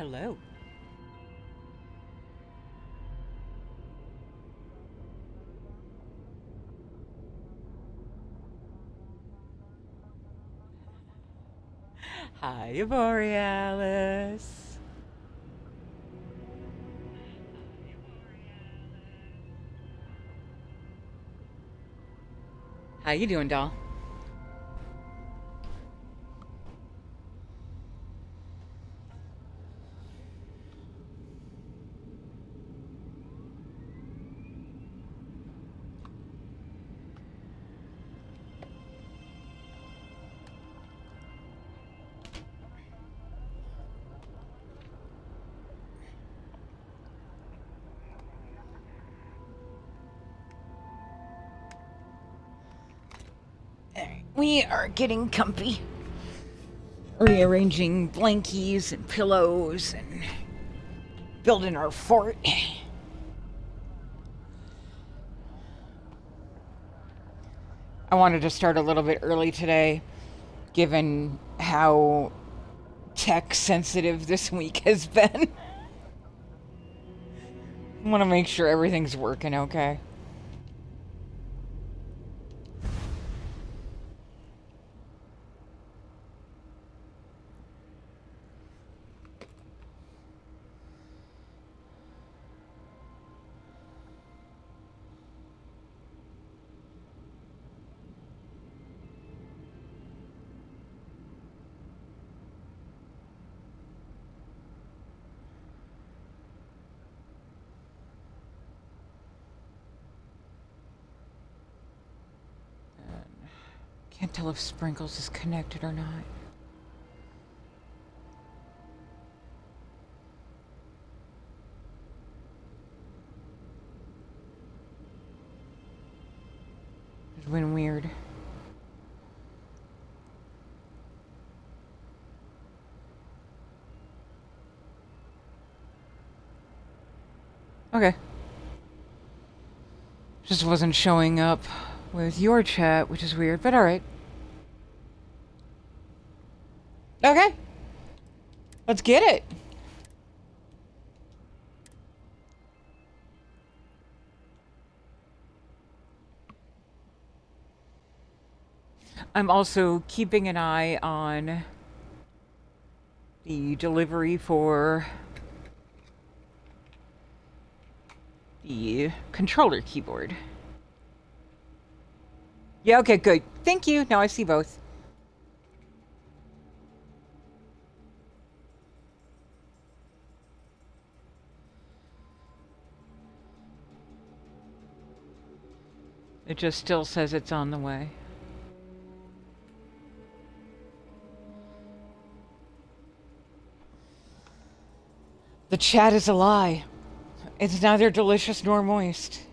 Hello. Hi, Borealis. How you doing, doll? We are getting comfy. Rearranging blankies and pillows and building our fort. I wanted to start a little bit early today, given how tech sensitive this week has been. I want to make sure everything's working okay. Can't tell if Sprinkles is connected or not. It's been weird. Okay. Just wasn't showing up with your chat, which is weird, but alright. Okay. Let's get it. I'm also keeping an eye on the delivery for the controller keyboard. Yeah, okay, good. Thank you. Now I see both. It just still says it's on the way. The chat is a lie. It's neither delicious nor moist.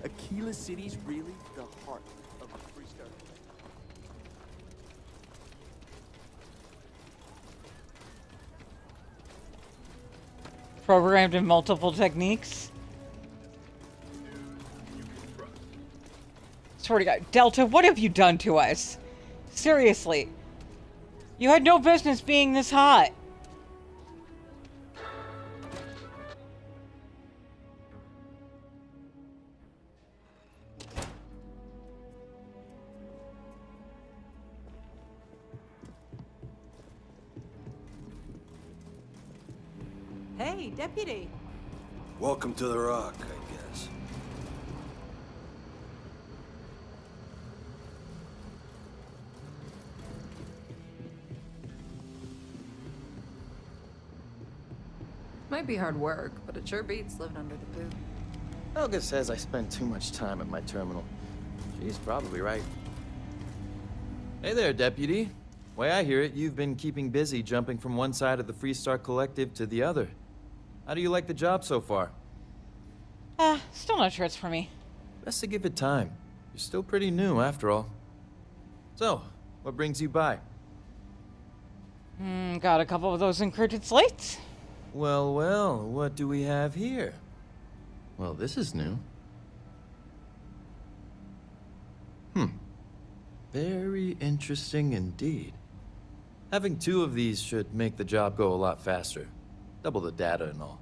Aquila City's really the heart of the freestyle. Programmed in multiple techniques. Swear to God. Delta, what have you done to us? Seriously. You had no business being this hot. Hey, Deputy. Welcome to the Rock, I guess. Might be hard work, but it sure beats living under the boot. Helga says I spend too much time at my terminal. She's probably right. Hey there, Deputy. Way I hear it, you've been keeping busy jumping from one side of the Freestar Collective to the other. How do you like the job so far? Still not sure it's for me. Best to give it time. You're still pretty new, after all. So, what brings you by? Got a couple of those encrypted slates. Well, well, what do we have here? Well, this is new. Very interesting indeed. Having 2 of these should make the job go a lot faster. Double the data and all.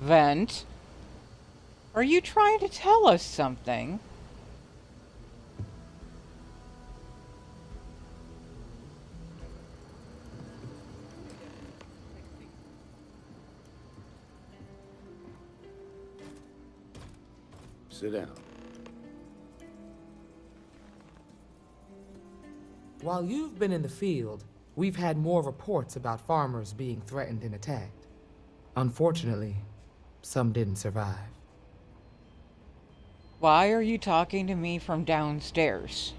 Vent. Are you trying to tell us something? Sit down. While you've been in the field, we've had more reports about farmers being threatened and attacked. Unfortunately, some didn't survive. Why are you talking to me from downstairs?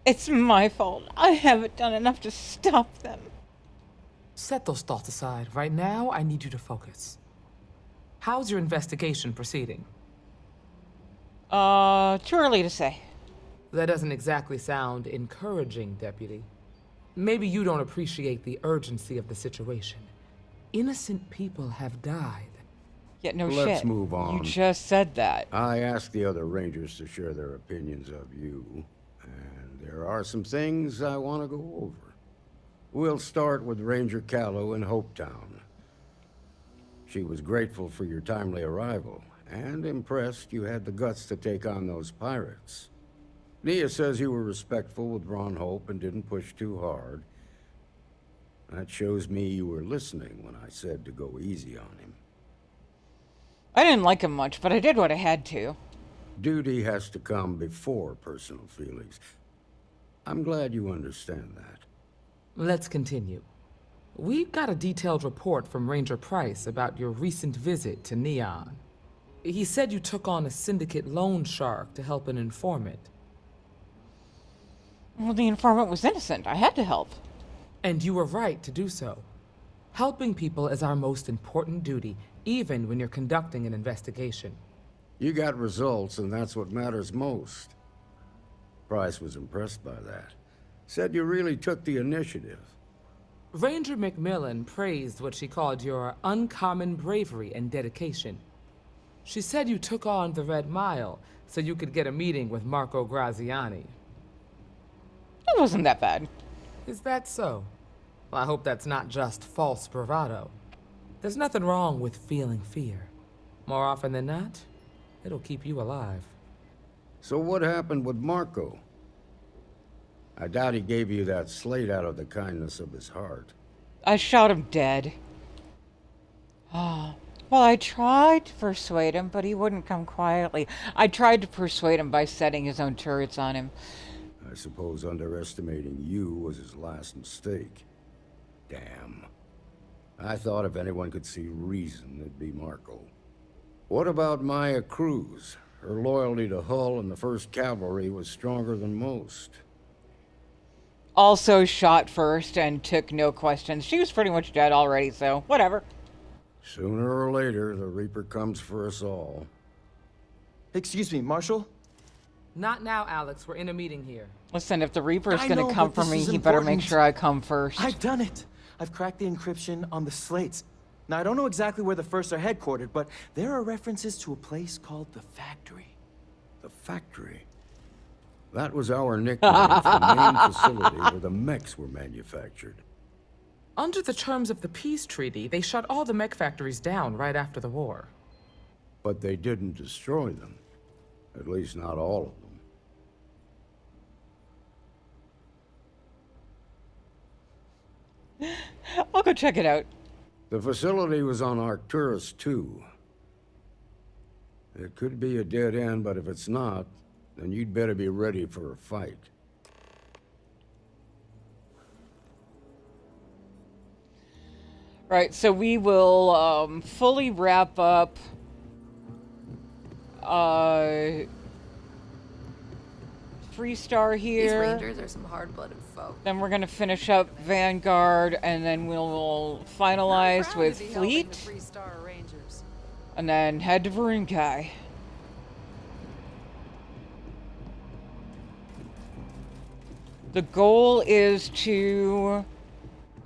It's my fault. I haven't done enough to stop them. Set those thoughts aside. Right now, I need you to focus. How's your investigation proceeding? Too early to say. That doesn't exactly sound encouraging, Deputy. Maybe you don't appreciate the urgency of the situation. Innocent people have died. Yeah, no Let's shit. move on. You just said that. I asked the other Rangers to share their opinions of you, and there are some things I want to go over. We'll start with Ranger Callow in Hopetown. She was grateful for your timely arrival, and impressed you had the guts to take on those pirates. Nia says you were respectful with Ron Hope and didn't push too hard. That shows me you were listening when I said to go easy on him. I didn't like him much, but I did what I had to. Duty has to come before personal feelings. I'm glad you understand that. Let's continue. We've got a detailed report from Ranger Price about your recent visit to Neon. He said you took on a syndicate loan shark to help an informant. Well, the informant was innocent. I had to help. And you were right to do so. Helping people is our most important duty, even when you're conducting an investigation. You got results, and that's what matters most. Price was impressed by that. Said you really took the initiative. Ranger McMillan praised what she called your uncommon bravery and dedication. She said you took on the Red Mile so you could get a meeting with Marco Graziani. It wasn't that bad. Is that so? Well, I hope that's not just false bravado. There's nothing wrong with feeling fear. More often than not, it'll keep you alive. So what happened with Marco? I doubt he gave you that slate out of the kindness of his heart. I shot him dead. Well, I tried to persuade him, but he wouldn't come quietly. I tried to persuade him by setting his own turrets on him. I suppose underestimating you was his last mistake. Damn. I thought if anyone could see reason, it'd be Marco. What about Maya Cruz? Her loyalty to Hull and the 1st Cavalry was stronger than most. Also shot first and took no questions. She was pretty much dead already, so whatever. Sooner or later, the Reaper comes for us all. Excuse me, Marshal? Not now, Alex. We're in a meeting here. Listen, if the Reaper's I gonna know, come but for this me, is he better make important. sure I come first. I've done it. I've cracked the encryption on the slates. Now, I don't know exactly where the First are headquartered, but there are references to a place called the Factory. The Factory? That was our nickname for the main facility where the mechs were manufactured. Under the terms of the peace treaty, they shut all the mech factories down right after the war. But they didn't destroy them. At least not all of them. I'll go check it out. The facility was on Arcturus 2. It could be a dead end, but if it's not, then you'd better be ready for a fight. Right, so we will fully wrap up Freestar These here. rangers are some hard-blooded folk. Then we're gonna finish up Vanguard, and then we'll finalize Proud with to be helping the Fleet, Freestar Rangers. and then head to Varunkai. The goal is to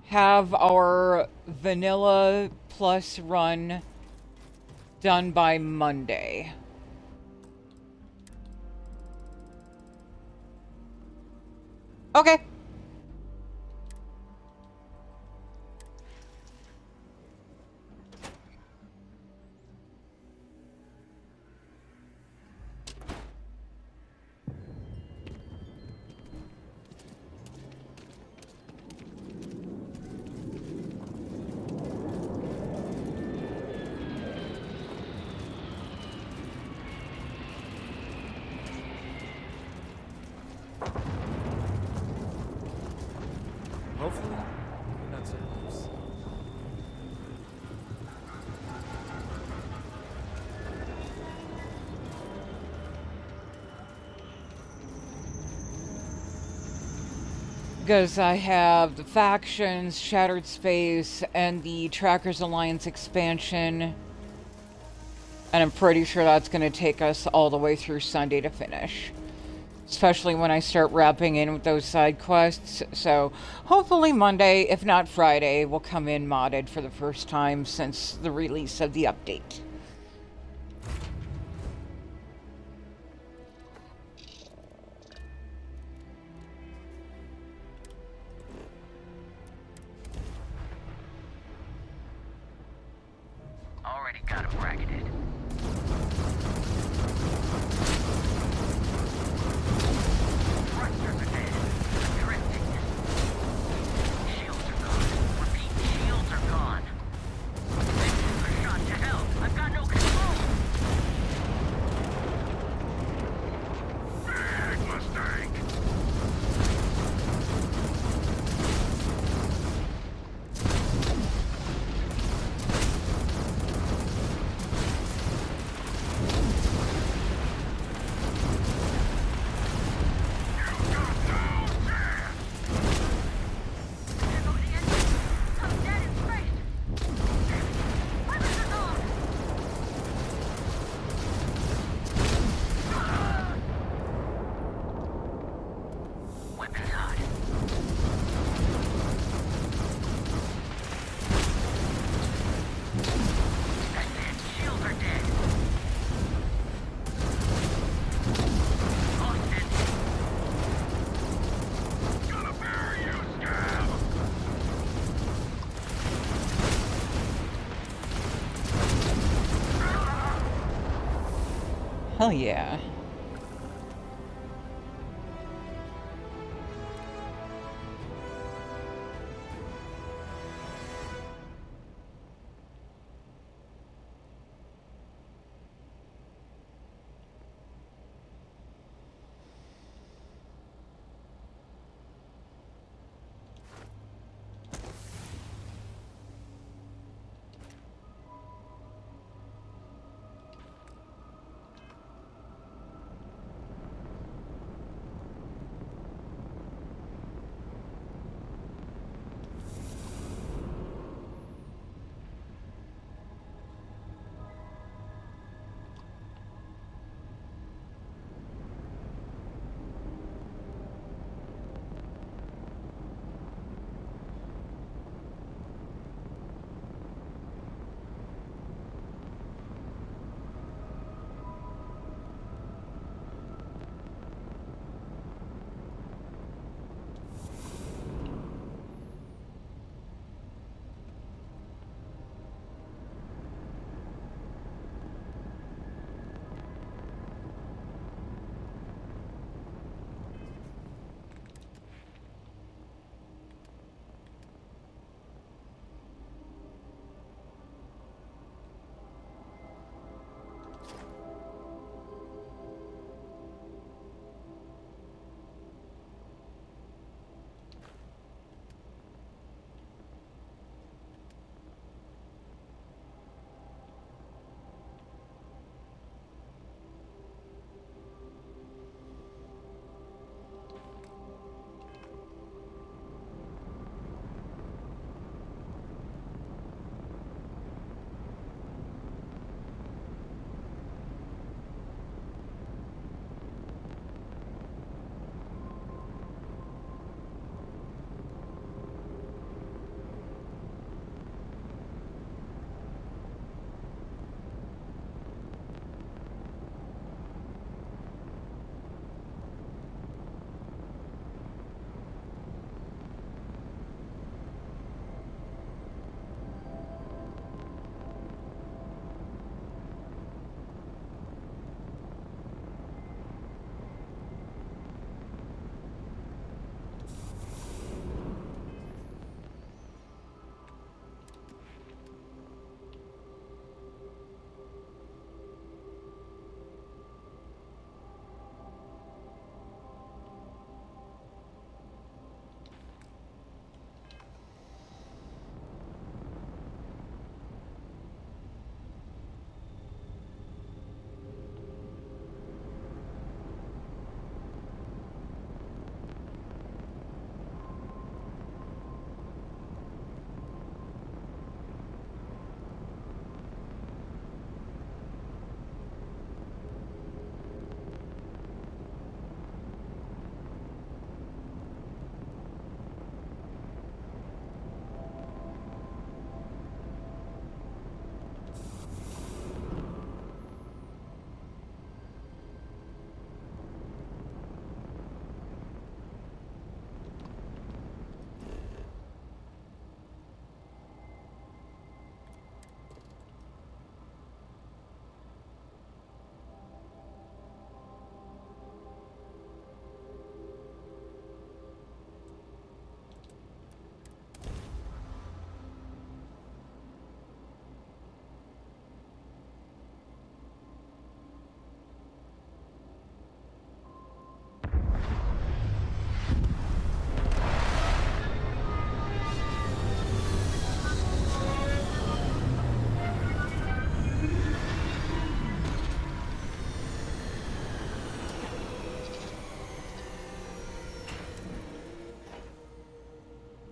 have our vanilla plus run done by Monday. Okay. Hopefully, not so close. Because I have the factions, Shattered Space, and the Trackers Alliance expansion. And I'm pretty sure that's going to take us all the way through Sunday to finish. Especially when I start wrapping in with those side quests. So hopefully Monday, if not Friday, will come in modded for the first time since the release of the update. Already got him bracketed. Thrusters are dead. Drifting. Shields are gone. Repeat, shields are gone. Engines are shot to hell. I've got no control. Big mistake. There goes the engine. I'm dead in space. Weapons are gone. Weapons hot. That's it. Shields are dead. Lost engine. Gonna bury you, scab! Hell yeah.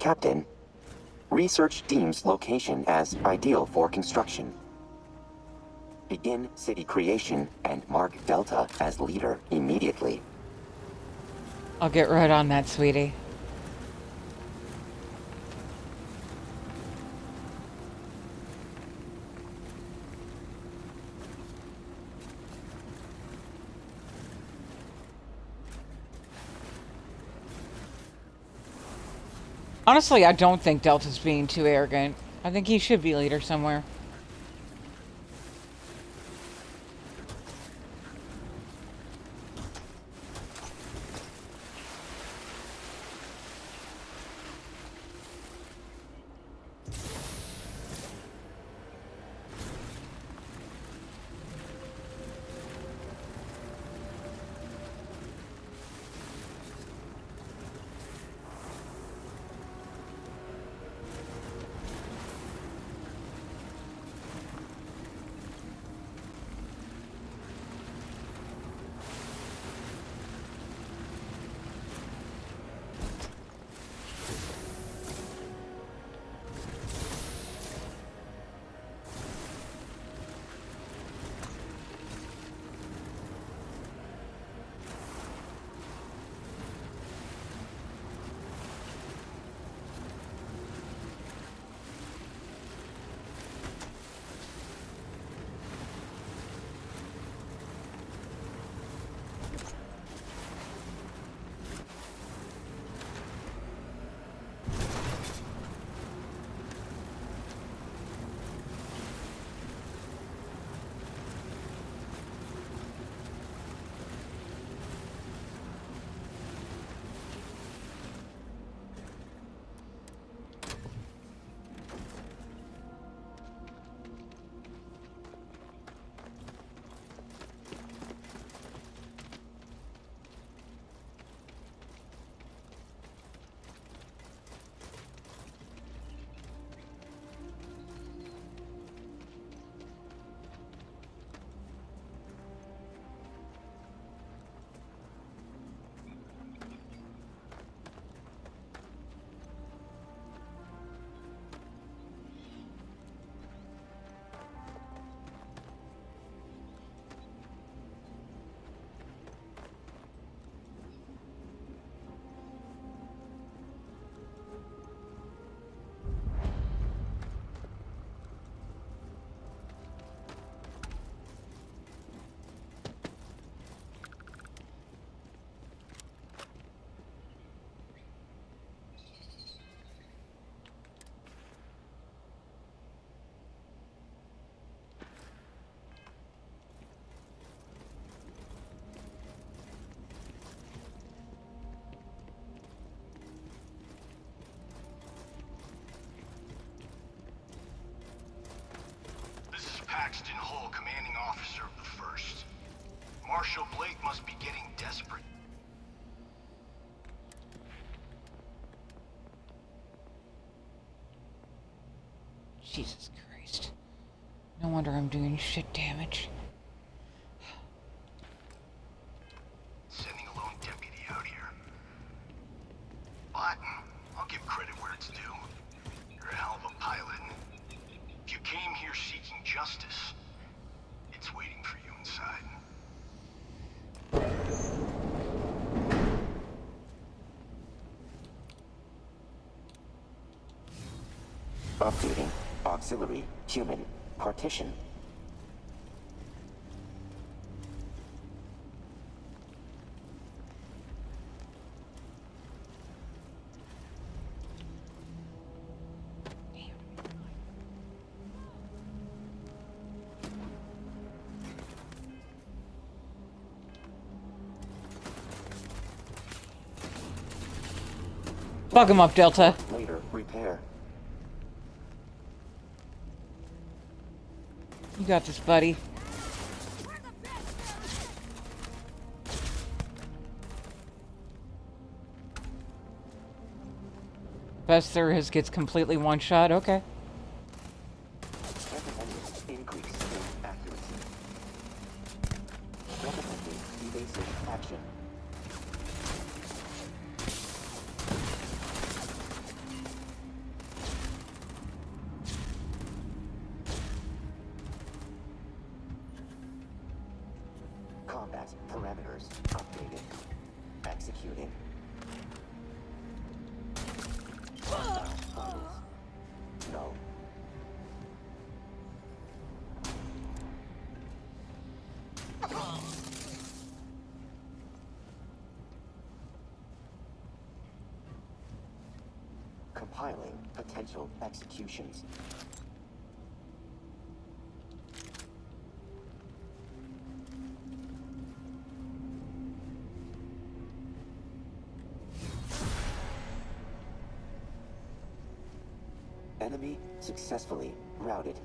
Captain, research deems location as ideal for construction. Begin city creation and mark Delta as leader immediately. I'll get right on that, sweetie. Honestly, I don't think Delta's being too arrogant. I think he should be leader somewhere. Paxton Hull, commanding officer of the 1st. Marshal Blake must be getting desperate. Jesus Christ. No wonder I'm doing shit damage. Sending a lone deputy out here. But I'll give credit where it's due. You're a hell of a pilot. If you came here seeking justice, it's waiting for you inside. Updating. Auxiliary. Human. Partition. Fuck him up, Delta. Later. Repair. You got this, buddy. Best there is gets completely one shot. Okay. Recommended increase in accuracy. Recommending evasive action. Stat parameters updated. Executing. No. Compiling potential executions. Enemy successfully routed.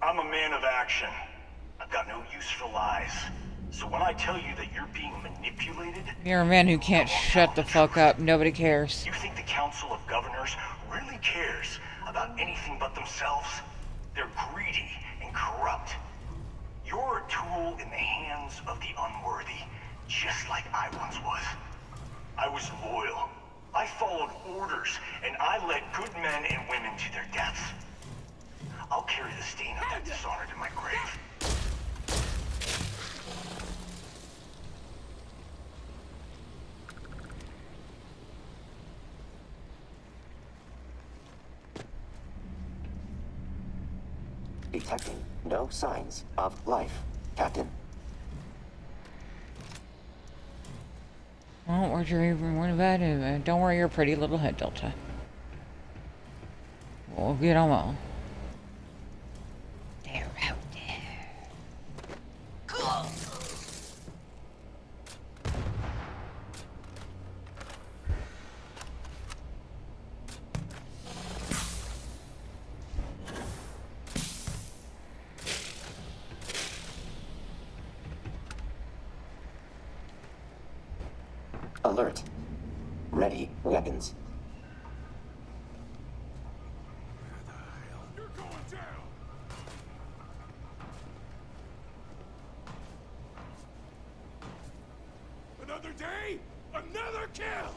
I'm a man of action. I've got no use for lies. So when I tell you that you're being manipulated... You're a man who can't shut the fuck up. Nobody cares. You think the Council of Governors really cares about anything but themselves? They're greedy and corrupt. You're a tool in the hands of the unworthy, just like I once was. I was loyal. I followed orders, and I led good men and women to their deaths. I'll carry the stain of that dishonor to my grave. Detecting no signs of life, Captain. Well, where'd you even worry about it? Don't worry your pretty little head, Delta. We'll get them all. They're out there. Cool. Alert. Ready weapons. You're going down! Another day, another kill!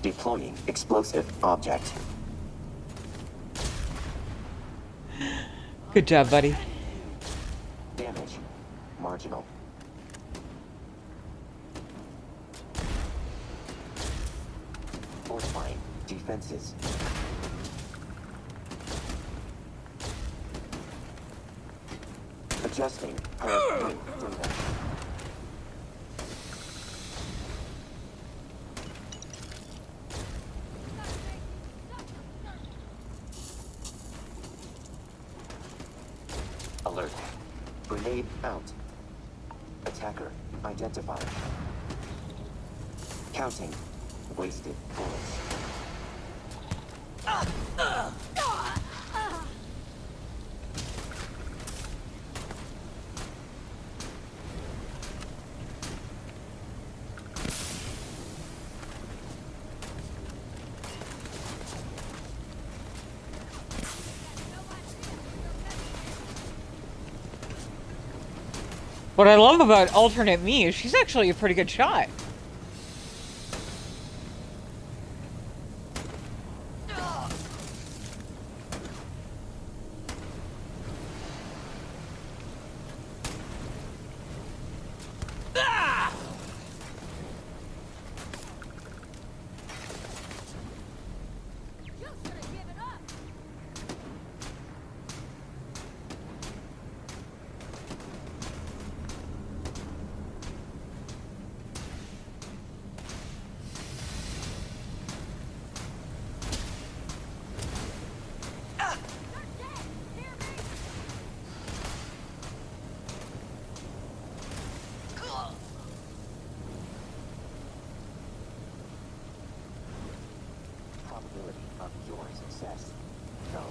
Deploying explosive object. Good job, buddy. Damage. Marginal. Fortifying defenses. Adjusting current data. Alert. Grenade out. Attacker identified. Counting. Wasted bullets. What I love about alternate me is she's actually a pretty good shot. Probability of your success. No.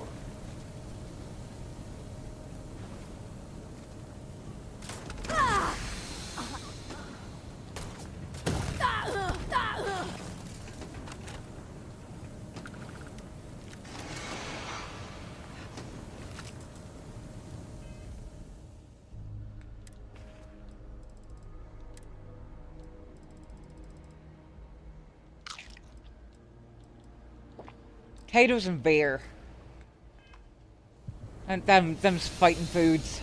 Potatoes and beer. And them's fighting foods.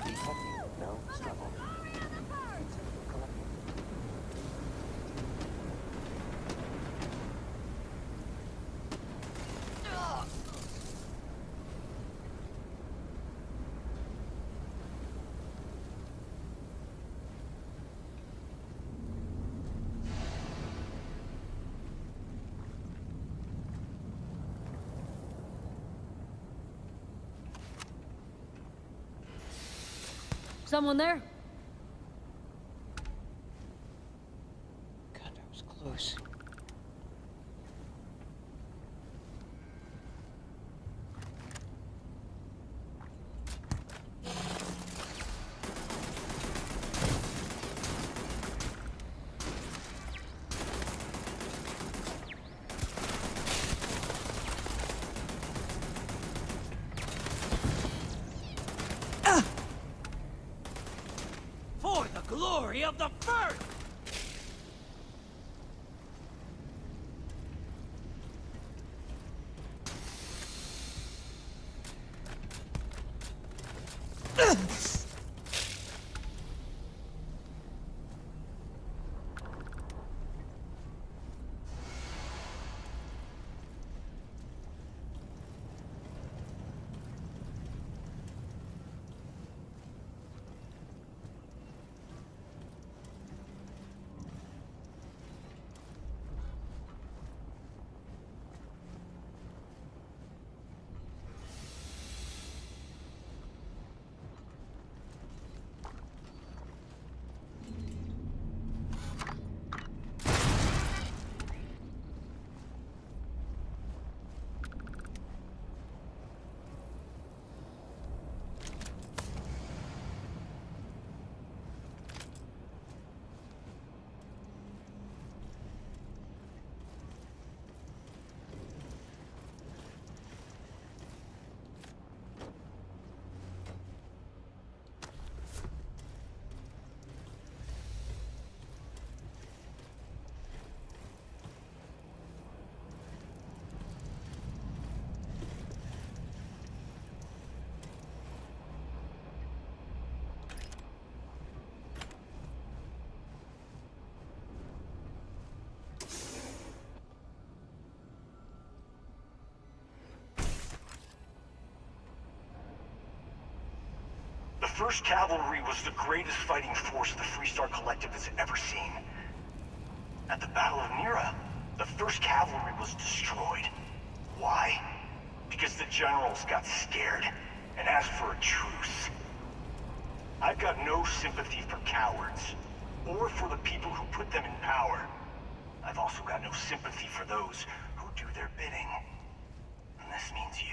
Detecting no struggle. Collecting. Someone there? God, that was close. For the glory of the first! 1st Cavalry was the greatest fighting force the Freestar Collective has ever seen. At the Battle of Mira, the 1st Cavalry was destroyed. Why? Because the generals got scared and asked for a truce. I've got no sympathy for cowards, or for the people who put them in power. I've also got no sympathy for those who do their bidding. And this means you.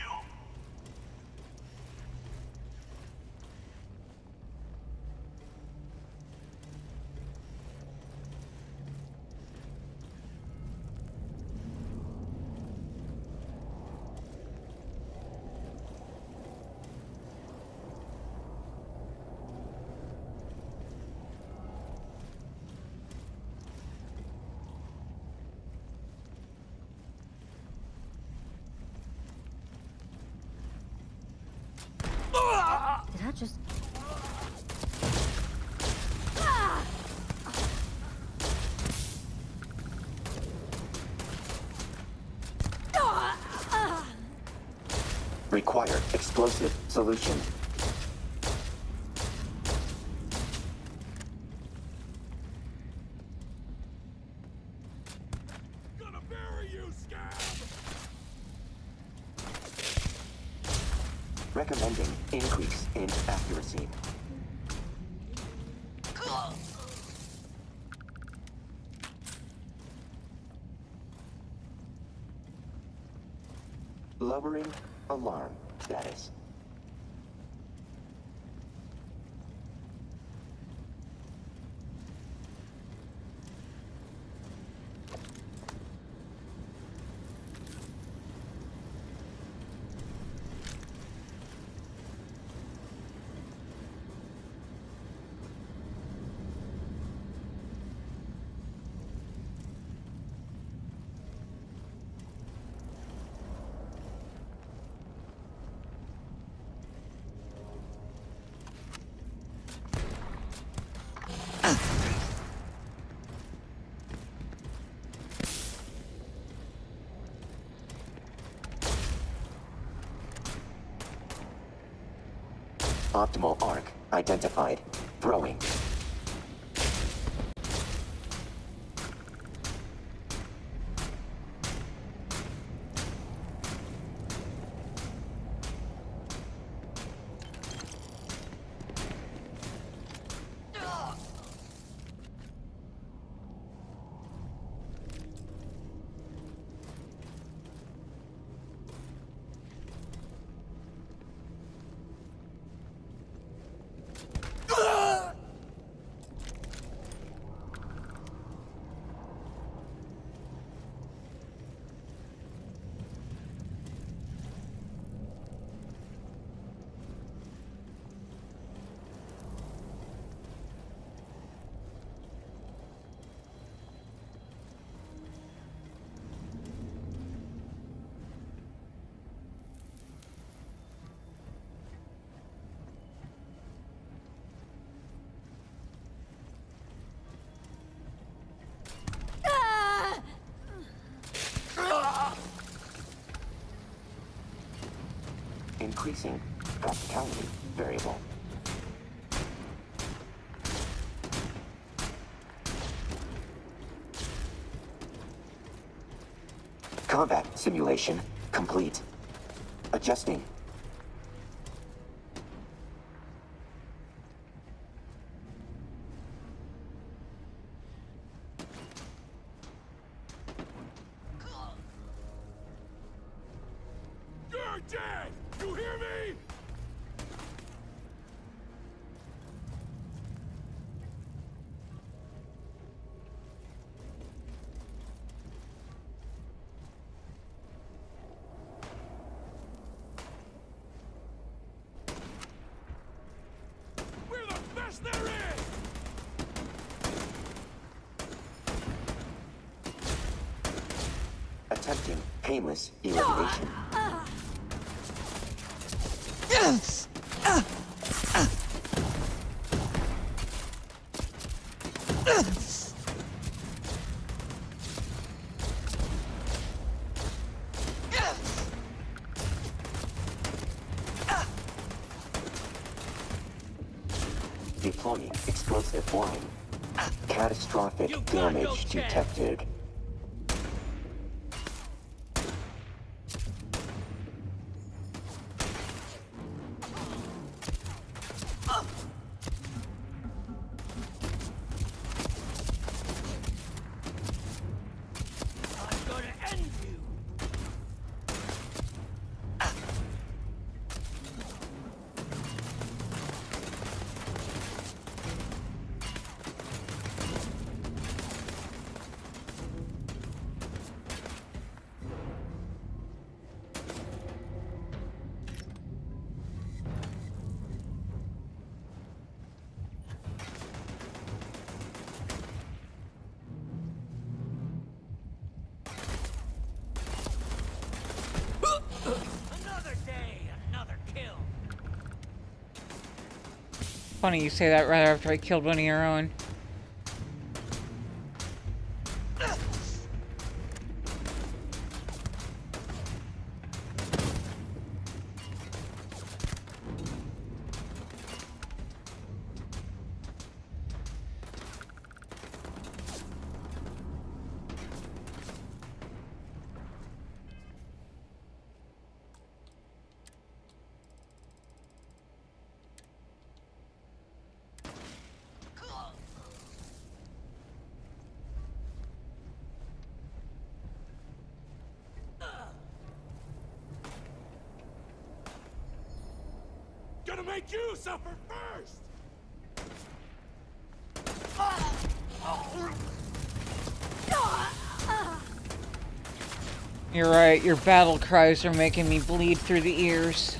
Did I just... Require explosive solution. Gonna bury you, scab! Recommending increase in accuracy. Lowering alarm status. Optimal arc identified. Throwing. Increasing practicality variable. Combat simulation complete. Adjusting. You're dead! You hear me? We're the best there is! Attempting painless elimination. Deploying explosive line. Catastrophic damage detected. Another day, another kill. Funny you say that right after I killed one of your own. Gonna make you suffer first! You're right, your battle cries are making me bleed through the ears.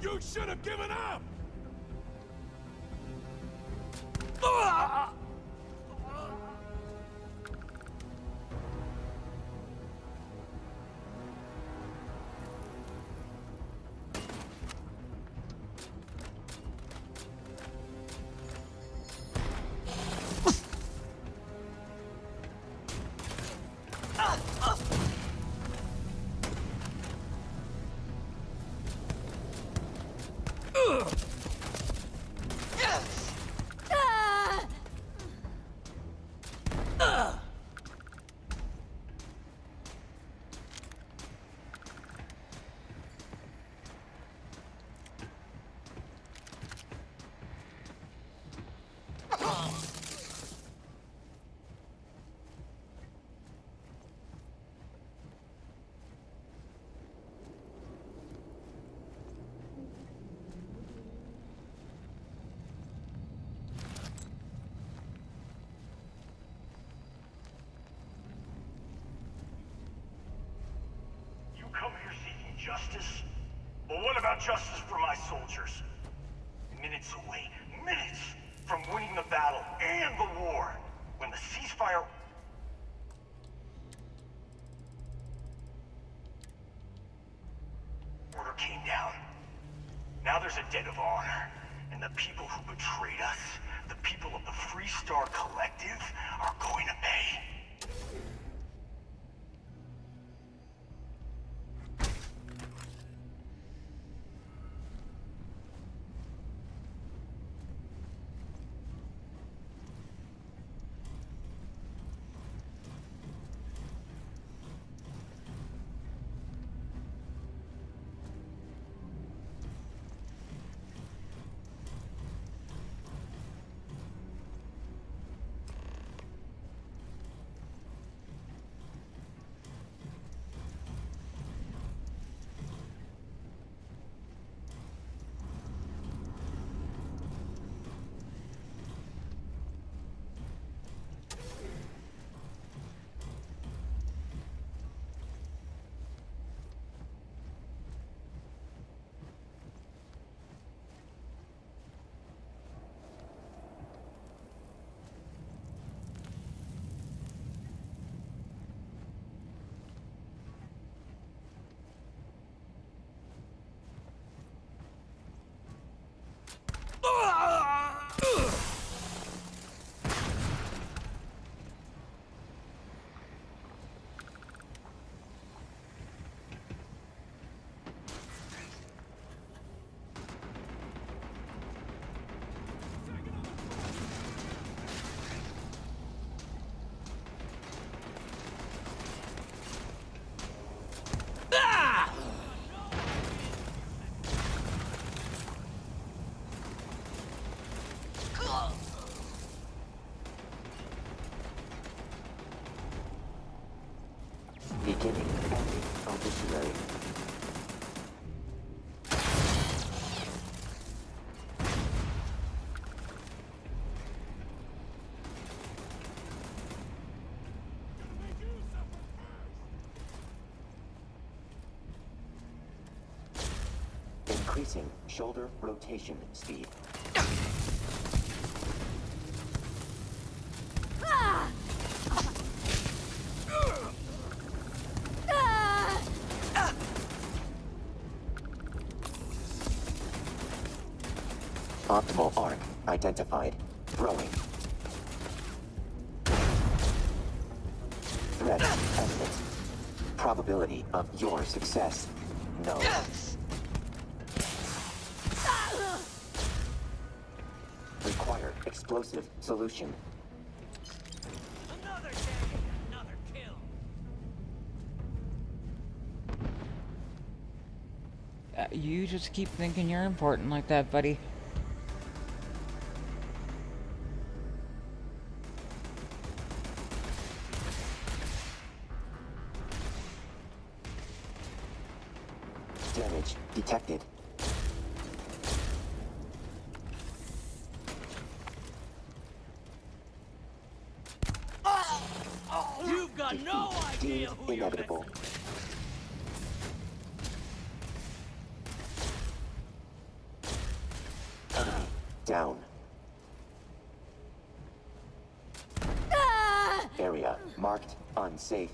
You should have given up! You come here seeking justice? Well, what about justice for my soldiers? Minutes away, minutes from winning the battle and the war. When the ceasefire order came down. Now there's a debt of honor. And the people who betrayed us, the people of the Free Star Collective, are going to pay. Beginning ending obituary. Increasing shoulder rotation speed. Optimal arc identified. Throwing. Threat evident. Probability of your success. No. Require explosive solution. Another day, another kill. You just keep thinking you're important like that, buddy. Damage detected. You've got no idea Deemed who you're inevitable. Enemy down. Area marked unsafe.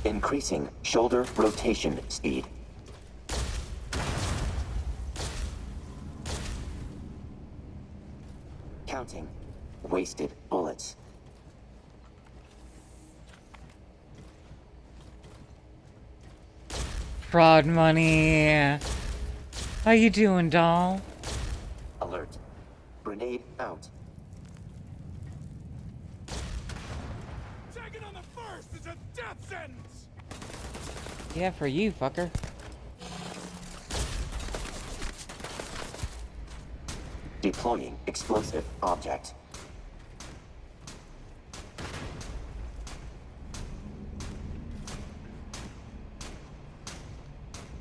Increasing shoulder rotation speed. Counting. Wasted bullets. Fraud money. How you doing, doll? Alert. Grenade out. Taking on the first is a death sentence! Yeah, for you, fucker. Deploying explosive object.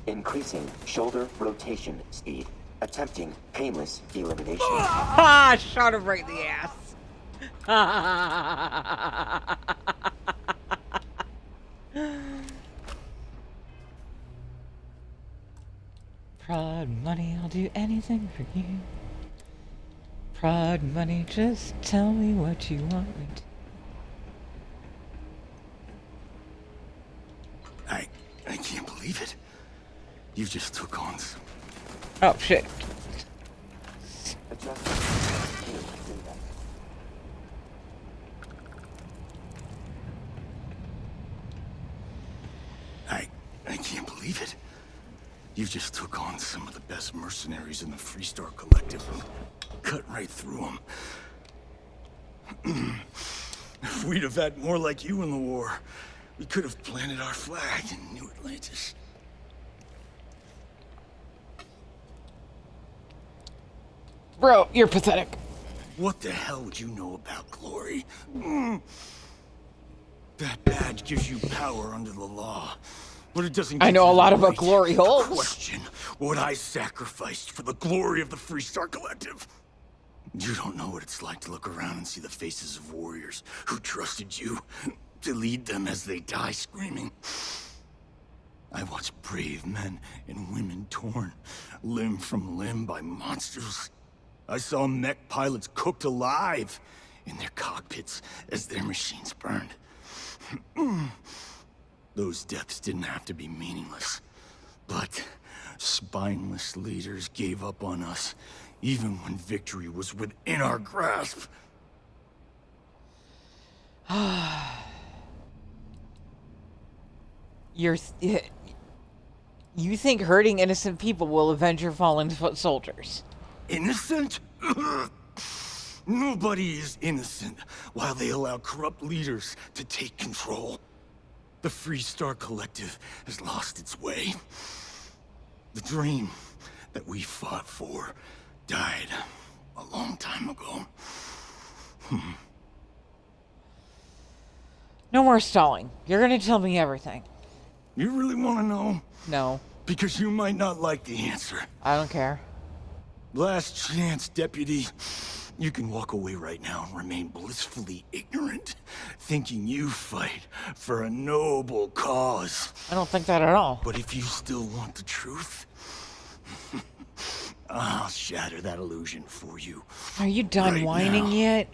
Increasing shoulder rotation speed. Attempting painless elimination. Ha! Shot him right in the ass. Prod money, I'll do anything for you. Prod money, just tell me what you want me to. I can't believe it. You just took on some... Oh, shit. I can't believe it. You just took on some of the best mercenaries in the Freestar Collective and cut right through them. If we'd have had more like you in the war, we could have planted our flag in New Atlantis. Bro, you're pathetic. What the hell would you know about glory? That badge gives you power under the law, but it doesn't. I give know you a lot the about right glory to holes. Question what I sacrificed for the glory of the Freestar Collective. You don't know what it's like to look around and see the faces of warriors who trusted you to lead them as they die screaming. I watched brave men and women torn limb from limb by monsters. I saw mech pilots cooked alive in their cockpits as their machines burned. Those deaths didn't have to be meaningless, but spineless leaders gave up on us, even when victory was within our grasp. You think hurting innocent people will avenge your fallen foot soldiers? Innocent? Nobody is innocent while they allow corrupt leaders to take control. The Freestar Collective has lost its way. The dream that we fought for died a long time ago. No more stalling. You're gonna tell me everything. You really want to know? No, Because you might not like the answer. I don't care. Last chance, Deputy. You can walk away right now and remain blissfully ignorant, thinking you fight for a noble cause. I don't think that at all. But if you still want the truth, I'll shatter that illusion for you. Are you done right whining now. yet?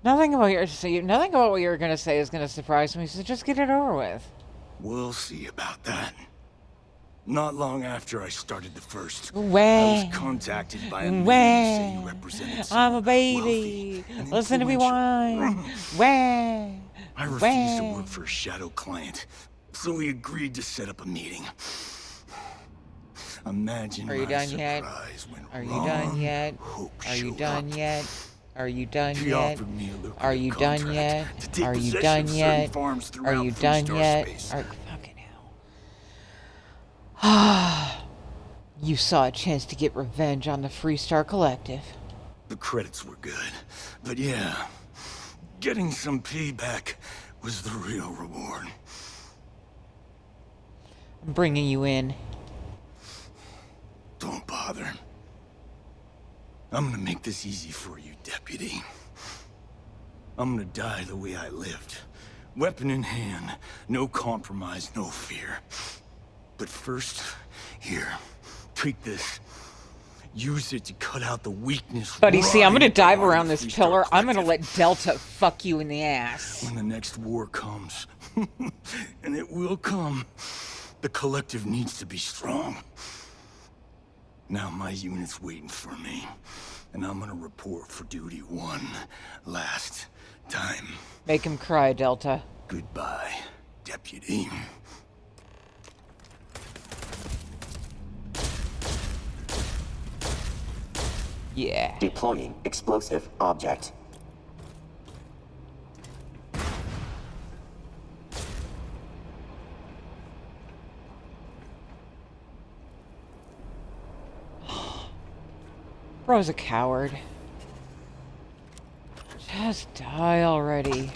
Nothing about what you're gonna say is gonna surprise me, so just get it over with. We'll see about that. Not long after I started the first, I Wah. was contacted by a man who said he Wah. represented I'm a some baby. wealthy and Listen to me influential- whine. Wah. I refused to Wah. work for a shadow client, so we agreed to set up a meeting. Imagine Are you my done yet? surprise when Are you Ron done yet? Hope Are you showed done up. yet? Are you done He yet? offered me a lucrative Are you done contract yet? to take Are you possession done of certain yet? farms Are throughout you done Freestar yet? space. Fucking hell. You saw a chance to get revenge on the Freestar Collective. The credits were good, but yeah, getting some payback was the real reward. I'm bringing you in. Don't bother. I'm gonna make this easy for you, Deputy. I'm gonna die the way I lived. Weapon in hand, no compromise, no fear. But first, here, take this. Use it to cut out the weakness. Buddy, see, I'm right gonna dive in the around this Freestar pillar. I'm gonna Collective. let Delta fuck you in the ass. When the next war comes, and it will come, the Collective needs to be strong. Now my unit's waiting for me, and I'm gonna report for duty one last time. Make him cry, Delta. Goodbye, Deputy. Yeah. Deploying explosive object. Bro's a coward. Just die already.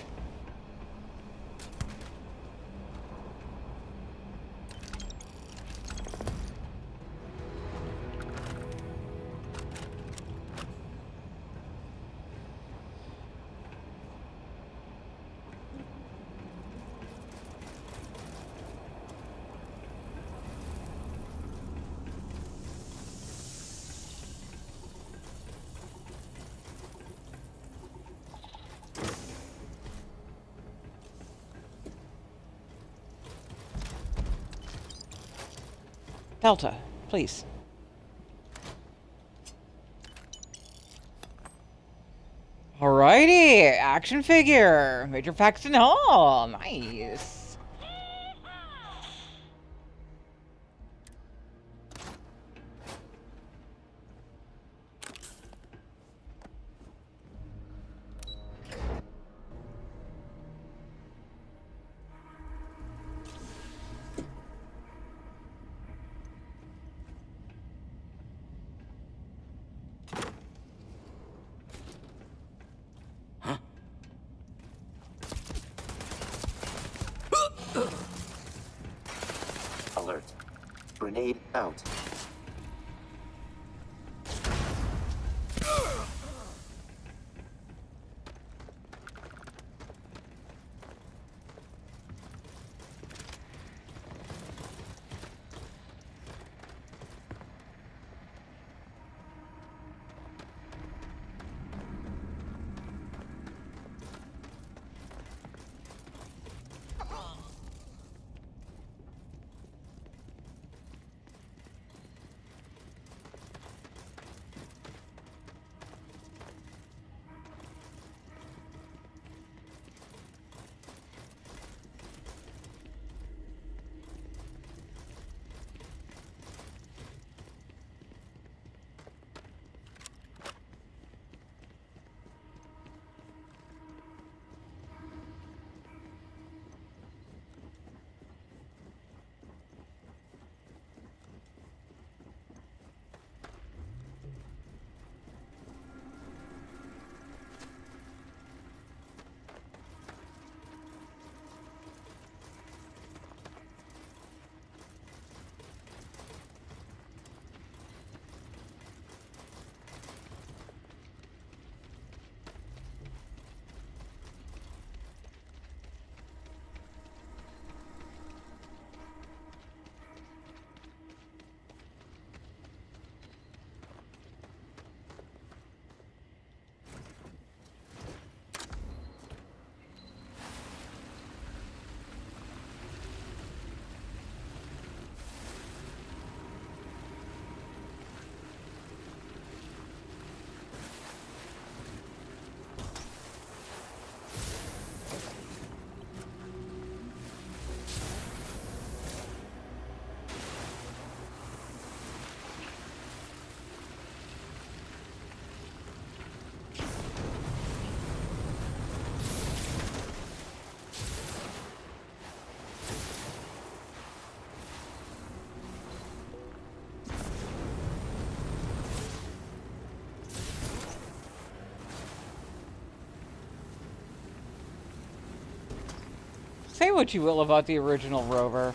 Delta, please. Alrighty, action figure. Major Paxton Hall. Nice. Alert. Grenade out. say what you will about the original Rover.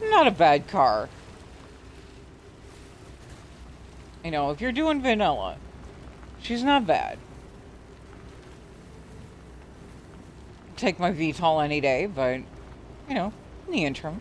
Not a bad car. You know, if you're doing vanilla, she's not bad. Take my VTOL any day, but, you know, in the interim.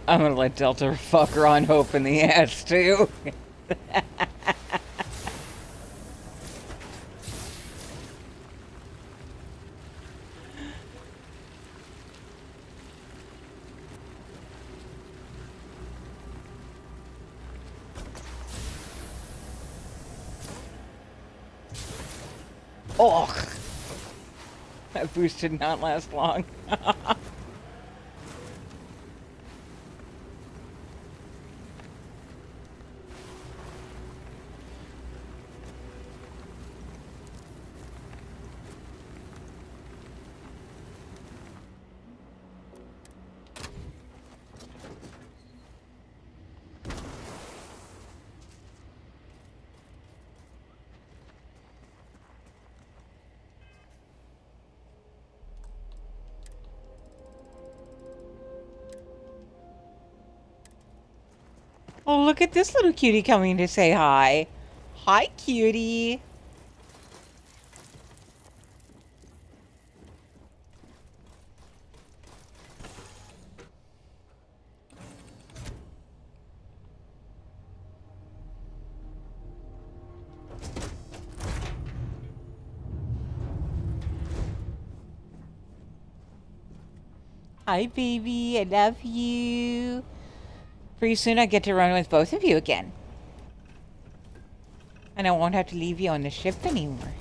I'm gonna let Delta fuck Ron Hope in the ass, too. Oh, that boost did not last long. Oh, look at this little cutie coming to say hi. Hi, cutie. Hi, baby. I love you. Pretty soon I get to run with both of you again. And I won't have to leave you on the ship anymore.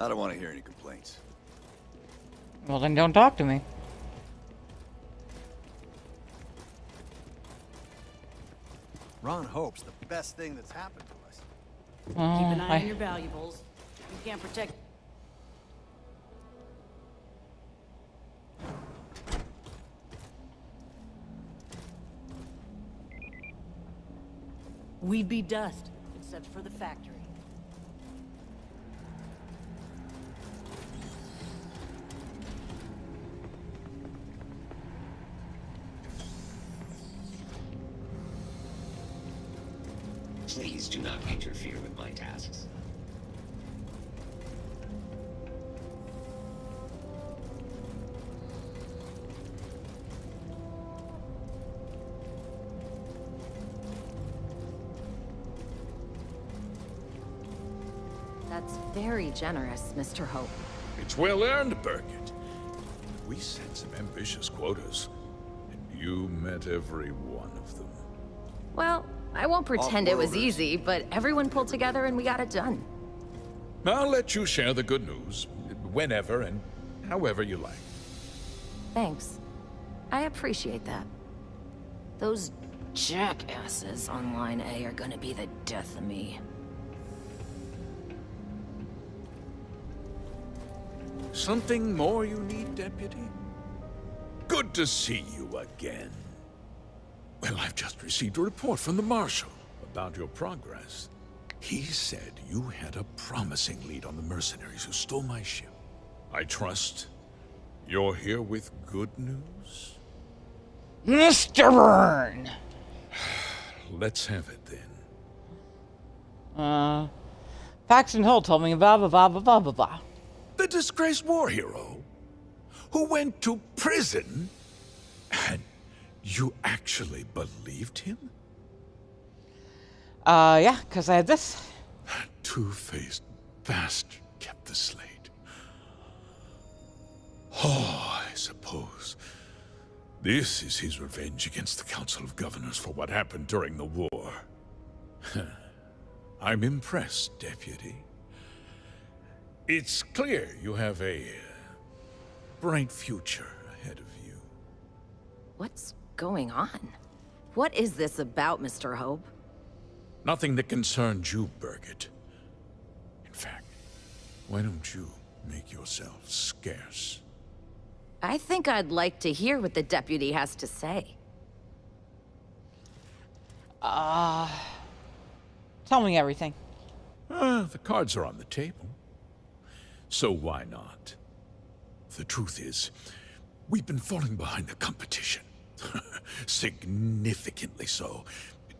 I don't want to hear any complaints. Well, then don't talk to me. Ron Hope's the best thing that's happened to us. Keep an eye on your valuables. You can't protect. We'd be dust, except for the factory. Please do not interfere with my tasks. That's very generous, Mr. Hope. It's well earned, Birgit. We set some ambitious quotas, and you met every one of them. Well, I won't pretend it was easy, but everyone pulled together and we got it done. I'll let you share the good news, whenever and however you like. Thanks. I appreciate that. Those jackasses on Line A are gonna be the death of me. Something more you need, Deputy? Good to see you again. Well, I've just received a report from the Marshal about your progress. He said you had a promising lead on the mercenaries who stole my ship. I trust you're here with good news? Mr. Byrne! Let's have it then. Paxton Hill told me blah blah blah blah blah blah blah. The disgraced war hero who went to prison, and you actually believed him? Yeah, because I had this. That two-faced bastard kept the slate. Oh, I suppose this is his revenge against the Council of Governors for what happened during the war. I'm impressed, Deputy. It's clear you have a bright future ahead of you. What's going on? What is this about, Mr. Hope? Nothing that concerns you, Birgit. In fact, why don't you make yourself scarce? I think I'd like to hear what the deputy has to say. Tell me everything. The cards are on the table. So why not? The truth is, we've been falling behind the competition. Significantly so.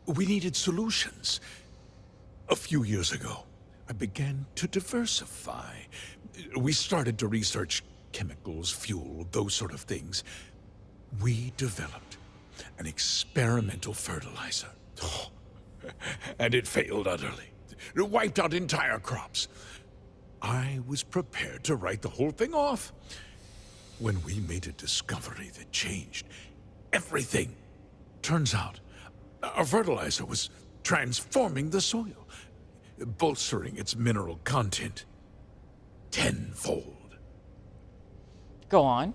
We needed solutions. A few years ago, I began to diversify. We started to research chemicals, fuel, those sort of things. We developed an experimental fertilizer. And it failed utterly. It wiped out entire crops. I was prepared to write the whole thing off when we made a discovery that changed everything. Turns out, our fertilizer was transforming the soil, bolstering its mineral content tenfold. Go on.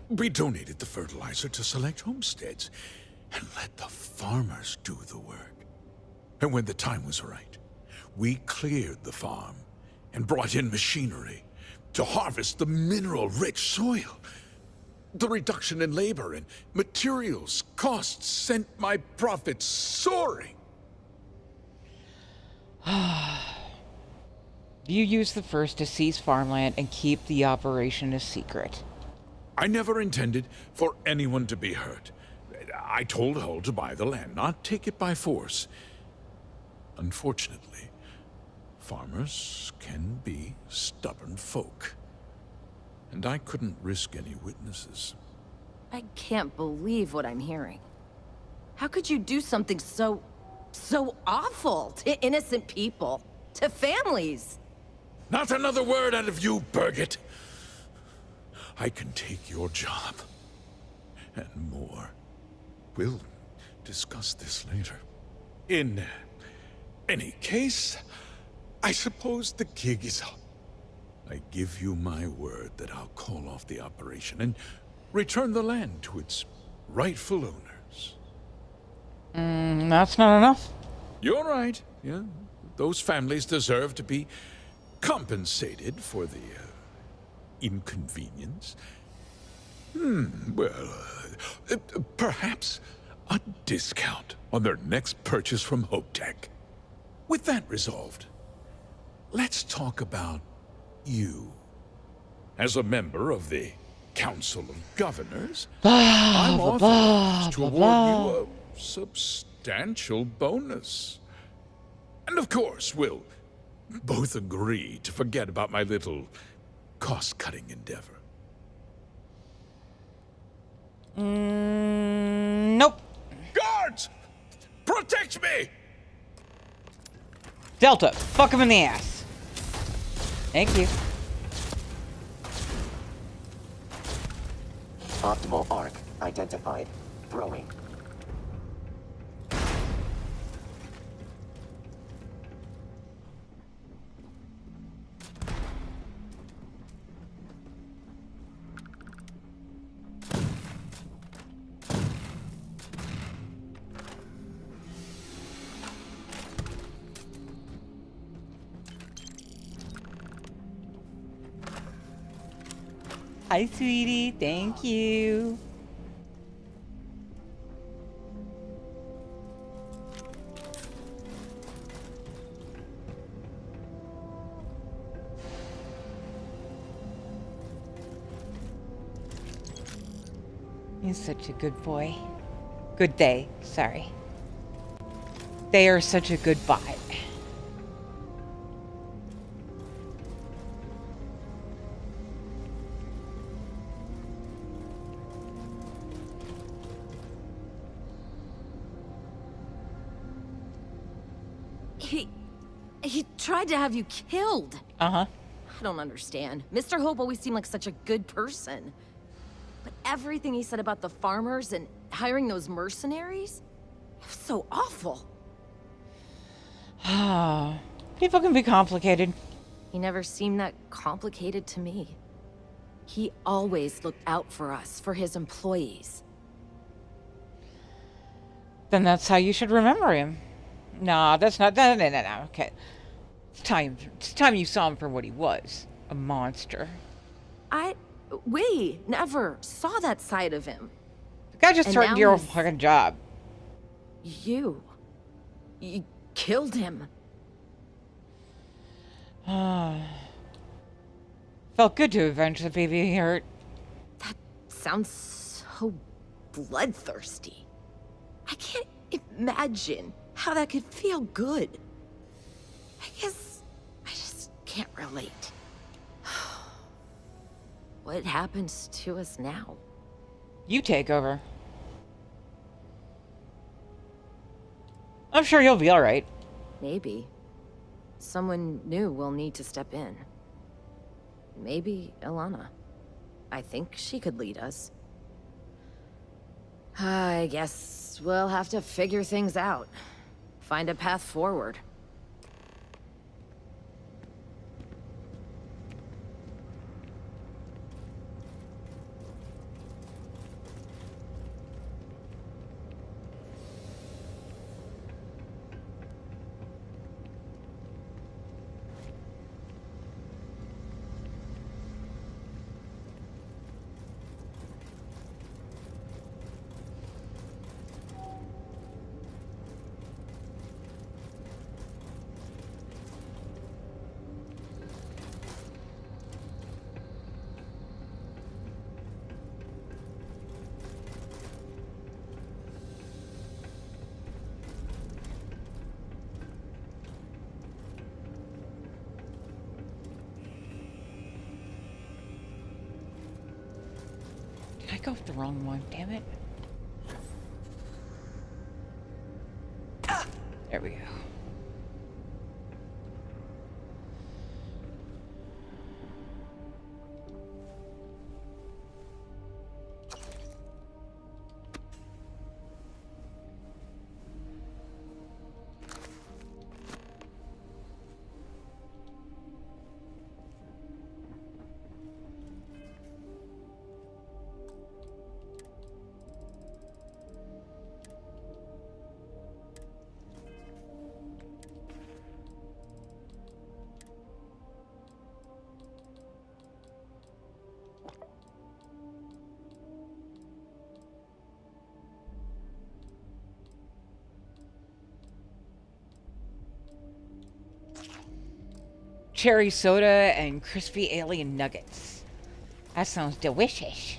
We donated the fertilizer to select homesteads and let the farmers do the work. And when the time was right, we cleared the farm and brought in machinery to harvest the mineral-rich soil. The reduction in labor and materials costs sent my profits soaring. You used the first to seize farmland and keep the operation a secret. I never intended for anyone to be hurt. I told Hull to buy the land, not take it by force. Unfortunately, farmers can be stubborn folk. And I couldn't risk any witnesses. I can't believe what I'm hearing. How could you do something so awful to innocent people, to families? Not another word out of you, Birgit. I can take your job. And more. We'll discuss this later. In any case, I suppose the gig is up. I give you my word that I'll call off the operation and return the land to its rightful owners. That's not enough. You're right. Yeah, those families deserve to be compensated for the inconvenience. Well, perhaps a discount on their next purchase from Hope Tech. With that resolved, let's talk about you. As a member of the Council of Governors, I'm authorized to award you a substantial bonus. And of course, we'll both agree to forget about my little cost-cutting endeavor. Nope. Guards! Protect me! Delta, fuck him in the ass. Thank you. Optimal arc identified. Throwing. Hi, sweetie. Thank you. He's such a good boy. Good day. Sorry. They are such a good bot. He tried to have you killed. Uh-huh. I don't understand. Mr. Hope always seemed like such a good person. But everything he said about the farmers and hiring those mercenaries, it was so awful. People can be complicated. He never seemed that complicated to me. He always looked out for us, for his employees. Then that's how you should remember him. No, that's not... No. Okay. It's time you saw him for what he was. A monster. We never saw that side of him. The guy just And threatened now your he's- fucking job. You killed him. Felt good to avenge the baby he hurt. That sounds so bloodthirsty. I can't imagine how that could feel good. I guess I just can't relate. What happens to us now? You take over. I'm sure you'll be alright. Maybe. Someone new will need to step in. Maybe Ilana. I think she could lead us. I guess we'll have to figure things out. Find a path forward. Did I go with the wrong one? Damn it. There we go. cherry soda and crispy alien nuggets. That sounds delicious.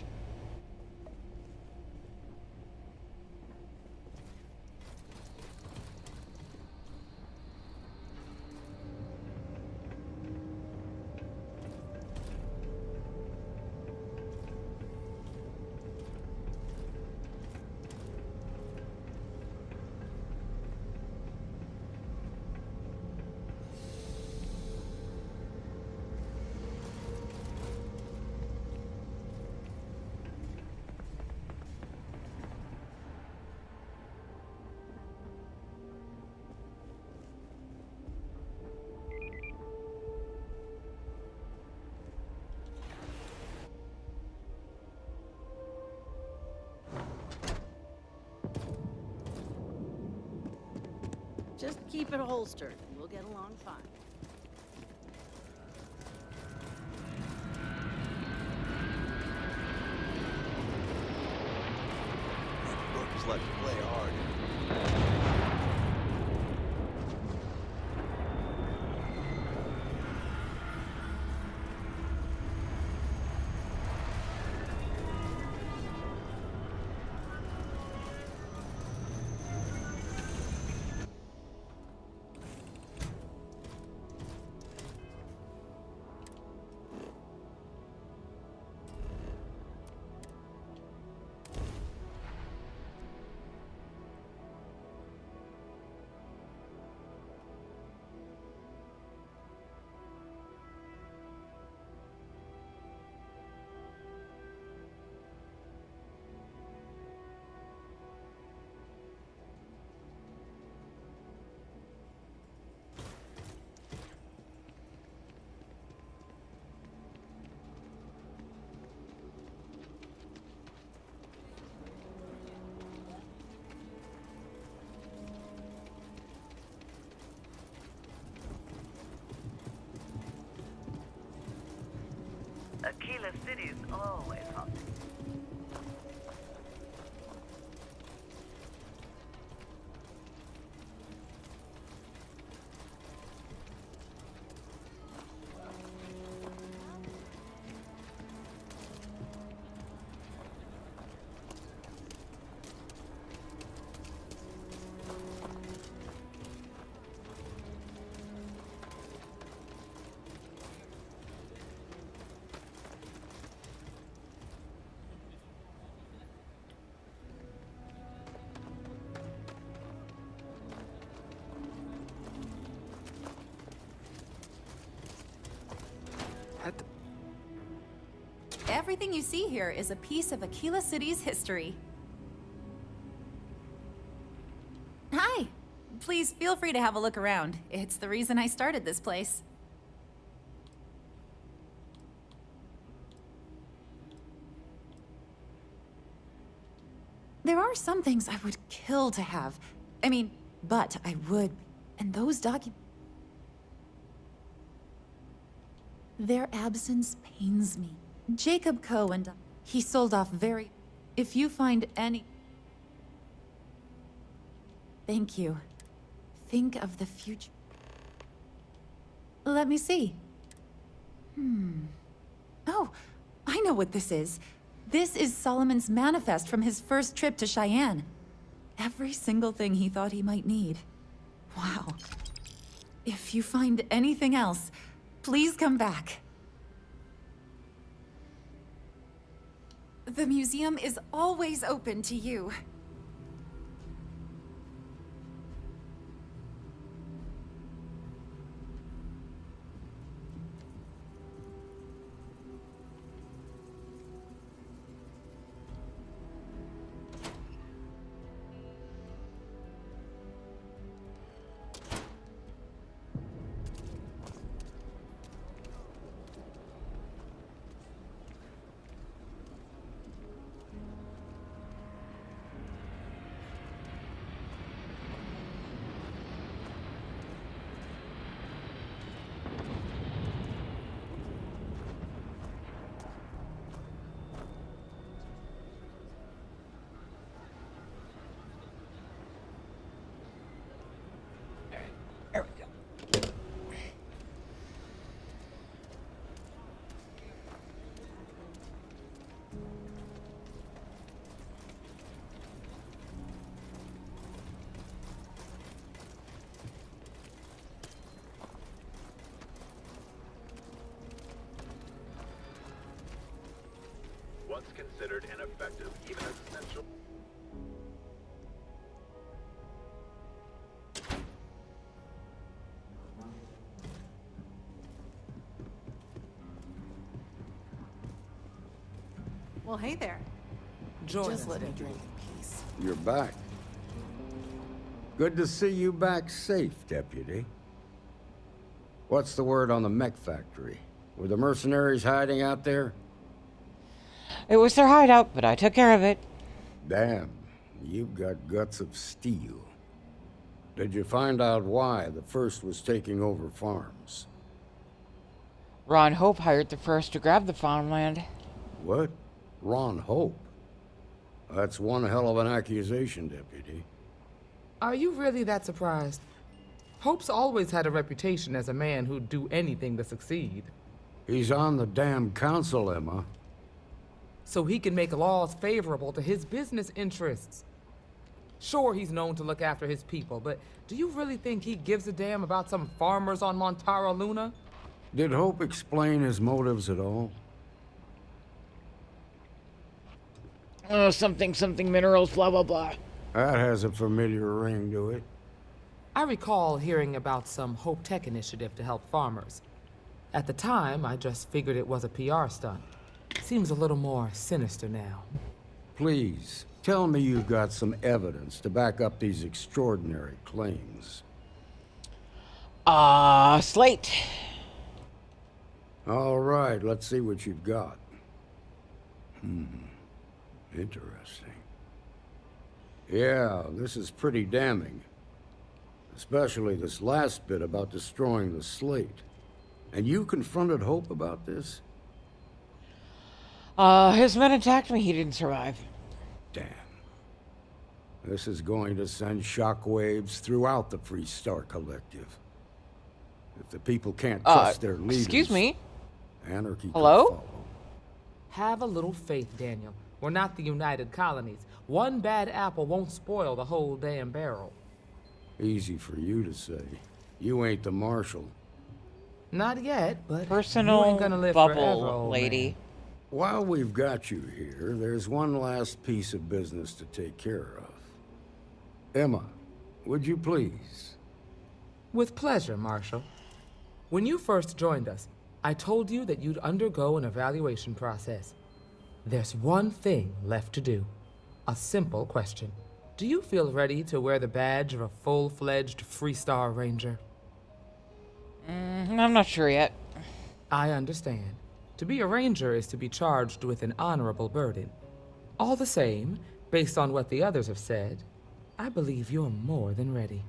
Just keep it holstered, and we'll get along fine. Brooks let you play hard. Aquila City's always hot. Everything you see here is a piece of Aquila City's history. Hi! Please feel free to have a look around. It's the reason I started this place. There are some things I would kill to have. I mean, but I would. And those Their absence pains me. Jacob Coe and he sold off very... If you find any... Thank you. Think of the future. Let me see. Oh, I know what this is. This is Solomon's manifest from his first trip to Cheyenne. Every single thing he thought he might need. Wow. If you find anything else, please come back. The museum is always open to you. once considered ineffective, even as essential. Well, hey there. Just let me drink in peace. You're back. Good to see you back safe, Deputy. What's the word on the mech factory? Were the mercenaries hiding out there? It was their hideout, but I took care of it. Damn, you've got guts of steel. Did you find out why the First was taking over farms? Ron Hope hired the First to grab the farmland. What? Ron Hope? That's one hell of an accusation, Deputy. Are you really that surprised? Hope's always had a reputation as a man who'd do anything to succeed. He's on the damn council, Emma. So he can make laws favorable to his business interests. Sure, he's known to look after his people, but do you really think he gives a damn about some farmers on Montara Luna? Did Hope explain his motives at all? Something minerals, blah, blah, blah. That has a familiar ring to it. I recall hearing about some Hope Tech initiative to help farmers. At the time, I just figured it was a PR stunt. Seems a little more sinister now. Please, tell me you've got some evidence to back up these extraordinary claims. Slate. All right, let's see what you've got. Interesting. Yeah, this is pretty damning. Especially this last bit about destroying the slate. And you confronted Hope about this? His men attacked me. He didn't survive. Damn. This is going to send shockwaves throughout the Freestar Collective. If the people can't trust their leaders... Excuse me? Anarchy could Hello? follow. Have a little faith, Daniel. We're not the United Colonies. One bad apple won't spoil the whole damn barrel. Easy for you to say. You ain't the marshal. Not yet, but Personal you ain't gonna live bubble, forever, old lady. man. While we've got you here, there's one last piece of business to take care of. Emma, would you please? With pleasure, Marshal. When you first joined us, I told you that you'd undergo an evaluation process. There's one thing left to do. A simple question. Do you feel ready to wear the badge of a full-fledged Freestar Ranger? I'm not sure yet. I understand. To be a ranger is to be charged with an honorable burden. All the same, based on what the others have said, I believe you're more than ready.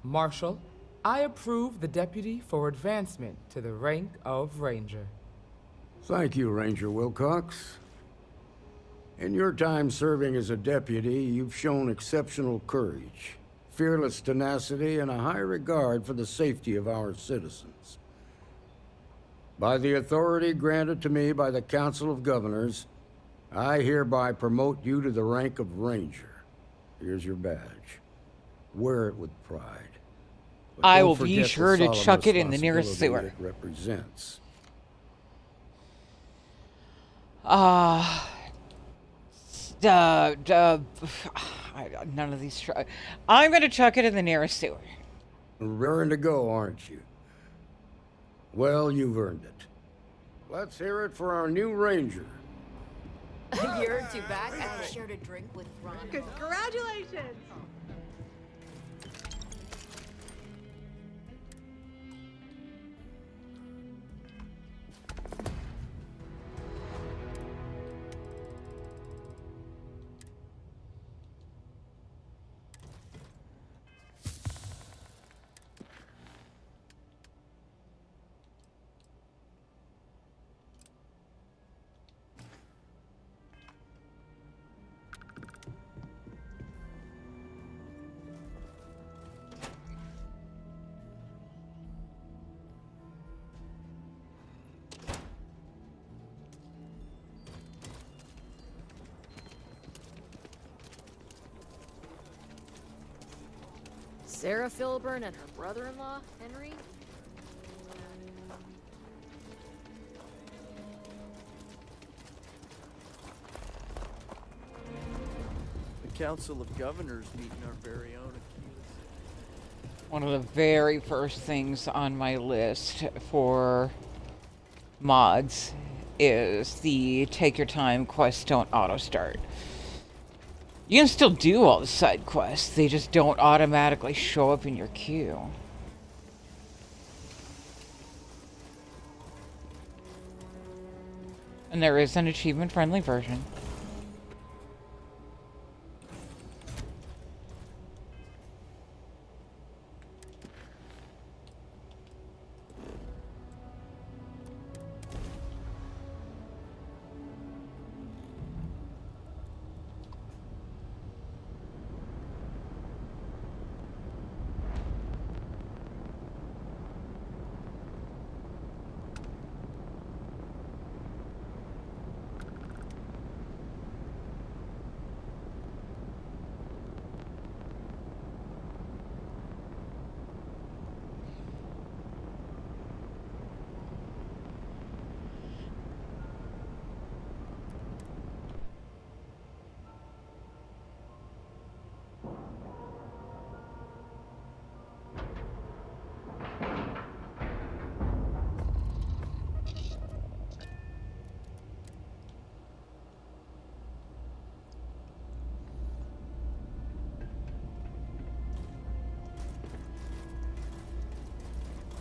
Marshal, I approve the deputy for advancement to the rank of ranger. Thank you, Ranger Wilcox. In your time serving as a deputy, you've shown exceptional courage, fearless tenacity, and a high regard for the safety of our citizens. By the authority granted to me by the Council of Governors, I hereby promote you to the rank of Ranger. Here's your badge. Wear it with pride. But I don't will be forget sure the to solemn chuck it in the nearest responsibility sewer. it represents. None of these. I'm gonna chuck it in the nearest sewer. Raring to go, aren't you? Well, you've earned it. Let's hear it for our new Ranger. A year or two back, I shared a drink with Ron. Congratulations! Sarah Filburn and her brother-in-law, Henry? Council of Governors meeting our very own Aquila. One of the very first things on my list for mods is the take your time quests don't auto start. You can still do all the side quests, they just don't automatically show up in your queue. And there is an achievement-friendly version.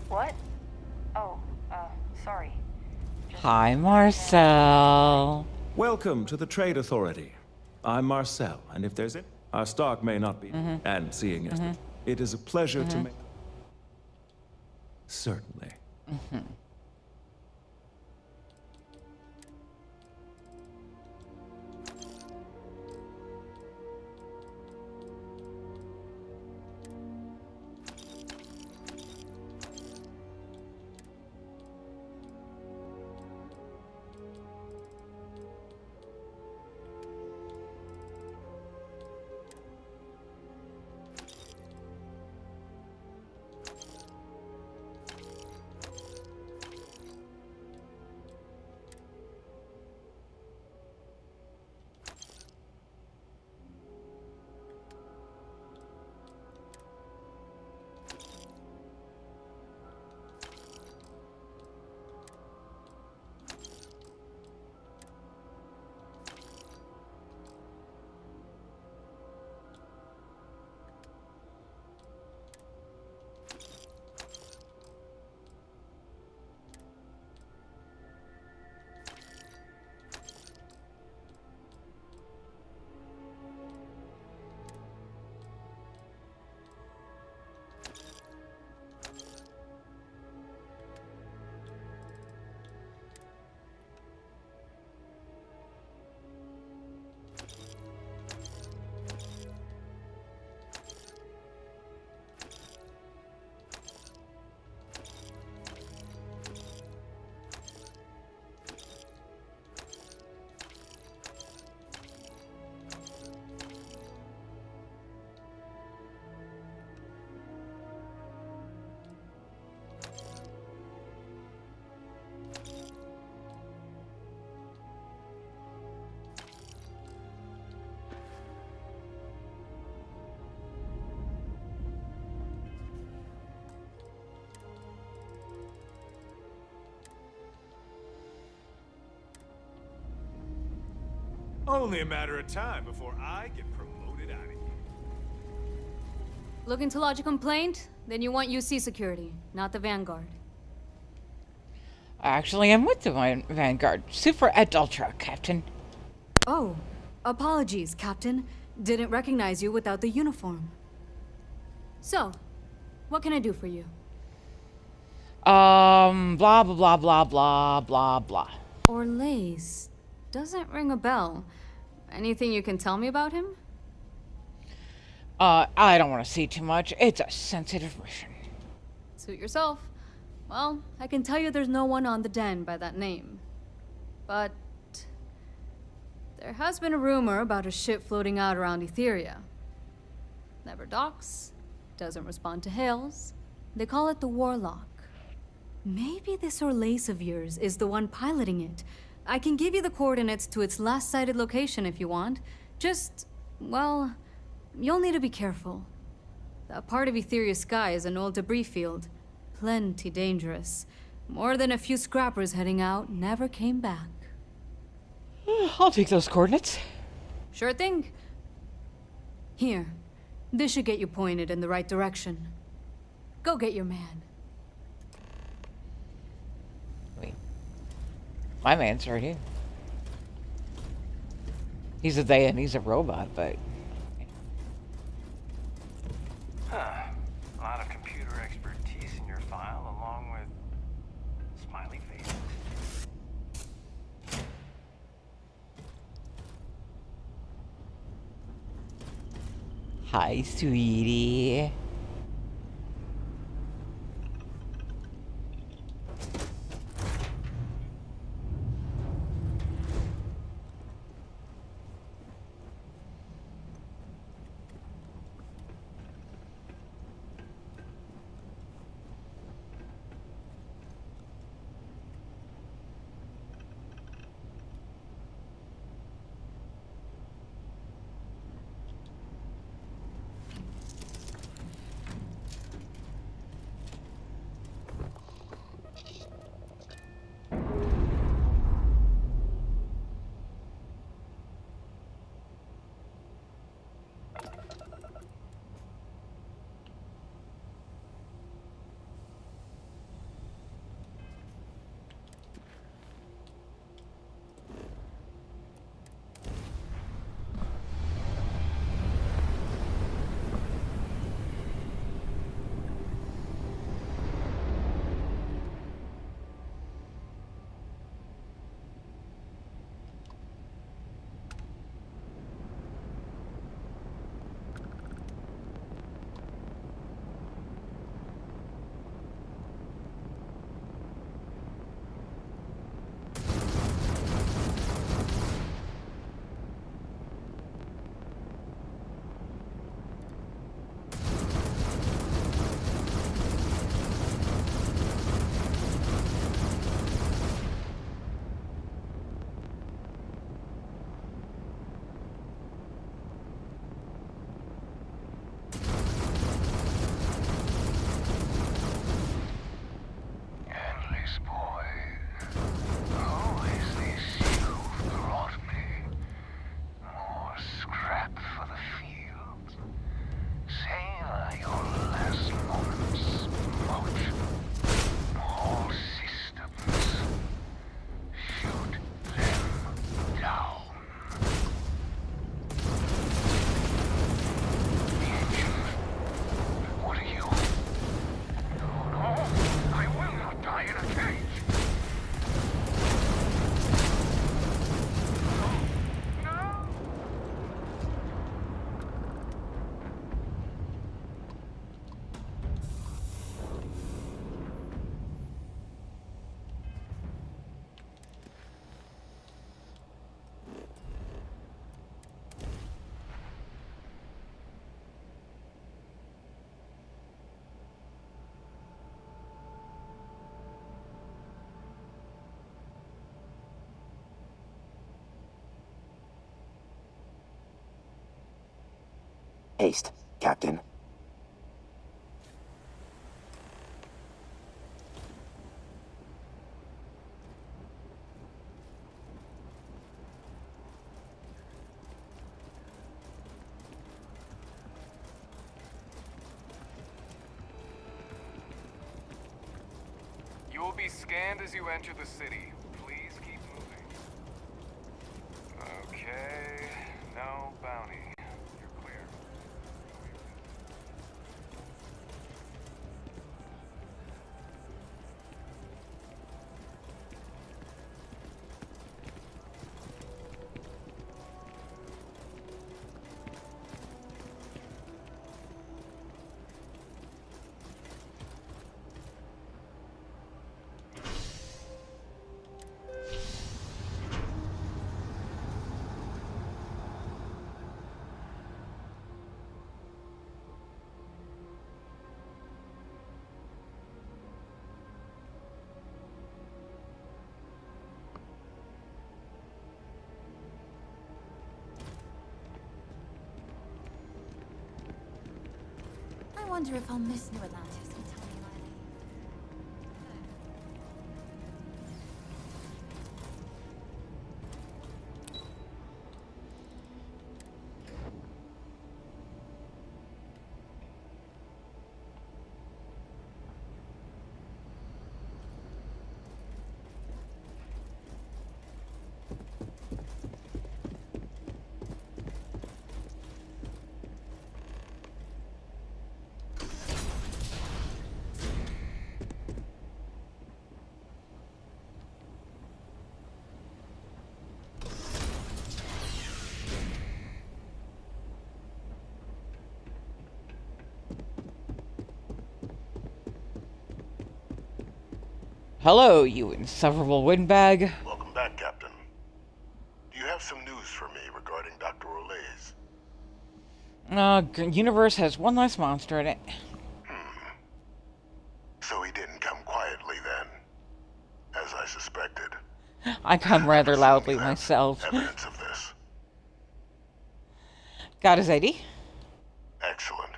What? Oh, sorry. Hi, Marcel. Welcome to the Trade Authority. I'm Marcel, and if there's it, our stock may not be. And seeing as it is a pleasure to make. Certainly. Only a matter of time before I get promoted out of here. Looking to lodge a complaint? Then you want UC security, not the Vanguard. Actually, I'm with the Vanguard. Super et ultra, Captain. Oh, apologies, Captain. Didn't recognize you without the uniform. So, what can I do for you? Blah, blah, blah, blah, blah, blah, blah. Orlace. Doesn't ring a bell. Anything you can tell me about him? I don't want to see too much. It's a sensitive mission. Suit yourself. Well, I can tell you there's no one on the den by that name. But there has been a rumor about a ship floating out around Etheria. Never docks, doesn't respond to hails. They call it the Warlock. Maybe this Orlace of yours is the one piloting it. I can give you the coordinates to its last sighted location if you want. Just well, you'll need to be careful. That part of Etheria's sky is an old debris field. Plenty dangerous. More than a few scrappers heading out never came back. I'll take those coordinates. Sure thing. Here. This should get you pointed in the right direction. Go get your man. Wait. My man's right here. He's a they and he's a robot, but... Huh. A lot of computer expertise in your file, along with smiley faces. Hi, sweetie. Haste, Captain. You will be scanned as you enter the city. Please keep moving. Okay, no bounty. You're clear. wonder if I'll miss New Atlantis until Hello, you insufferable windbag. Welcome back, Captain. Do you have some news for me regarding Dr. Olays? Universe has one less monster in it. So he didn't come quietly then, as I suspected. I come rather loudly myself. Evidence of this. Got his ID? Excellent.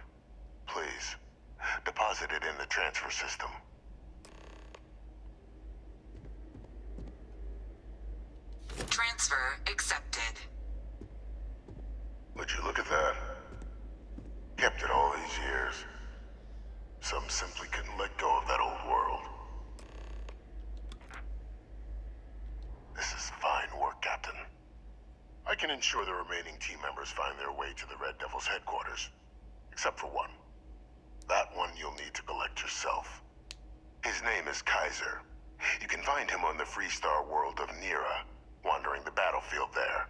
Please, deposit it in the transfer system. Transfer accepted. Would you look at that? Kept it all these years. Some simply couldn't let go of that old world. This is fine work, Captain. I can ensure the remaining team members find their way to the Red Devil's headquarters. Except for one. That one you'll need to collect yourself. His name is Kaiser. You can find him on the Freestar world of Nira, wandering the battlefield there.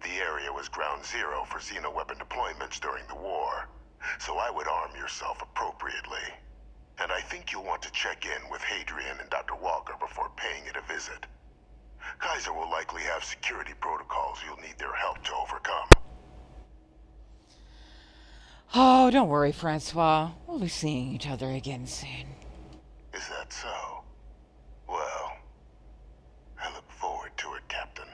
The area was ground zero for xeno-weapon deployments during the war, so I would arm yourself appropriately. And I think you'll want to check in with Hadrian and Dr. Walker before paying it a visit. Kaiser will likely have security protocols you'll need their help to overcome. Oh, don't worry, Francois. We'll be seeing each other again soon. Is that so? Well, I look forward to it, Captain.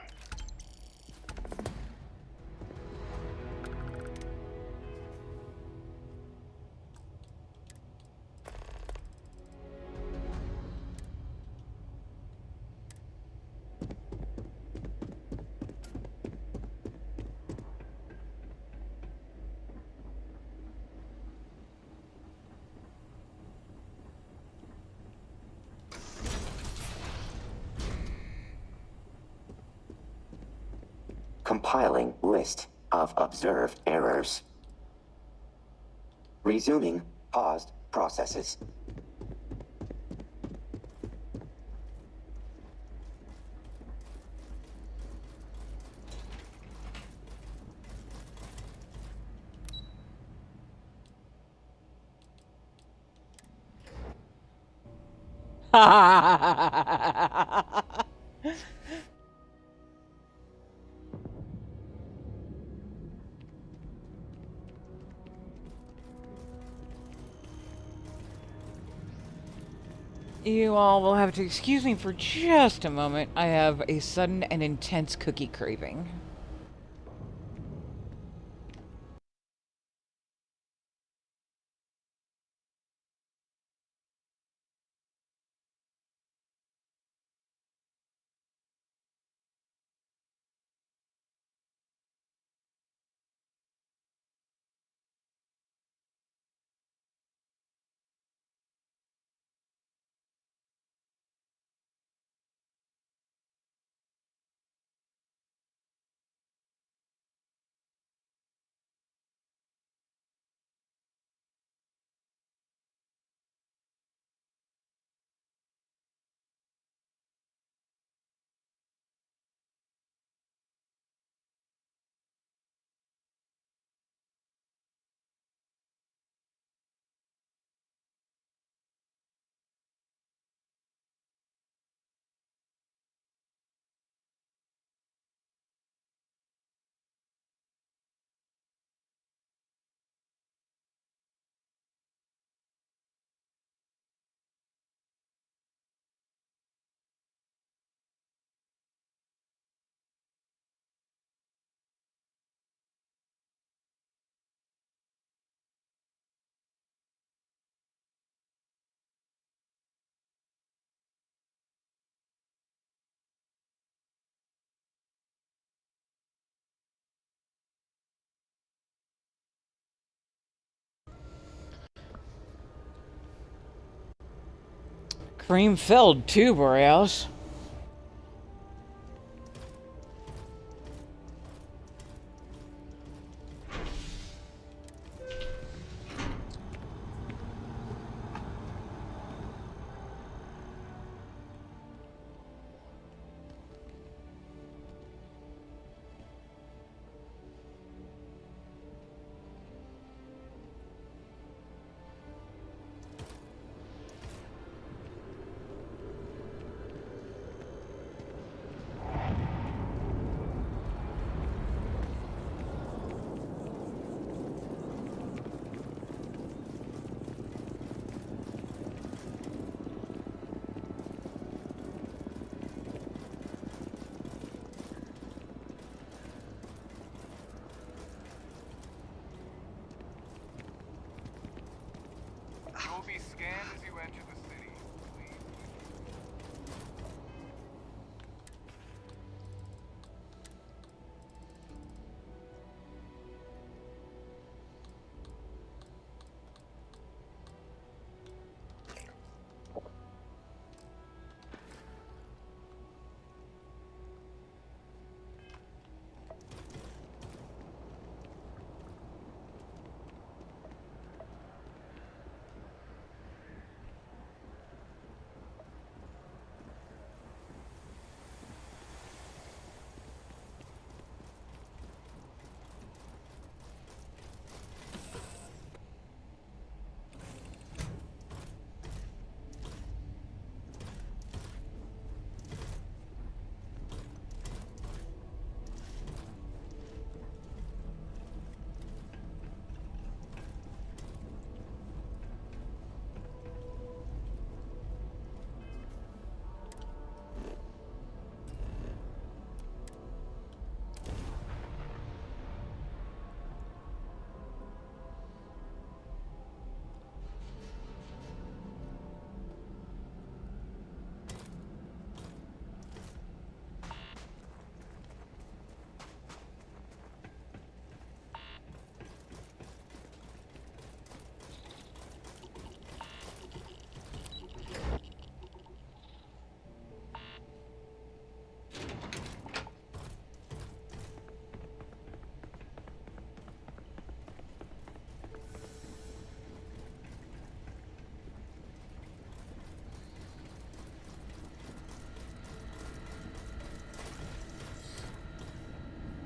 Compiling list of observed errors. Resuming paused processes. You all will have to excuse me for just a moment. I have a sudden and intense cookie craving. Cream-filled too, Borealis. You will be scanned as you enter the city.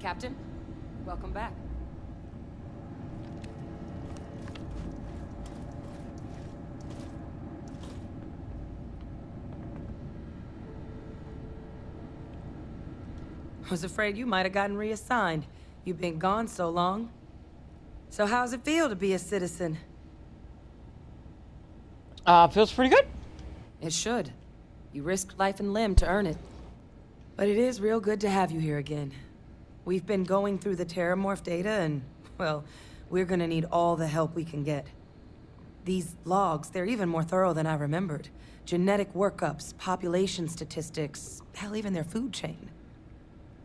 Captain, welcome back. I was afraid you might have gotten reassigned. You've been gone so long. So how's it feel to be a citizen? Feels pretty good. It should. You risked life and limb to earn it. But it is real good to have you here again. We've been going through the Terramorph data and, well, we're gonna need all the help we can get. These logs, they're even more thorough than I remembered. Genetic workups, population statistics, hell, even their food chain.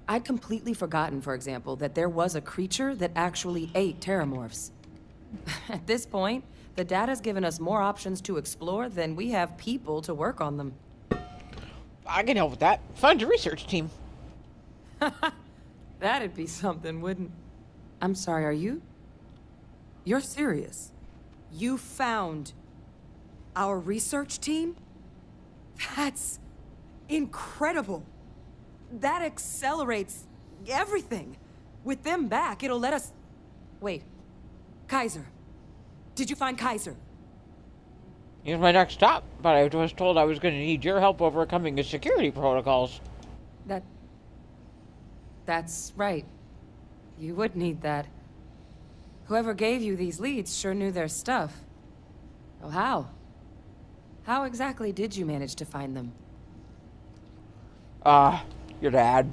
I'd completely forgotten, for example, that there was a creature that actually ate Terramorphs. At this point, the data's given us more options to explore than we have people to work on them. I can help with that. Fund a research team. That'd be something, wouldn't... I'm sorry, are you? You're serious? You found our research team? That's incredible. That accelerates everything. With them back, it'll let us... Wait. Kaiser. Did you find Kaiser? He's my next stop, but I was told I was going to need your help overcoming the security protocols. That's right. You would need that. Whoever gave you these leads sure knew their stuff. Oh, how? How exactly did you manage to find them? Your dad.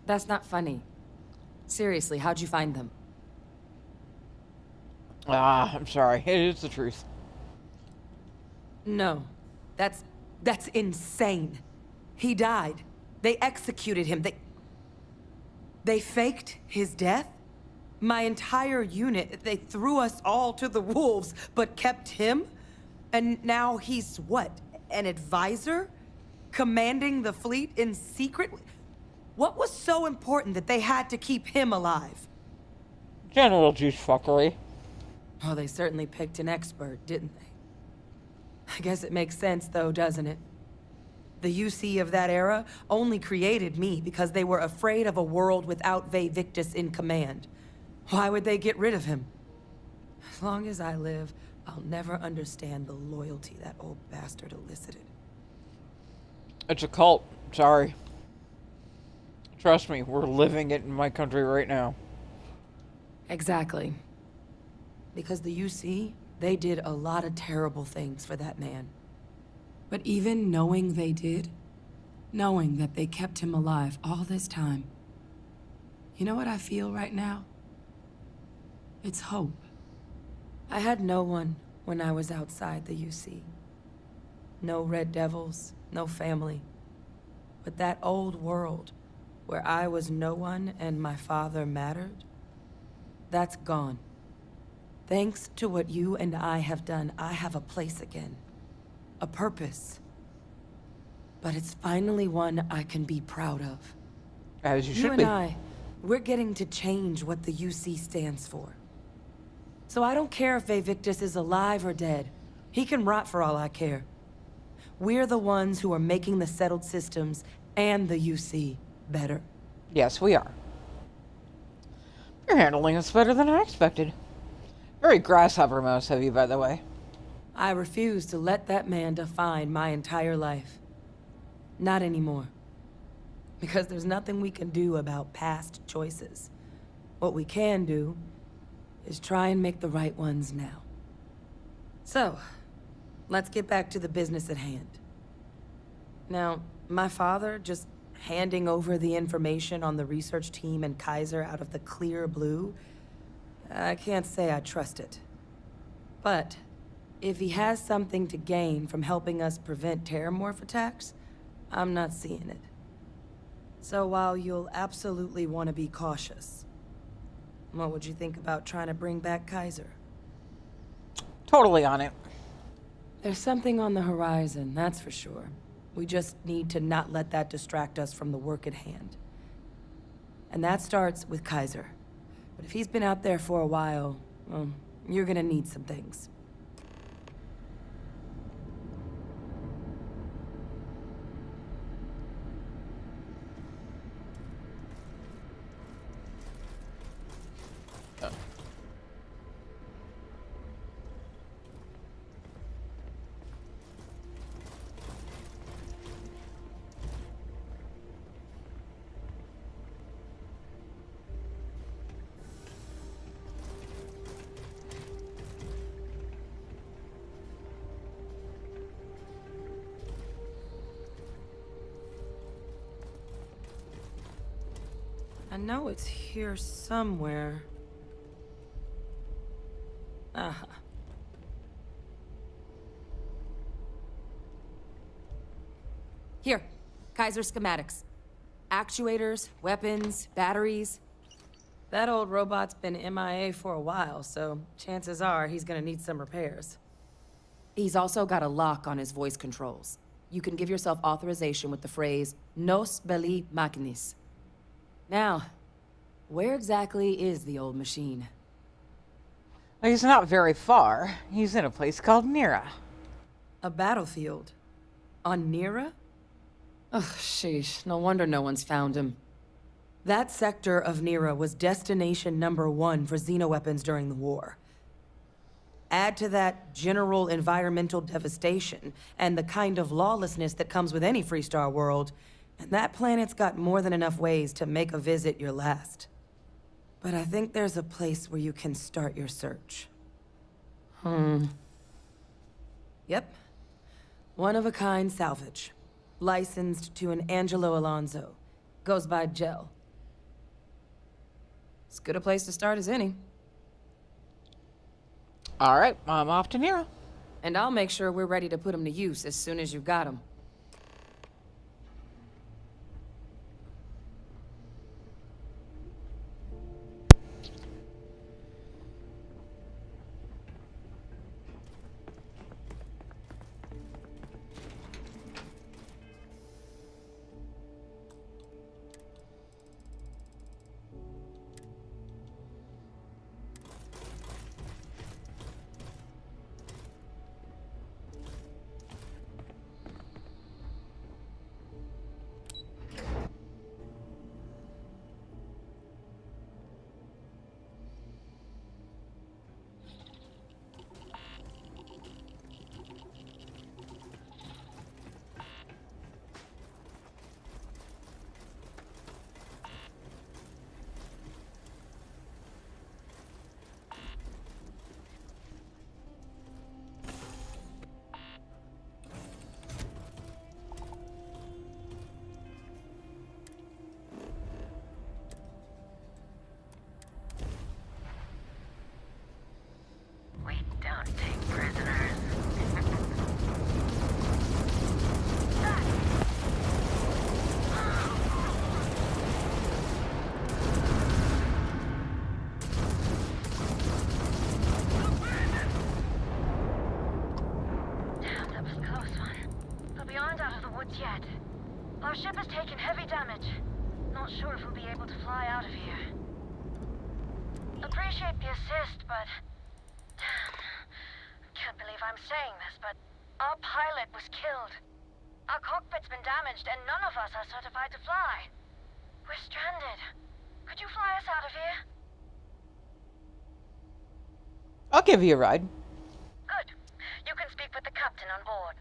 That's not funny. Seriously, how'd you find them? I'm sorry. It is the truth. No. That's insane. He died. They executed him. They faked his death? My entire unit, they threw us all to the wolves, but kept him? And now he's what? an advisor? Commanding the fleet in secret? What was so important that they had to keep him alive? General juice fuckery. Oh, they certainly picked an expert, didn't they? I guess it makes sense, though, doesn't it? The UC of that era only created me because they were afraid of a world without Vae Victus in command. Why would they get rid of him? As long as I live, I'll never understand the loyalty that old bastard elicited. It's a cult. Sorry. Trust me, we're living it in my country right now. Exactly. Because the UC, they did a lot of terrible things for that man. But even knowing they did, knowing that they kept him alive all this time, you know what I feel right now? It's hope. I had no one when I was outside the UC. No Red Devils, no family. But that old world, where I was no one and my father mattered, that's gone. Thanks to what you and I have done, I have a place again. A purpose. But it's finally one I can be proud of. As you should be. be. You and I, we're getting to change what the UC stands for. So I don't care if Vae Victus is alive or dead. He can rot for all I care. We're the ones who are making the settled systems and the UC better. Yes, we are. You're handling this better than I expected. Very grasshopper mouse of you, by the way. I refuse to let that man define my entire life. Not anymore. Because there's nothing we can do about past choices. What we can do is try and make the right ones now. So, let's get back to the business at hand. Now, my father just handing over the information on the research team and Kaiser out of the clear blue, I can't say I trust it. But if he has something to gain from helping us prevent terramorph attacks, I'm not seeing it. So while you'll absolutely want to be cautious, what would you think about trying to bring back Kaiser? Totally on it. There's something on the horizon, that's for sure. We just need to not let that distract us from the work at hand. And that starts with Kaiser. But if he's been out there for a while, well, you're gonna need some things. I know it's here somewhere. Uh-huh. Here, Kaiser schematics. Actuators, weapons, batteries. That old robot's been MIA for a while, so chances are he's gonna need some repairs. He's also got a lock on his voice controls. You can give yourself authorization with the phrase, Nos belli machinis. Now, where exactly is the old machine? He's not very far. He's in a place called Nira. A battlefield? On Nira? Ugh, sheesh. No wonder no one's found him. That sector of Nira was destination #1 for xenoweapons during the war. Add to that general environmental devastation and the kind of lawlessness that comes with any Freestar world, and that planet's got more than enough ways to make a visit your last. But I think there's a place where you can start your search. Yep. One-of-a-kind salvage. Licensed to an Angelo Alonso. Goes by Gel. As good a place to start as any. All right, I'm off to Nira. And I'll make sure we're ready to put him to use as soon as you've got him. reports yet. Our ship has taken heavy damage. Not sure if we'll be able to fly out of here. Appreciate the assist, but... Damn. Can't believe I'm saying this, but our pilot was killed. Our cockpit's been damaged, and none of us are certified to fly. We're stranded. Could you fly us out of here? I'll give you a ride. Good. You can speak with the captain on board.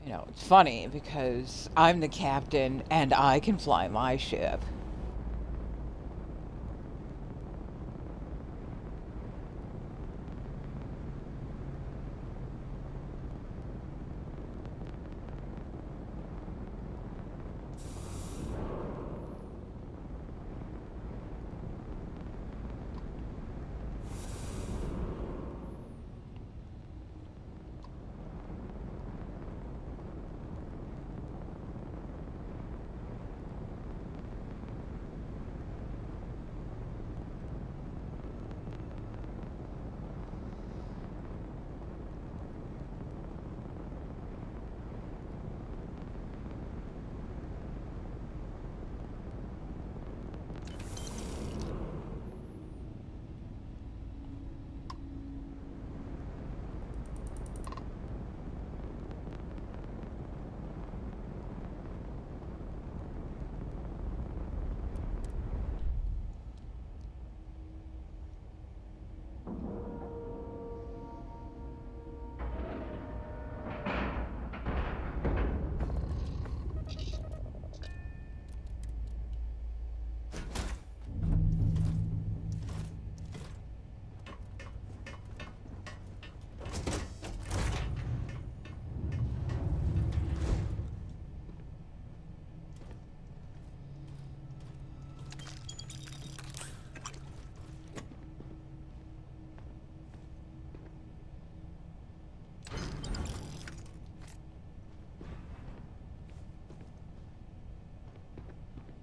You know, it's funny because I'm the captain and I can fly my ship.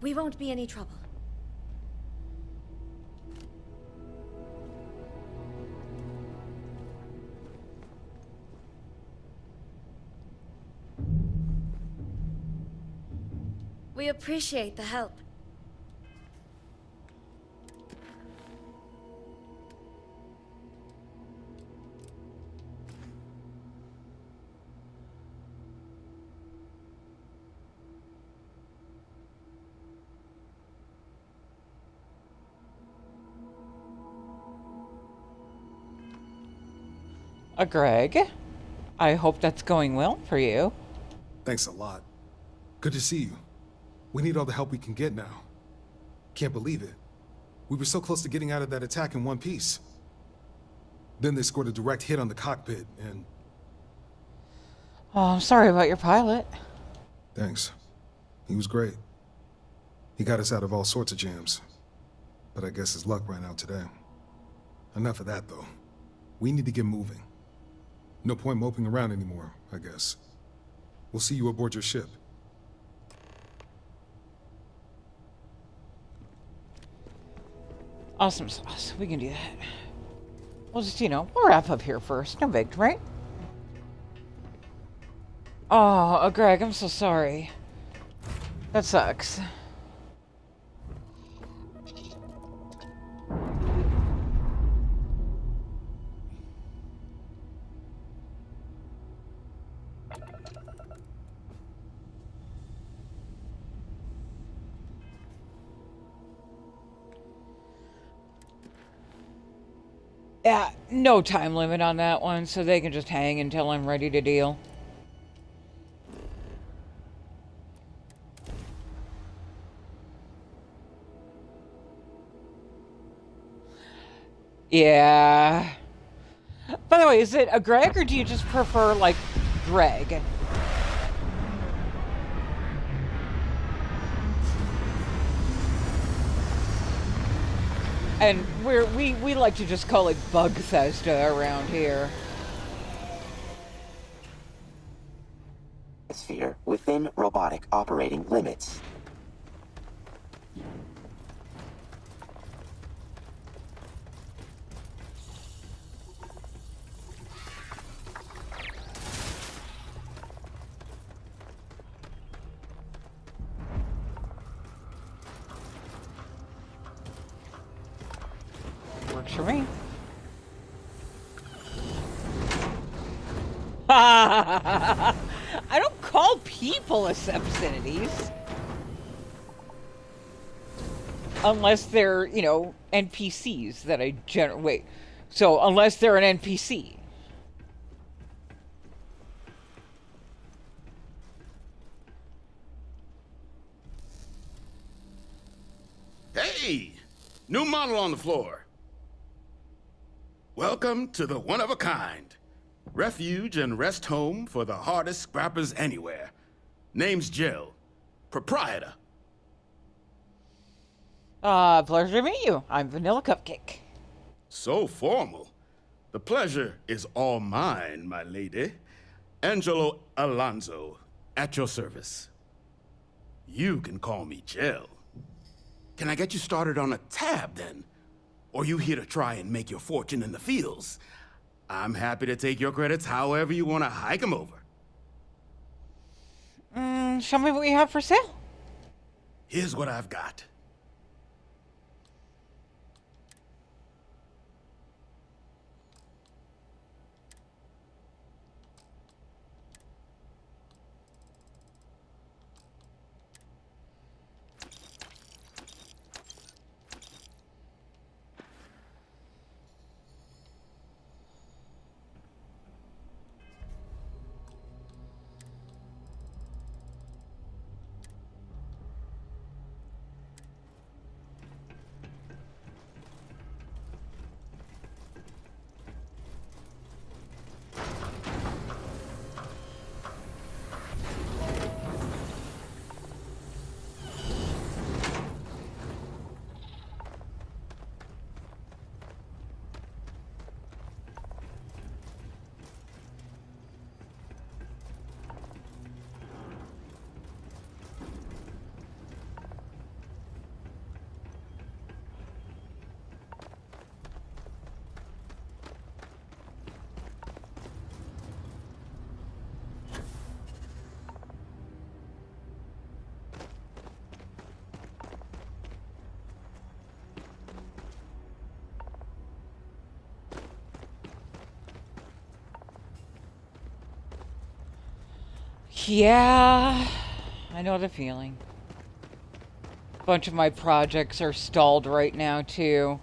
We won't be any trouble. We appreciate the help. Greg, I hope that's going well for you. Thanks a lot. Good to see you. We need all the help we can get now. Can't believe it. We were so close to getting out of that attack in one piece. Then they scored a direct hit on the cockpit, and... Oh, I'm sorry about your pilot. Thanks. He was great. He got us out of all sorts of jams. But I guess his luck ran out today. Enough of that, though. We need to get moving. No point moping around anymore, I guess. We'll see you aboard your ship. Awesome sauce. We can do that. We'll just, you know, we'll wrap up here first. No big, right? Oh, Greg, I'm so sorry. That sucks. Yeah, no time limit on that one, so they can just hang until I'm ready to deal. Yeah. By the way, is it a Greg or do you just prefer, like, Greg? And we like to just call it Bugthesda around here. Sphere within robotic operating limits. Works for me. I don't call people as obscenities. Unless they're, you know, NPCs that I wait. So, unless they're an NPC. Hey! New model on the floor. Welcome to the one-of-a-kind. Refuge and rest home for the hardest scrappers anywhere. Name's Jill. Proprietor. Pleasure to meet you. I'm Vanilla Cupcake. So formal. The pleasure is all mine, my lady. Angelo Alonso, at your service. You can call me Jill. Can I get you started on a tab, then? Or you here to try and make your fortune in the fields? I'm happy to take your credits however you want to hike them over. Show me what you have for sale. Here's what I've got. Yeah, I know the feeling. A bunch of my projects are stalled right now, too.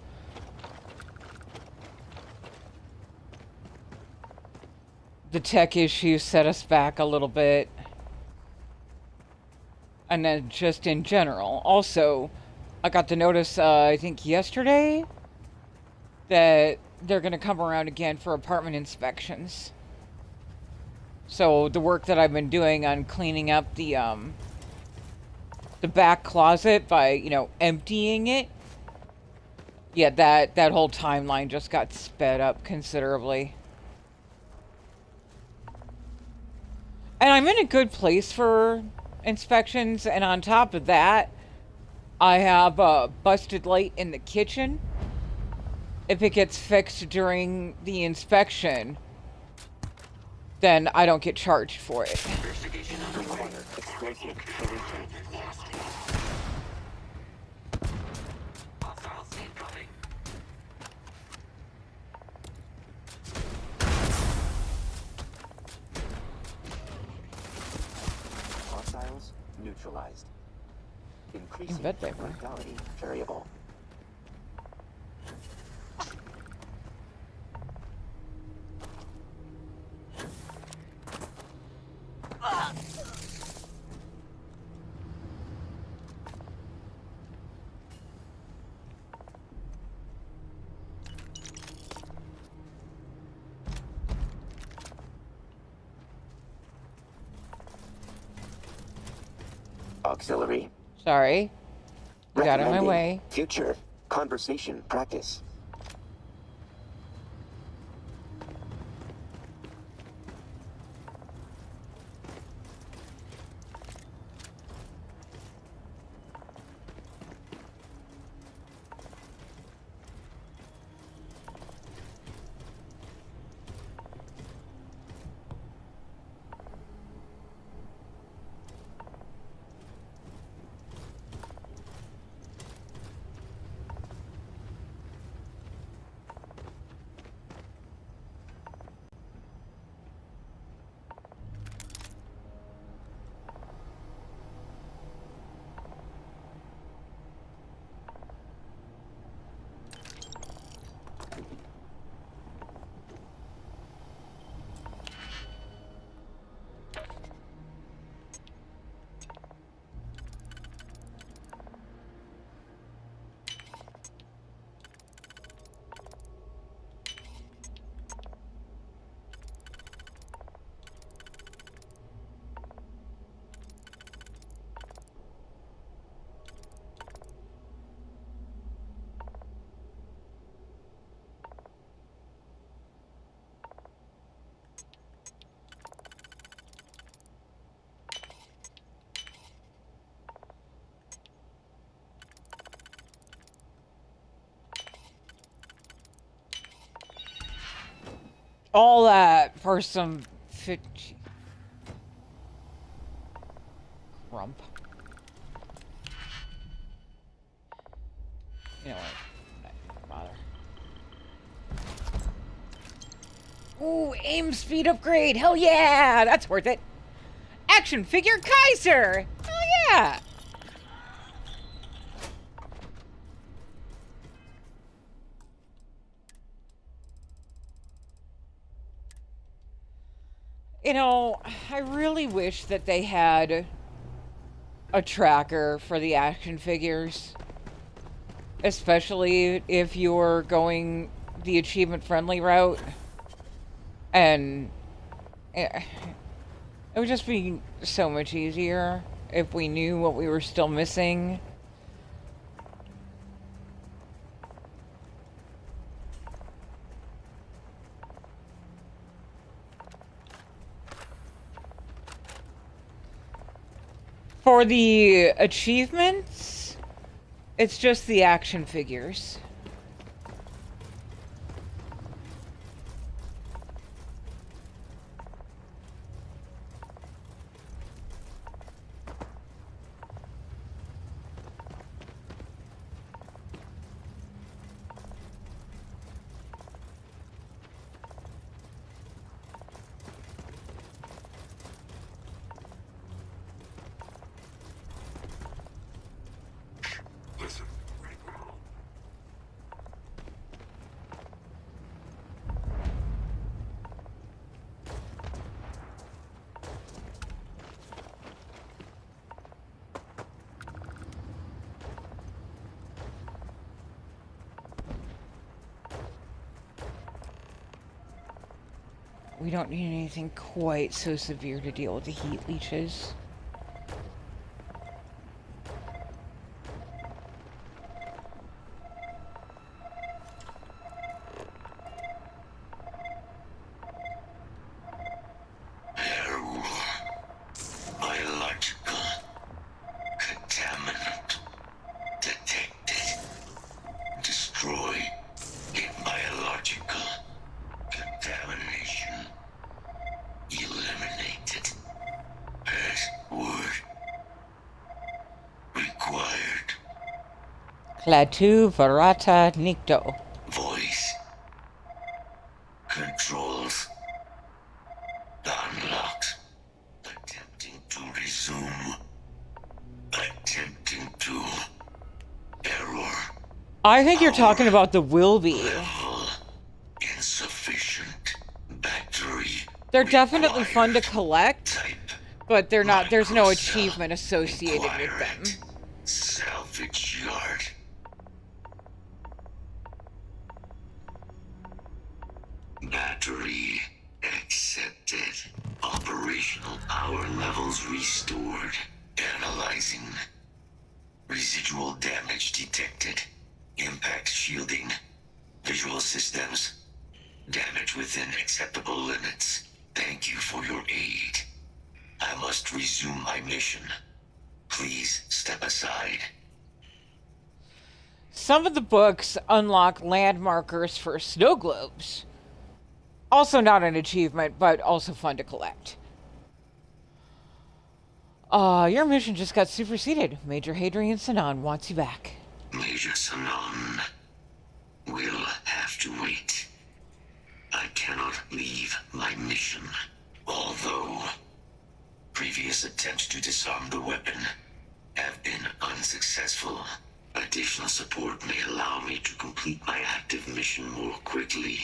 The tech issues set us back a little bit. And then just in general. Also, I got the notice, I think yesterday, that they're going to come around again for apartment inspections. So the work that I've been doing on cleaning up the back closet by, you know, emptying it, yeah, that whole timeline just got sped up considerably. And I'm in a good place for inspections, and on top of that, I have a busted light in the kitchen. If it gets fixed during the inspection, then I don't get charged for it. Hostiles neutralized. Increasing mortality variable. Auxiliary. Sorry. You got in my way. Future conversation practice. All that for some rump. You know what? Not bother. Ooh, aim speed upgrade. Hell yeah! That's worth it. Action figure Kaiser. Hell yeah! You know, I really wish that they had a tracker for the action figures. Especially if you're going the achievement-friendly route. And it would just be so much easier if we knew what we were still missing. For the achievements, it's just the action figures. We don't need anything quite so severe to deal with the heat leeches. Biological contaminant detected. Destroy biological contamination. Eliminated. Password required. Klatu Varata Nikto. Voice controls unlocked. Attempting to resume. Attempting to error. I think you're talking about the Wilby. Insufficient battery. They're definitely fun to collect, but they're not. There's no achievement associated with them. Salvage yard. Battery accepted. Operational power levels restored. Analyzing. Residual damage detected. Impact shielding. Visual systems. Damage within acceptable limits. Thank you for your aid. I must resume my mission. Please step aside. Some of the books unlock land markers for snow globes. Also not an achievement, but also fun to collect. Your mission just got superseded. Major Hadrian Sanan wants you back. Major Sanan will have to wait. I cannot leave my mission. Although previous attempts to disarm the weapon have been unsuccessful, additional support may allow me to complete my active mission more quickly,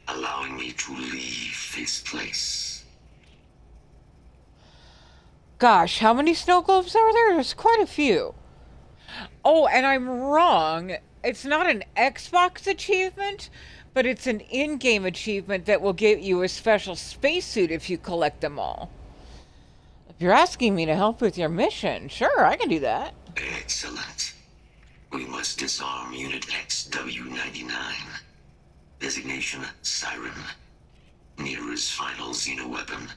allowing me to leave this place. Gosh, how many snow globes are there? There's quite a few. Oh, and I'm wrong. It's not an Xbox achievement, but it's an in-game achievement that will get you a special spacesuit if you collect them all. If you're asking me to help with your mission, sure, I can do that. Excellent. We must disarm Unit XW-99. Designation Siren. Nearest final xenoweapon.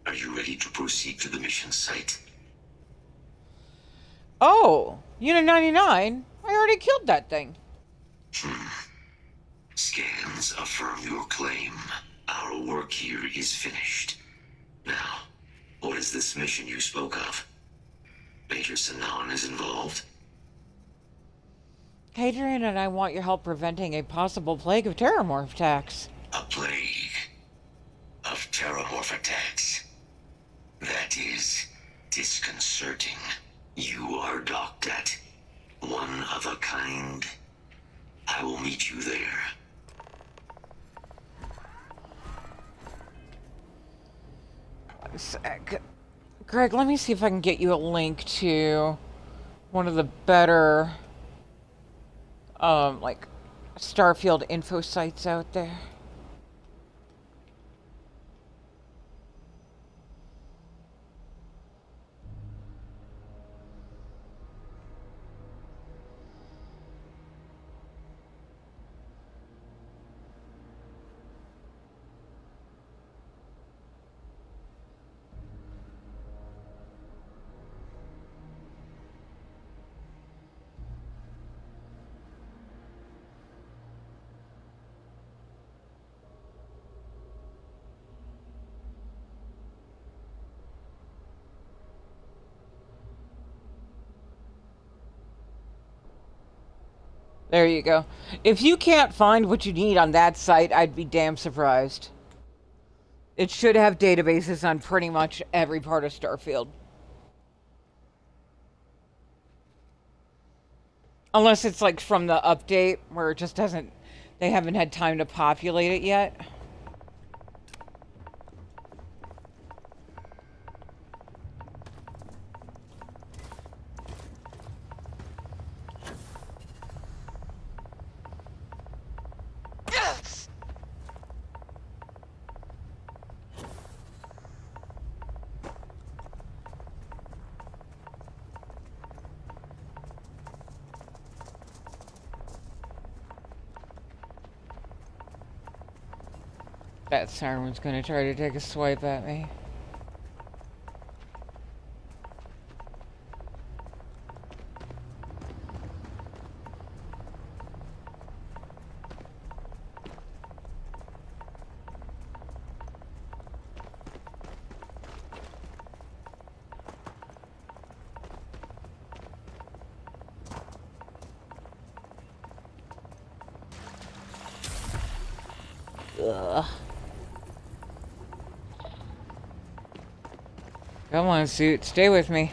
Are you ready to proceed to the mission site? Oh, Unit 99? I already killed that thing. Scans affirm your claim. Our work here is finished. Now, what is this mission you spoke of? Major Sanan is involved? Hadrian and I want your help preventing a possible plague of terramorph attacks. A plague of terramorph attacks. That is disconcerting. You are docked at one of a kind. I will meet you there. Greg, let me see if I can get you a link to one of the better, like, Starfield info sites out there. There you go. If you can't find what you need on that site, I'd be damn surprised. It should have databases on pretty much every part of Starfield. Unless it's like from the update where it just doesn't, they haven't had time to populate it yet. That siren's gonna try to take a swipe at me. Ugh. Come on, suit. Stay with me.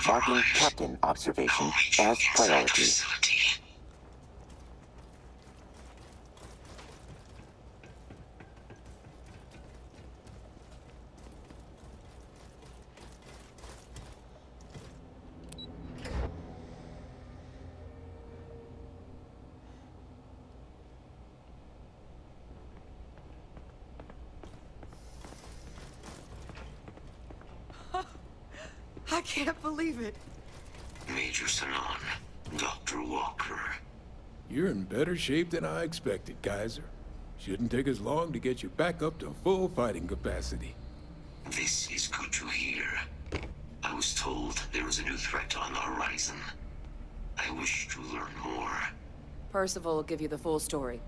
Marking Captain observation as priority. I can't believe it. Major Sanon, Dr. Walker. You're in better shape than I expected, Kaiser. Shouldn't take us long to get you back up to full fighting capacity. This is good to hear. I was told there was a new threat on the horizon. I wish to learn more. Percival will give you the full story.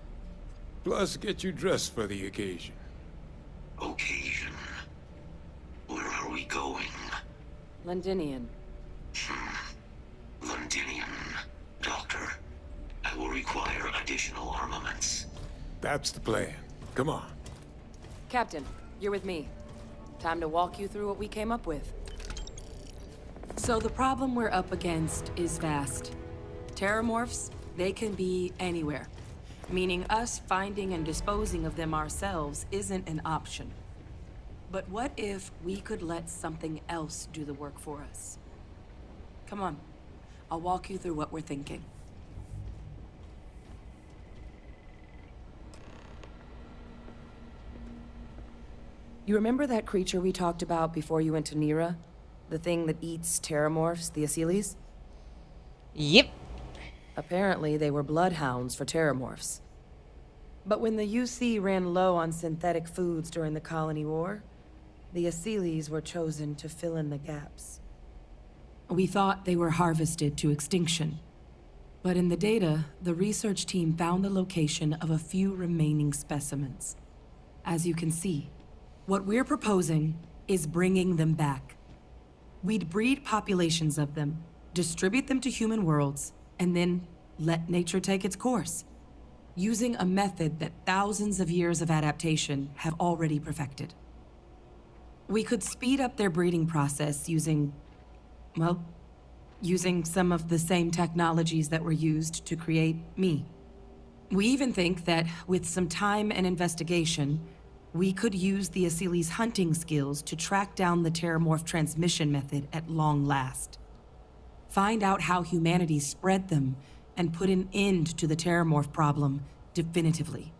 Plus, get you dressed for the occasion. Occasion? Where are we going? Londinian. Londinian. Doctor, I will require additional armaments. That's the plan. Come on. Captain, you're with me. Time to walk you through what we came up with. So the problem we're up against is vast. Terramorphs, they can be anywhere. Meaning us finding and disposing of them ourselves isn't an option. But what if we could let something else do the work for us? Come on, I'll walk you through what we're thinking. You remember that creature we talked about before you went to Nira? The thing that eats terramorphs, the Asylees? Yep. Apparently, they were bloodhounds for terramorphs. But when the UC ran low on synthetic foods during the Colony War, the Asylees were chosen to fill in the gaps. We thought they were harvested to extinction. But in the data, the research team found the location of a few remaining specimens. As you can see, what we're proposing is bringing them back. We'd breed populations of them, distribute them to human worlds, and then let nature take its course, using a method that thousands of years of adaptation have already perfected. We could speed up their breeding process using some of the same technologies that were used to create me. We even think that with some time and investigation, we could use the Asylees' hunting skills to track down the terramorph transmission method at long last. Find out how humanity spread them and put an end to the terramorph problem definitively.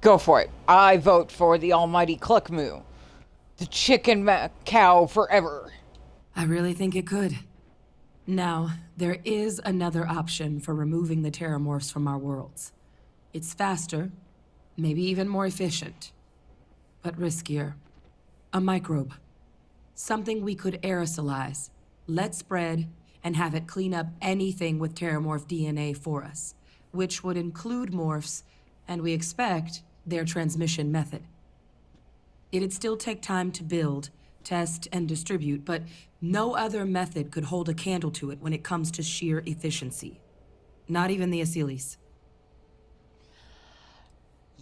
Go for it. I vote for the almighty Cluckmoo. The chicken cow forever. I really think it could. Now, there is another option for removing the terramorphs from our worlds. It's faster, maybe even more efficient, but riskier. A microbe. Something we could aerosolize, let spread, and have it clean up anything with terramorph DNA for us, which would include morphs, and we expect their transmission method. It'd still take time to build, test, and distribute, but no other method could hold a candle to it when it comes to sheer efficiency. Not even the Asylees.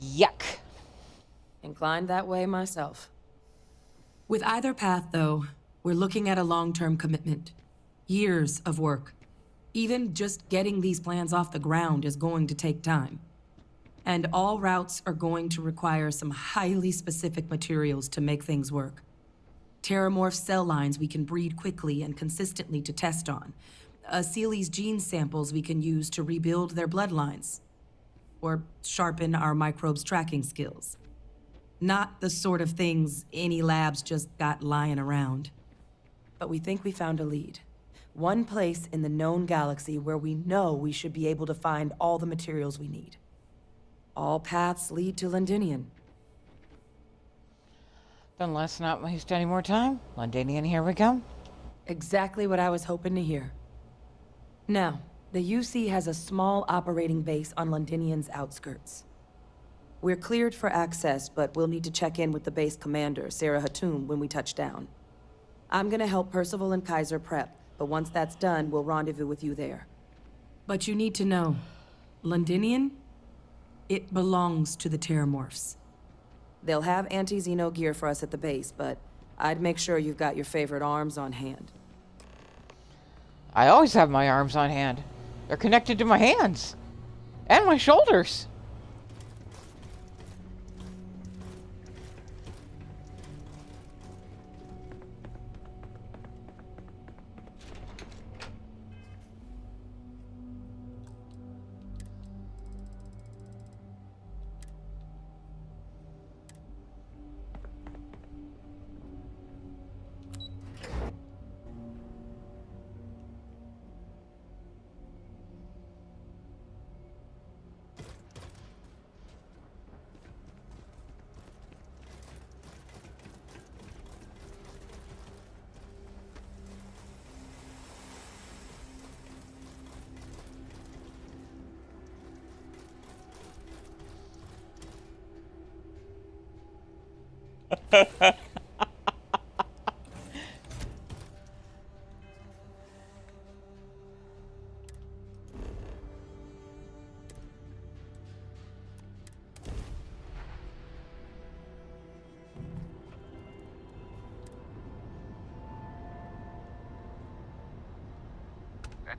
Yuck. Inclined that way myself. With either path, though, we're looking at a long-term commitment. Years of work. Even just getting these plans off the ground is going to take time. And all routes are going to require some highly specific materials to make things work. Terramorph cell lines we can breed quickly and consistently to test on. Asylees' gene samples we can use to rebuild their bloodlines. Or sharpen our microbes' tracking skills. Not the sort of things any labs just got lying around. But we think we found a lead. One place in the known galaxy where we know we should be able to find all the materials we need. All paths lead to Londinian. Then let's not waste any more time. Londinian, here we go. Exactly what I was hoping to hear. Now, the UC has a small operating base on Londinian's outskirts. We're cleared for access, but we'll need to check in with the base commander, Sarah Hatum, when we touch down. I'm gonna help Percival and Kaiser prep, but once that's done, we'll rendezvous with you there. But you need to know, Londinian, it belongs to the Terramorphs. They'll have anti-Xeno gear for us at the base, but I'd make sure you've got your favorite arms on hand. I always have my arms on hand. They're connected to my hands. And my shoulders.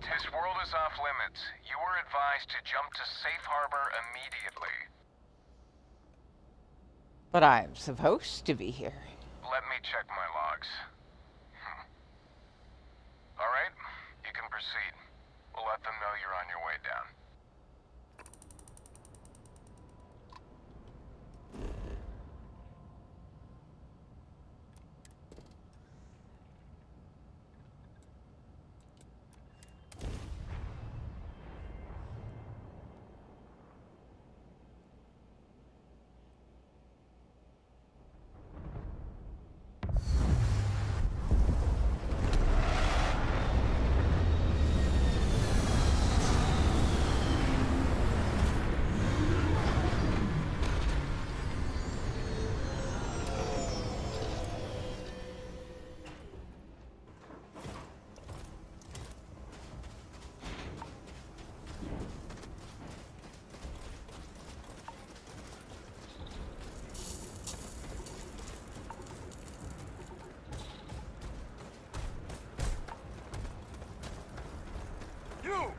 This world is off limits. You were advised to jump to safe harbor immediately. But I'm supposed to be here. Let me check my logs. All right, you can proceed. We'll let them know you're on your way down. You!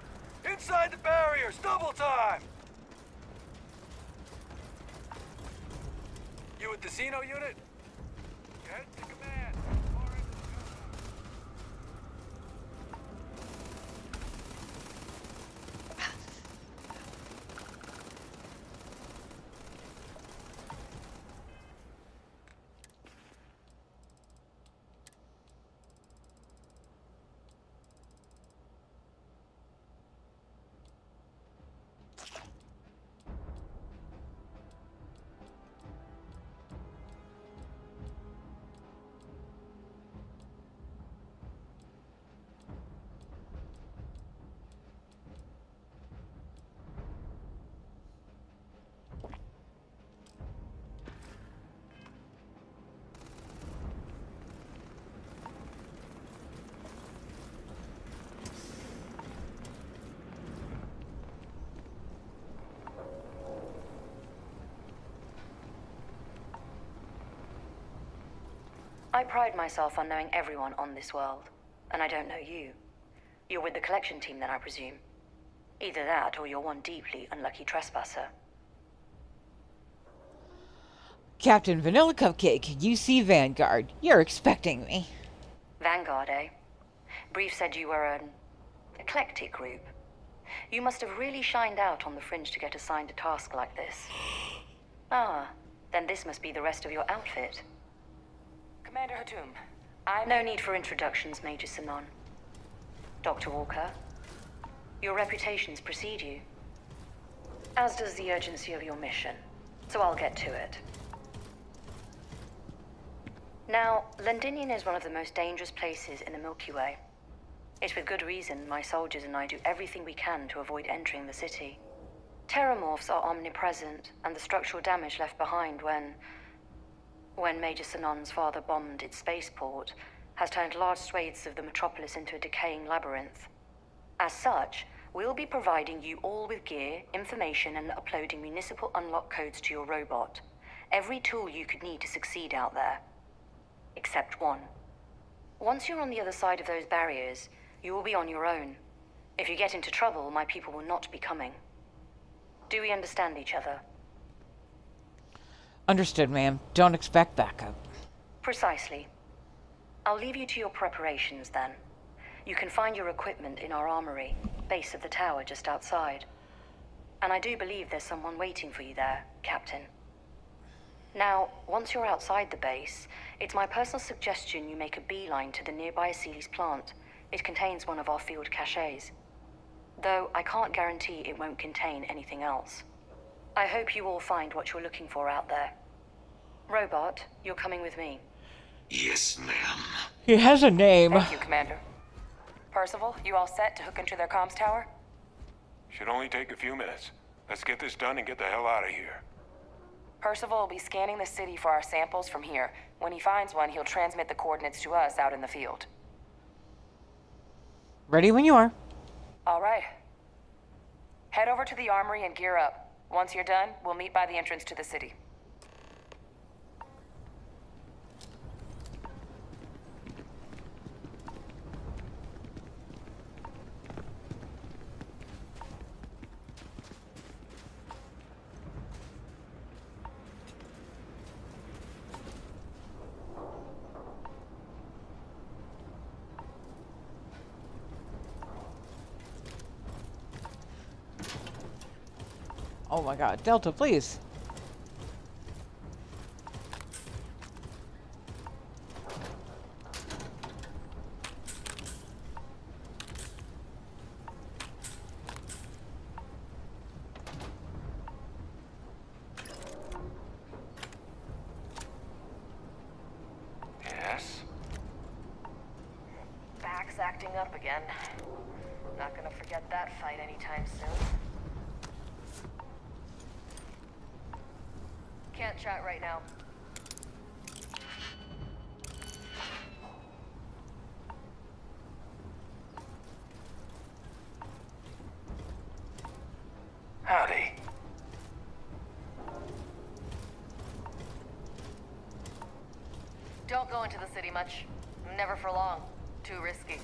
Inside the barriers! Double time! You with the Xeno unit? Head to command. I pride myself on knowing everyone on this world, and I don't know you. You're with the collection team then, I presume. Either that, or you're one deeply unlucky trespasser. Captain Vanilla Cupcake, UC Vanguard. You're expecting me. Vanguard, eh? Brief said you were an eclectic group. You must have really shined out on the fringe to get assigned a task like this. Ah, then this must be the rest of your outfit. Commander Hatum, No need for introductions, Major Sinon. Dr. Walker, your reputations precede you. As does the urgency of your mission, so I'll get to it. Now, Londinium is one of the most dangerous places in the Milky Way. It's with good reason my soldiers and I do everything we can to avoid entering the city. Terramorphs are omnipresent, and the structural damage left behind when Major Sinon's father bombed its spaceport has turned large swathes of the metropolis into a decaying labyrinth. As such, we'll be providing you all with gear, information, and uploading municipal unlock codes to your robot. Every tool you could need to succeed out there. Except one. Once you're on the other side of those barriers, You will be on your own. If you get into trouble, my people will not be coming. Do we understand each other? Understood, ma'am. Don't expect backup. Precisely. I'll leave you to your preparations then. You can find your equipment in our armory, base of the tower just outside. And I do believe there's someone waiting for you there, Captain. Now, once you're outside the base, it's my personal suggestion you make a beeline to the nearby Aceles plant. It contains one of our field caches. Though I can't guarantee it won't contain anything else. I hope you all find what you're looking for out there. Robot, you're coming with me. Yes, ma'am. He has a name. Thank you, Commander. Percival, you all set to hook into their comms tower? Should only take a few minutes. Let's get this done and get the hell out of here. Percival will be scanning the city for our samples from here. When he finds one, he'll transmit the coordinates to us out in the field. Ready when you are. All right. Head over to the armory and gear up. Once you're done, we'll meet by the entrance to the city. Oh my god, Delta, please. Yes? Back's acting up again. Not gonna forget that fight anytime soon. Can't chat right now. Howdy. Don't go into the city much. Never for long. Too risky.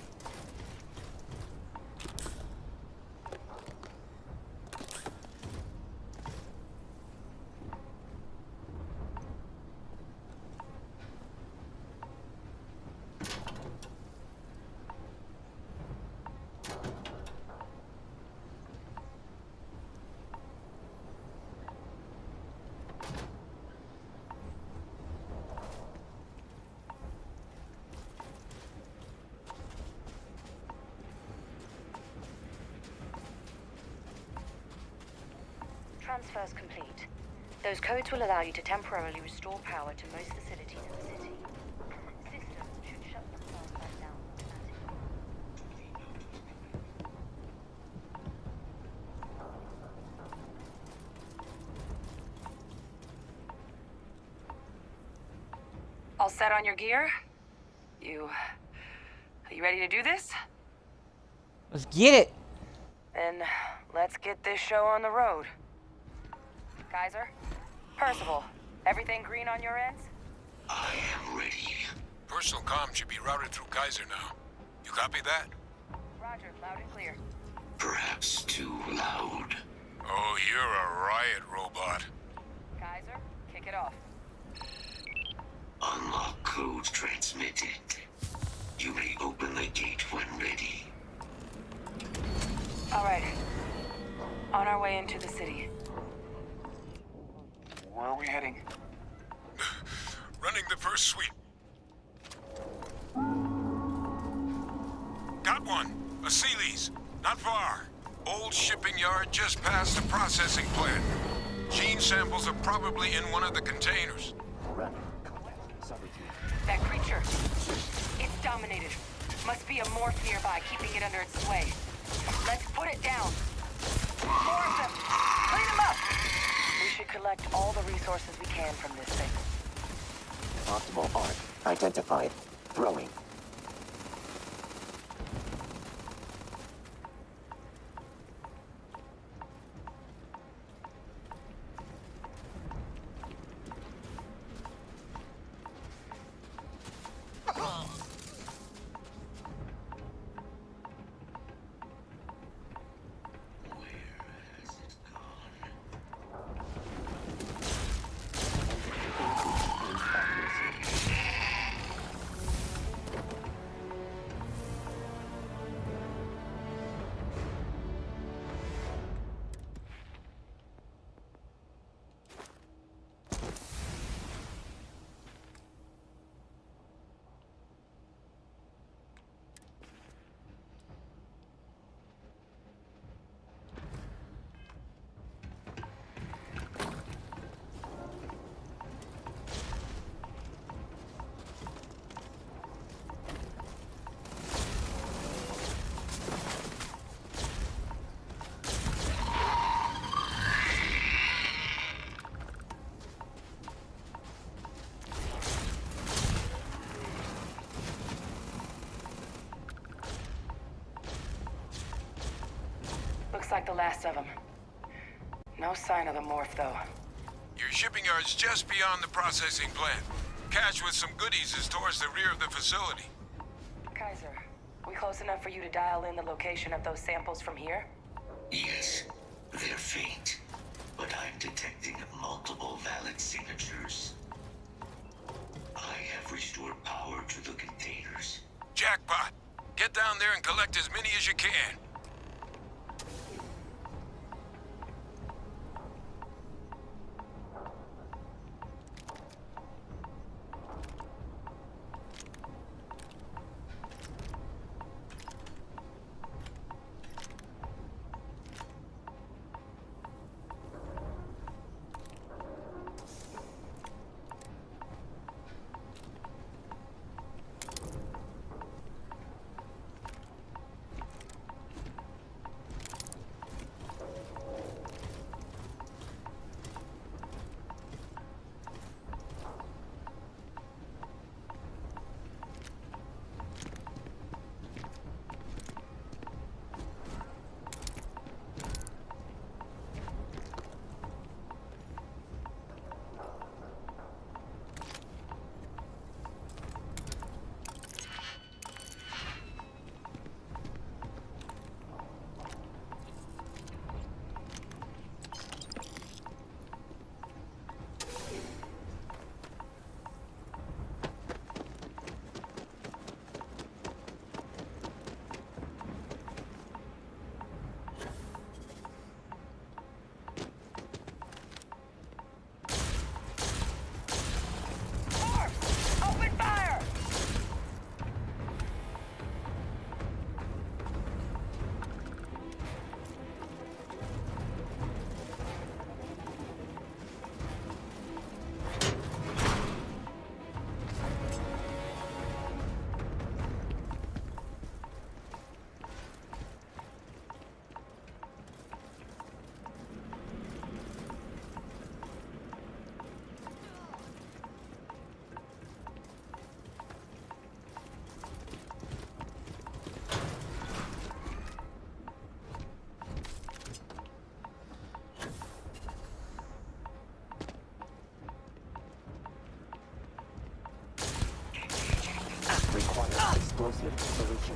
Transfers complete. Those codes will allow you to temporarily restore power to most facilities in the city. Systems should shut themselves back down automatically. All set on your gear? Are you ready to do this? Let's get it. Then let's get this show on the road. Kaiser? Percival, everything green on your ends? I am ready. Personal comm should be routed through Kaiser now. You copy that? Roger, loud and clear. Perhaps too loud. Oh, you're a riot robot. Kaiser, kick it off. Unlock code transmitted. You may open the gate when ready. All right. On our way into the city. Where are we heading? Running the first sweep. Got one. Aceles. Not far. Old shipping yard just past the processing plant. Gene samples are probably in one of the containers. That creature. It's dominated. Must be a morph nearby, keeping it under its sway. Let's put it down. More of them. Clean them up. We should collect all the resources we can from this thing. Optimal arc identified. Throwing. Looks like the last of them. No sign of the morph, though. Your shipping yard's just beyond the processing plant. Cache with some goodies is towards the rear of the facility. Kaiser, we close enough for you to dial in the location of those samples from here? Yes, they're faint, but I'm detecting multiple valid signatures. I have restored power to the containers. Jackpot! Get down there and collect as many as you can. Requires explosive solution.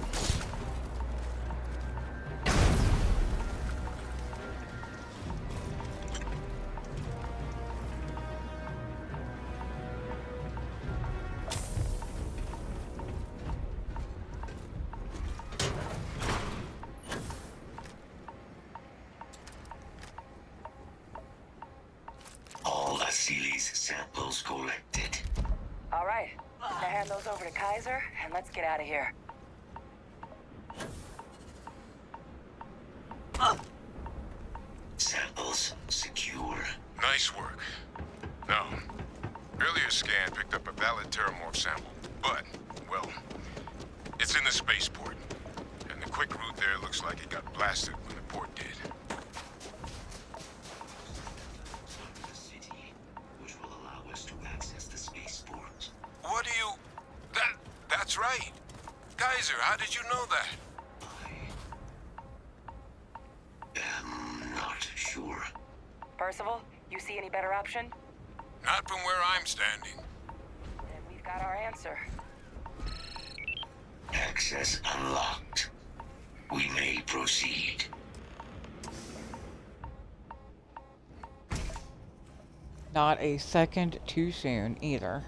All Asilis samples collected. All right. Now hand those over to Kaiser, and let's get out of here. Samples secure. Nice work. No. Earlier scan picked up a valid terramorph sample, but, well, it's in the spaceport. And the quick route there looks like it got blasted when the port did. The city, which will allow us to access the spaceport. What do you... That's right. Kaiser, how did you know that? I'm not sure. Percival, you see any better option? Not from where I'm standing. Then we've got our answer. Access unlocked. We may proceed. Not a second too soon, either.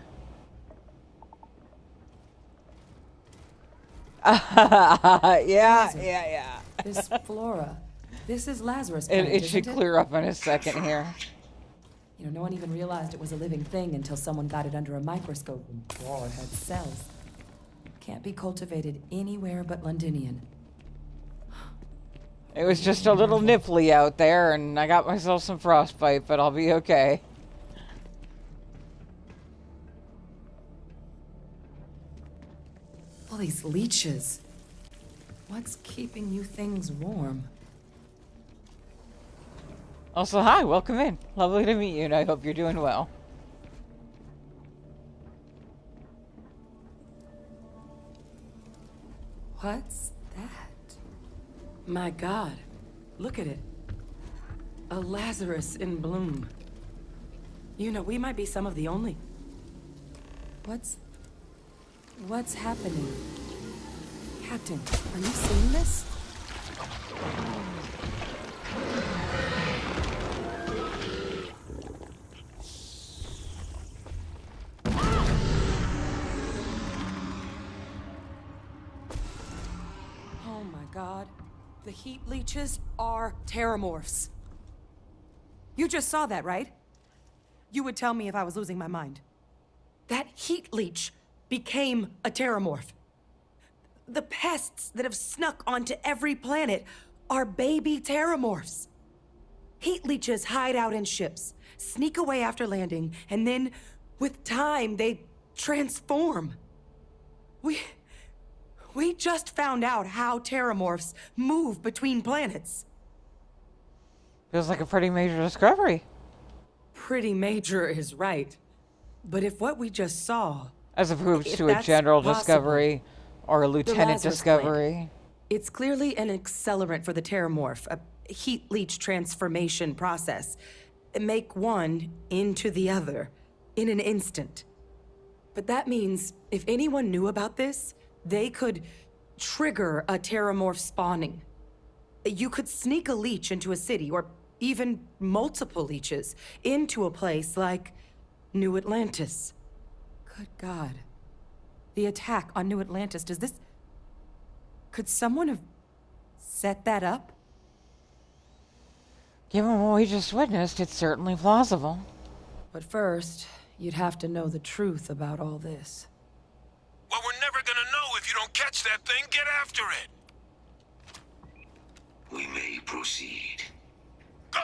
Yeah. This Flora. This is Lazarus. It should clear up in a second here. You know, no one even realized it was a living thing until someone got it under a microscope and saw it had cells. Can't be cultivated anywhere but Londinian. It was just a little nipply out there, and I got myself some frostbite, but I'll be okay. All these leeches. What's keeping you things warm? Also, hi, welcome in. Lovely to meet you, and I hope you're doing well. What's that? My God. Look at it. A Lazarus in bloom. You know, we might be some of the only... What's happening? Captain, are you seeing this? Oh my god. The heat leeches are terramorphs. You just saw that, right? You would tell me if I was losing my mind. That heat leech became a terramorph. The pests that have snuck onto every planet are baby terramorphs. Heat leeches hide out in ships, sneak away after landing, and then, with time, they transform. We just found out how terramorphs move between planets. Feels like a pretty major discovery. Pretty major is right. But if what we just saw... As opposed to a general discovery or a lieutenant discovery. It's clearly an accelerant for the terramorph, a heat leech transformation process. Make one into the other in an instant. But that means if anyone knew about this, they could trigger a terramorph spawning. You could sneak a leech into a city, or even multiple leeches, into a place like New Atlantis. Good God. The attack on New Atlantis, could someone have set that up? Given what we just witnessed, it's certainly plausible. But first, you'd have to know the truth about all this. Well, we're never gonna know if you don't catch that thing. Get after it! We may proceed. Go!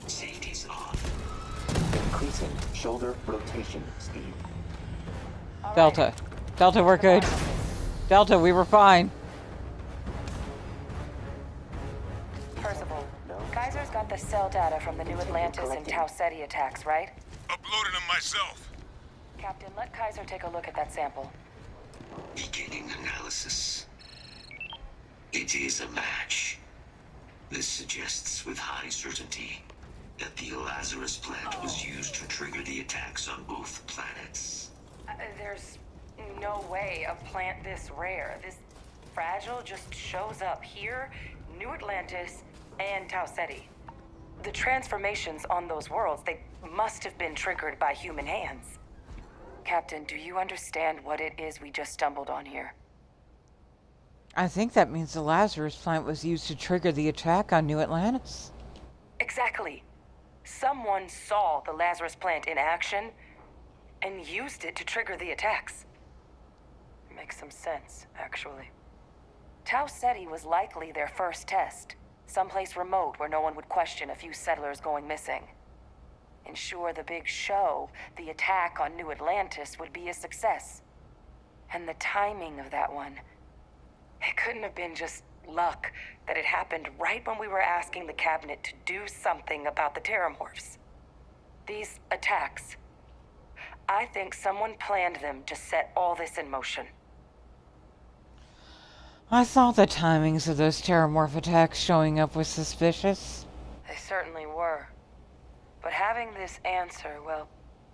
Safety's off. Increasing shoulder rotation speed. Delta. Delta, we're good. Delta, we were fine. Percival, Kaiser's got the cell data from the New Atlantis and Tau Ceti attacks, right? Uploaded them myself. Captain, let Kaiser take a look at that sample. Beginning analysis. It is a match. This suggests with high certainty that the Lazarus plant was used to trigger the attacks on both planets. There's no way a plant this rare, this fragile, just shows up here, New Atlantis, and Tau Ceti. The transformations on those worlds, they must have been triggered by human hands. Captain, do you understand what it is we just stumbled on here? I think that means the Lazarus plant was used to trigger the attack on New Atlantis. Exactly. Someone saw the Lazarus plant in action and used it to trigger the attacks. Makes some sense, actually. Tau Ceti was likely their first test, someplace remote where no one would question a few settlers going missing. Ensure the big show, the attack on New Atlantis, would be a success. And the timing of that one, it couldn't have been just luck that it happened right when we were asking the cabinet to do something about the terramorphs. These attacks, I think someone planned them to set all this in motion. I thought the timings of those terramorph attacks showing up was suspicious. They certainly were. But having this answer, well,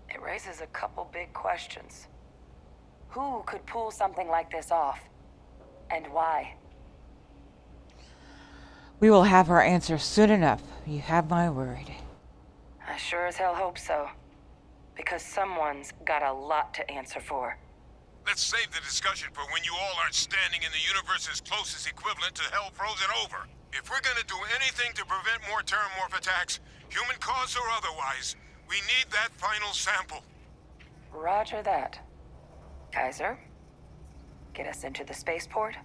it raises a couple big questions. Who could pull something like this off? And why? We will have our answer soon enough. You have my word. I sure as hell hope so. Because someone's got a lot to answer for. Let's save the discussion for when you all aren't standing in the universe's closest equivalent to hell frozen over. If we're gonna do anything to prevent more terramorph attacks, human cause or otherwise, we need that final sample. Roger that. Kaiser, get us into the spaceport?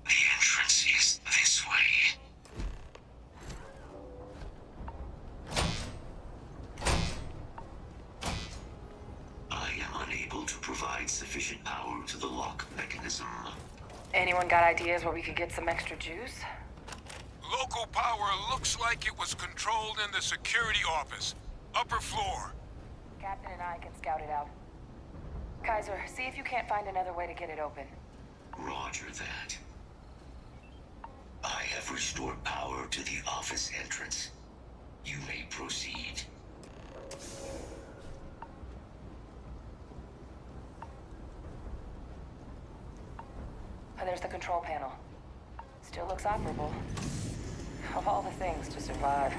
The entrance is this way. sufficient power to the lock mechanism. Anyone got ideas where we could get some extra juice? Local power looks like it was controlled in the security office. Upper floor. Captain and I can scout it out. Kaiser, see if you can't find another way to get it open. Roger that. I have restored power to the office entrance. You may proceed. There's the control panel. Still looks operable. Of all the things to survive.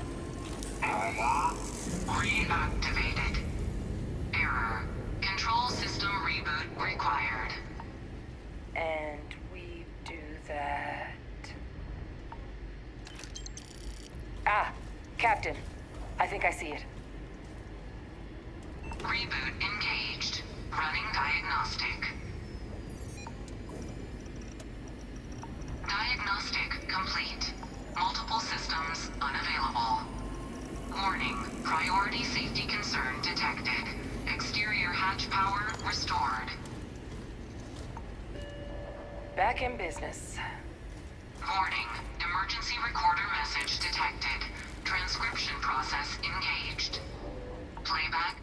Reactivated. Error. Control system reboot required. And we do that... Ah, Captain. I think I see it. Reboot engaged. Running diagnostic. Diagnostic complete. Multiple systems unavailable. Warning, priority safety concern detected. Exterior hatch power restored. Back in business. Warning, emergency recorder message detected. Transcription process engaged. Playback.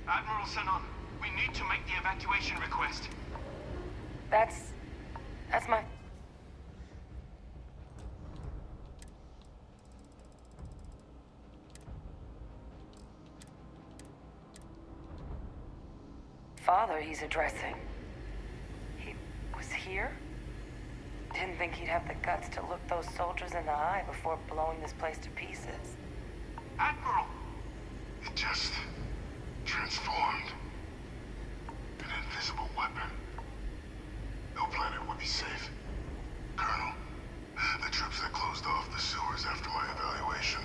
Admiral Senon, we need to make the evacuation request. That's my... father he's addressing. He was here? Didn't think he'd have the guts to look those soldiers in the eye before blowing this place to pieces. Admiral! It just transformed. An invisible weapon. No planet would be safe. Colonel, the troops that closed off the sewers after my evaluation,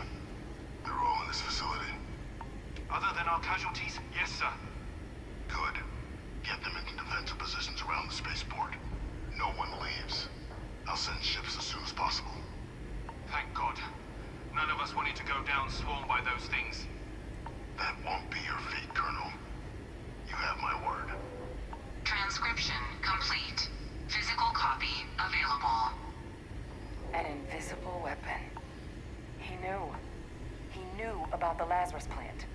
they're all in this facility. Other than our casualties, yes, sir. Good. Get them into defensive positions around the spaceport. No one leaves. I'll send ships as soon as possible. Thank God. None of us wanted to go down swarmed by those things. That won't be your fate, Colonel. You have my word. Transcription complete. Physical copy available. An invisible weapon. He knew. He knew about the Lazarus plant.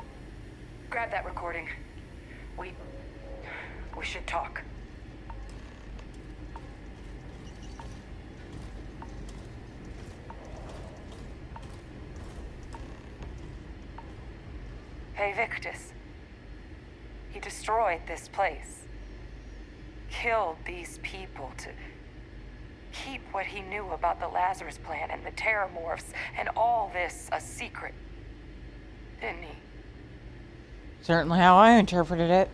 Grab that recording. We should talk. Hey, Victus. He destroyed this place. Killed these people to keep what he knew about the Lazarus plant and the Terramorphs and all this a secret. Didn't he? Certainly how I interpreted it.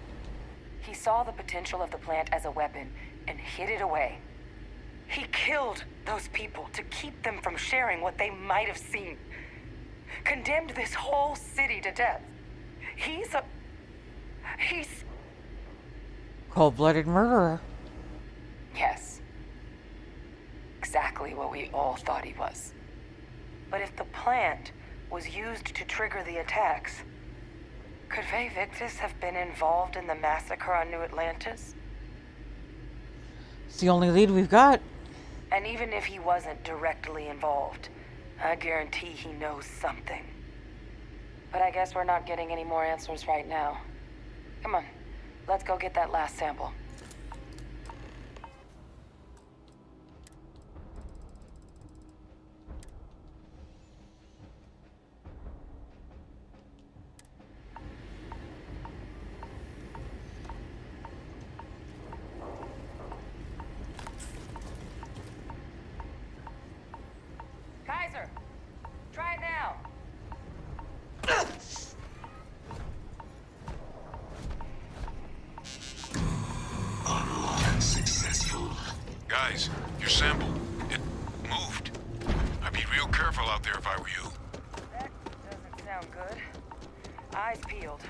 He saw the potential of the plant as a weapon and hid it away. He killed those people to keep them from sharing what they might have seen. Condemned this whole city to death. He's cold-blooded murderer. Yes. Exactly what we all thought he was. But if the plant was used to trigger the attacks, could Faye Victus have been involved in the massacre on New Atlantis? It's the only lead we've got. And even if he wasn't directly involved, I guarantee he knows something. But I guess we're not getting any more answers right now. Come on, let's go get that last sample. Kaiser, I were you. That doesn't sound good. Eyes peeled.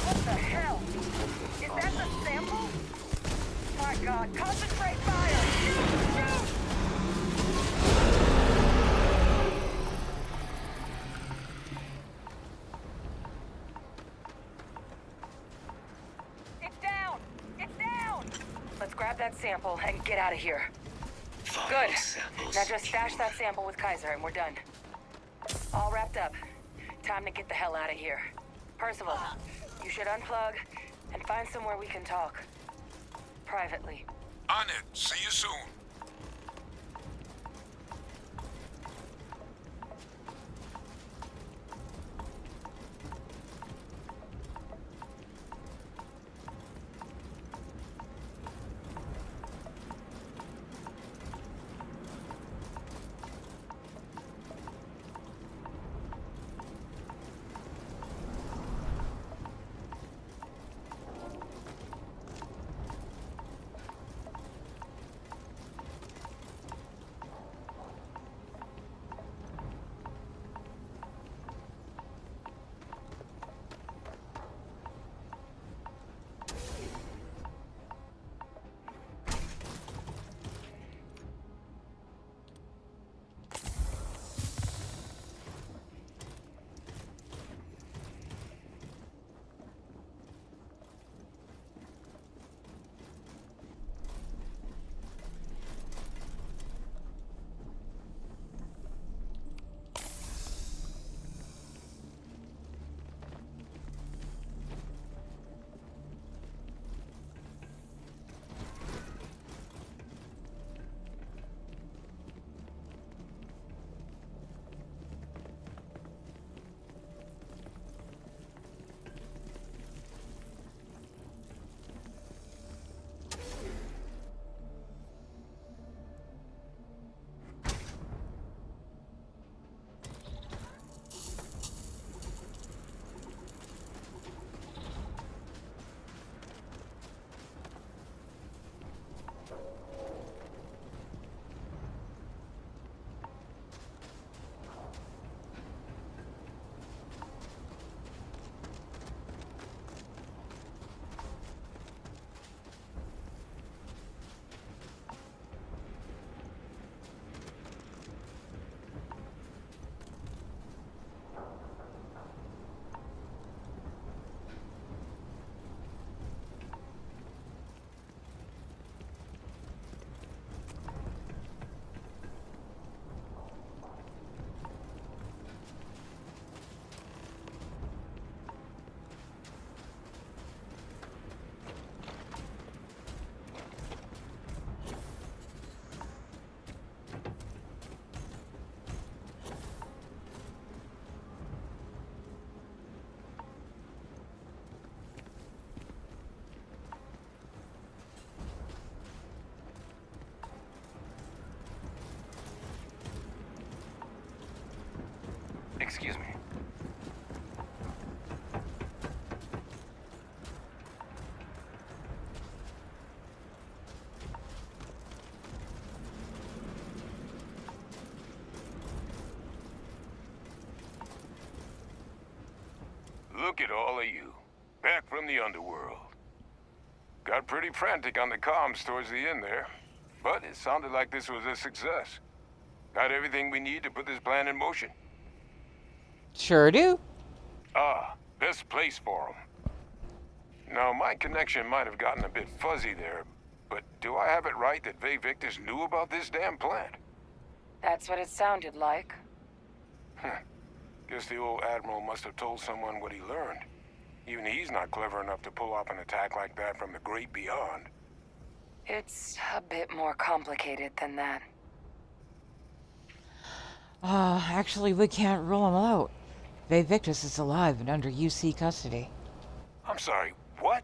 What the hell? Is that the sample? My God, concentrate fire! Shoot! Shoot! It's down! It's down! Let's grab that sample and get out of here. Good. Now just stash that sample with Kaiser and we're done. All wrapped up. Time to get the hell out of here. Percival, you should unplug and find somewhere we can talk. Privately. On it. See you soon. Excuse me. Look at all of you. Back from the underworld. Got pretty frantic on the comms towards the end there. But it sounded like this was a success. Got everything we need to put this plan in motion. Sure do. Ah, best place for them. Now, my connection might have gotten a bit fuzzy there, but do I have it right that Ve Victus knew about this damn plant? That's what it sounded like. Guess the old Admiral must have told someone what he learned. Even he's not clever enough to pull off an attack like that from the great beyond. It's a bit more complicated than that. Actually, we can't rule him out. Ve Victus is alive and under UC custody. I'm sorry, what?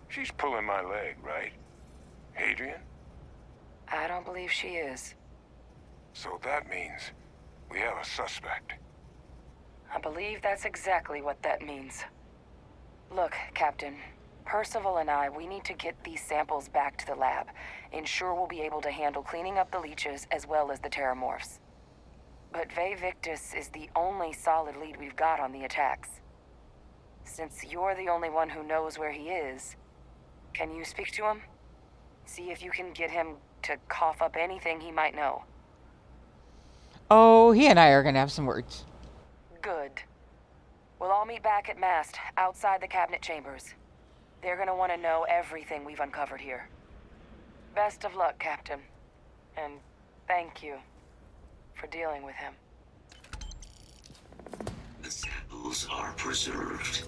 She's pulling my leg, right? Adrian? I don't believe she is. So that means we have a suspect. I believe that's exactly what that means. Look, Captain. Percival and I, we need to get these samples back to the lab. Ensure we'll be able to handle cleaning up the leeches as well as the terramorphs. But Vae Victus is the only solid lead we've got on the attacks. Since you're the only one who knows where he is, can you speak to him? See if you can get him to cough up anything he might know. Oh, he and I are gonna have some words. Good. We'll all meet back at Mast, outside the cabinet chambers. They're gonna want to know everything we've uncovered here. Best of luck, Captain. And thank you for dealing with him. The samples are preserved.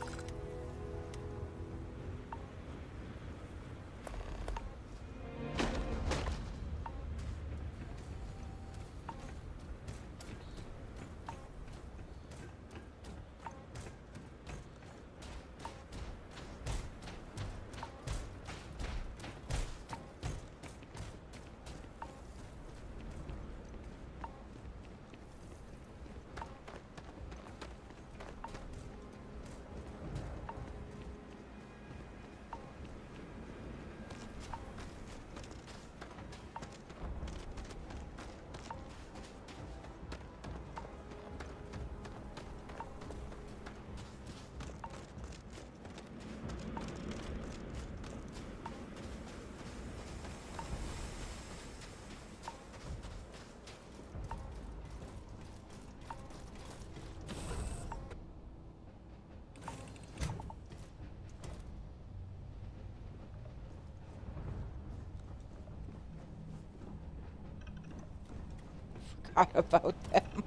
Forgot about them.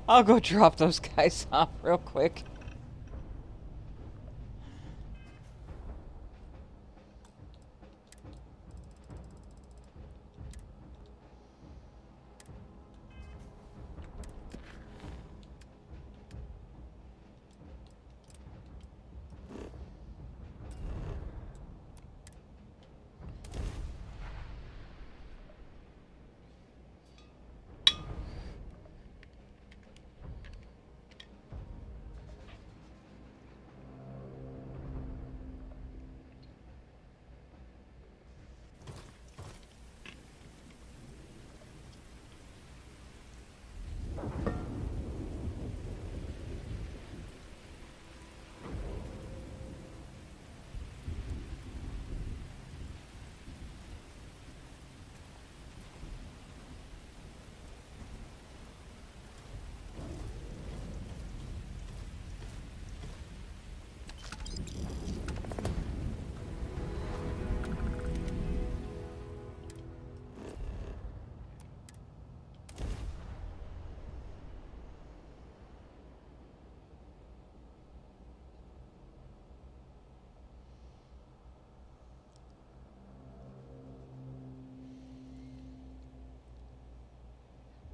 I'll go drop those guys off real quick.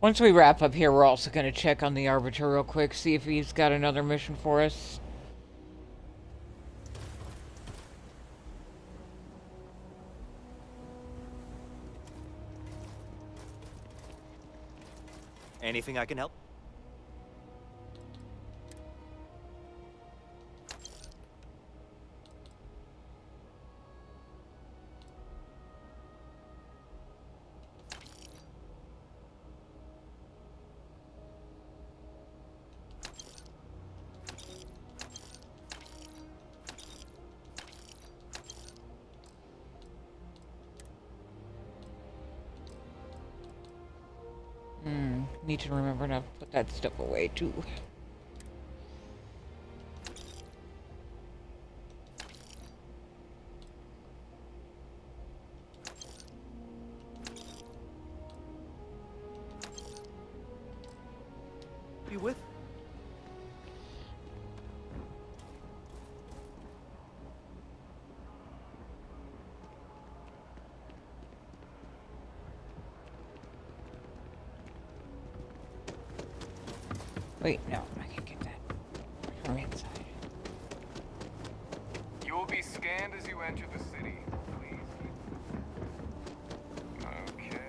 Once we wrap up here, we're also going to check on the Arbiter real quick, see if he's got another mission for us. Anything I can help? Need to remember to put that stuff away too. You with? Wait, no, I can't get that from inside. You will be scanned as you enter the city. Please. Okay.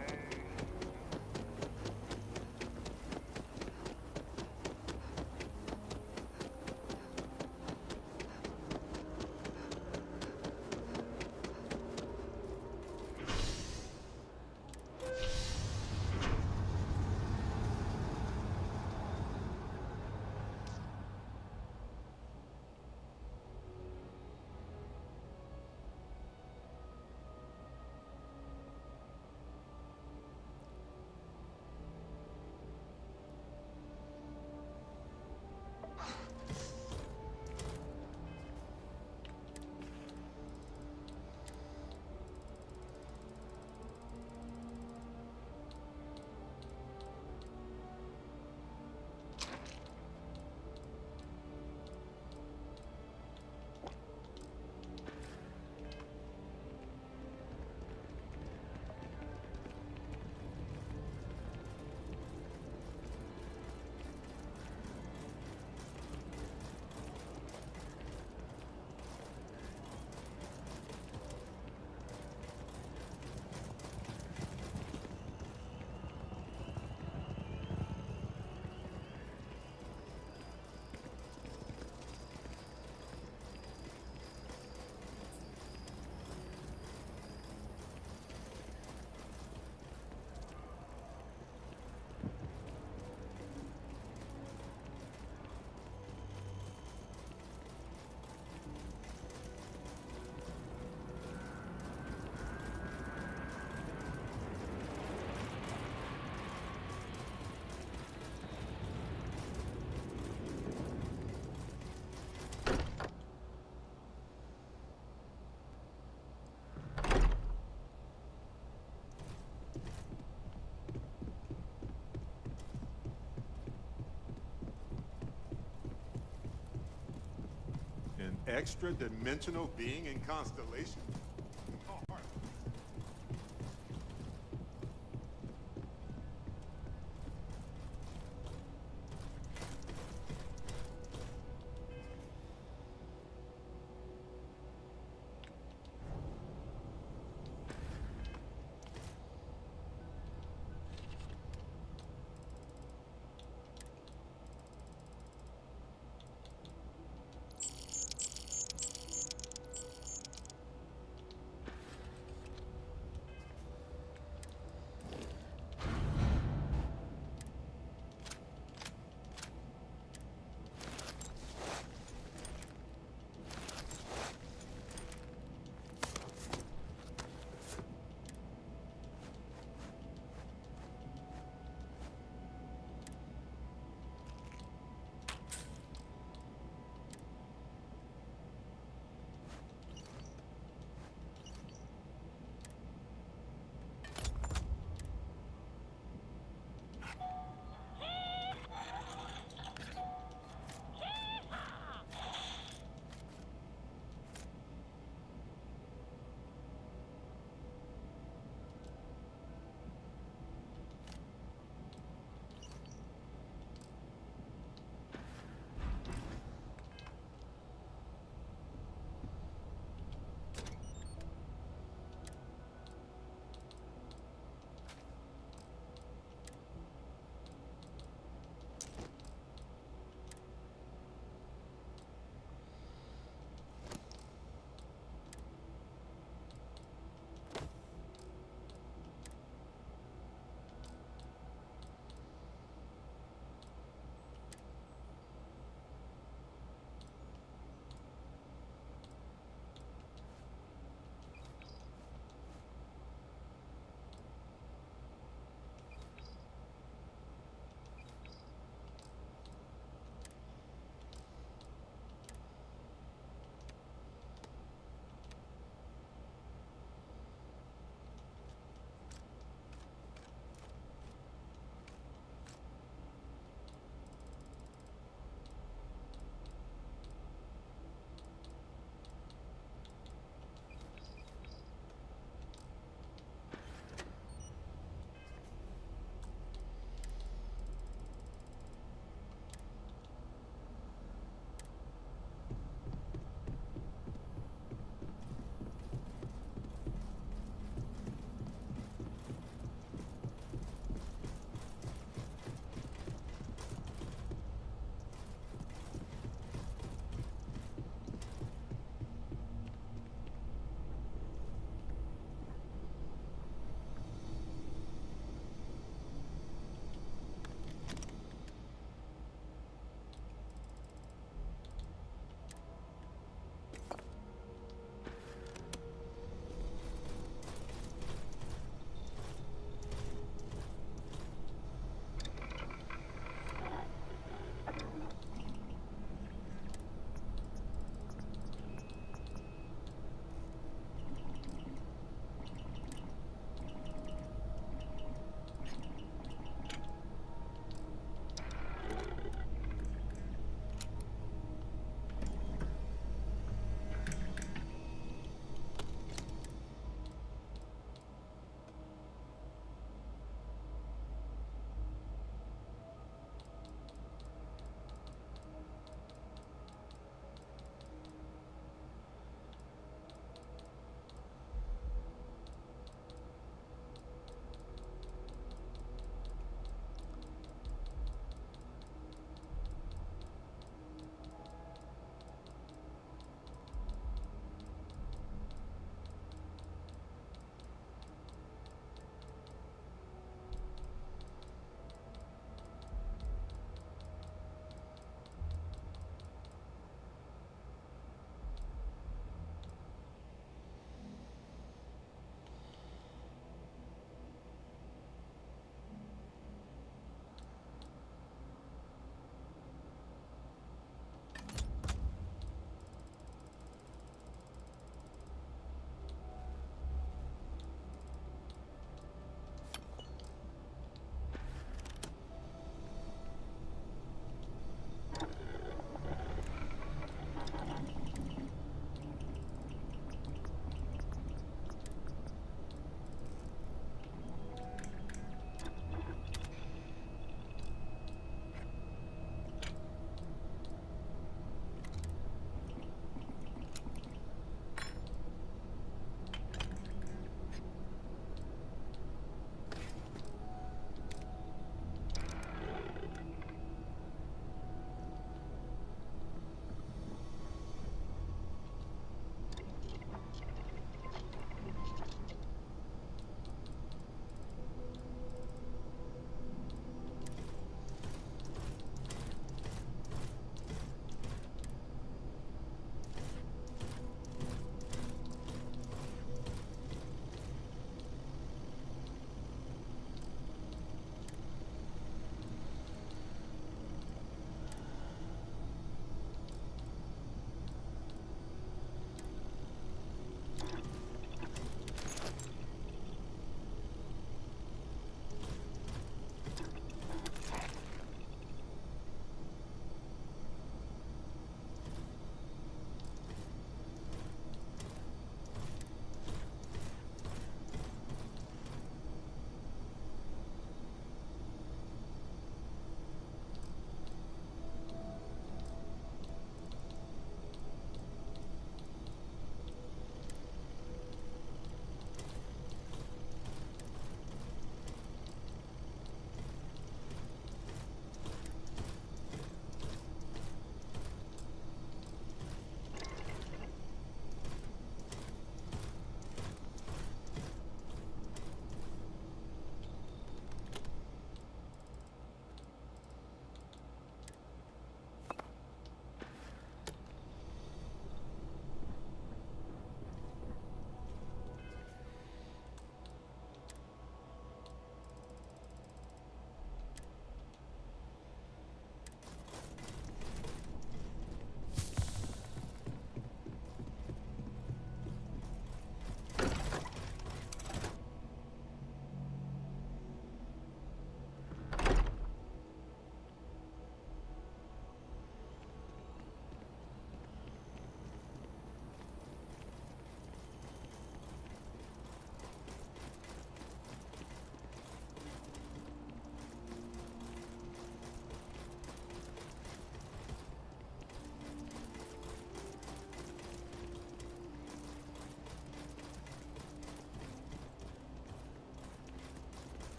extra-dimensional being in Constellation?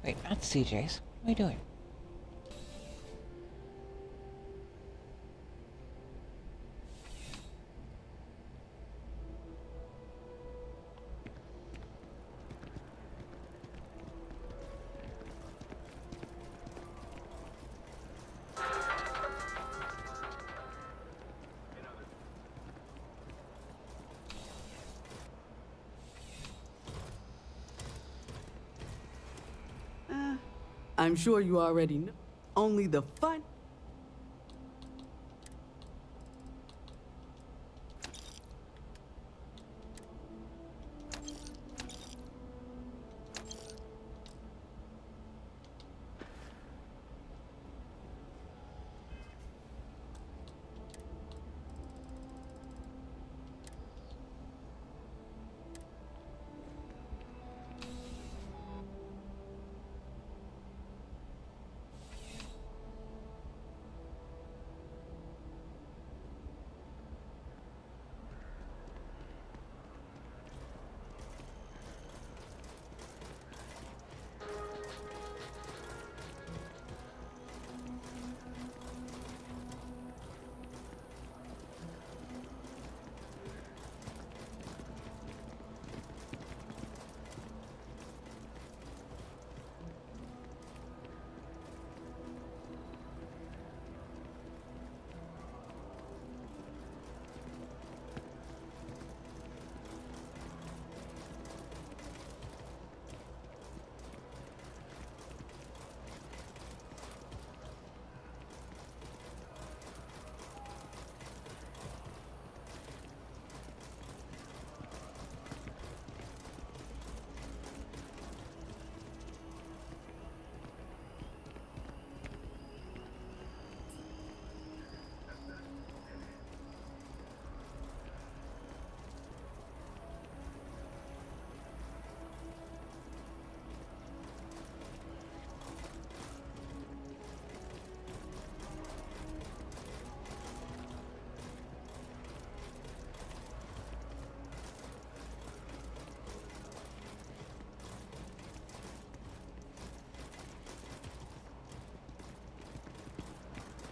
Wait, not CJ's. What are you doing? I'm sure you already know. Only the fun.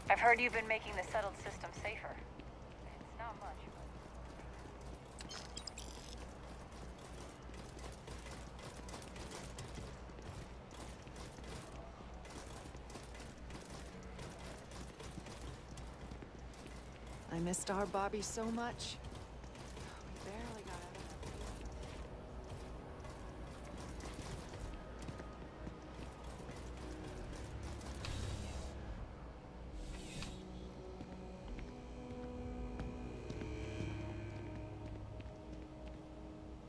I've heard you've been making the settled system safer. It's not much, I missed our Bobby so much. We barely got out of that.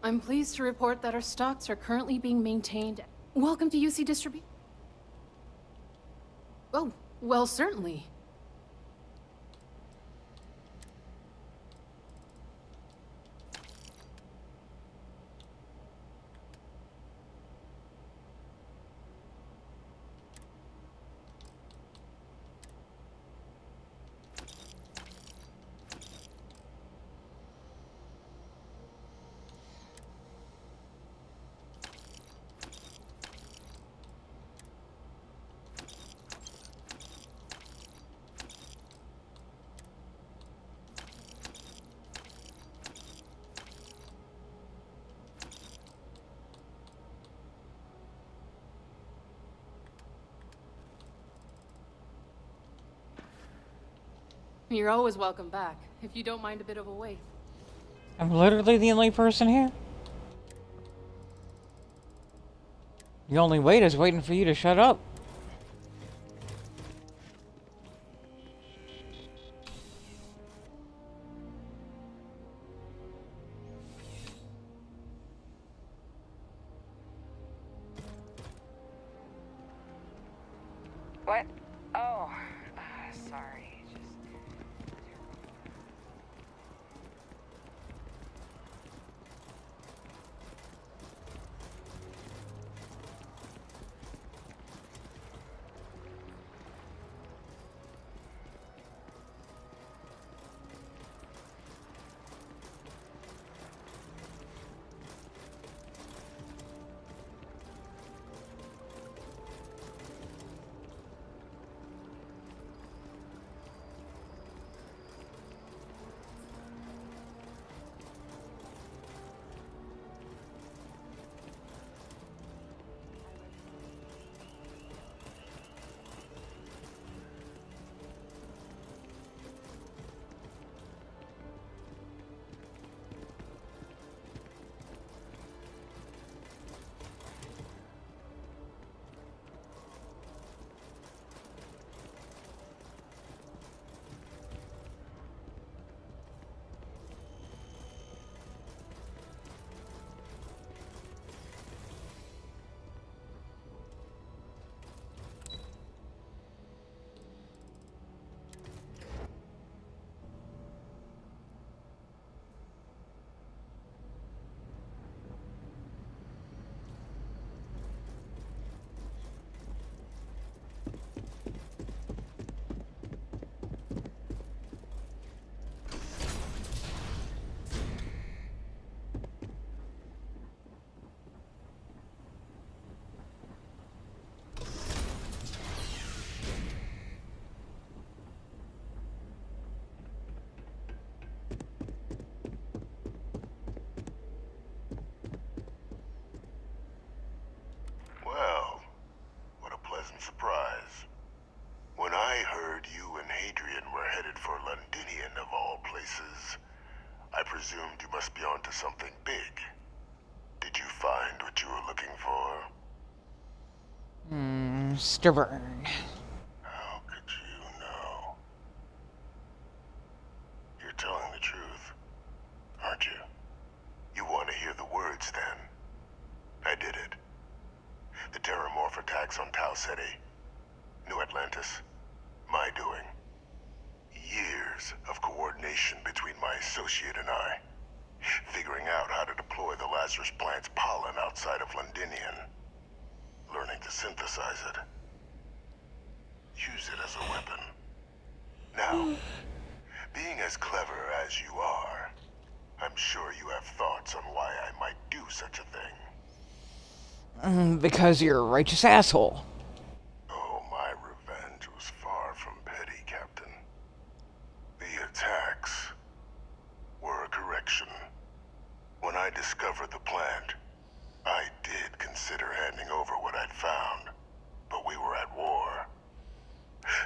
I'm pleased to report that our stocks are currently being maintained. Welcome to UC Distribution. Oh, well, certainly. You're always welcome back, if you don't mind a bit of a wait. I'm literally the only person here. The only wait is waiting for you to shut up. What? Oh, sorry. surprise. When I heard you and Hadrian were headed for Londinian of all places, I presumed you must be onto something big. Did you find what you were looking for? Stubborn. How could you know? You're telling the truth, aren't you? You want to hear the words, then? I did it. The Terramorph attacks on Tau Ceti, New Atlantis, my doing. Years of coordination between my associate and I, figuring out how to deploy the Lazarus plant's pollen outside of Londinian, learning to synthesize it, use it as a weapon. Now, being as clever as you are, I'm sure you have thoughts on why I might do such a thing. Because you're a righteous asshole. Oh, my revenge was far from petty, Captain. The attacks were a correction. When I discovered the plant, I did consider handing over what I'd found, but we were at war.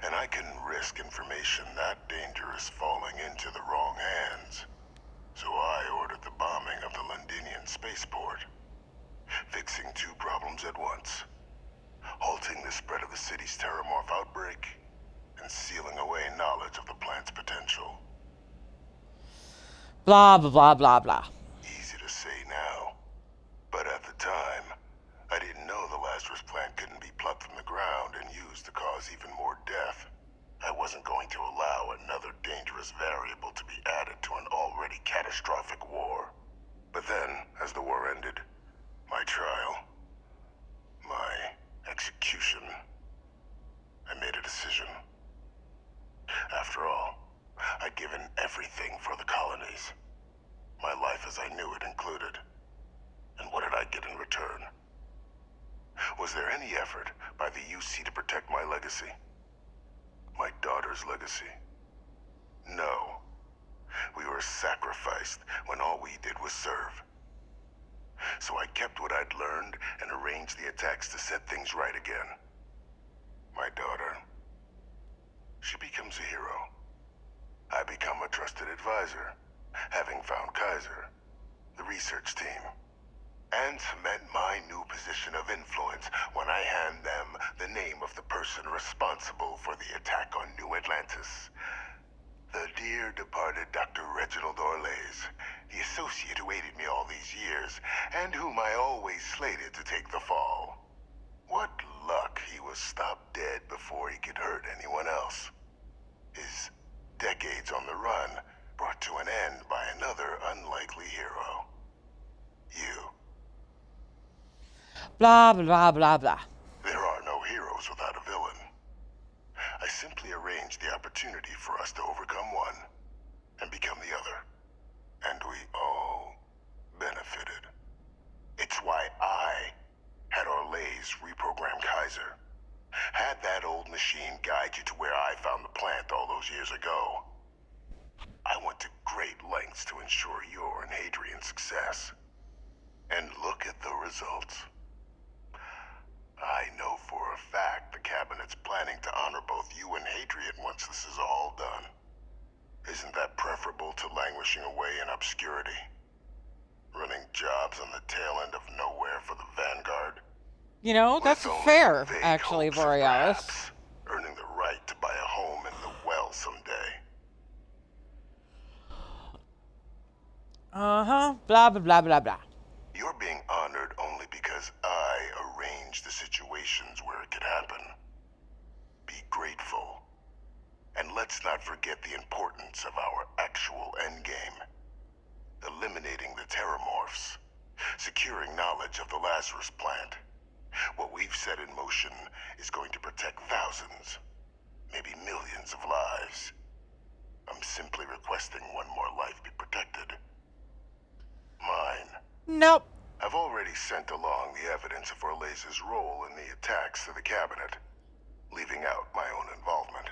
And I couldn't risk information that dangerous falling into the wrong hands. So I ordered the bombing of the Londinian spaceport, fixing two problems at once. Halting the spread of the city's Terramorph outbreak, and sealing away knowledge of the plant's potential. Blah, blah, blah, blah, blah. Easy to say now, but at the time, I didn't know the Lazarus plant couldn't be plucked from the ground and used to cause even more death. I wasn't going to allow another dangerous variable to be added to an already catastrophic war. But then, as the war ended, my trial, my execution, I made a decision. After all, I'd given everything for the colonies. My life as I knew it included. And what did I get in return? Was there any effort by the UC to protect my legacy? My daughter's legacy? No. We were sacrificed when all we did was serve. So I kept what I'd learned and arranged the attacks to set things right again. My daughter, she becomes a hero. I become a trusted advisor, having found Kaiser, the research team, and cement my new position of influence when I hand them the name of the person responsible for the attack on New Atlantis. The dear departed Dr. Reginald Orlays, the associate who aided me all these years, and whom I always slated to take the fall. What luck he was stopped dead before he could hurt anyone else. His decades on the run brought to an end by another unlikely hero. You. Blah, blah, blah, blah. There are no heroes without a villain. I simply arranged the opportunity for us to overcome one and become the other. And we all benefited. It's why I had Orlays reprogram Kaiser. Had that old machine guide you to where I found the plant all those years ago. I went to great lengths to ensure your and Hadrian's success. And look at the results. I know for a fact the Cabinet's planning to honor both you and Hadrian once this is all done. Isn't that preferable to languishing away in obscurity? Running jobs on the tail end of nowhere for the Vanguard? You know, that's fair, actually, Borealis. Earning the right to buy a home in the well someday. Uh-huh. Blah, blah, blah, blah, blah. You're being honored only because I arranged the situations where it could happen. Be grateful. And let's not forget the importance of our actual endgame. Eliminating the Terramorphs. Securing knowledge of the Lazarus plant. What we've set in motion is going to protect thousands, maybe millions of lives. I'm simply requesting one more life be protected. Mine. Nope. I've already sent along the evidence of Orlays' role in the attacks to the Cabinet, leaving out my own involvement.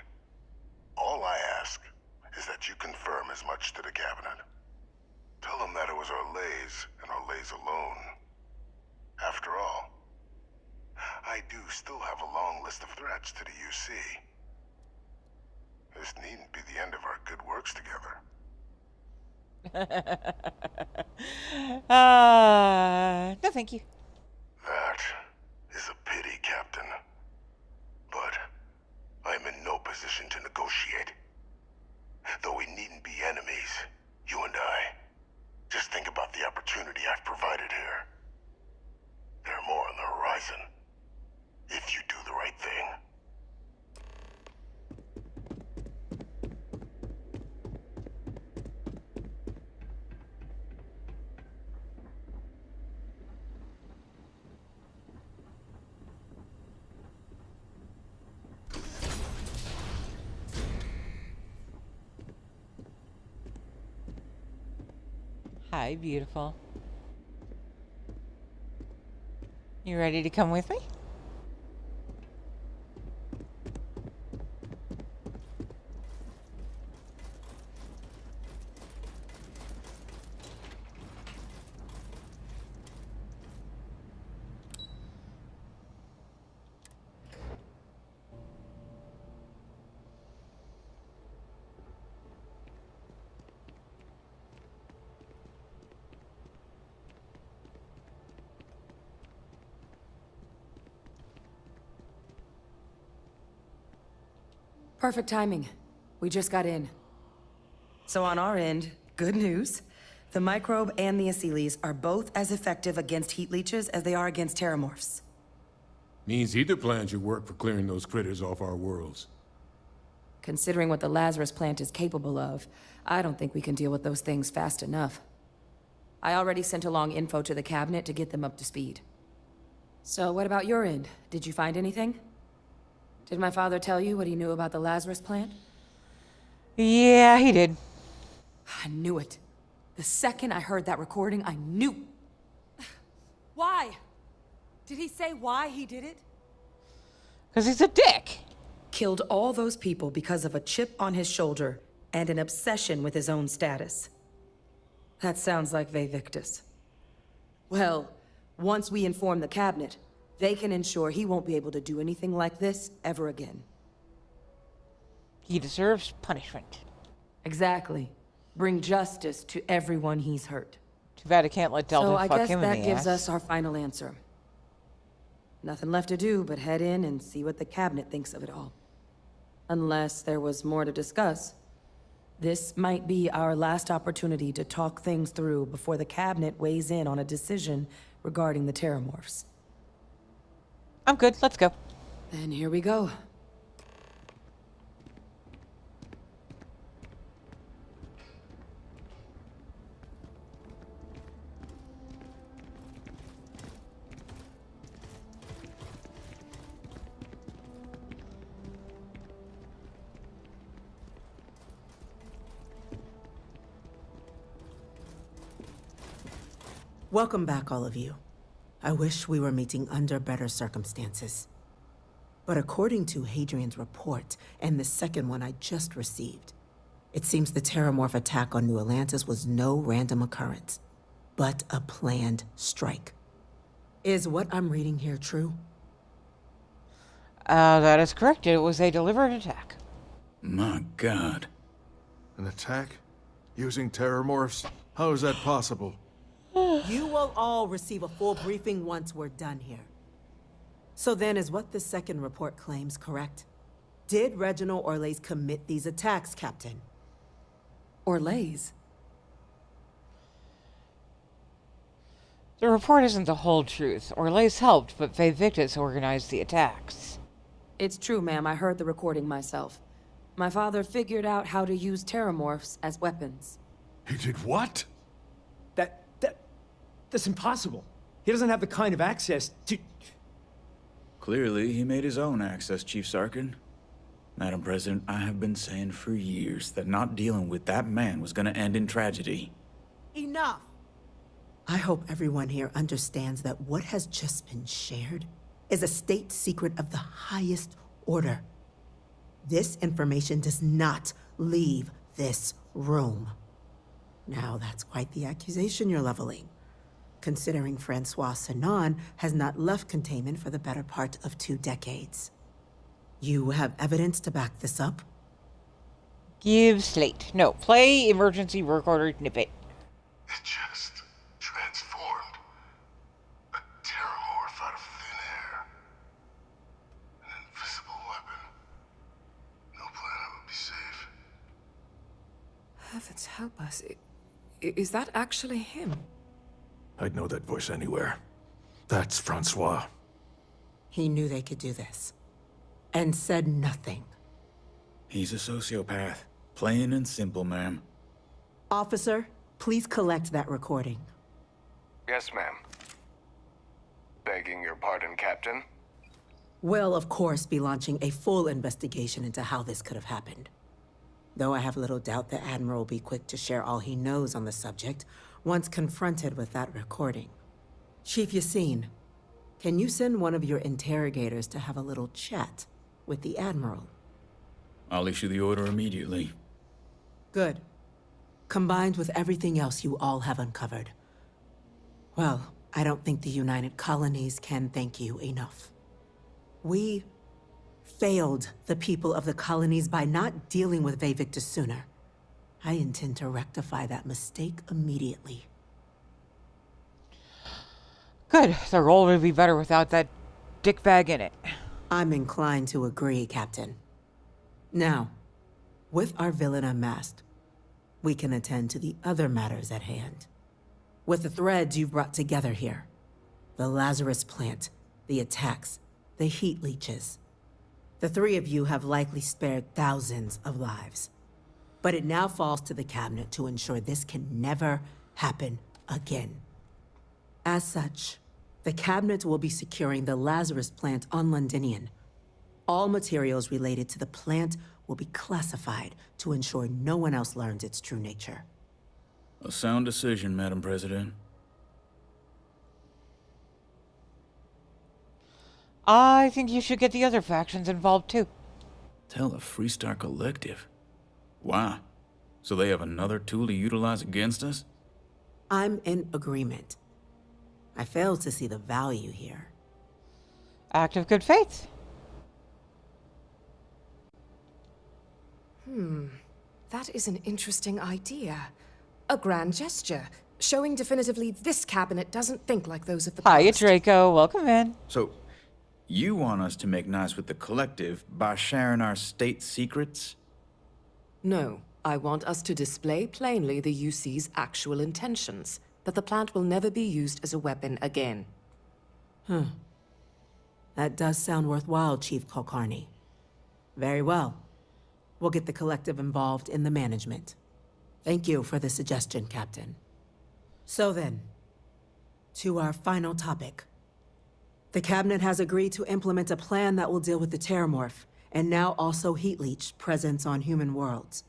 All I ask is that you confirm as much to the Cabinet. Tell them that it was Orlays and Orlays alone. After all, I I do still have a long list of threats to the UC. This needn't be the end of our good works together. No thank you. That is a pity, Captain. But I'm in no position to negotiate. Though we needn't be enemies, you and I. Just think about the opportunity I've provided here. There are more on the horizon. If you do the right thing. Hi, beautiful. You ready to come with me? Perfect timing. We just got in. So on our end, good news. The microbe and the Asylees are both as effective against heat leeches as they are against terramorphs. Means either plan should work for clearing those critters off our worlds. Considering what the Lazarus plant is capable of, I don't think we can deal with those things fast enough. I already sent along info to the cabinet to get them up to speed. So what about your end? Did you find anything? Did my father tell you what he knew about the Lazarus plant? Yeah, he did. I knew it. The second I heard that recording, I knew. Why? Did he say why he did it? Because he's a dick. Killed all those people because of a chip on his shoulder and an obsession with his own status. That sounds like Vivictus. Well, once we inform the cabinet, they can ensure he won't be able to do anything like this ever again. He deserves punishment. Exactly. Bring justice to everyone he's hurt. Too bad I can't let Delta So fuck I guess him in the that gives ass. us our final answer. Nothing left to do but head in and see what the cabinet thinks of it all. Unless there was more to discuss. This might be our last opportunity to talk things through before the cabinet weighs in on a decision regarding the terramorphs. I'm good, let's go. Then here we go. Welcome back, all of you. I wish we were meeting under better circumstances. But according to Hadrian's report, and the second one I just received, it seems the Terramorph attack on New Atlantis was no random occurrence, but a planned strike. Is what I'm reading here true? That is correct. It was a deliberate attack. My God. An attack? Using terramorphs? How is that possible? You will all receive a full briefing once we're done here. So then, is what the second report claims correct? Did Reginald Orlays commit these attacks, Captain? Orlays? The report isn't the whole truth. Orlays helped, but Vivictus organized the attacks. It's true, ma'am. I heard the recording myself. My father figured out how to use terramorphs as weapons. He did what? That's impossible. He doesn't have the kind of access to... Clearly, he made his own access, Chief Sarkin. Madam President, I have been saying for years that not dealing with that man was gonna end in tragedy. Enough! I hope everyone here understands that what has just been shared is a state secret of the highest order. This information does not leave this room. Now, that's quite the accusation you're leveling. considering Francois Sanon has not left containment for the better part of 2 decades. You have evidence to back this up? Give slate. No, play emergency work order snippet. It just transformed. A terramorph out of thin air. An invisible weapon. No planet would be safe. Heavens help us. Is that actually him? I'd know that voice anywhere. That's Francois. He knew they could do this. And said nothing. He's a sociopath. Plain and simple, ma'am. Officer, please collect that recording. Yes, ma'am. Begging your pardon, Captain. We'll, of course, be launching a full investigation into how this could have happened. Though I have little doubt the Admiral will be quick to share all he knows on the subject once confronted with that recording. Chief Yassine, can you send one of your interrogators to have a little chat with the Admiral? I'll issue the order immediately. Good. Combined with everything else you all have uncovered. Well, I don't think the United Colonies can thank you enough. We failed the people of the colonies by not dealing with Vavictus sooner. I intend to rectify that mistake immediately. Good. The role would be better without that dickbag in it. I'm inclined to agree, Captain. Now, with our villain unmasked, we can attend to the other matters at hand. With the threads you've brought together here, the Lazarus plant, the attacks, the heat leeches, the 3 of you have likely spared thousands of lives. But it now falls to the Cabinet to ensure this can never happen again. As such, the Cabinet will be securing the Lazarus plant on Londinian. All materials related to the plant will be classified to ensure no one else learns its true nature. A sound decision, Madam President. I think you should get the other factions involved too. Tell the Freestar Collective. Wow. So they have another tool to utilize against us? I'm in agreement. I fail to see the value here. Act of good faith. That is an interesting idea. A grand gesture, showing definitively this cabinet doesn't think like those of the past. Hiya, Draco. Welcome in. So, you want us to make nice with the Collective by sharing our state secrets? No, I want us to display plainly the UC's actual intentions, that the plant will never be used as a weapon again. That does sound worthwhile, Chief Kulkarni. Very well. We'll get the Collective involved in the management. Thank you for the suggestion, Captain. So then, to our final topic. The Cabinet has agreed to implement a plan that will deal with the Terramorph, and now also Heat Leech presence on human worlds.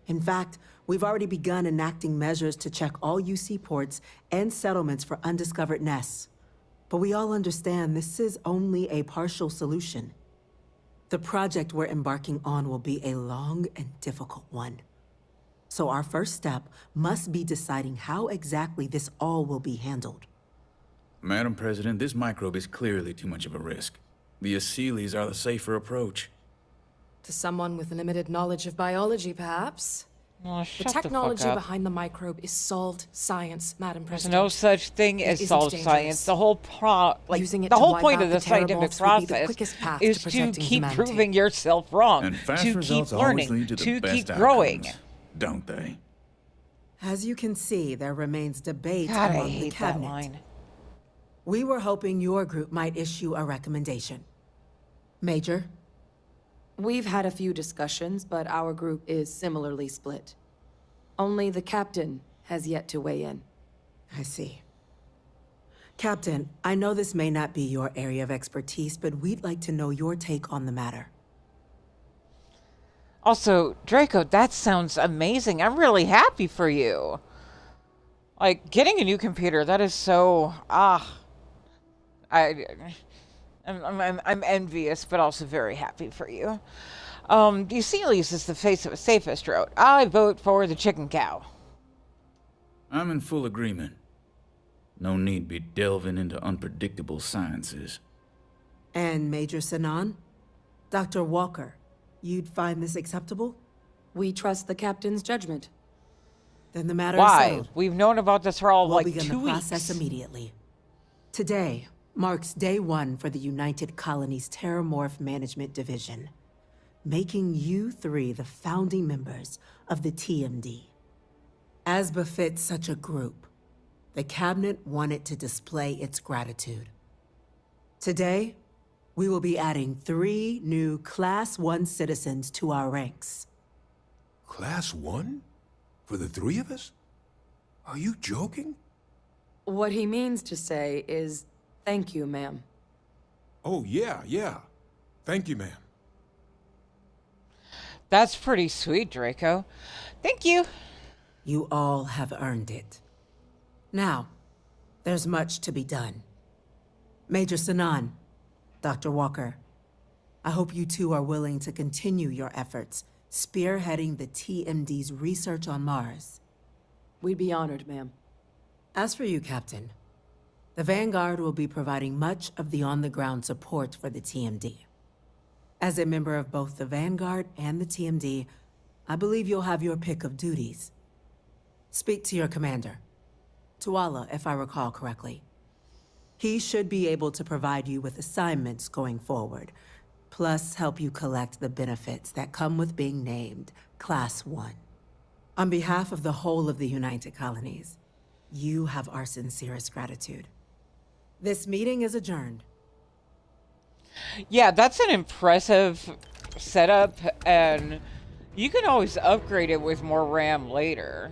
In fact, we've already begun enacting measures to check all UC ports and settlements for undiscovered nests. But we all understand this is only a partial solution. The project we're embarking on will be a long and difficult one. So our first step must be deciding how exactly this all will be handled. Madam President, this microbe is clearly too much of a risk. The Aseles are the safer approach. To someone with limited knowledge of biology, perhaps. Oh, The shut the fuck technology up. behind the microbe is solved science, Madam There's President. no such thing It as isn't solved dangerous. science. The whole Using it the to whole wipe point out of the the scientific Terramorphs would be the process quickest path is to to protecting keep humanity. proving yourself wrong, And fast to keep results always learning, lead to the to best keep growing. outcomes, don't they? As you can see, there remains debate God, I among the hate that Cabinet. line. We were hoping your group might issue a recommendation. Major? We've had a few discussions, but our group is similarly split. Only the captain has yet to weigh in. I see. Captain, I know this may not be your area of expertise, but we'd like to know your take on the matter. Also, Draco, that sounds amazing. I'm really happy for you. Like, getting a new computer, that is so... I'm envious, but also very happy for you. Eucelius is the face of a safest route. I vote for the chicken cow. I'm in full agreement. No need be delving into unpredictable sciences. And Major Sinan? Dr. Walker, you'd find this acceptable? We trust the captain's judgment. Then the matter is Why? settled. We've known about this for all We'll like begin 2 the process weeks. immediately. Today marks day 1 for the United Colonies Terramorph Management Division, making you 3 the founding members of the TMD. As befits such a group, the Cabinet wanted to display its gratitude. Today, we will be adding 3 new Class 1 citizens to our ranks. Class 1? For the 3 of us? Are you joking? What he means to say is, thank you, ma'am. Oh, yeah. Thank you, ma'am. That's pretty sweet, Draco. Thank you. You all have earned it. Now, there's much to be done. Major Sinan, Dr. Walker, I hope you two are willing to continue your efforts spearheading the TMD's research on Mars. We'd be honored, ma'am. As for you, Captain, the Vanguard will be providing much of the on-the-ground support for the TMD. As a member of both the Vanguard and the TMD, I believe you'll have your pick of duties. Speak to your commander, Tuala, if I recall correctly. He should be able to provide you with assignments going forward, plus help you collect the benefits that come with being named Class 1. On behalf of the whole of the United Colonies, you have our sincerest gratitude. This meeting is adjourned. Yeah, that's an impressive setup, and you can always upgrade it with more RAM later.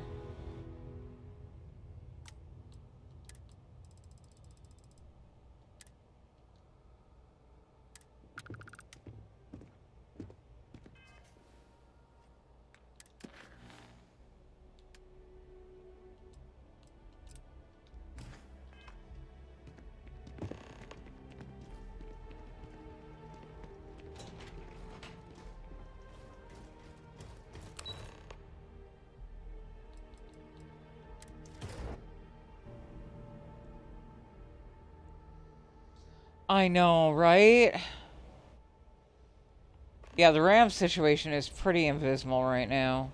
I know, right? Yeah, the RAM situation is pretty abysmal right now.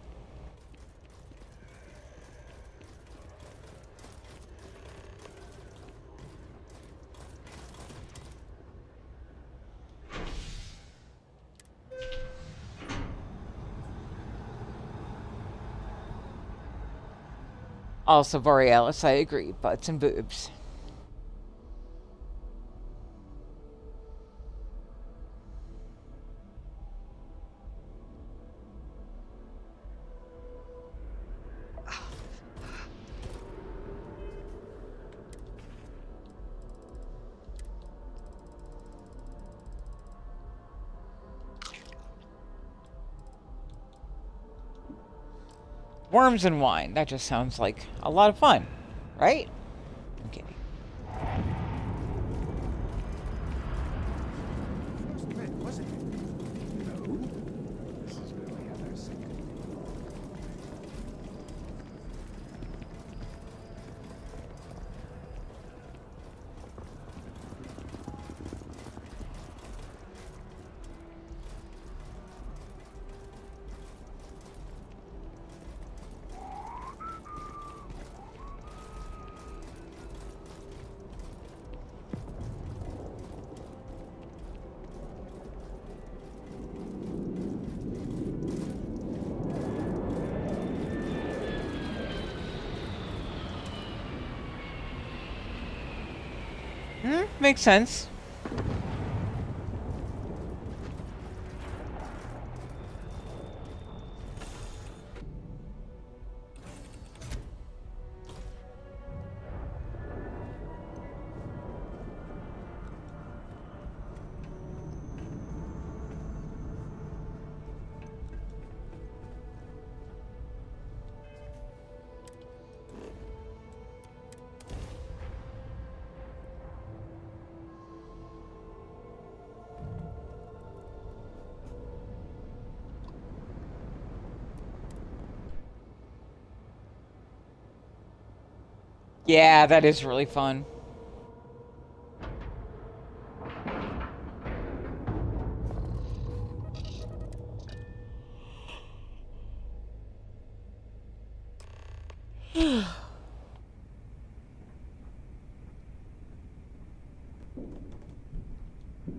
Also, Borealis, I agree. Butts and boobs. Worms and wine. That just sounds like a lot of fun, right? Okay. Makes sense. Yeah, that is really fun.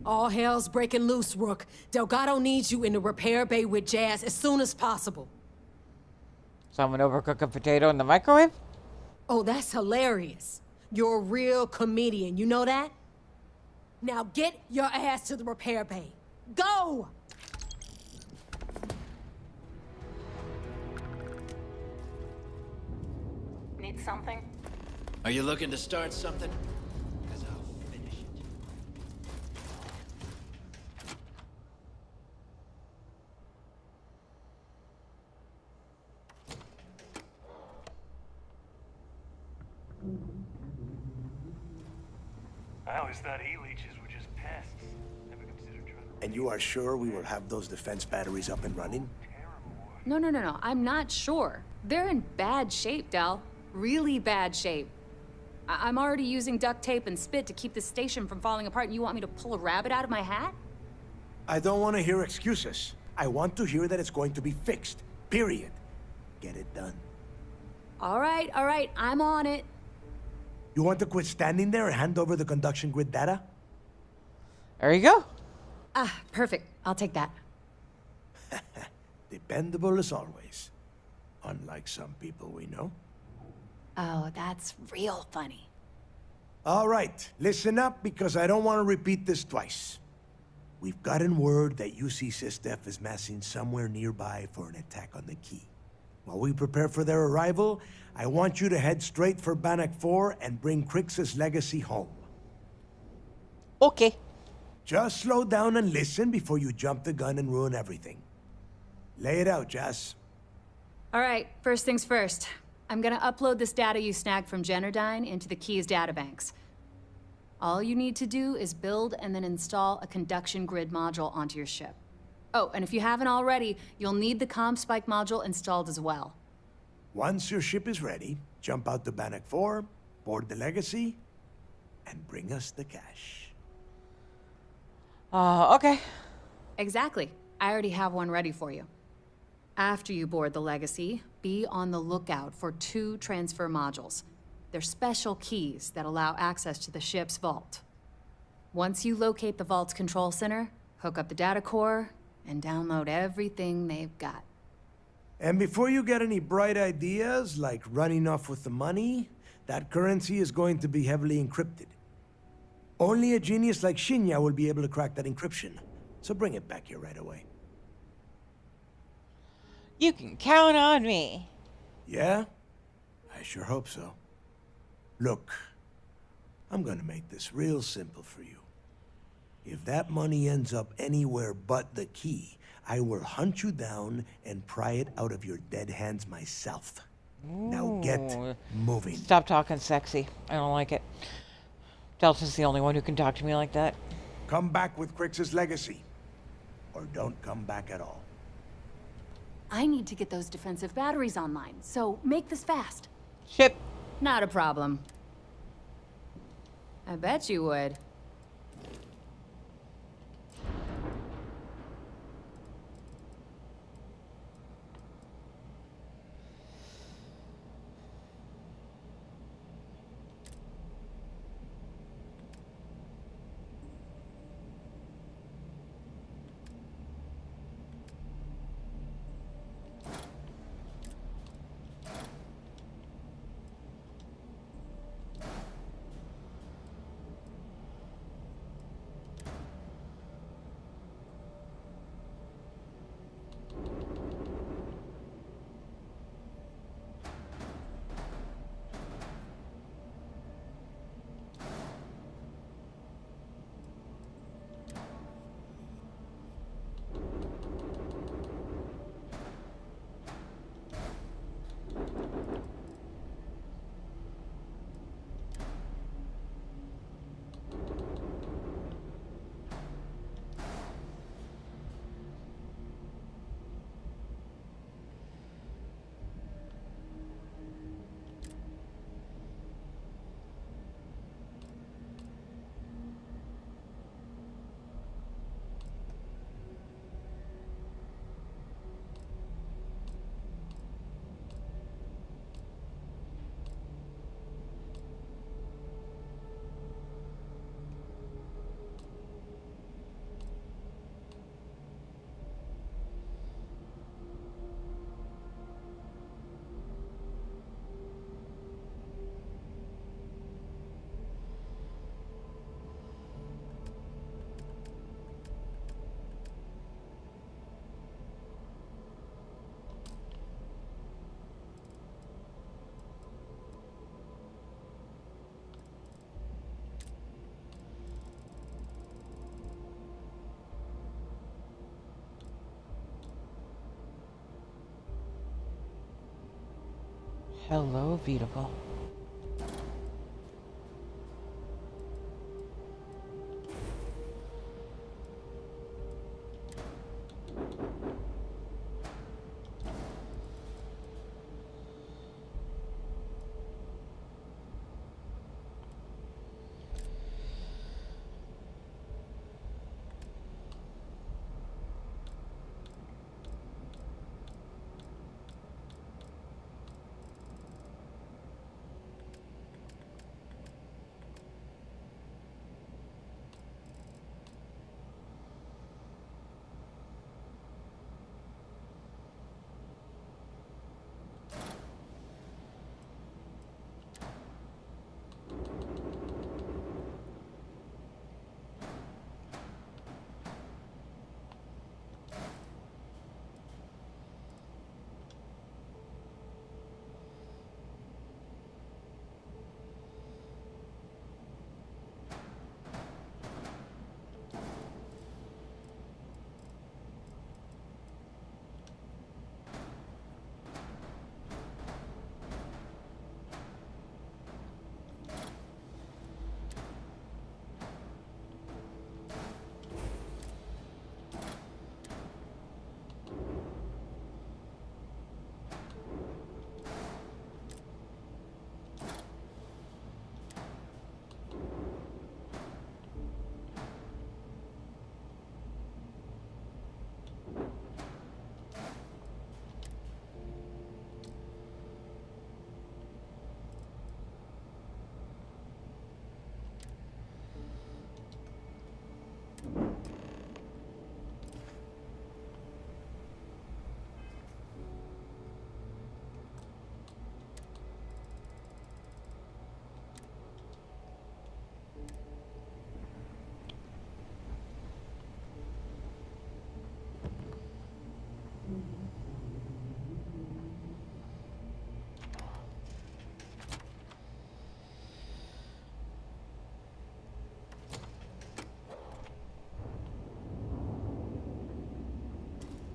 All hell's breaking loose, Rook. Delgado needs you in the repair bay with Jazz as soon as possible. Someone overcook a potato in the microwave? Oh, that's hilarious. You're a real comedian, you know that? Now get your ass to the repair bay. Go! Need something? Are you looking to start something? Because I'll finish it. I always thought E-leeches were just pests. Never considered trying to... And you are sure we will have those defense batteries up and running? No. I'm not sure. They're in bad shape, Del. Really bad shape. I'm already using duct tape and spit to keep the station from falling apart, and you want me to pull a rabbit out of my hat? I don't want to hear excuses. I want to hear that it's going to be fixed. Period. Get it done. All right. I'm on it. You want to quit standing there and hand over the conduction grid data? There you go. Ah, perfect. I'll take that. Dependable as always. Unlike some people we know. Oh, that's real funny. All right, listen up because I don't want to repeat this twice. We've gotten word that UC Systef is massing somewhere nearby for an attack on the key. While we prepare for their arrival, I want you to head straight for Bannock 4 and bring Crix's legacy home. Okay. Just slow down and listen before you jump the gun and ruin everything. Lay it out, Jess. All right, first things first. I'm gonna upload this data you snagged from Generdyne into the Key's databanks. All you need to do is build and then install a conduction grid module onto your ship. Oh, and if you haven't already, you'll need the comm spike module installed as well. Once your ship is ready, jump out to Bannock 4, board the legacy, and bring us the cash. Okay. Exactly. I already have one ready for you. After you board the legacy, be on the lookout for 2 transfer modules. They're special keys that allow access to the ship's vault. Once you locate the vault's control center, hook up the data core, and download everything they've got. And before you get any bright ideas, like running off with the money, that currency is going to be heavily encrypted. Only a genius like Shinya will be able to crack that encryption. So bring it back here right away. You can count on me. Yeah? I sure hope so. Look, I'm gonna make this real simple for you. If that money ends up anywhere but the key, I will hunt you down and pry it out of your dead hands myself. Now get moving. Stop talking sexy. I don't like it. Delta's the only one who can talk to me like that. Come back with Crix's legacy. Or don't come back at all. I need to get those defensive batteries online, so make this fast. Ship. Not a problem. I bet you would. Hello, beautiful.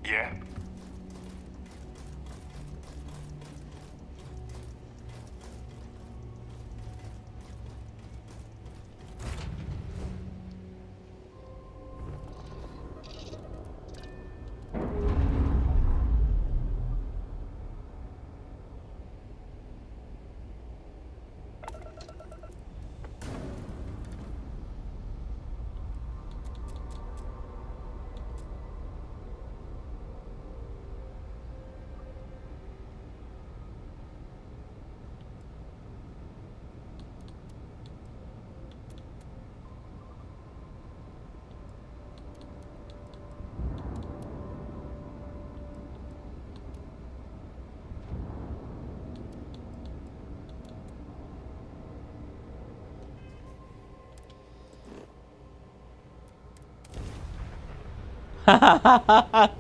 Yeah?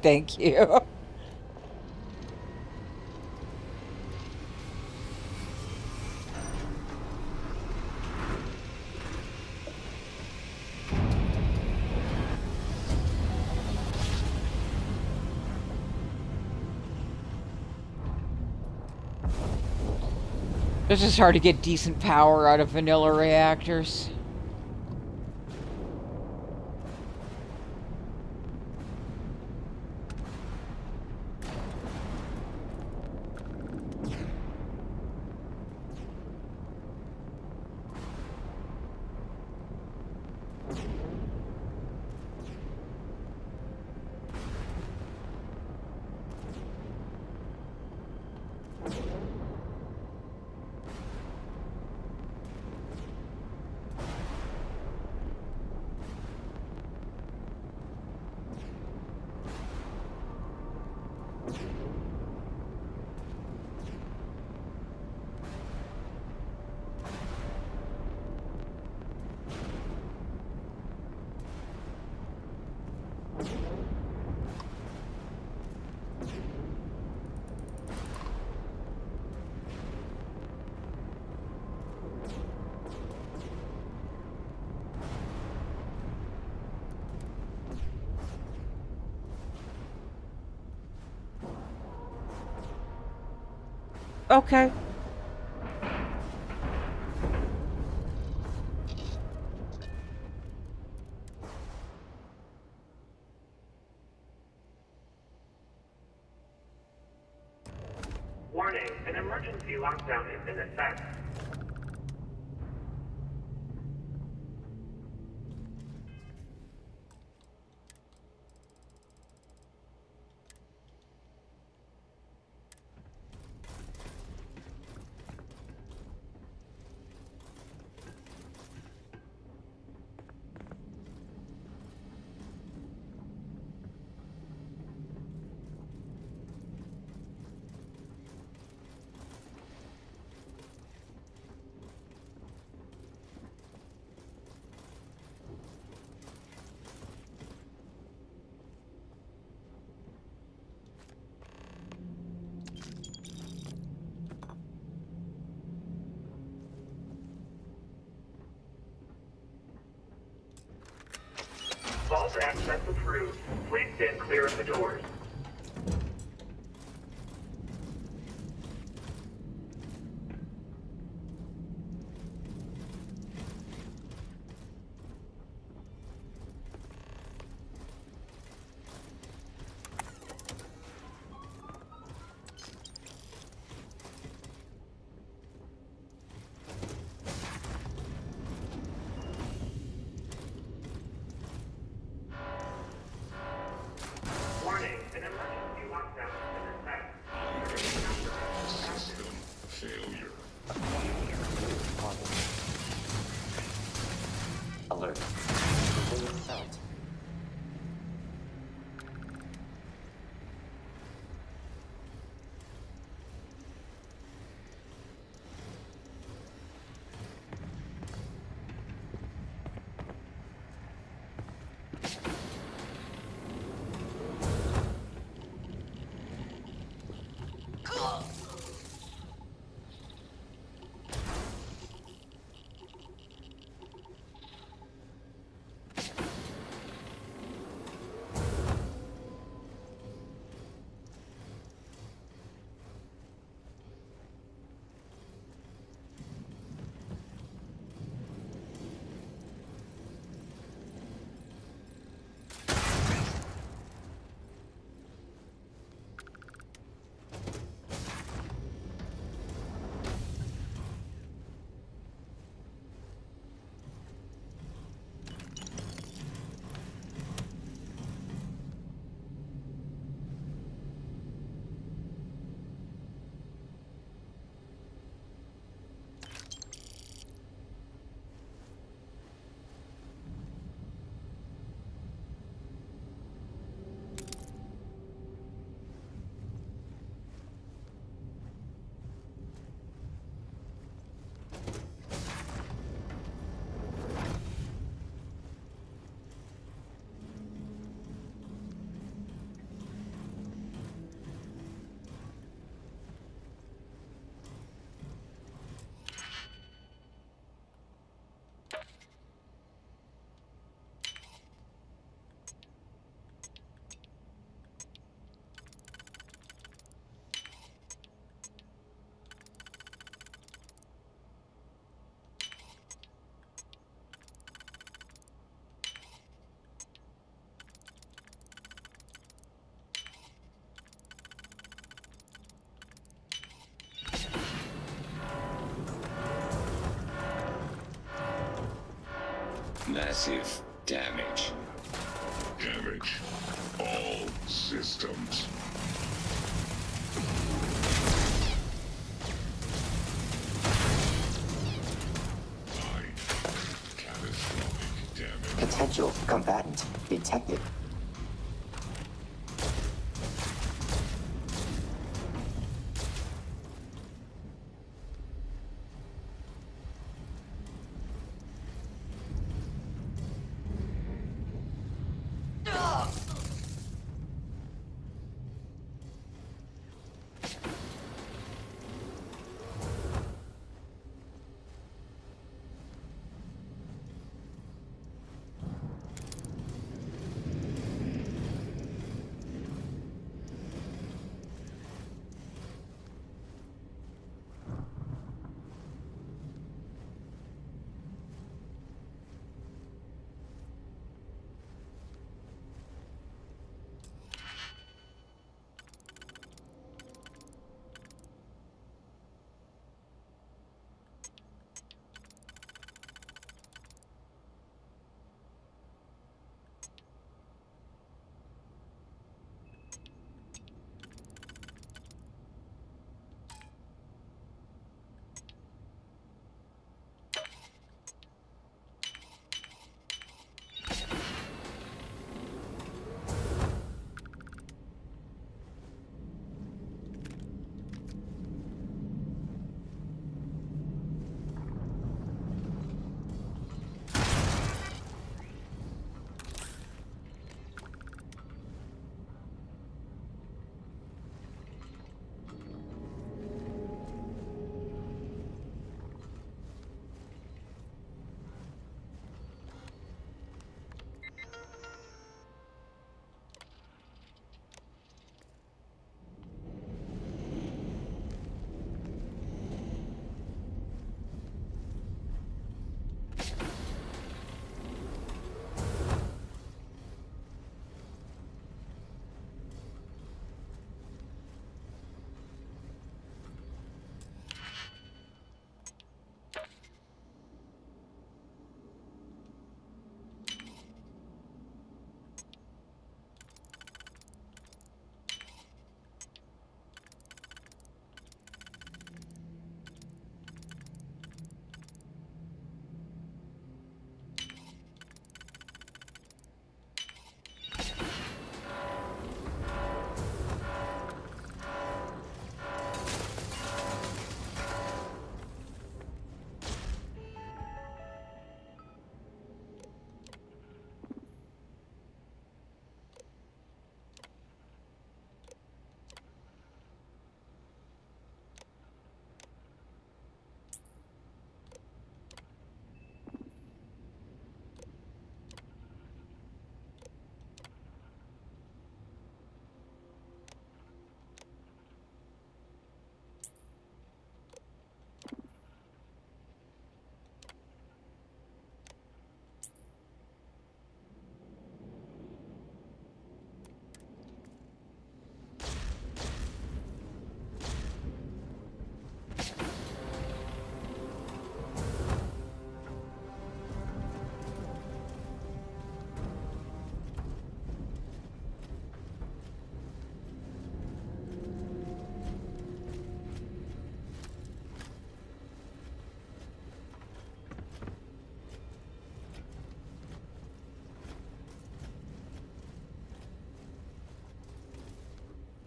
Thank you. It's just hard to get decent power out of vanilla reactors. Okay. Warning, an emergency lockdown is in effect. Vault access approved. Please stand clear of the doors. Warning, an emergency lockdown is in effect. System failure. Alert. Being felt. Massive damage. Damage. All systems. Catastrophic damage. Potential combatant detected.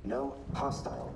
No hostile.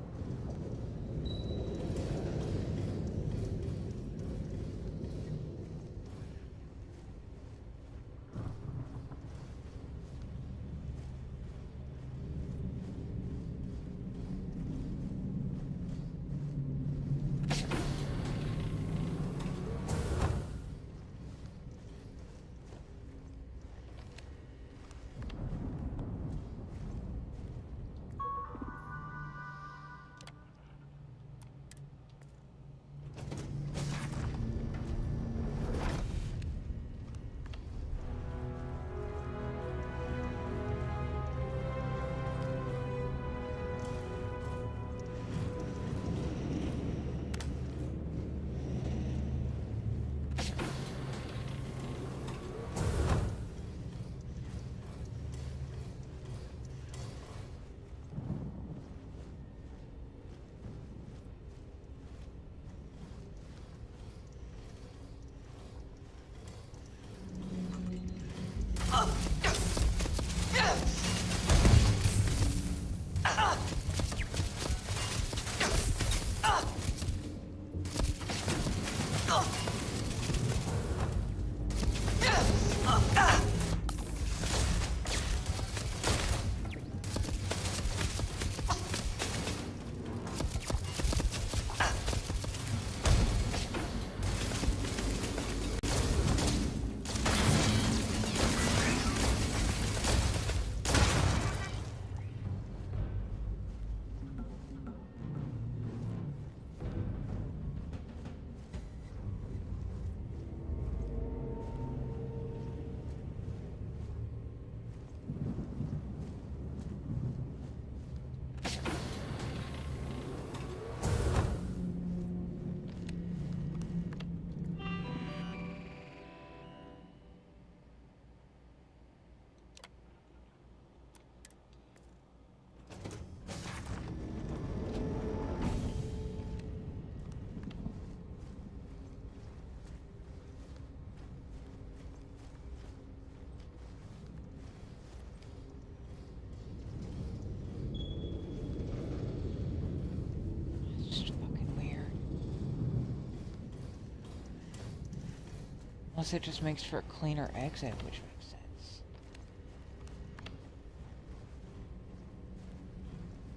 Unless it just makes for a cleaner exit, which makes sense.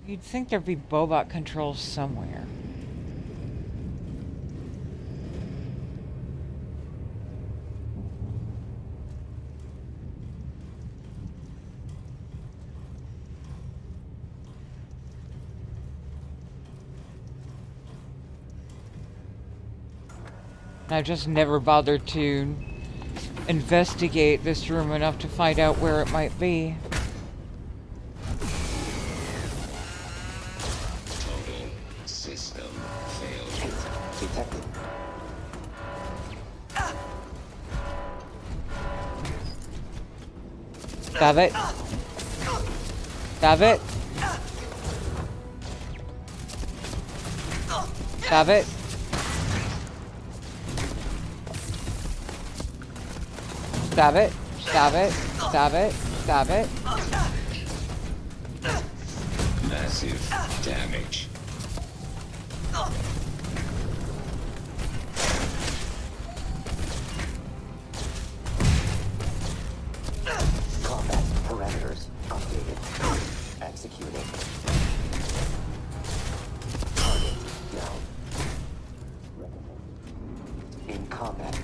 You'd think there'd be Bobot controls somewhere. I've just never bothered to investigate this room enough to find out where it might be. Total system failure. Detected. Stab it. Stab it. Stab it. Stab it, stab it, stab it, stab it. Massive damage. Combat parameters updated. Executing. Target down. In combat.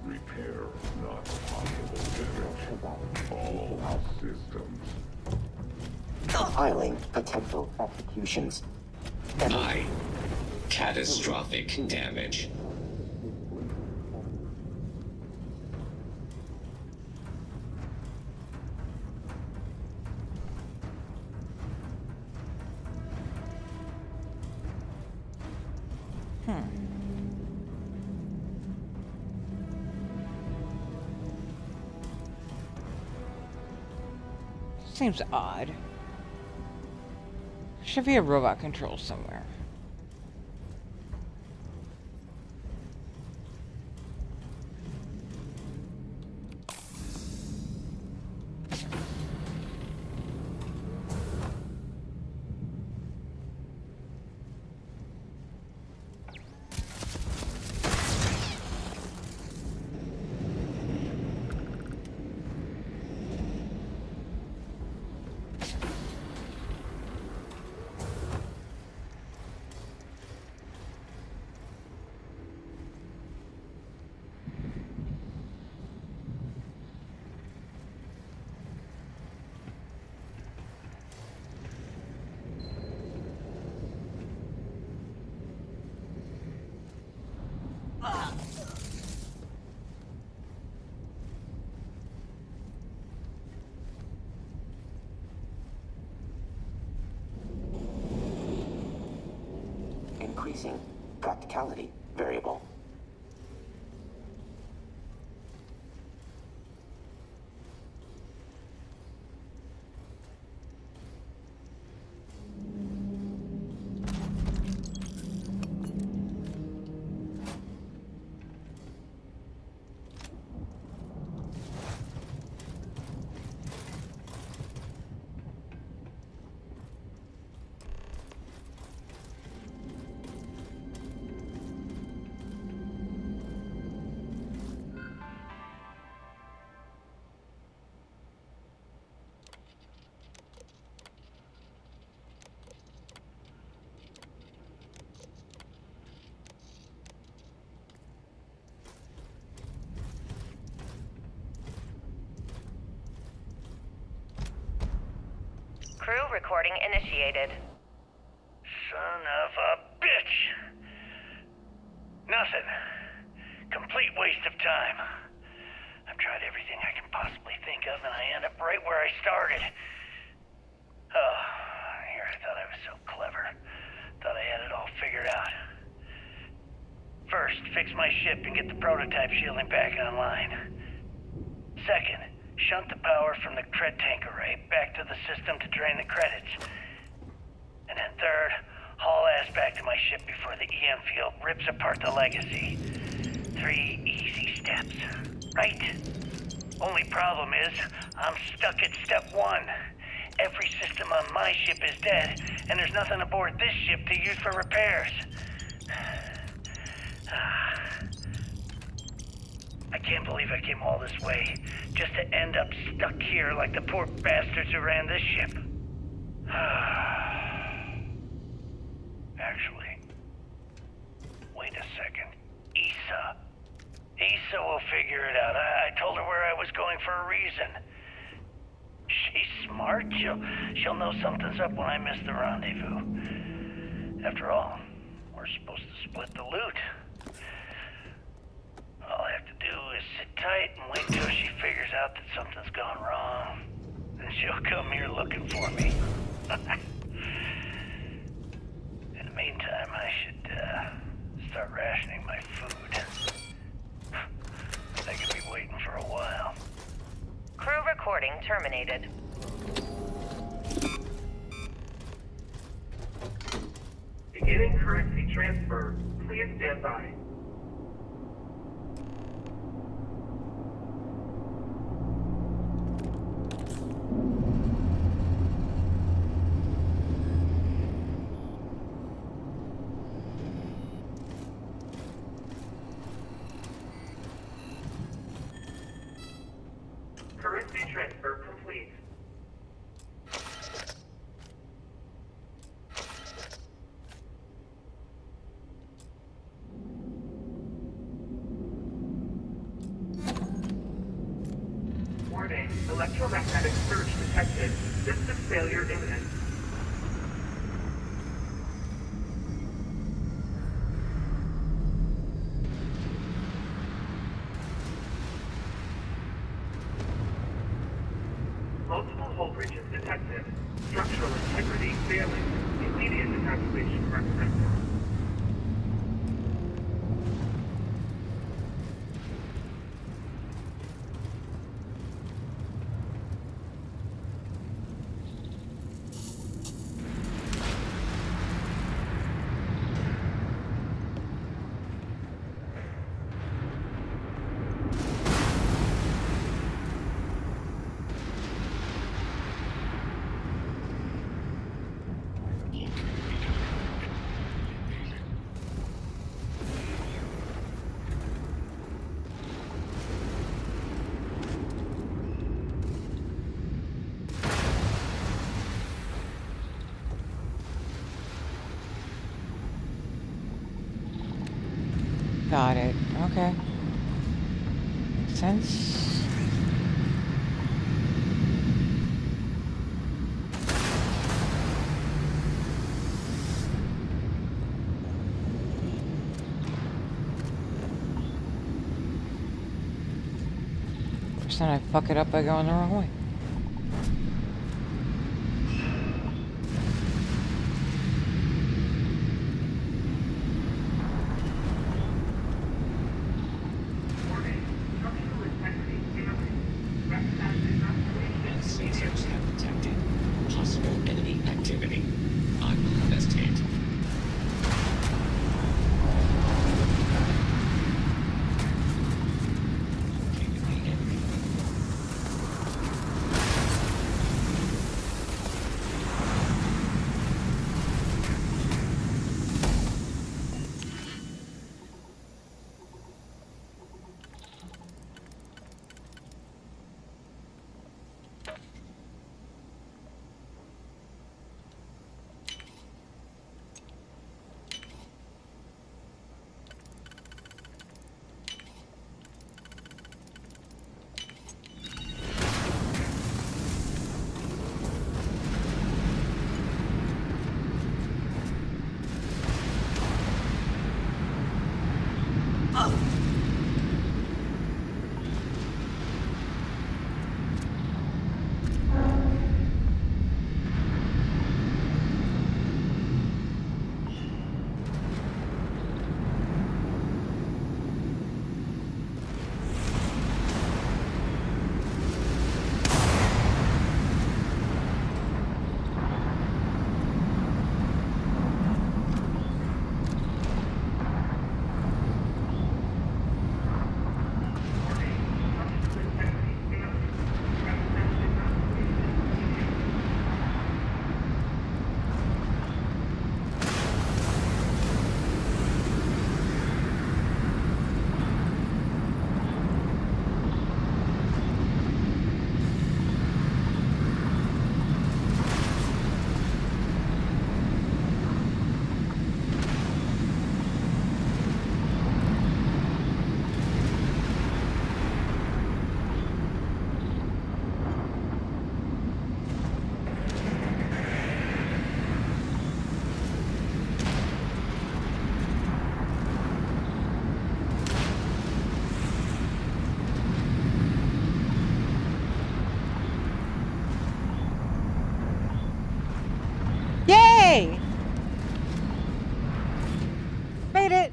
Repair not possible. All systems. Compiling potential executions. I. Catastrophic damage. Seems odd. Should be a robot control somewhere. Increasing practicality variable. Crew recording initiated. Son of a bitch! Nothing. Complete waste of time. I've tried everything I can possibly think of, and I end up right where I started. Oh, here I thought I was so clever. Thought I had it all figured out. First, fix my ship and get the prototype shielding back online. Second, shunt the power from the cred tank array back to the system to drain the credits. And then third, haul ass back to my ship before the EM field rips apart the legacy. 3 easy steps, right? Only problem is, I'm stuck at step 1. Every system on my ship is dead, and there's nothing aboard this ship to use for repairs. I can't believe I came all this way, just to end up stuck here like the poor bastards who ran this ship. Actually, wait a second. Issa will figure it out. I told her where I was going for a reason. She's smart. She'll know something's up when I miss the rendezvous. After all, we're supposed to split the loot. All I have to do is sit tight and wait till she figures out that something's gone wrong. Then she'll come here looking for me. In the meantime, I should start rationing my food. They could be waiting for a while. Crew recording terminated. Beginning currency transfer. Please stand by. Currency transfer complete. Warning, electromagnetic surge detected. System failure imminent. Multiple hull breaches detected. Structural integrity failing. Immediate evacuation recommended. Got it. Okay. Makes sense. Then I fuck it up by going the wrong way. Sensors have detected possible enemy activity. I will investigate. Yay! Made it!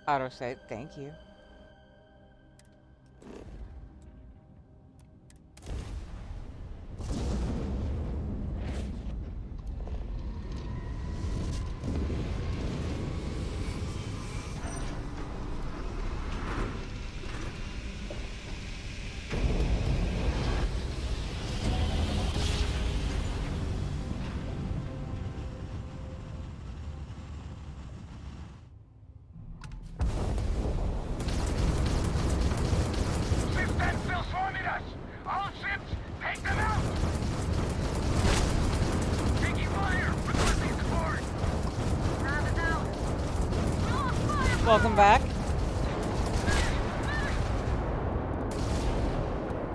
Autosave, thank you. Welcome back.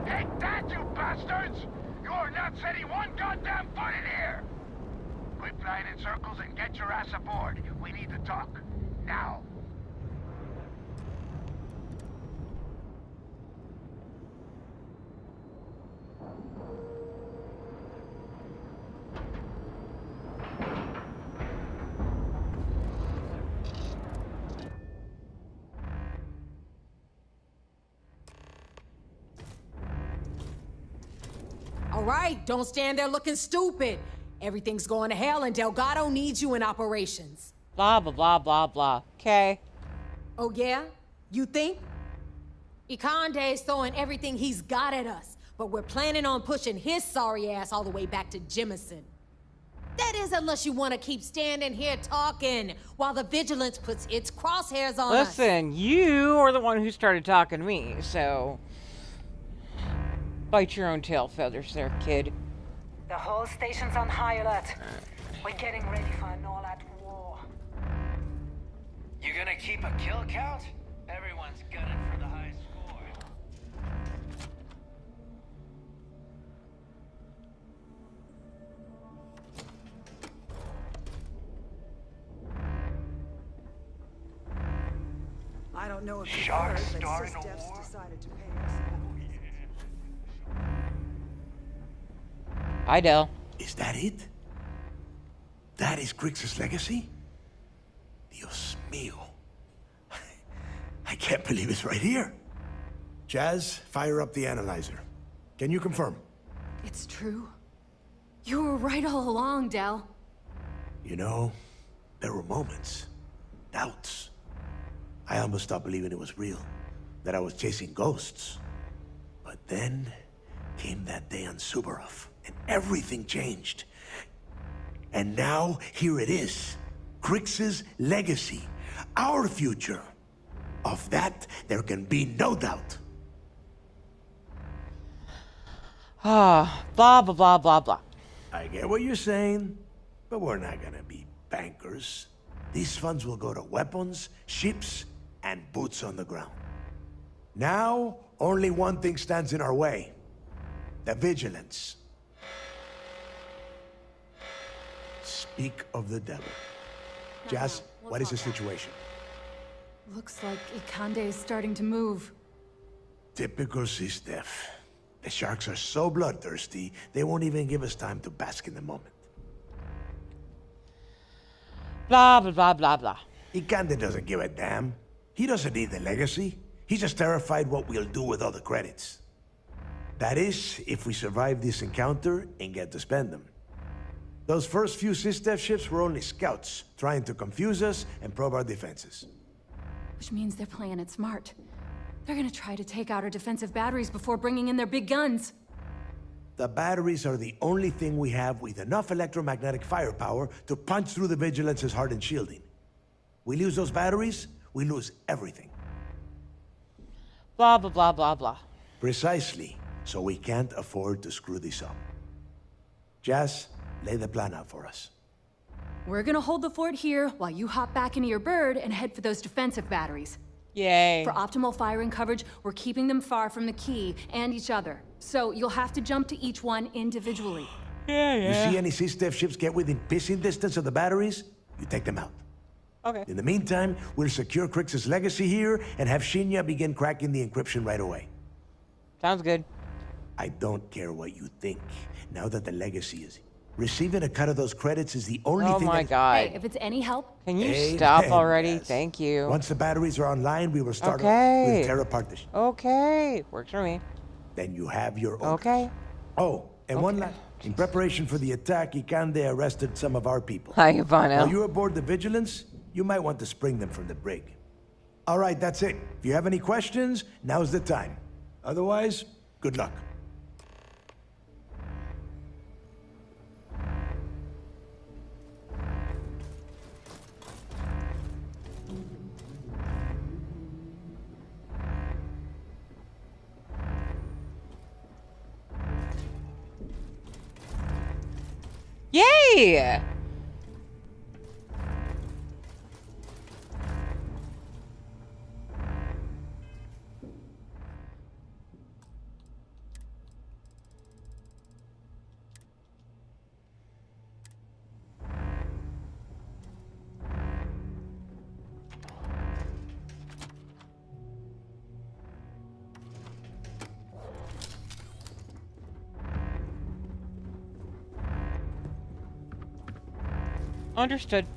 Take that, you bastards! You are not setting one goddamn foot in here! Quit flying in circles and get your ass aboard. We need to talk. Now. All right, don't stand there looking stupid. Everything's going to hell and Delgado needs you in operations. Blah, blah, blah, blah, blah. Okay. Oh yeah? You think? Ikande's throwing everything he's got at us, but we're planning on pushing his sorry ass all the way back to Jemison. That is unless you want to keep standing here talking while the Vigilance puts its crosshairs on us. Listen, you are the one who started talking to me, so... bite your own tail feathers there, kid. The whole station's on high alert. We're getting ready for an all-out war. You gonna keep a kill count? Everyone's gunning for the high score. I don't know if Sharks you heard, but starting a SysDef's war? decided to pay us. Hi, Del. Is that it? That is Grix's legacy? Dios mío. I can't believe it's right here. Jazz, fire up the analyzer. Can you confirm? It's true. You were right all along, Del. You know, there were moments, doubts. I almost stopped believing it was real, that I was chasing ghosts. But then came that day on Subarov, and everything changed. And now, here it is. Grix's legacy. Our future. Of that, there can be no doubt. Ah, blah, blah, blah, blah, blah. I get what you're saying, but we're not gonna be bankers. These funds will go to weapons, ships, and boots on the ground. Now, only one thing stands in our way. The Vigilance. Speak of the devil. Jazz, what is the situation? Looks like Ikande is starting to move. Typical SysDef. The sharks are so bloodthirsty, they won't even give us time to bask in the moment. Blah, blah, blah, blah, blah. Ikande doesn't give a damn. He doesn't need the legacy. He's just terrified what we'll do with all the credits. That is, if we survive this encounter and get to spend them. Those first few SysDef ships were only scouts, trying to confuse us and probe our defenses. Which means they're playing it smart. They're gonna try to take out our defensive batteries before bringing in their big guns. The batteries are the only thing we have with enough electromagnetic firepower to punch through the Vigilance's hardened shielding. We lose those batteries, we lose everything. Blah, blah, blah, blah, blah. Precisely. So we can't afford to screw this up. Jazz, lay the plan out for us. We're gonna hold the fort here while you hop back into your bird and head for those defensive batteries. Yay. For optimal firing coverage, we're keeping them far from the key and each other. So you'll have to jump to each one individually. Yeah. You see any SysDef ships get within pissing distance of the batteries, you take them out. Okay. In the meantime, we'll secure Grix's legacy here and have Shinya begin cracking the encryption right away. Sounds good. I don't care what you think. Now that the legacy is... Receiving a cut of those credits is the only thing. Oh my god. Hey, if it's any help... Can you stop already? Yes. Thank you. Once the batteries are online, we will start Okay. with tear apart the... Okay. Works for me. Then you have your own. Okay. Oh, and one last... In preparation for the attack, Ikande arrested some of our people. Hi, Ivano. While you're aboard the Vigilance, you might want to spring them from the brig. All right, that's it. If you have any questions, now's the time. Otherwise, good luck. Yay! Understood.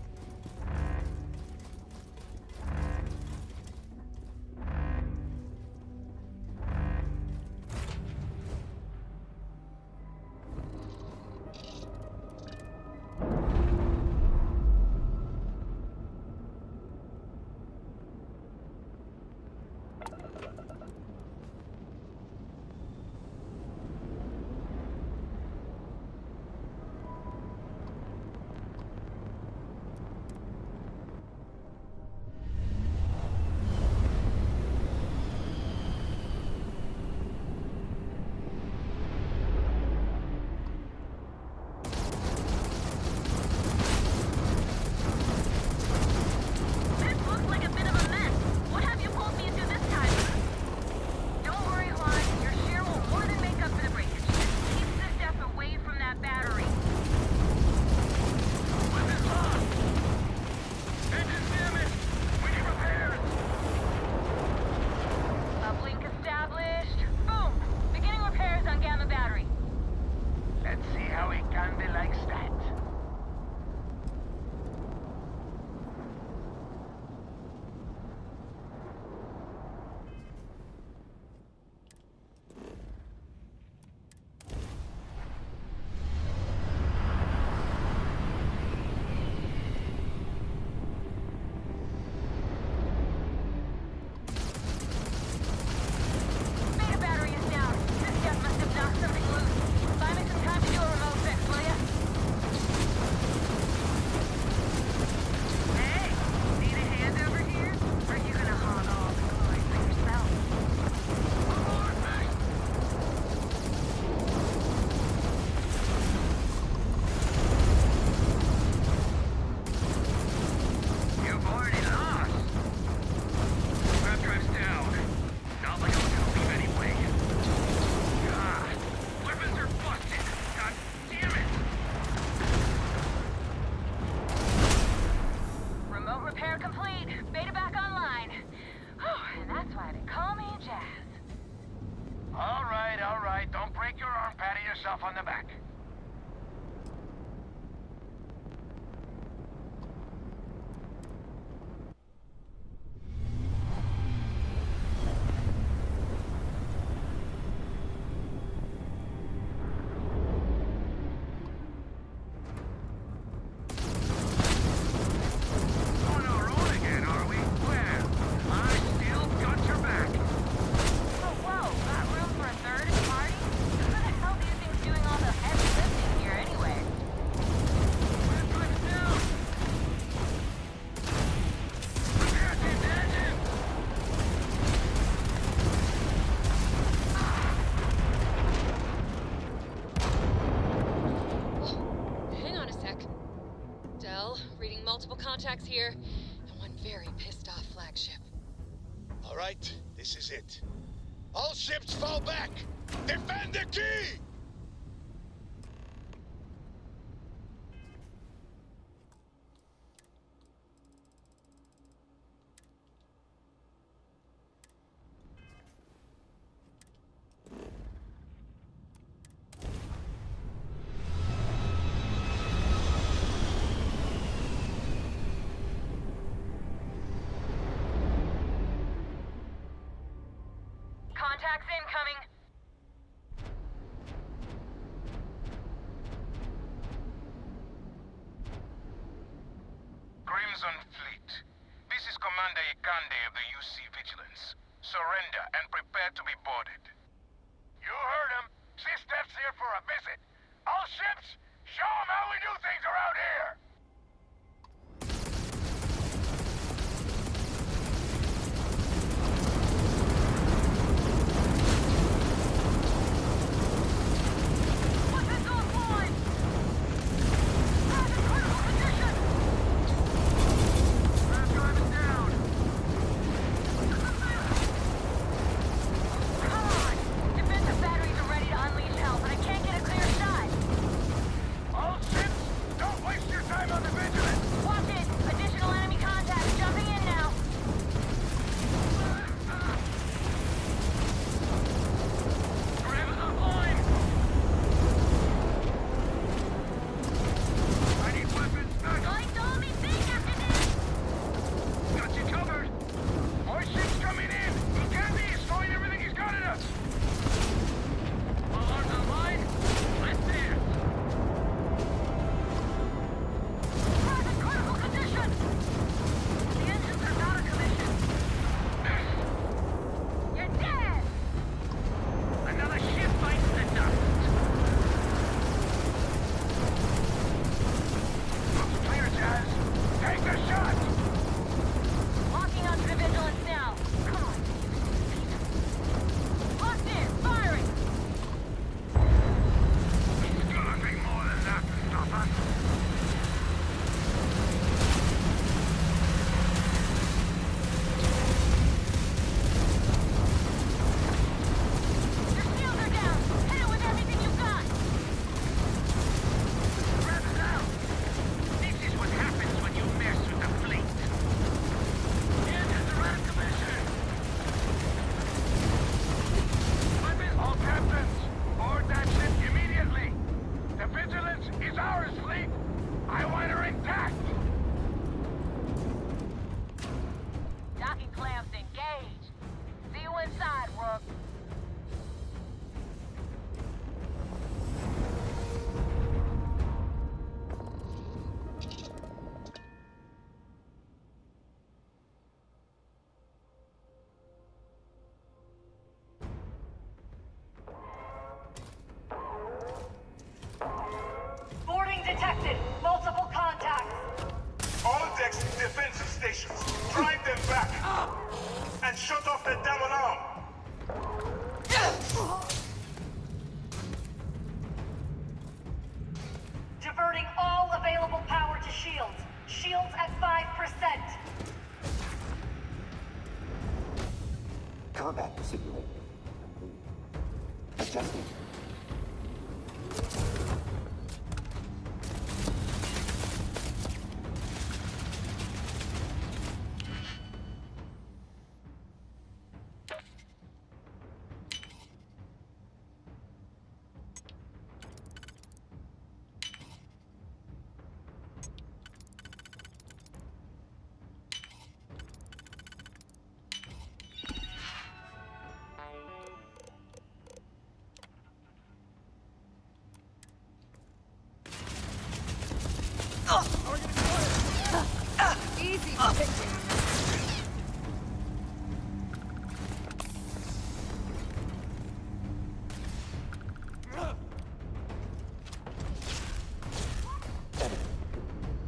Repair complete. Beta back online. Whew, and that's why they call me Jazz. All right. Don't break your arm patting yourself on the back. Multiple contacts here, and one very pissed off flagship. All right, this is it. All ships fall back! Defend the key! Contacts incoming. Crimson Fleet. This is Commander Ikande of the UC Vigilance. Surrender and prepare to be boarded. You heard him. C-Steph's here for a visit. All ships, show him how we do things around here! Defensive batteries are ready to unleash hell, but I can't get a clear shot. All ships, don't waste your time on the Vigilance! Watch it! Additional enemy contacts jumping in now. Grabbing the line! I need weapons back! Lights on me, think after this! Got you covered! More ships coming in! Ikande is throwing everything he's got at us! Alarms online? Let's dance! Present critical condition! The engines are out of commission. You're dead! Another ship bites the dust! Looks clear, Jazz! Take the shot! Locking onto the Vigilance now. Come on. Locked in, firing! It's gonna be more than that to stop us! Your shields are down! Hit it with everything you've got! Grab it out! This is what happens when you mess with the fleet! Engines are out of commission! Weapons, all captains! Board that ship immediately! The Vigilance is ours, fleet! I want her intact! Docking clamps engaged. See you inside, Rook. Boarding detected. Multiple contacts. All decks defensive stations. Drive them back. And shut off the damn alarm. Diverting all available power to shields. Shields at 5%. Combat simulator. Adjusting.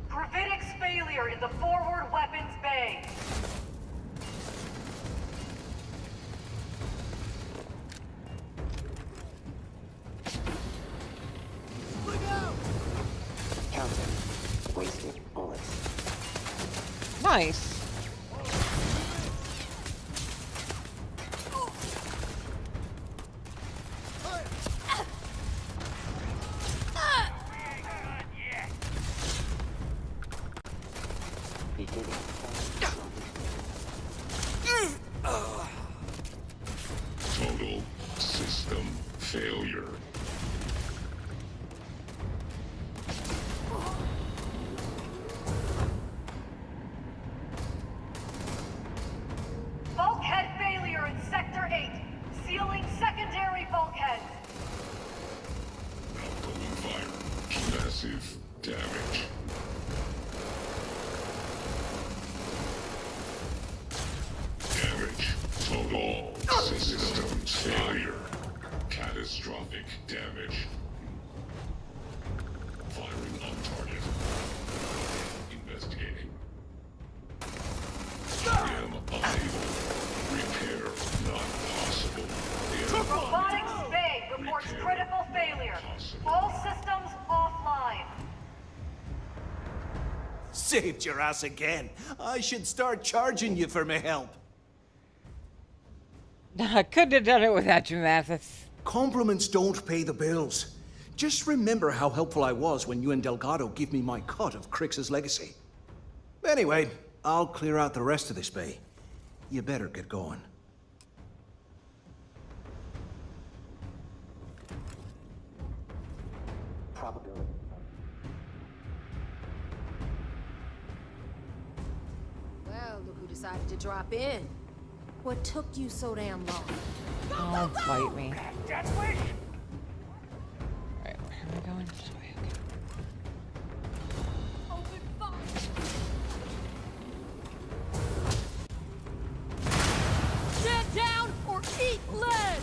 Gravitic's failure in the forward weapons bay. Counting. Wasted bullets. Nice. Total system failure. Bulkhead failure in Sector 8. Sealing secondary bulkheads. Outgoing fire. Massive damage. Damage. Total system failure. Catastrophic damage. Firing on target. Investigating. I am unable. Repair not possible. Robotics Bay reports critical failure. All systems offline. Saved your ass again. I should start charging you for my help. I couldn't have done it without you, Mathis. Compliments don't pay the bills. Just remember how helpful I was when you and Delgado gave me my cut of Crix's legacy. Anyway, I'll clear out the rest of this bay. You better get going. Probability. Well, look who decided to drop in. What took you so damn long? Don't fight me. Death wish. Alright, where am I going? This way, okay. Open fire. Stand down or eat lead.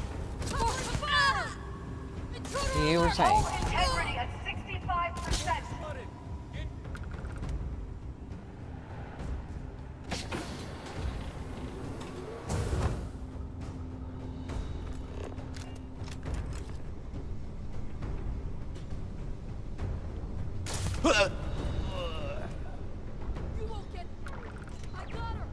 You were saying. Integrity at 65%. You won't get through. I got her.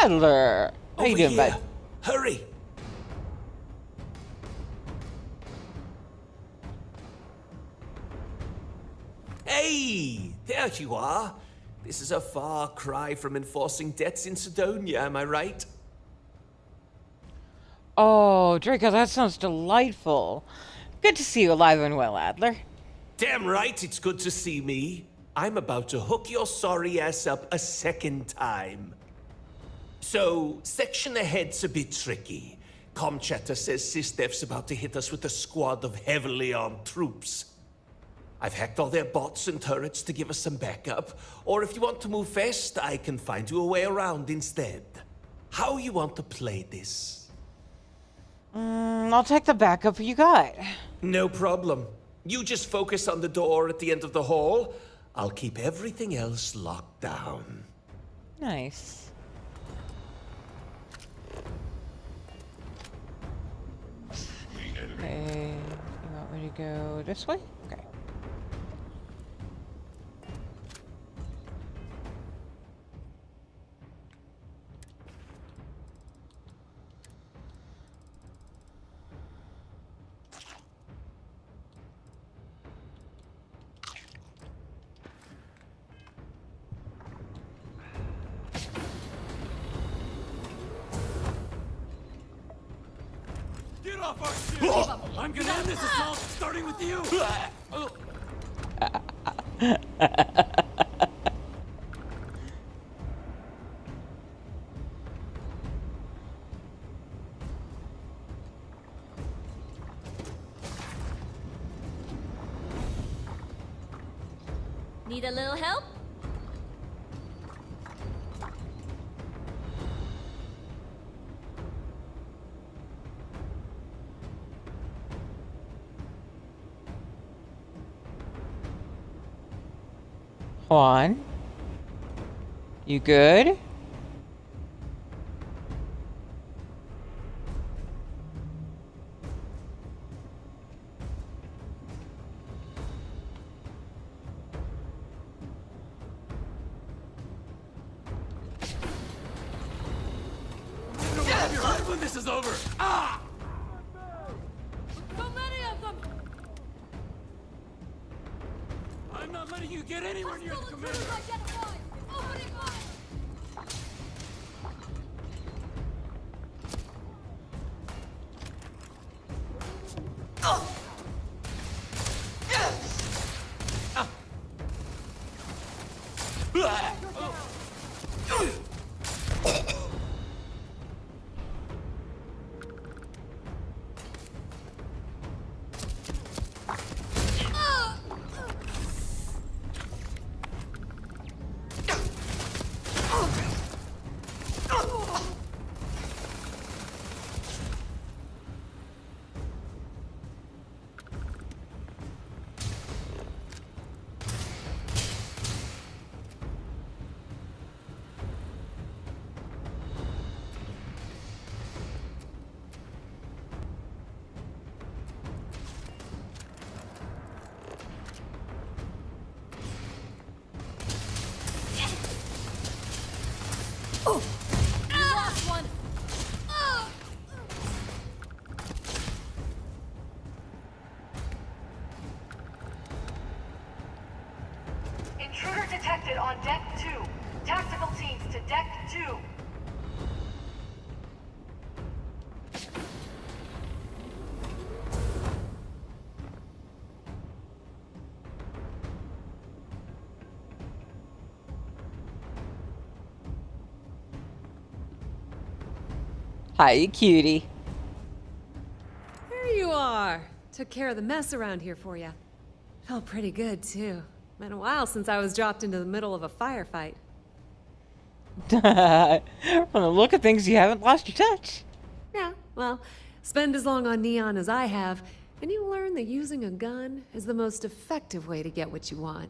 Adler! How you doing, bud? Hurry! Hey, there you are. This is a far cry from enforcing debts in Sidonia, am I right? Oh, Draco, that sounds delightful. Good to see you alive and well, Adler. Damn right, it's good to see me. I'm about to hook your sorry ass up a second time. So, section ahead's a bit tricky. Com chatter says SysDef's about to hit us with a squad of heavily armed troops. I've hacked all their bots and turrets to give us some backup, or if you want to move fast, I can find you a way around instead. How you want to play this? I'll take the backup you got. No problem. You just focus on the door at the end of the hall. I'll keep everything else locked down. Nice. Okay, you want me to go this way? Okay. Get off our ship! I'm gonna end this assault, starting with you! Need a little help? Juan? You good? Grab your heart when this is over! Ah! So many of them! I'm not letting you get anywhere near the commander! Identified! Opening fire! Last one! Intruder detected on deck 2. Tactical teams to deck 2. Hi, cutie. There you are. Took care of the mess around here for you. Felt pretty good, too. Been a while since I was dropped into the middle of a firefight. From the look of things, you haven't lost your touch. Yeah, well, spend as long on Neon as I have, and you learn that using a gun is the most effective way to get what you want.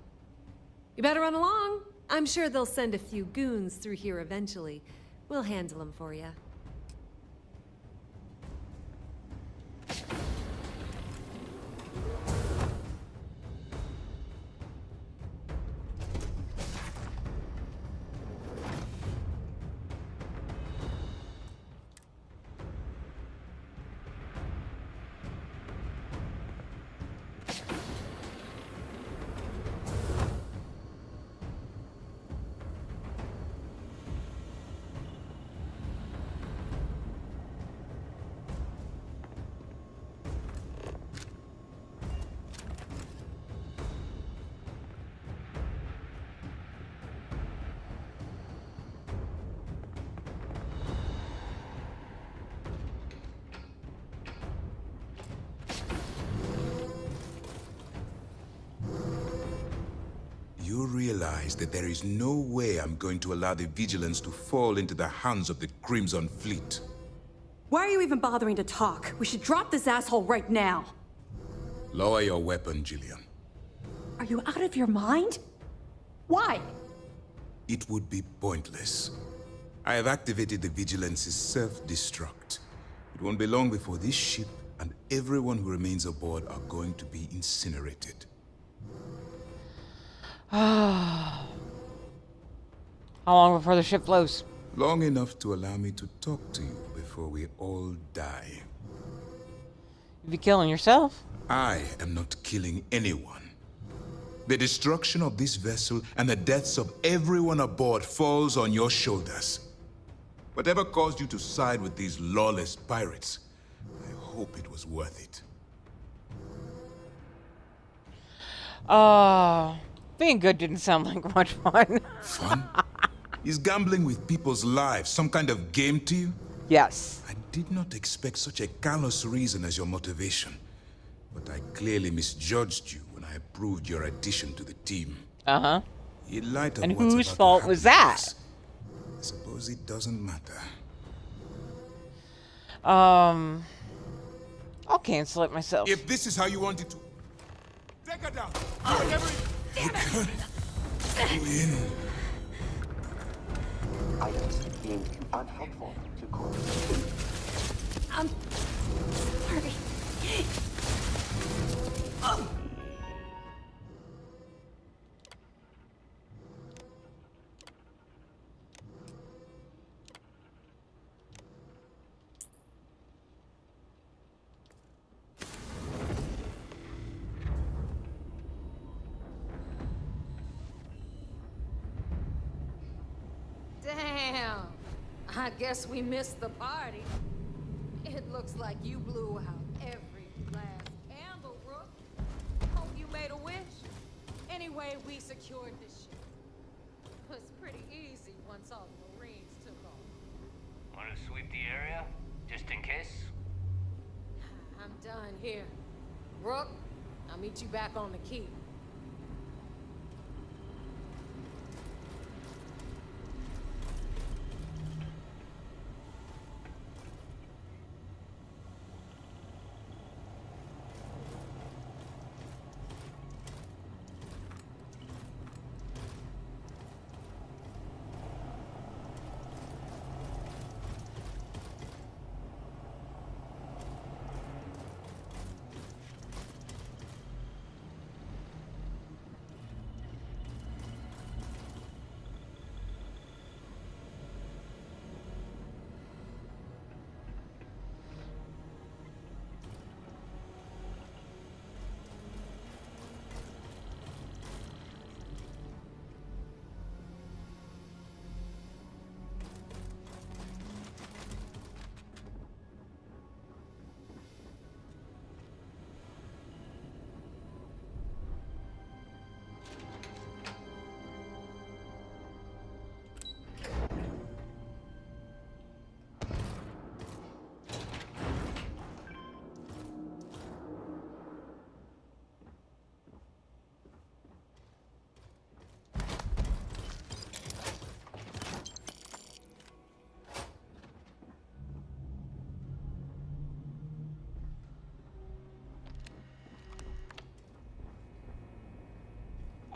You better run along. I'm sure they'll send a few goons through here eventually. We'll handle them for you. You realize that there is no way I'm going to allow the Vigilance to fall into the hands of the Crimson Fleet. Why are you even bothering to talk? We should drop this asshole right now. Lower your weapon, Jillian. Are you out of your mind? Why? It would be pointless. I have activated the Vigilance's self-destruct. It won't be long before this ship and everyone who remains aboard are going to be incinerated. How long before the ship blows? Long enough to allow me to talk to you before we all die. You'd be killing yourself. I am not killing anyone. The destruction of this vessel and the deaths of everyone aboard falls on your shoulders. Whatever caused you to side with these lawless pirates, I hope it was worth it. Being good didn't sound like much fun. Fun? Is gambling with people's lives some kind of game to you? Yes. I did not expect such a callous reason as your motivation, but I clearly misjudged you when I approved your addition to the team. Uh-huh. In light of And what's whose about to fault happen was to that? us, I suppose it doesn't matter. I'll cancel it myself. If this is how you want it to... Take her down! Whatever it... Win. Items deemed unhelpful to core. I'm sorry. Damn. I guess we missed the party. It looks like you blew out every last candle, Rook. Hope you made a wish. Anyway, we secured this ship. It was pretty easy once all the Marines took off. Want to sweep the area? Just in case? I'm done here. Rook, I'll meet you back on the quay.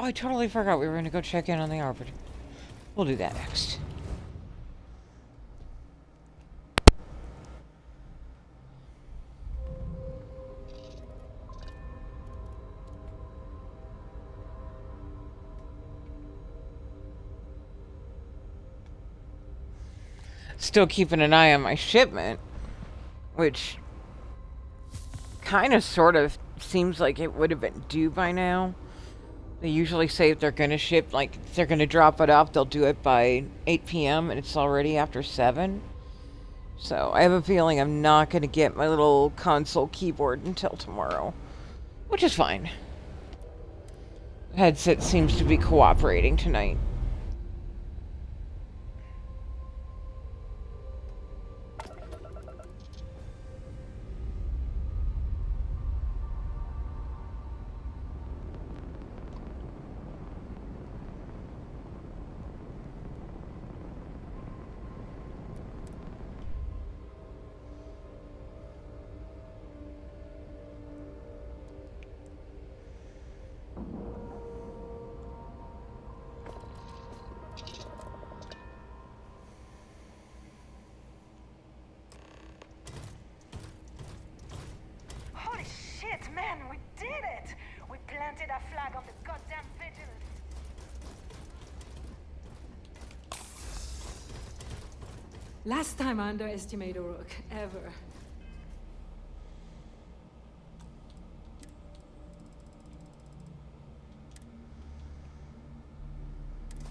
Oh, I totally forgot we were going to go check in on the Arbiter. We'll do that next. Still keeping an eye on my shipment, which kind of sort of seems like it would have been due by now. They usually say if they're going to ship, like, if they're going to drop it off, they'll do it by 8 p.m. and it's already after 7. So I have a feeling I'm not going to get my little console keyboard until tomorrow, which is fine. The headset seems to be cooperating tonight. Holy shit, man, we did it! We planted a flag on the goddamn Vigilance. Last time I underestimated Rook, ever.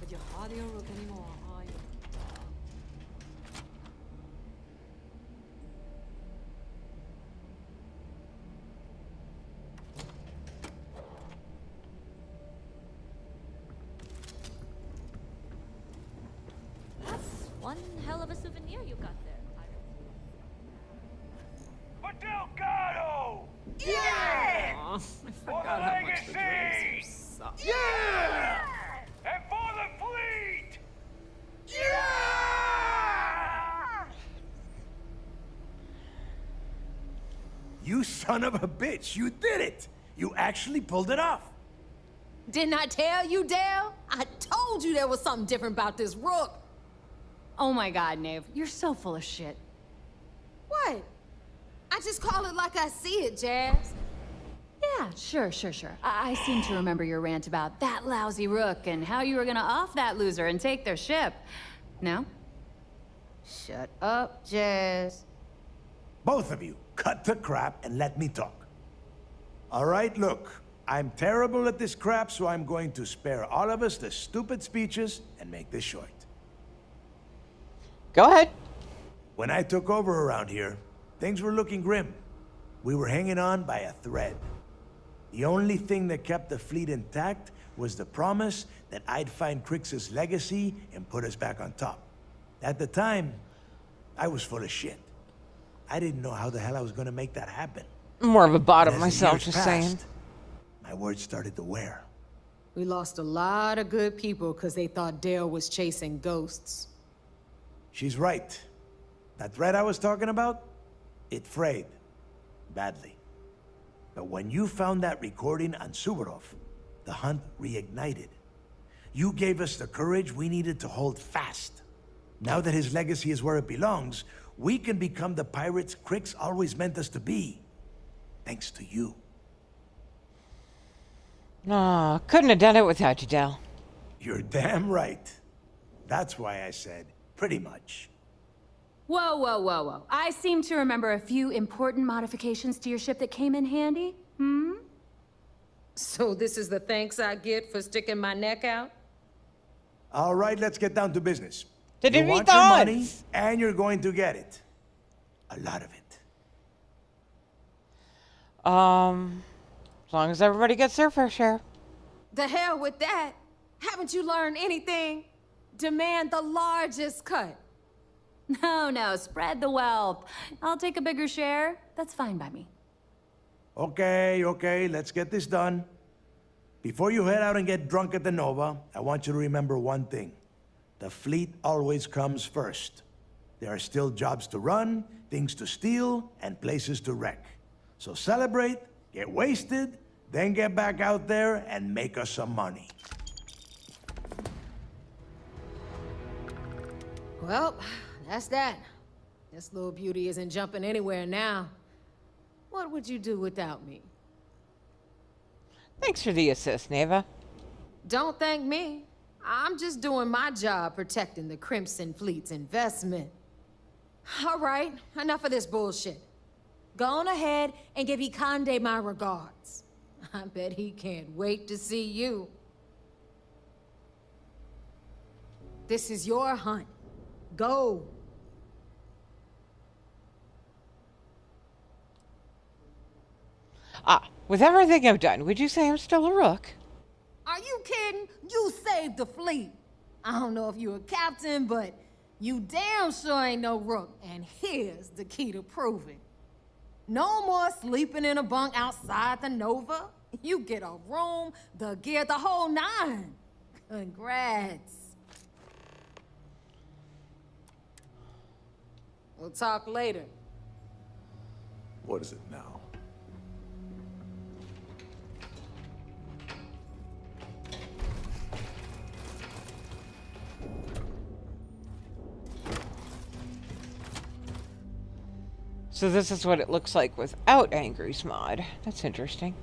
But you're hardly a Rook anymore, are you? One hell of a souvenir you got there, pirate. For Delgado! Yeah! Aw, I forgot how much the drapes here suck. Yeah! And for the fleet! Yeah! You son of a bitch, you did it! You actually pulled it off! Didn't I tell you, Dale? I told you there was something different about this rook. Oh my god, Nave, you're so full of shit. What? I just call it like I see it, Jazz. Yeah, sure. I seem to remember your rant about that lousy rook and how you were gonna off that loser and take their ship. No? Shut up, Jazz. Both of you, cut the crap and let me talk. All right, look. I'm terrible at this crap, so I'm going to spare all of us the stupid speeches and make this short. Go ahead. When I took over around here, things were looking grim. We were hanging on by a thread. The only thing that kept the fleet intact was the promise that I'd find Crix's legacy and put us back on top. At the time, I was full of shit. I didn't know how the hell I was gonna make that happen. More of a bottom And as the myself, years just saying. passed, my words started to wear. We lost a lot of good people because they thought Dale was chasing ghosts. She's right. That thread I was talking about, it frayed. Badly. But when you found that recording on Suvorov, the hunt reignited. You gave us the courage we needed to hold fast. Now that his legacy is where it belongs, we can become the pirates Crix always meant us to be. Thanks to you. Aw, couldn't have done it without you, Del. You're damn right. That's why I said, pretty much. Whoa. I seem to remember a few important modifications to your ship that came in handy. So this is the thanks I get for sticking my neck out? All right, let's get down to business. Did you you read want the your odds? money, and you're going to get it. A lot of it. As long as everybody gets their fair share. The hell with that. Haven't you learned anything? Demand the largest cut. No, spread the wealth. I'll take a bigger share. That's fine by me. Okay, let's get this done. Before you head out and get drunk at the Nova, I want you to remember one thing. The fleet always comes first. There are still jobs to run, things to steal, and places to wreck. So celebrate, get wasted, then get back out there and make us some money. Well, that's that. This little beauty isn't jumping anywhere now. What would you do without me? Thanks for the assist, Neva. Don't thank me. I'm just doing my job protecting the Crimson Fleet's investment. All right, enough of this bullshit. Go on ahead and give Ikande my regards. I bet he can't wait to see you. This is your hunt. Go. With everything I've done, would you say I'm still a rook? Are you kidding? You saved the fleet. I don't know if you're a captain, but you damn sure ain't no rook. And here's the key to prove it. No more sleeping in a bunk outside the Nova. You get a room, the gear, the whole nine. Congrats. We'll talk later. What is it now? So this is what it looks like without Angry's mod. That's interesting.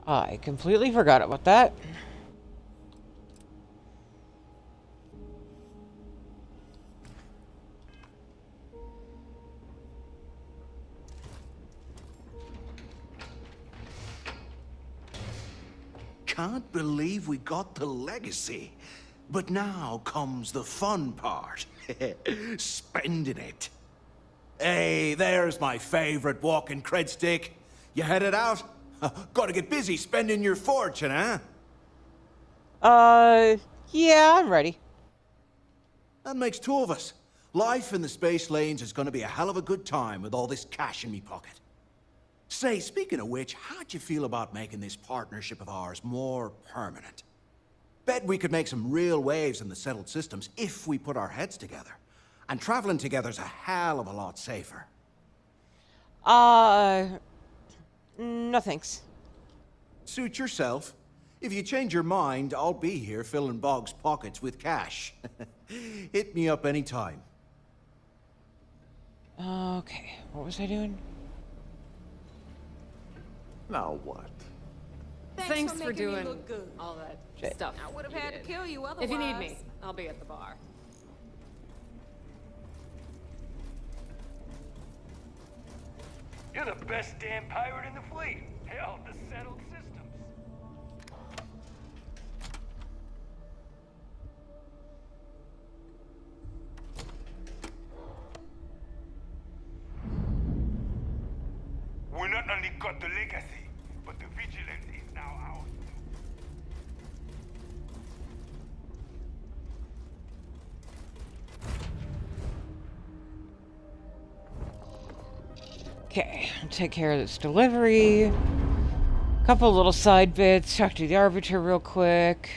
I completely forgot about that. Can't believe we got the legacy. But now comes the fun part. Spending it. Hey, there's my favorite walking cred stick. You headed out? Gotta get busy spending your fortune, huh? Yeah, I'm ready. That makes two of us. Life in the space lanes is gonna be a hell of a good time with all this cash in me pocket. Say, speaking of which, how'd you feel about making this partnership of ours more permanent? Bet we could make some real waves in the settled systems if we put our heads together. And traveling together's a hell of a lot safer. No thanks. Suit yourself. If you change your mind, I'll be here filling Bog's pockets with cash. Hit me up anytime. Okay, what was I doing? Now what? Thanks for doing all that stuff. I would have had to kill you otherwise. If you need me, I'll be at the bar. You're the best damn pirate in the fleet. Hell, the settled systems. We not only got the legacy, but the vigilance is now ours. Okay, I'll take care of this delivery. Couple little side bits. Talk to the Arbiter real quick.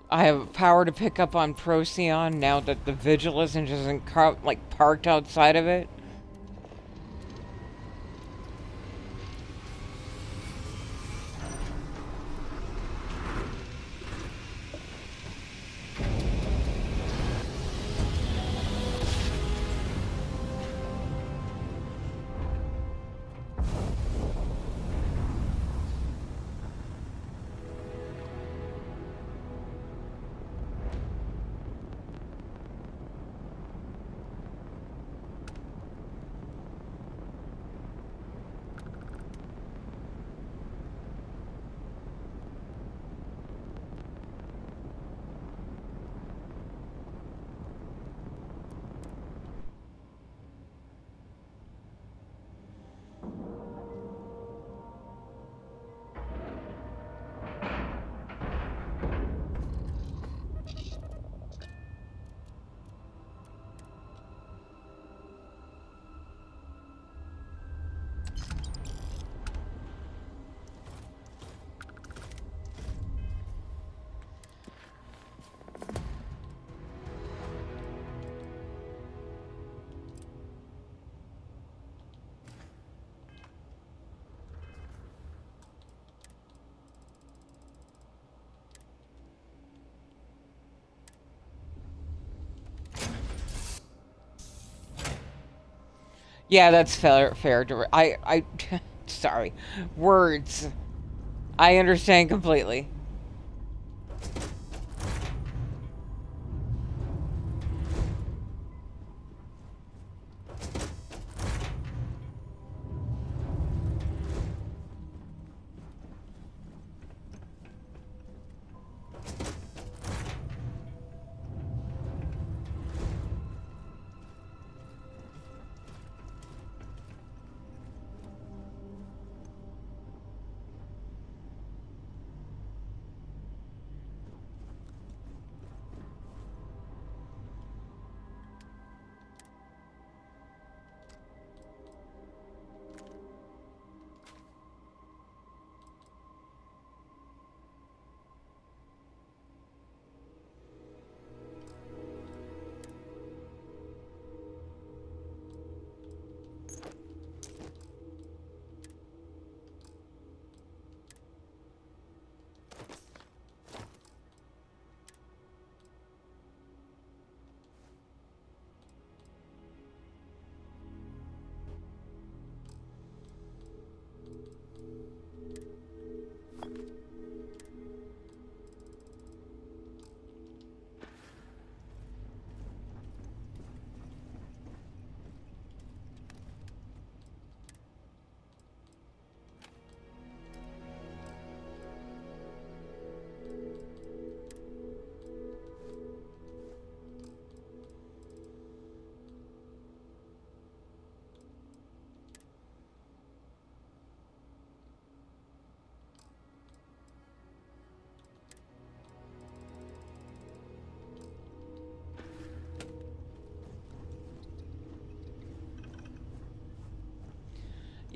I have power to pick up on Procyon now that the Vigilance isn't like parked outside of it. Yeah, that's fair. Sorry. Words. I understand completely.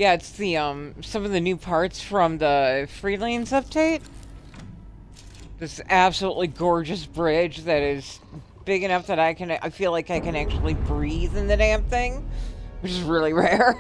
Yeah, it's the, some of the new parts from the Freelanes update. This absolutely gorgeous bridge that is big enough that I feel like I can actually breathe in the damn thing, which is really rare.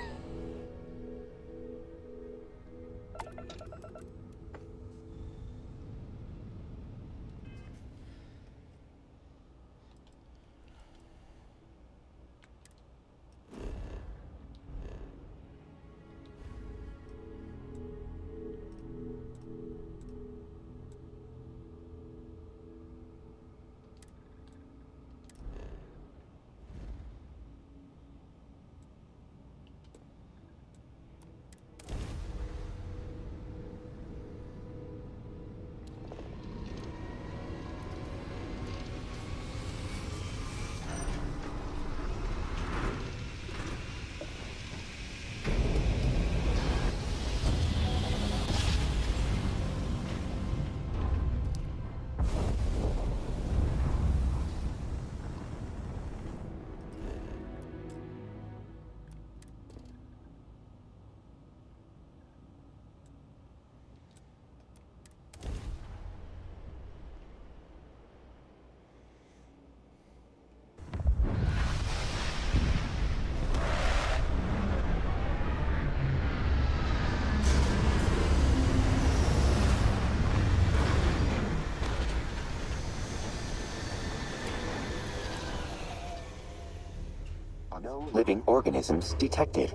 No living organisms detected.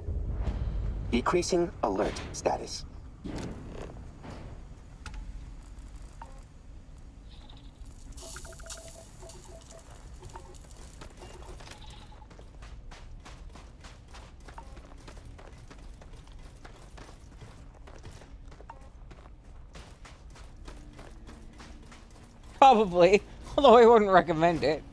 Decreasing alert status. Probably, although I wouldn't recommend it.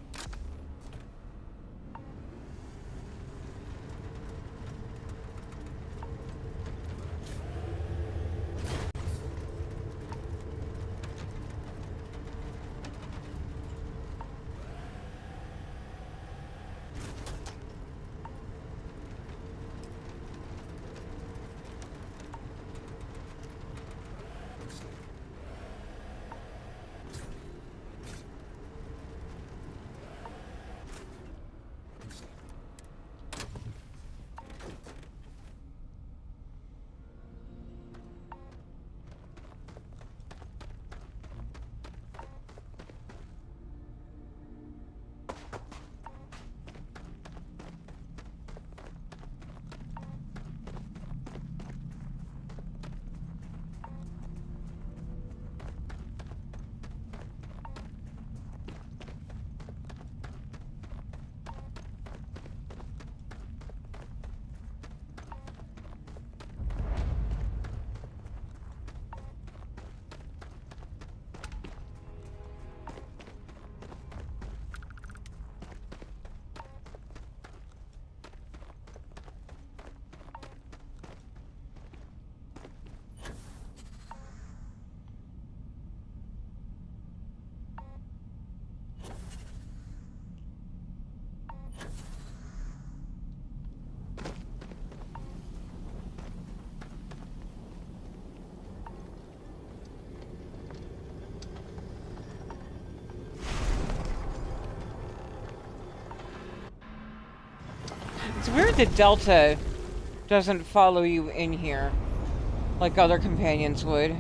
It's weird that Delta doesn't follow you in here like other companions would.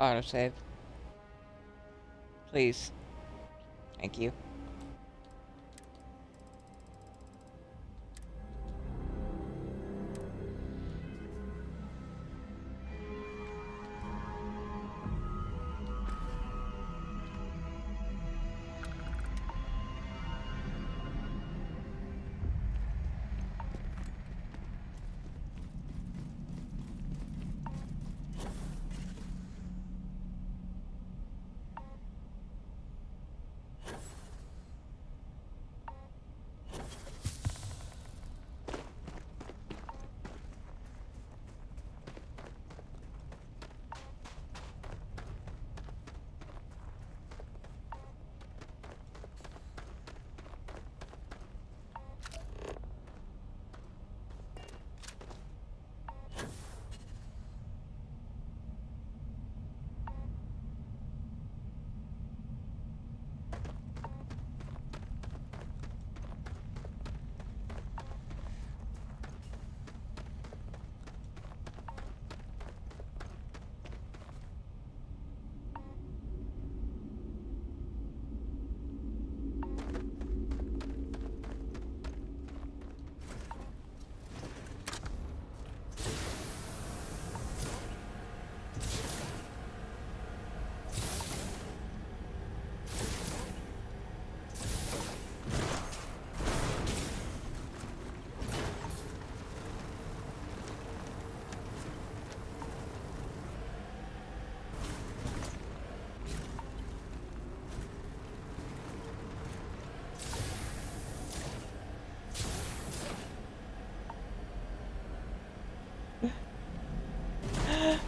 Autosave. Please. Thank you.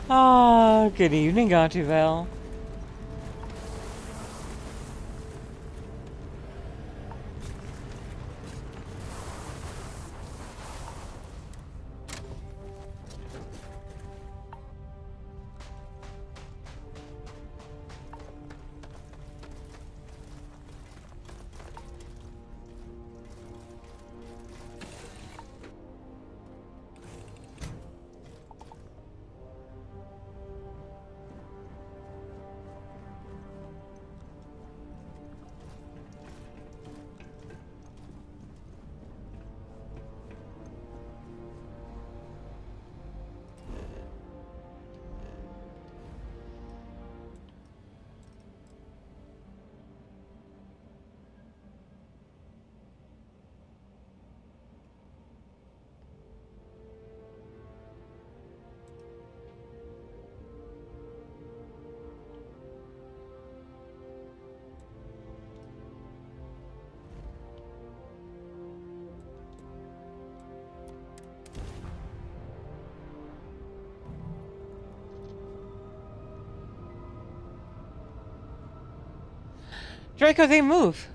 Ah, good evening, Gontuvel. Draco, they move.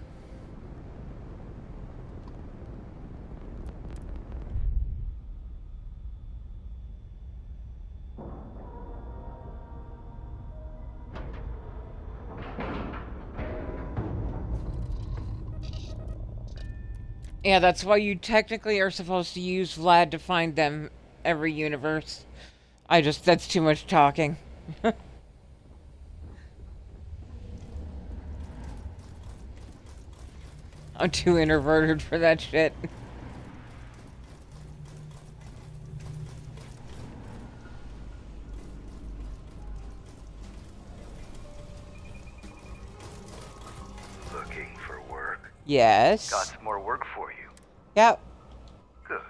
Yeah, that's why you technically are supposed to use Vlad to find them every universe. That's too much talking. I'm too introverted for that shit. Looking for work? Yes. Got some more work for you. Yep. Good.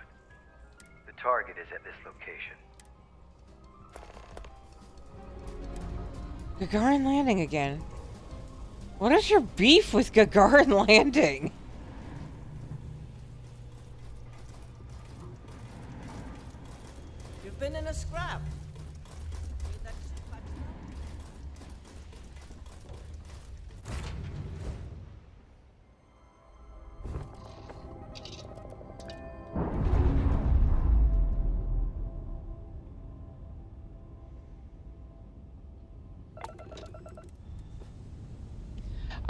The target is at this location. Gagarin Landing again. What is your beef with Gagarin Landing? You've been in a scrap.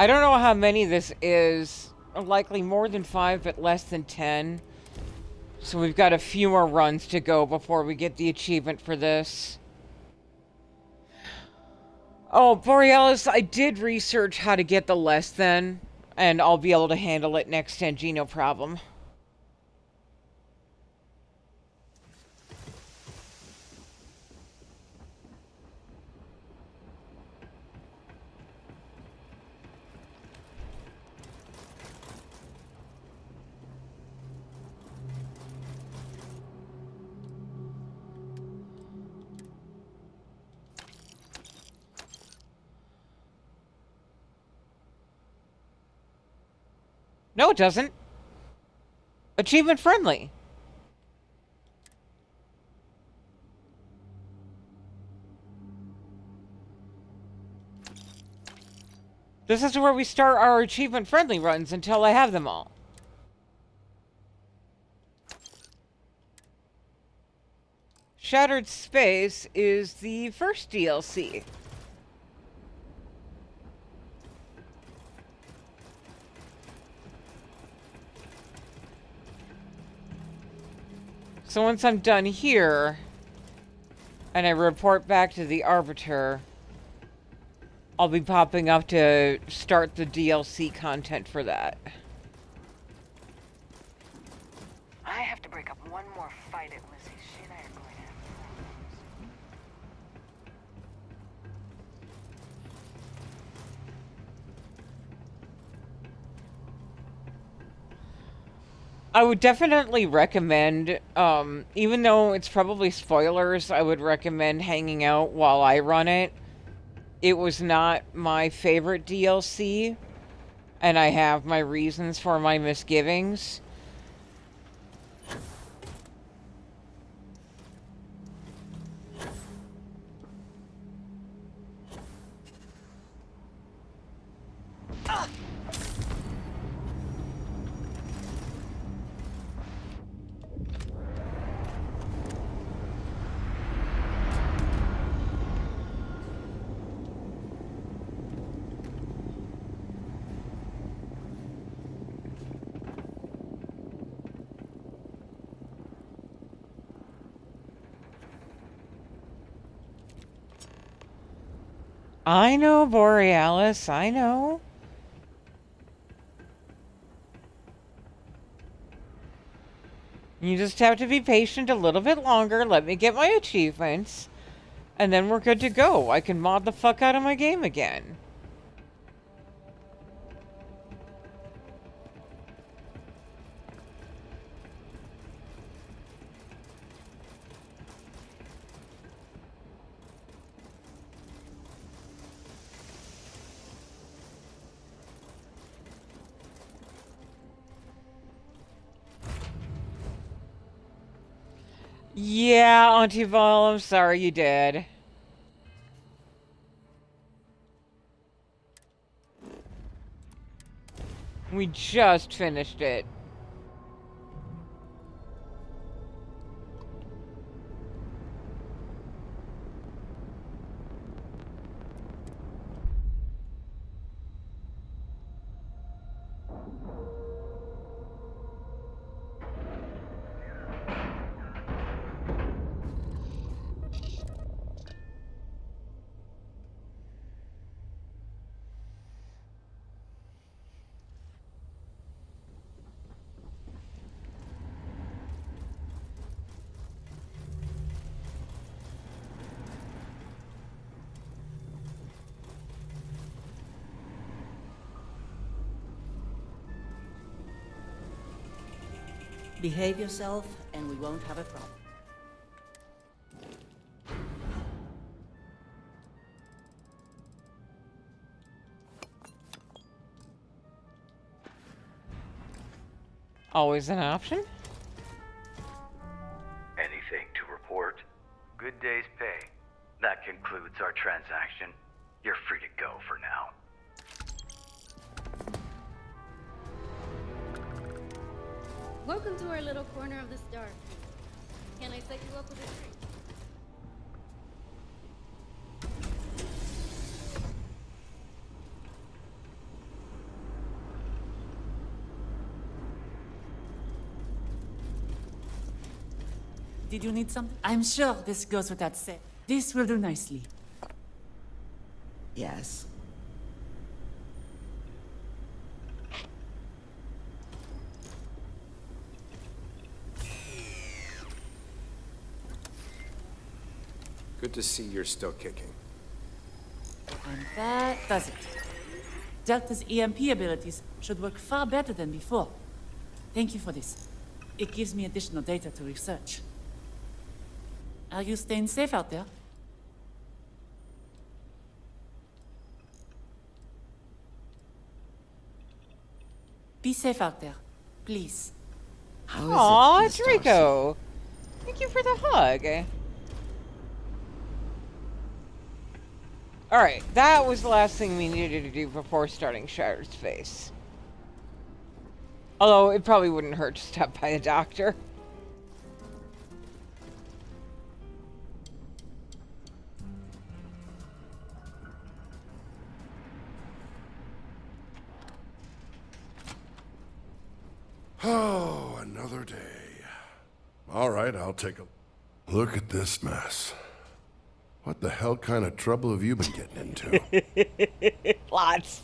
I don't know how many this is. Likely more than 5, but less than 10. So we've got a few more runs to go before we get the achievement for this. Oh, Borealis, I did research how to get the less than, and I'll be able to handle it next Tenji, no problem. No, it doesn't. Achievement friendly. This is where we start our achievement friendly runs until I have them all. Shattered Space is the first DLC. So once I'm done here, and I report back to the Arbiter, I'll be popping up to start the DLC content for that. I have to break up one more fight at Lizzie's. She and I are going to have I would definitely recommend, even though it's probably spoilers, I would recommend hanging out while I run it. It was not my favorite DLC, and I have my reasons for my misgivings. I know, Borealis, I know. You just have to be patient a little bit longer, let me get my achievements, and then we're good to go. I can mod the fuck out of my game again. Yeah, Auntie Vol, I'm sorry you did. We just finished it. Behave yourself, and we won't have a problem. Always an option. Anything to report? Good day's pay. That concludes our transaction. You're free to go for now. Welcome to our little corner of the star. Can I set you up with a drink? Did you need something? I'm sure this goes without saying. This will do nicely. Yes. Good to see you're still kicking. And that does it. Delta's EMP abilities should work far better than before. Thank you for this. It gives me additional data to research. Are you staying safe out there? Be safe out there, please. Aw, Draco! Thank you for the hug. Alright, that was the last thing we needed to do before starting Shattered Space. Although, it probably wouldn't hurt to stop by a doctor. Oh, another day. All right, I'll take a look at this mess. What the hell kind of trouble have you been getting into? Lots.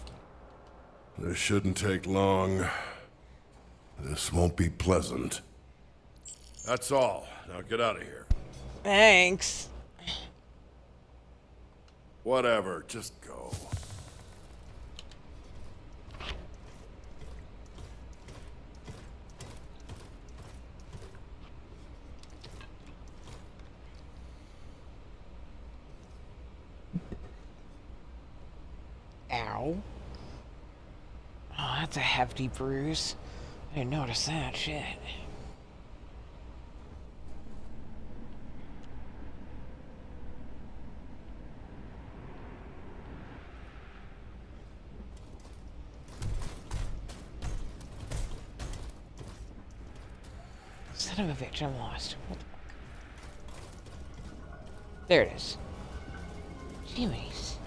This shouldn't take long. This won't be pleasant. That's all. Now get out of here. Thanks. Whatever, just go. Ow. Oh, that's a hefty bruise. I didn't notice that shit. Son of a bitch, I'm lost. What the fuck? There it is. Jimmy's.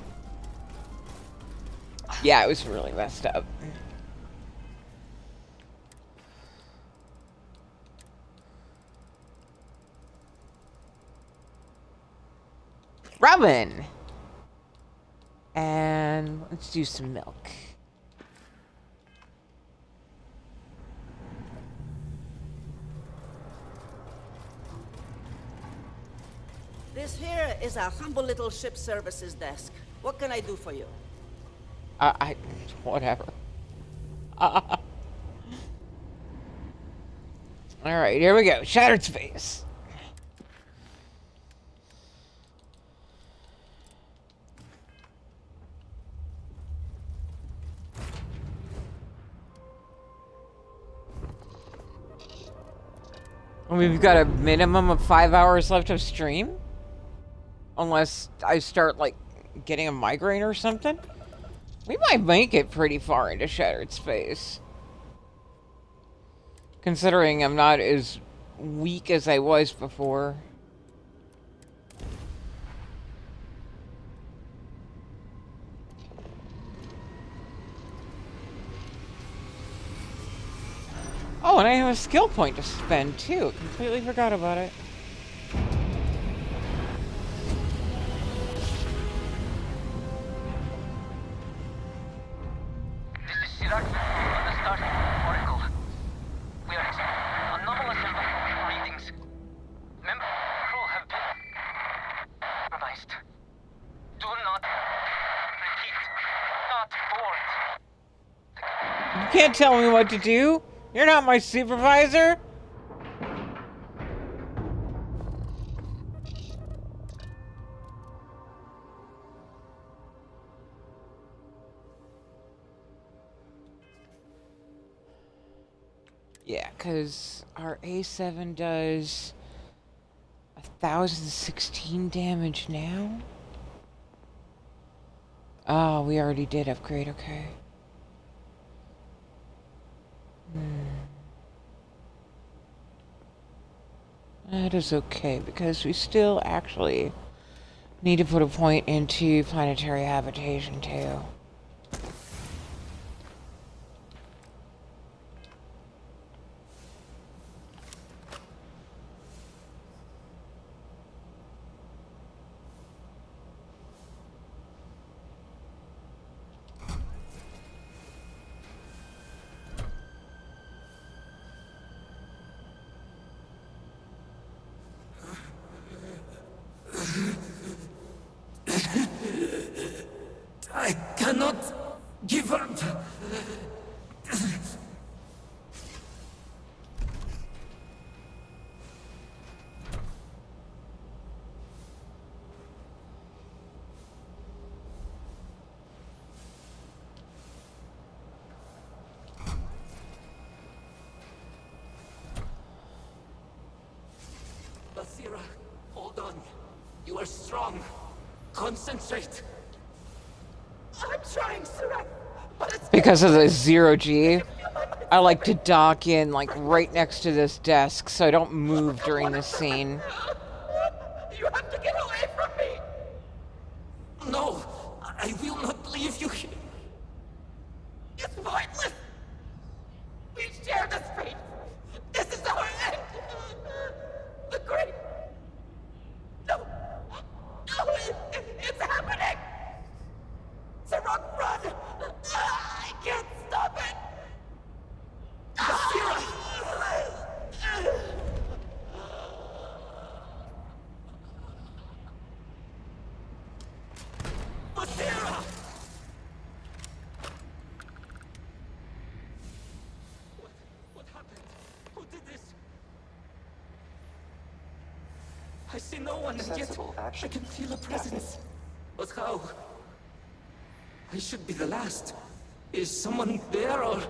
Yeah, it was really messed up. Robin! And let's do some milk. This here is a humble little ship services desk. What can I do for you? Whatever. Alright, here we go. Shattered Space. We've got a minimum of 5 hours left of stream? Unless I start, like, getting a migraine or something? We might make it pretty far into Shattered Space. Considering I'm not as weak as I was before. Oh, and I have a skill point to spend, too. Completely forgot about it. You can't tell me what to do. You're not my supervisor. Yeah, because our A7 does 1,016 damage now. Oh, we already did upgrade, okay. That is okay, because we still actually need to put a point into planetary habitation, too. You are strong. Concentrate. I'm trying, Sirach, but it's Because of the zero-G, I like to dock in, like, right next to this desk so I don't move during this scene. You have to get away from me! No, I will not leave you here. It's pointless! We share this fate! This is our end! The great... No! No! It's happening! Sirach, run! I can't stop it! Basira! What happened? Who did this? I see no one, and yet Sensible action. I can feel a presence. But how? I should be the last. Is someone there, or...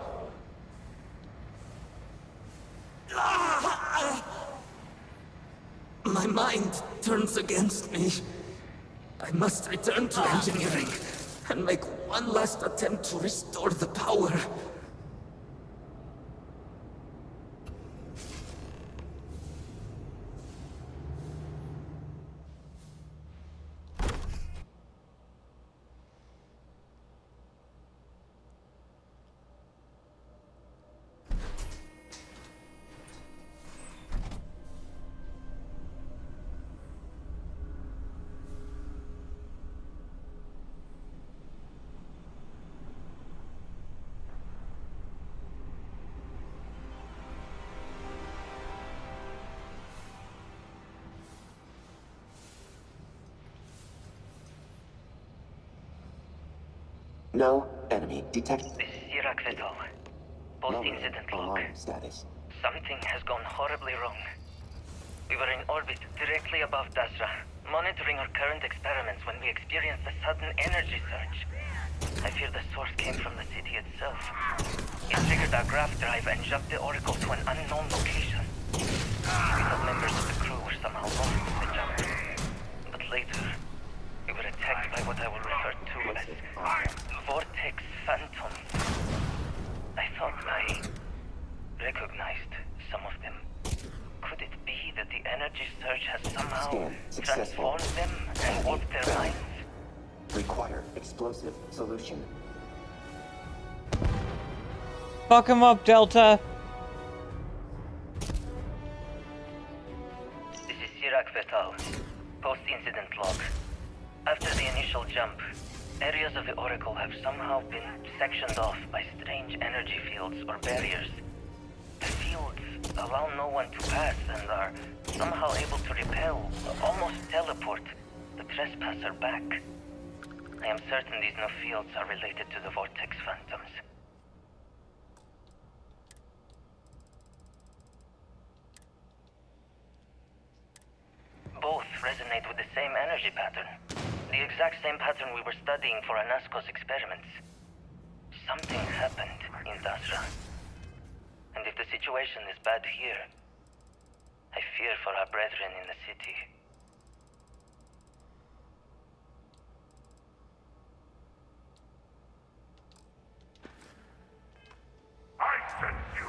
My mind turns against me. I must return to engineering and make one last attempt to restore the power. No enemy detected. This is Sirach Vital. Post-incident log. Alarm status. Something has gone horribly wrong. We were in orbit directly above Dasra, monitoring our current experiments when we experienced a sudden energy surge. I fear the source came from the city itself. It triggered our graph drive and jumped the Oracle to an unknown location. We thought members of the crew were somehow lost in the jump. But later, we were attacked by what I will refer to as Vortex Phantoms. I thought I recognized some of them. Could it be that the energy surge has somehow transformed them and warped their minds? Require explosive solution. Fuck him up, Delta. This is Sirach Vital. Post-incident log. After the initial jump, areas of the Oracle have somehow been sectioned off by strange energy fields or barriers. The fields allow no one to pass and are somehow able to repel, almost teleport, the trespasser back. I am certain these new fields are related to the Vortex Phantoms. Both resonate with the same energy pattern. The exact same pattern we were studying for Anasco's experiments. Something happened in Dasra. And if the situation is bad here, I fear for our brethren in the city. I sent you.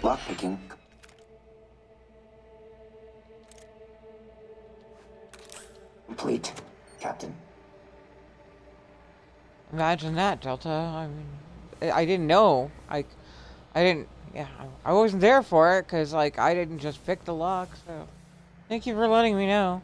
Lockpicking. Complete, Captain. Imagine that, Delta. I mean, I didn't know. I didn't. Yeah, I wasn't there for it because, like, I didn't just pick the lock. So, thank you for letting me know.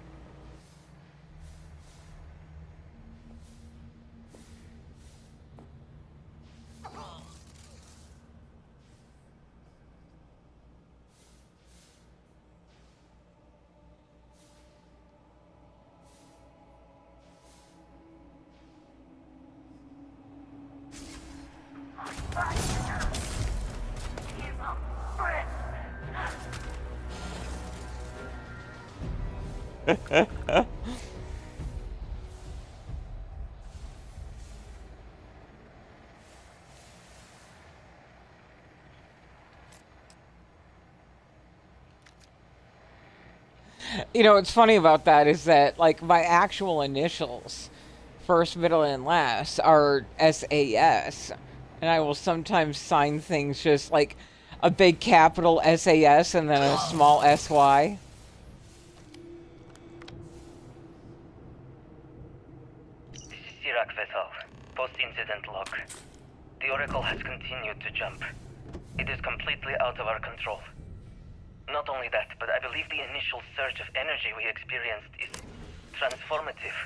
You know, what's funny about that is that, like, my actual initials, first, middle, and last, are SAS. And I will sometimes sign things just like a big capital SAS and then a small SY. This is Sirac Vethal. Post-incident log. The Oracle has continued to jump. It is completely out of our control. Not only that, but I believe the initial surge of energy we experienced is transformative.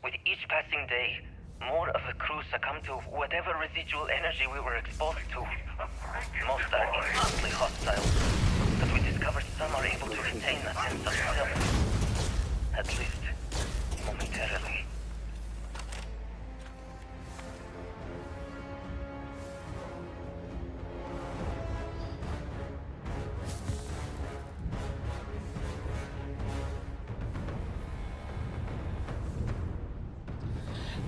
With each passing day, more of the crew succumb to whatever residual energy we were exposed to. Most are instantly hostile, but we discovered some are able to retain a sense of self. At least, momentarily.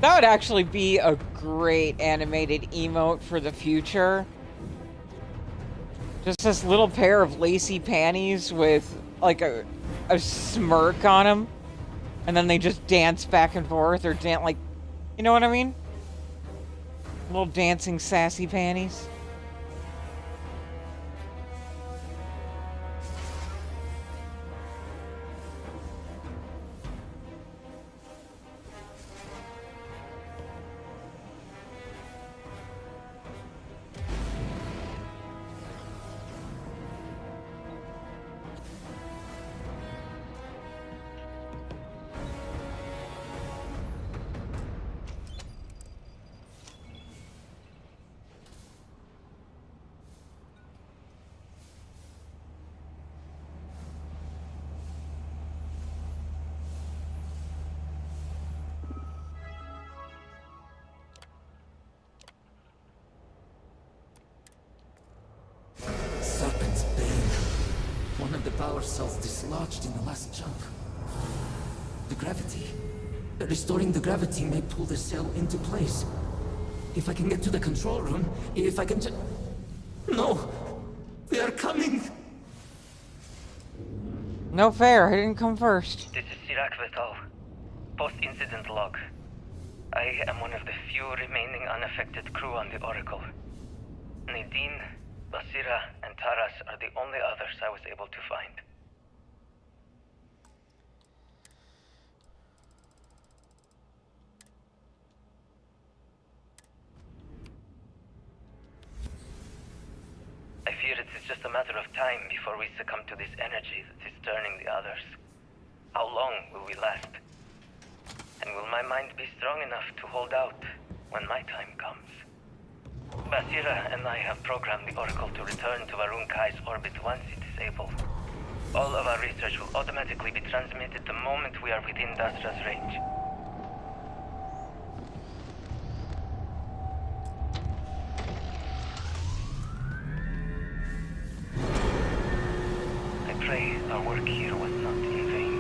That would actually be a great animated emote for the future. Just this little pair of lacy panties with, like, a smirk on them. And then they just dance back and forth, or dance, like, you know what I mean? Little dancing sassy panties. Serpent's Bane. One of the power cells dislodged in the last jump. The gravity. Restoring the gravity may pull the cell into place. If I can get to the control room, if I can just... No! They are coming! No fair, I didn't come first. This is Sirac Vethal. Post-incident log. I am one of the few remaining unaffected crew on the Oracle. Nadine, Basira, and Taras are the only others I was able to find. I fear it is just a matter of time before we succumb to this energy that is turning the others. How long will we last? And will my mind be strong enough to hold out when my time comes? Basira and I have programmed the Oracle to return to Varun Kai's orbit once it is able. All of our research will automatically be transmitted the moment we are within Dasra's range. I pray our work here was not in vain.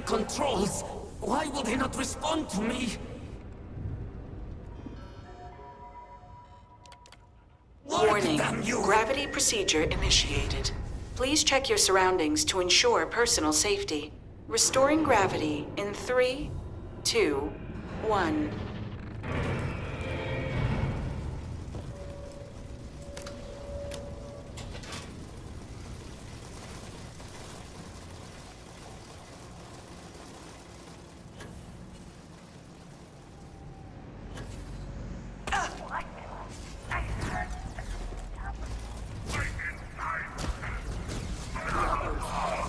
controls. Why will they not respond to me? Warning. Damn you. Gravity procedure initiated. Please check your surroundings to ensure personal safety. Restoring gravity in 3, 2, 1.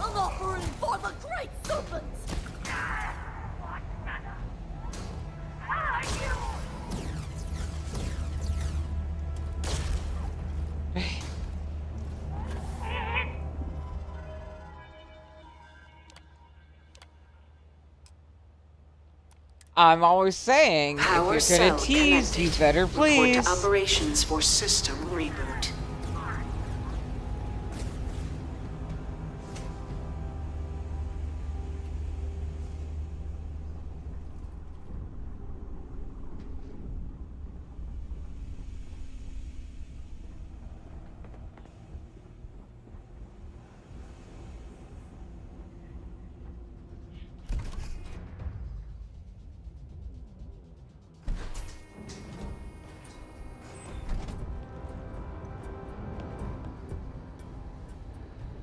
I'm offering for the great serpents! I'm always saying, Power if you're gonna cell tease, connected. you better Report please. to operations for system reboot.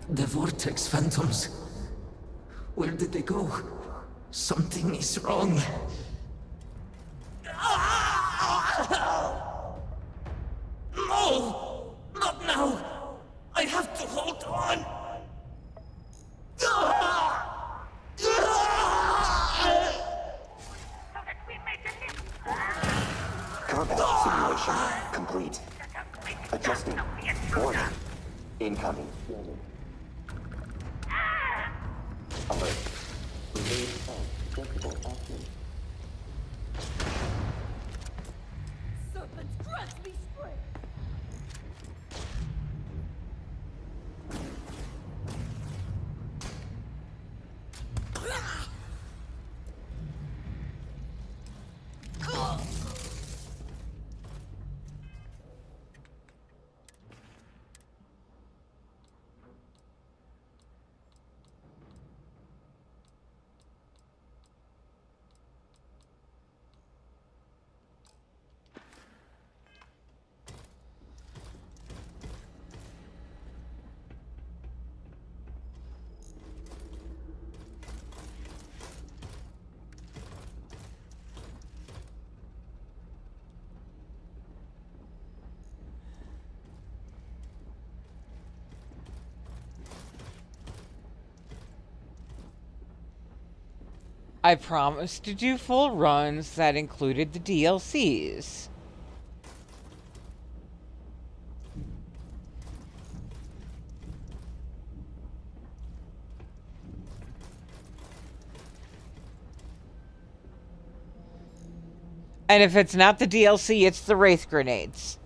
The Vortex Phantoms. Where did they go? Something is wrong. No! Not now! I have to hold on! Combat simulation complete. Adjusting. Warning. Incoming. Alert. Remain on. Sensible action. Serpents grant me strength! I promised to do full runs that included the DLCs. And if it's not the DLC, it's the Wraith Grenades.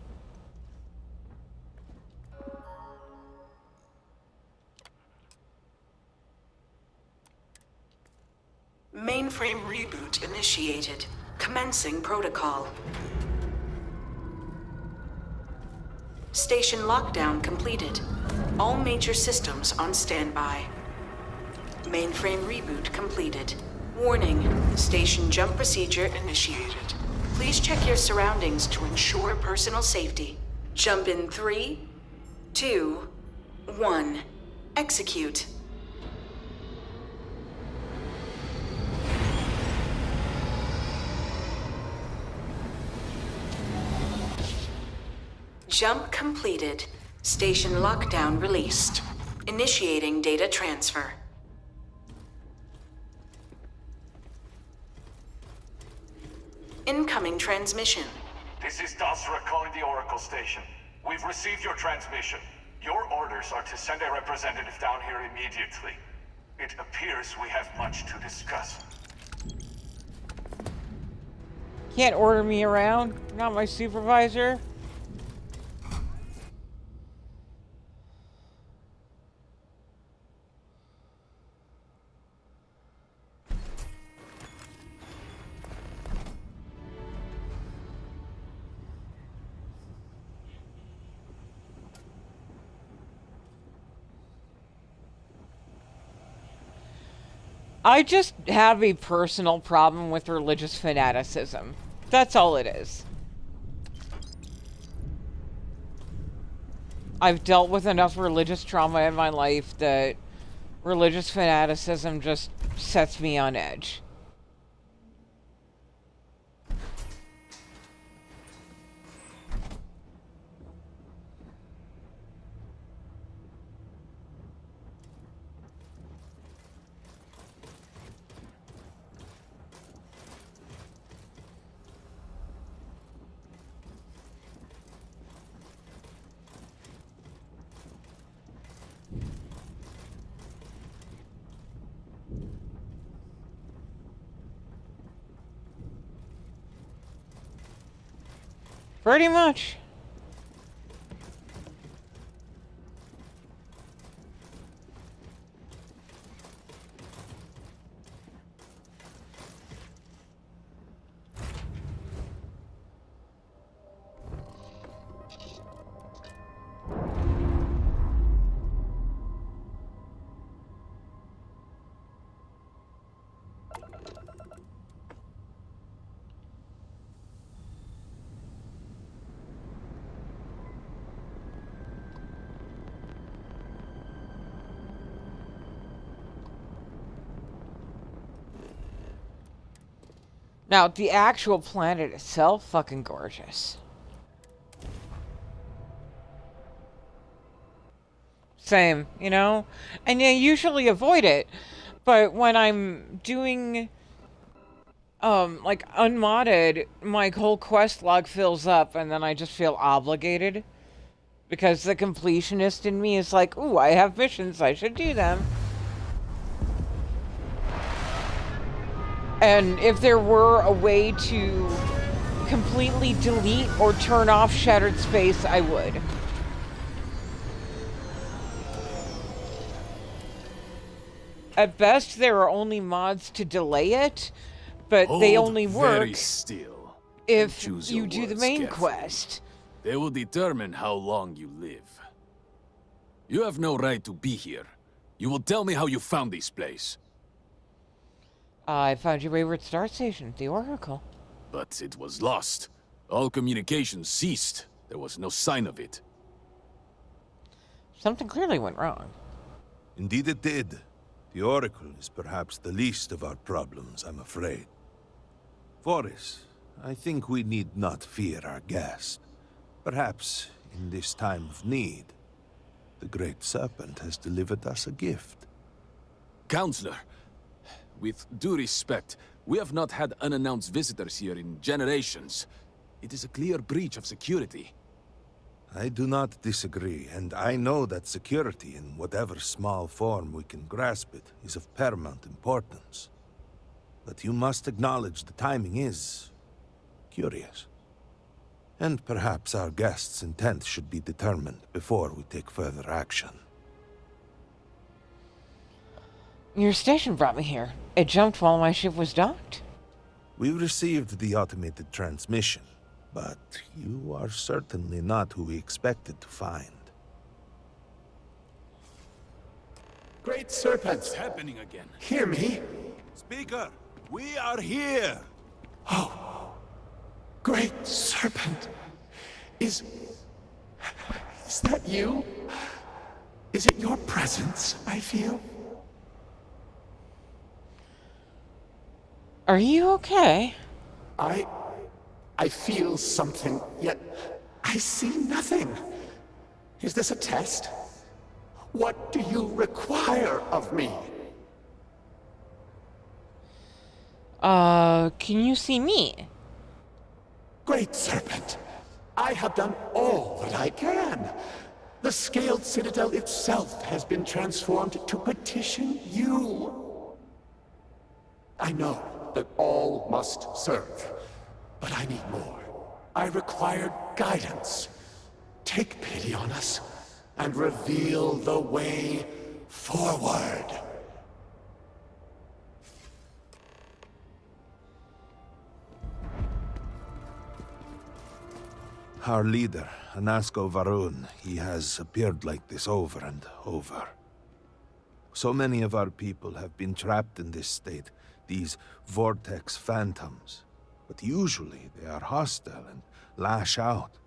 Mainframe reboot initiated. Commencing protocol. Station lockdown completed. All major systems on standby. Mainframe reboot completed. Warning, station jump procedure initiated. Please check your surroundings to ensure personal safety. Jump in 3, 2, 1. Execute. Jump completed. Station lockdown released. Initiating data transfer. Incoming transmission. This is Dasra calling the Oracle Station. We've received your transmission. Your orders are to send a representative down here immediately. It appears we have much to discuss. Can't order me around. You're not my supervisor. I just have a personal problem with religious fanaticism. That's all it is. I've dealt with enough religious trauma in my life that religious fanaticism just sets me on edge. Pretty much. Now, the actual planet itself, fucking gorgeous. Same, you know? And I usually avoid it, but when I'm doing, like, unmodded, my whole quest log fills up, and then I just feel obligated. Because the completionist in me is like, ooh, I have missions, I should do them. And if there were a way to completely delete or turn off Shattered Space, I would. At best, there are only mods to delay it, but they only work still if you do the main quest. They will determine how long you live. You have no right to be here. You will tell me how you found this place. I found your wayward star station, the Oracle. But it was lost. All communication ceased. There was no sign of it. Something clearly went wrong. Indeed it did. The Oracle is perhaps the least of our problems, I'm afraid. Forrest, I think we need not fear our guest. Perhaps, in this time of need, the Great Serpent has delivered us a gift. Counselor, with due respect, we have not had unannounced visitors here in generations. It is a clear breach of security. I do not disagree, and I know that security, in whatever small form we can grasp it, is of paramount importance. But you must acknowledge the timing is curious. And perhaps our guest's intent should be determined before we take further action. Your station brought me here. It jumped while my ship was docked. We received the automated transmission, but you are certainly not who we expected to find. Great Serpent! What's happening again? Hear me? Speaker, we are here! Oh, Great Serpent. Is that you? Is it your presence I feel? Are you okay? I feel something, yet I see nothing. Is this a test? What do you require of me? Can you see me? Great Serpent, I have done all that I can. The Scaled Citadel itself has been transformed to petition you. I know that all must serve, but I need more. I require guidance. Take pity on us and reveal the way forward. Our leader, Anasko Varun, he has appeared like this over and over. So many of our people have been trapped in this state, these vortex phantoms. But usually they are hostile and lash out.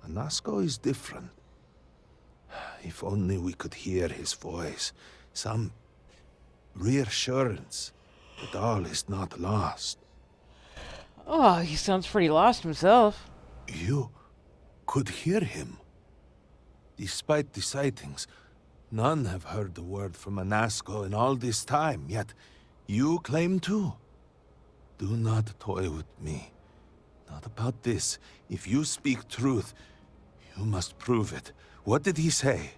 Anasco is different. If only we could hear his voice, some reassurance that all is not lost. Oh, he sounds pretty lost himself. You could hear him. Despite the sightings, none have heard the word from Anasco in all this time, yet you claim to. Do not toy with me. Not about this. If you speak truth, you must prove it. What did he say?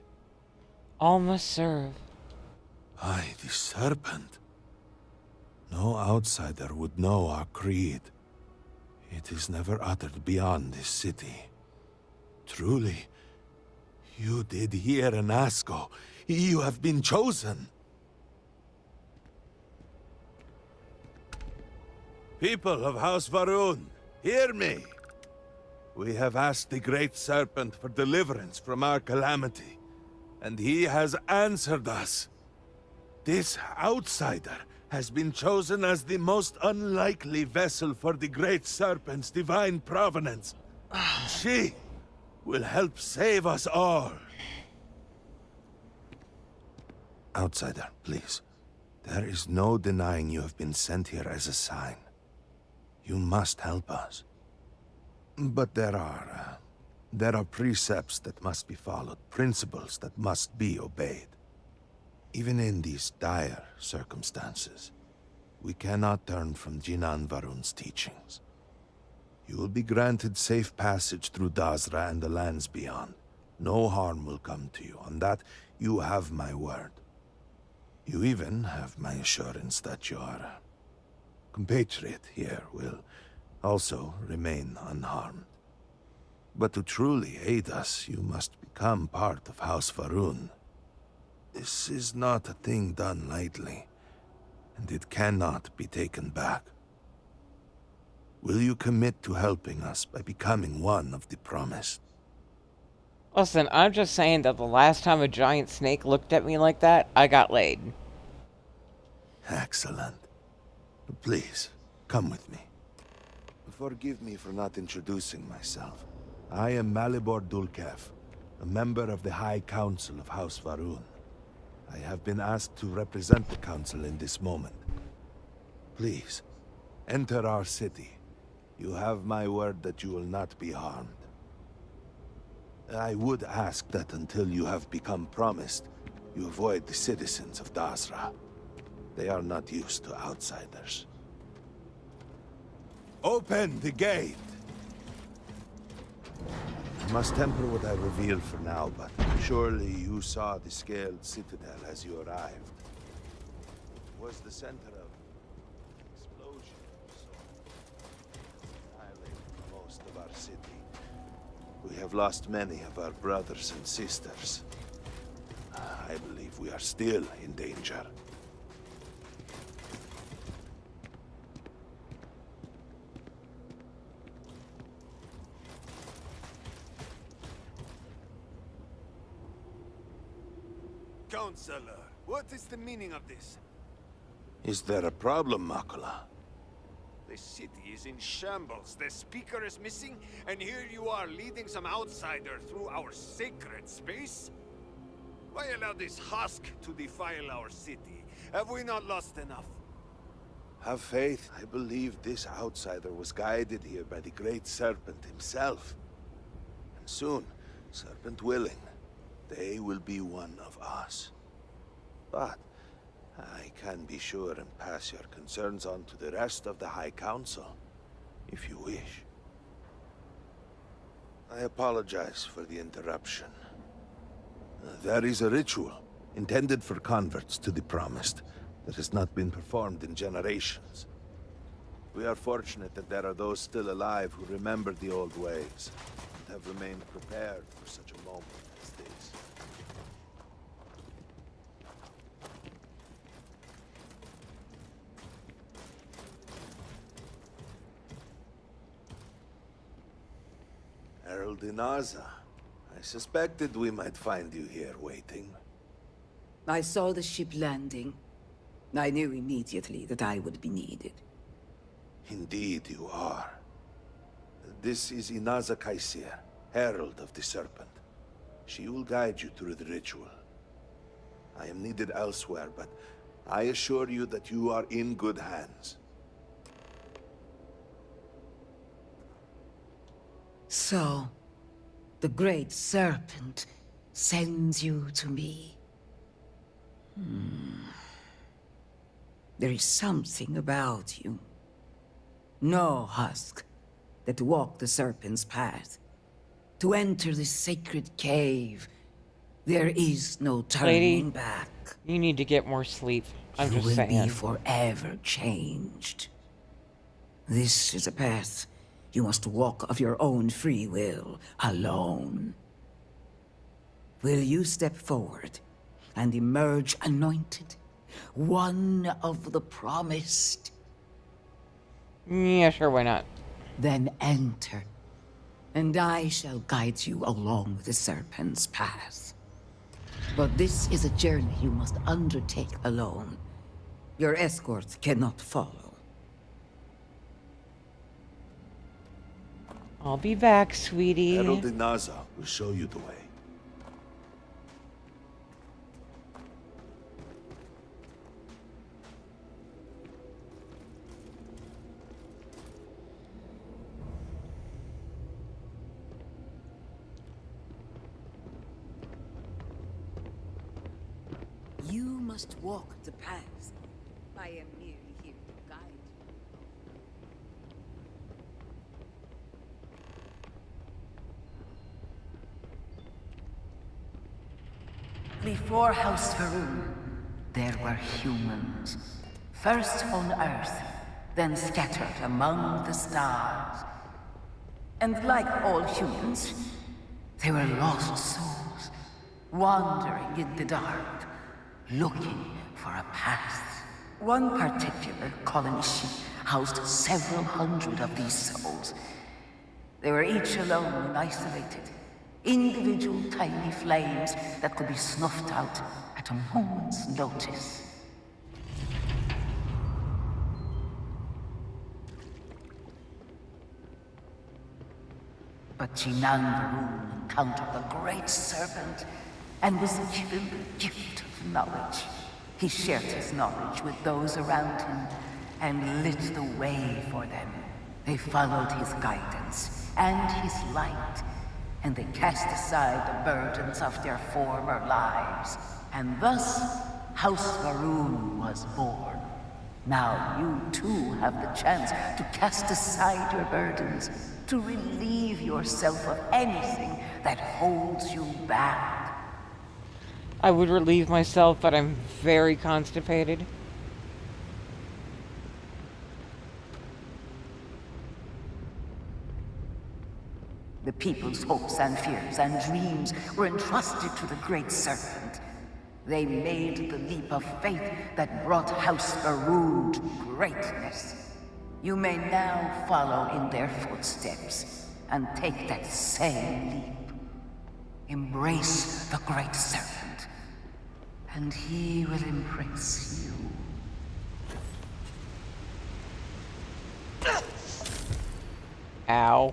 All must serve. Aye, the serpent. No outsider would know our creed. It is never uttered beyond this city. Truly, you did hear Anasco. You have been chosen. People of House Varun, hear me. We have asked the Great Serpent for deliverance from our calamity, and he has answered us. This outsider has been chosen as the most unlikely vessel for the Great Serpent's divine provenance. She will help save us all. Outsider, please. There is no denying you have been sent here as a sign. You must help us. But there are precepts that must be followed, principles that must be obeyed. Even in these dire circumstances, we cannot turn from Jinan Varun's teachings. You will be granted safe passage through Dazra and the lands beyond. No harm will come to you. On that, you have my word. You even have my assurance that your compatriot here will also remain unharmed. But to truly aid us, you must become part of House Varun. This is not a thing done lightly, and it cannot be taken back. Will you commit to helping us by becoming one of the promised? Listen, I'm just saying that the last time a giant snake looked at me like that, I got laid. Excellent. Please, come with me. Forgive me for not introducing myself. I am Malibor Dulkev, a member of the High Council of House Varun. I have been asked to represent the Council in this moment. Please, enter our city. You have my word that you will not be harmed. I would ask that until you have become promised, you avoid the citizens of Dazra. They are not used to outsiders. Open the gate! I must temper what I reveal for now, but surely you saw the scaled citadel as you arrived. It was the center of explosion, so annihilated most of our city. We have lost many of our brothers and sisters. I believe we are still in danger. Counselor, what is the meaning of this? Is there a problem, Makula? The city is in shambles, the speaker is missing, and here you are leading some outsider through our sacred space? Why allow this husk to defile our city? Have we not lost enough? Have faith. I believe this outsider was guided here by the Great Serpent himself. And soon, Serpent willing, they will be one of us. But I can be sure and pass your concerns on to the rest of the High Council, if you wish. I apologize for the interruption. There is a ritual intended for converts to the Promised that has not been performed in generations. We are fortunate that there are those still alive who remember the old ways and have remained prepared for such a moment as this. Herald Inaza, I suspected we might find you here waiting. I saw the ship landing. I knew immediately that I would be needed. Indeed you are. This is Inaza Kaisir, Herald of the Serpent. She will guide you through the ritual. I am needed elsewhere, but I assure you that you are in good hands. So, the Great Serpent sends you to me. There is something about you. No husk that walk the Serpent's path. To enter this sacred cave, there is no turning Lady, back. You need to get more sleep. I'm You just will saying. be forever changed. This is a path you must walk of your own free will, alone. Will you step forward and emerge anointed? One of the promised? Yeah, sure, why not? Then enter, and I shall guide you along the Serpent's path. But this is a journey you must undertake alone. Your escort cannot follow. I'll be back, sweetie. Herald Inaza will show you the way. You must walk the path. I am merely here to guide you. Before House Varun, there were humans. First on Earth, then scattered among the stars. And like all humans, they were lost souls, wandering in the dark, looking for a path. One particular colony ship housed several hundred of these souls. They were each alone and isolated, individual tiny flames that could be snuffed out at a moment's notice. But Jinan Varun encountered the Great Serpent and was given the gift of knowledge. He shared his knowledge with those around him and lit the way for them. They followed his guidance and his light, and they cast aside the burdens of their former lives. And thus, House Varun was born. Now you too have the chance to cast aside your burdens, to relieve yourself of anything that holds you back. I would relieve myself, but I'm very constipated. The people's hopes and fears and dreams were entrusted to the Great Serpent. They made the leap of faith that brought House Varun to greatness. You may now follow in their footsteps and take that same leap. Embrace the Great Serpent, and he will embrace you. Ow.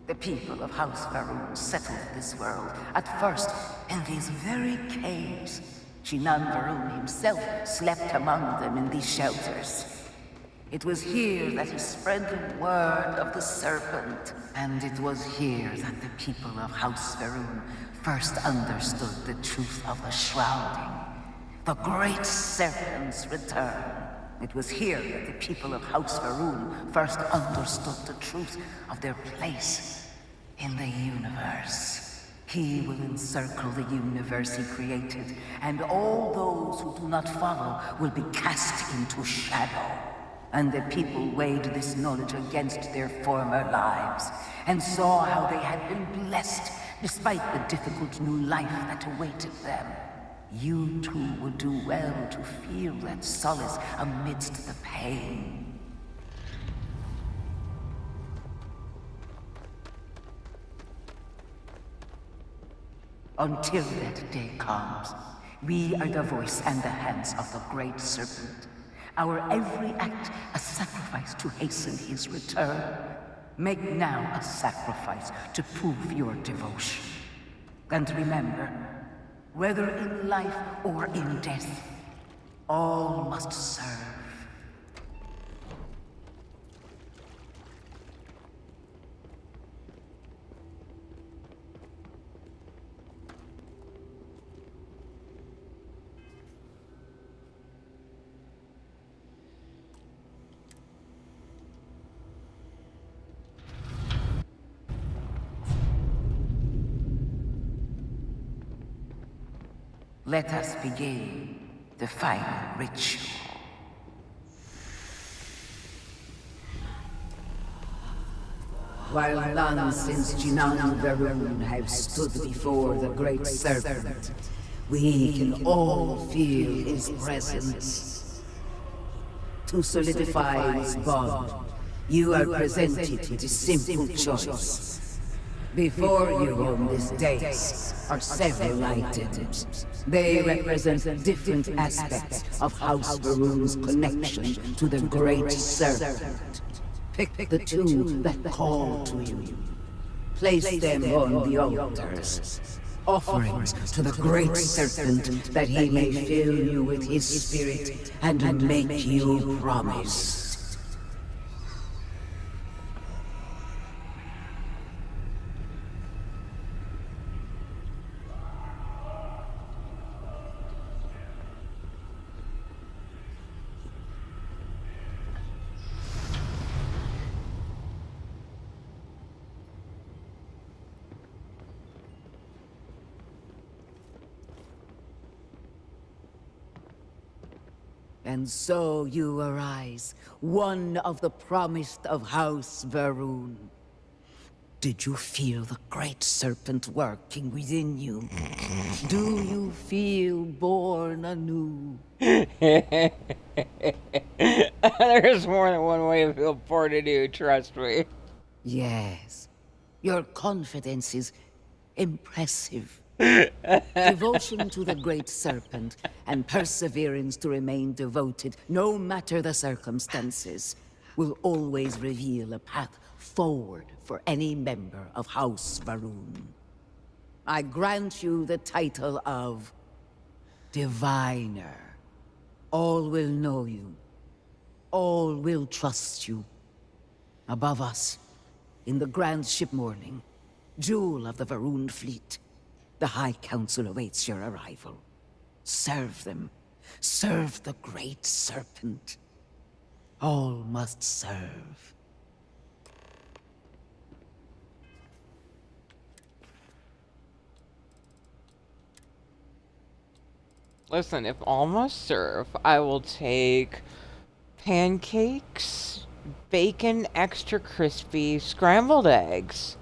The people of House Varun settled this world, at first in these very caves. Jinan Varun himself slept among them in these shelters. It was here that he spread the word of the serpent, and it was here that the people of House Varun first understood the truth of the shrouding, the Great Serpent's return. It was here that the people of House Varun first understood the truth of their place in the universe. He will encircle the universe he created, and all those who do not follow will be cast into shadow. And the people weighed this knowledge against their former lives, and saw how they had been blessed despite the difficult new life that awaited them. You too would do well to feel that solace amidst the pain. Until that day comes, we are the voice and the hands of the Great Serpent. Our every act a sacrifice to hasten his return. Make now a sacrifice to prove your devotion. And remember, whether in life or in death, all must serve. Let us begin the final ritual. While none since Jinan Varun have stood before the Great Serpent, we can all feel his presence. To solidify this bond, you are presented with a simple choice. Before you on this dais are several items. They represent different aspects of House Varun's connection to the Great Serpent. Pick the two that call to you. Place them on the altars. Offerings to the Great Serpent that he may fill you with his spirit and make you promise. And so you arise, one of the promised of House Varun. Did you feel the Great Serpent working within you? Do you feel born anew? There's more than one way to feel born anew, trust me. Yes. Your confidence is impressive. Devotion to the Great Serpent and perseverance to remain devoted, no matter the circumstances, will always reveal a path forward for any member of House Varun. I grant you the title of Diviner. All will know you. All will trust you. Above us, in the grand ship morning, jewel of the Varun fleet, the High Council awaits your arrival. Serve them. Serve the Great Serpent. All must serve. Listen, if all must serve, I will take pancakes, bacon extra crispy, scrambled eggs.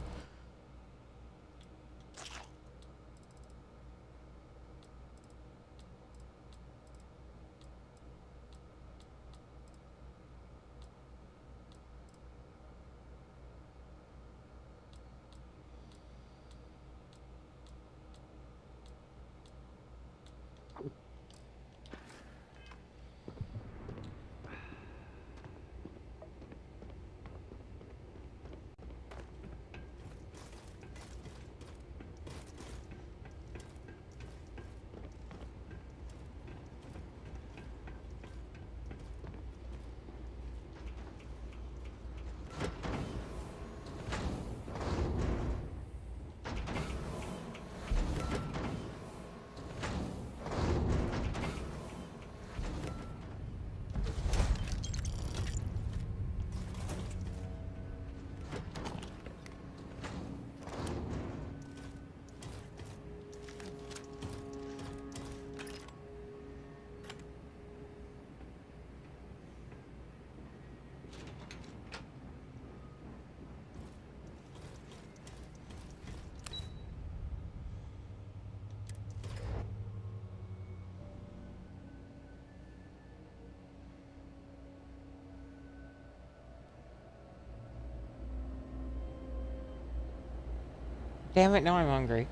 Damn it, now I'm hungry.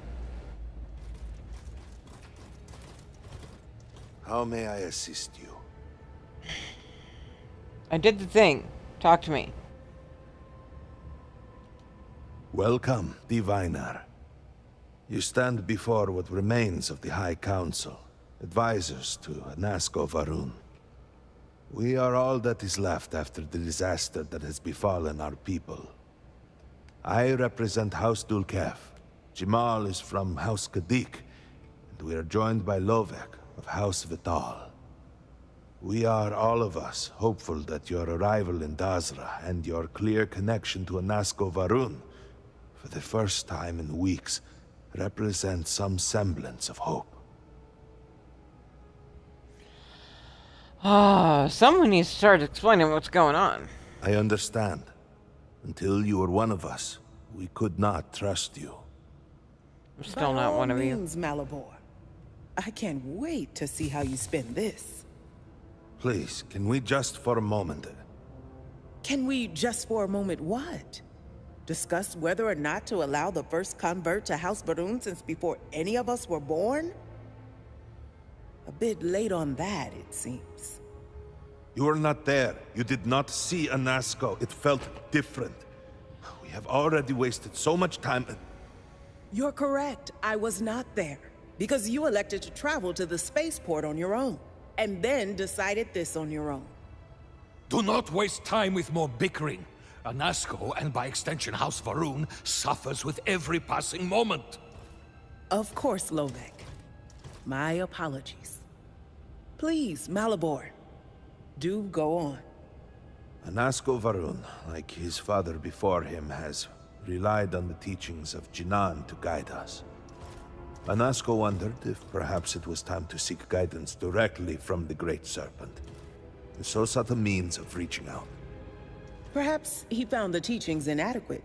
How may I assist you? I did the thing. Talk to me. Welcome, Diviner. You stand before what remains of the High Council, advisors to Anasko Varun. We are all that is left after the disaster that has befallen our people. I represent House Dulkef. Jamal is from House Kadik, and we are joined by Lovek of House Vital. We are, all of us, hopeful that your arrival in Dazra and your clear connection to Anasko Varun, for the first time in weeks, represent some semblance of hope. Someone needs to start explaining what's going on. I understand. Until you were one of us, we could not trust you. I'm still not one of you. By all means, Malabor. I can't wait to see how you spend this. Please, can we just for a moment... Can we just for a moment what? Discuss whether or not to allow the first convert to House Varun since before any of us were born? A bit late on that, it seems. You were not there. You did not see Anasko. It felt different. We have already wasted so much time... You're correct. I was not there. Because you elected to travel to the spaceport on your own. And then decided this on your own. Do not waste time with more bickering. Anasko, and by extension House Varun, suffers with every passing moment. Of course, Lovek. My apologies. Please, Malabor. Do go on. Anasko Varun, like his father before him, has relied on the teachings of Jinan to guide us. Anasko wondered if perhaps it was time to seek guidance directly from the Great Serpent, and so sought a means of reaching out. Perhaps he found the teachings inadequate.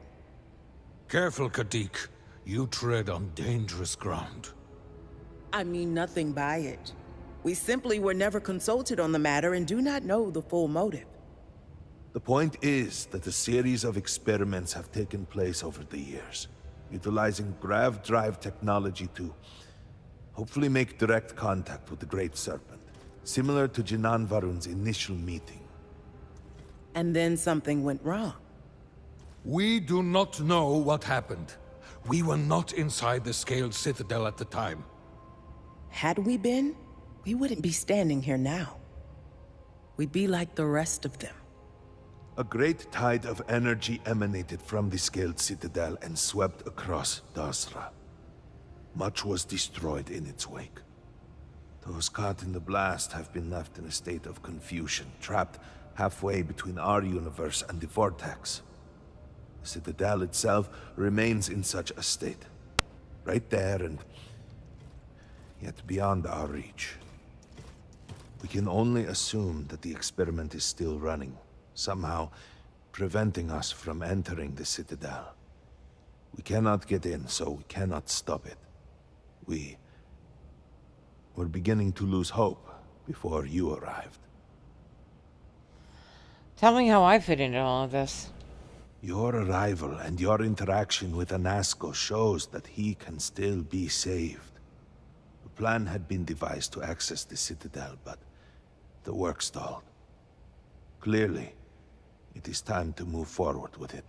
Careful, Kadik. You tread on dangerous ground. I mean nothing by it. We simply were never consulted on the matter and do not know the full motive. The point is that a series of experiments have taken place over the years, utilizing grav drive technology to hopefully make direct contact with the Great Serpent, similar to Jinan Varun's initial meeting. And then something went wrong. We do not know what happened. We were not inside the Scaled Citadel at the time. Had we been, we wouldn't be standing here now. We'd be like the rest of them. A great tide of energy emanated from the Scaled Citadel and swept across Dazra. Much was destroyed in its wake. Those caught in the blast have been left in a state of confusion, trapped halfway between our universe and the Vortex. The Citadel itself remains in such a state. Right there and yet beyond our reach. We can only assume that the experiment is still running, somehow preventing us from entering the Citadel. We cannot get in, so we cannot stop it. We're beginning to lose hope before you arrived. Tell me how I fit into all of this. Your arrival and your interaction with Anasko shows that he can still be saved. A plan had been devised to access the Citadel, but the work stalled. Clearly, it is time to move forward with it.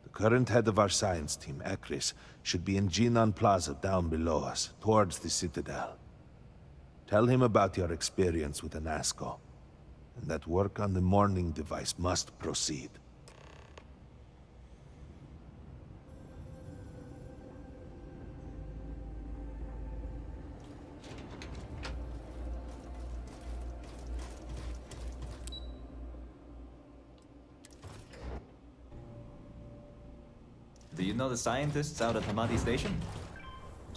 The current head of our science team, Ekris, should be in Jinan Plaza down below us, towards the Citadel. Tell him about your experience with Anasko, and that work on the morning device must proceed. Do you know the scientists out at Hamadi Station?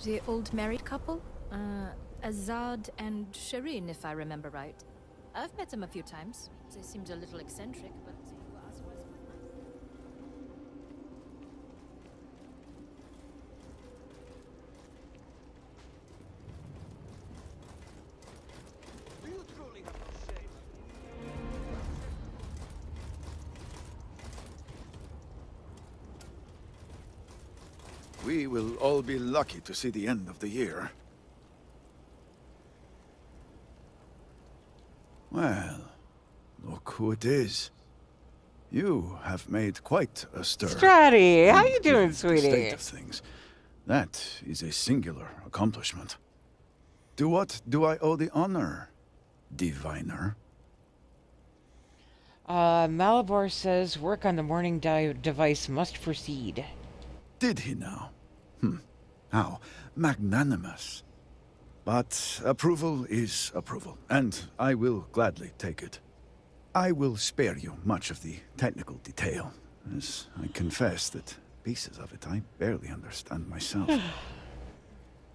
The old married couple? Azad and Shireen, if I remember right. I've met them a few times. They seemed a little eccentric, but they were otherwise quite nice. Do you truly have no shame? We will all be lucky to see the end of the year. Well, look who it is. You have made quite a stir. Stratty, how And you doing, given the sweetie? state of things, that is a singular accomplishment. To what do I owe the honor, diviner? Malabar says work on the morning device must proceed. Did he now? How magnanimous. But approval is approval, and I will gladly take it. I will spare you much of the technical detail, as I confess that pieces of it I barely understand myself.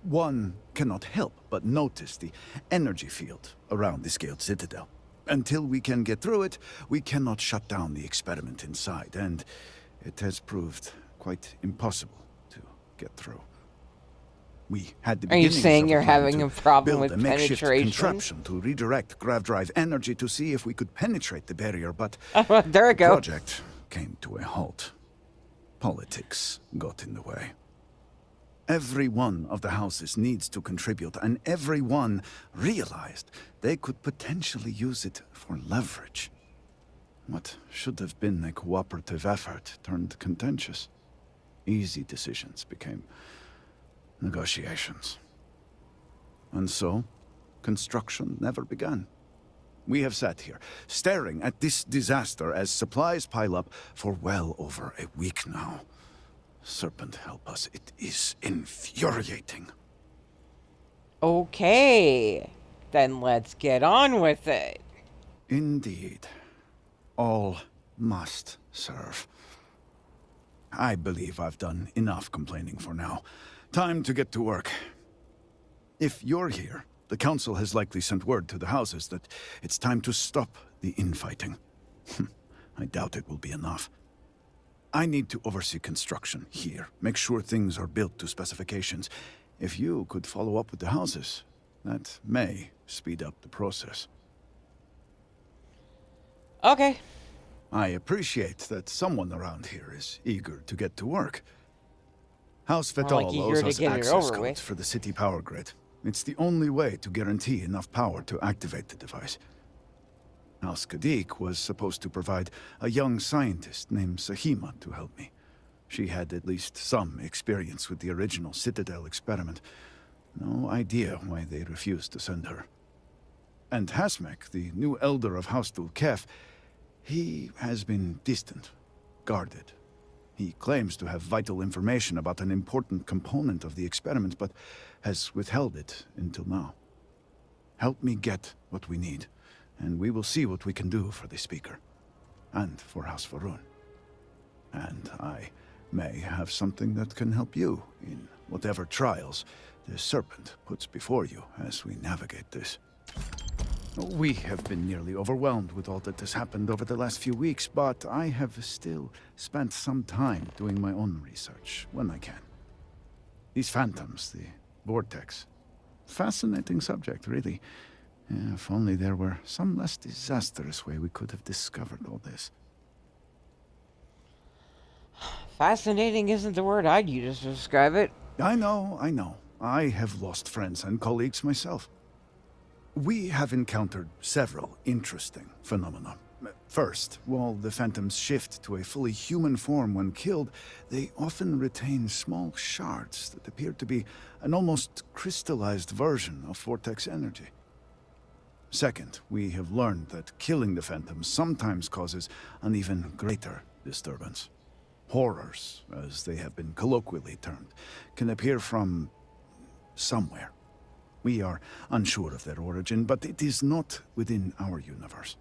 One cannot help but notice the energy field around the Scaled Citadel. Until we can get through it, we cannot shut down the experiment inside, and it has proved quite impossible to get through. We had the Are you beginnings saying of you're plan having to a problem build with a makeshift penetration? contraption to redirect grav drive energy to see if we could penetrate the barrier, but there we the go. project came to a halt. Politics got in the way. Every one of the houses needs to contribute, and every one realized they could potentially use it for leverage. What should have been a cooperative effort turned contentious. Easy decisions became negotiations. And so, construction never began. We have sat here, staring at this disaster as supplies pile up for well over a week now. Serpent help us, it is infuriating. Okay, then let's get on with it. Indeed. All must serve. I believe I've done enough complaining for now. Time to get to work. If you're here, the Council has likely sent word to the houses that it's time to stop the infighting. I doubt it will be enough. I need to oversee construction here, make sure things are built to specifications. If you could follow up with the houses, that may speed up the process. Okay. I appreciate that someone around here is eager to get to work. House More Fetal like eager owes to us get it access over codes with. for the city power grid. It's the only way to guarantee enough power to activate the device. House Kadik was supposed to provide a young scientist named Sahima to help me. She had at least some experience with the original Citadel experiment. No idea why they refused to send her. And Hasmek, the new elder of House Dulkef, he has been distant, guarded. He claims to have vital information about an important component of the experiment, but has withheld it until now. Help me get what we need, and we will see what we can do for the Speaker, and for House Varun. And I may have something that can help you in whatever trials the Serpent puts before you as we navigate this. We have been nearly overwhelmed with all that has happened over the last few weeks, but I have still spent some time doing my own research when I can. These phantoms, the vortex. Fascinating subject, really. If only there were some less disastrous way we could have discovered all this. Fascinating isn't the word I'd use to describe it. I know. I have lost friends and colleagues myself. We have encountered several interesting phenomena. First, while the phantoms shift to a fully human form when killed, they often retain small shards that appear to be an almost crystallized version of vortex energy. Second, we have learned that killing the phantoms sometimes causes an even greater disturbance. Horrors, as they have been colloquially termed, can appear from somewhere. We are unsure of their origin, but it is not within our universe.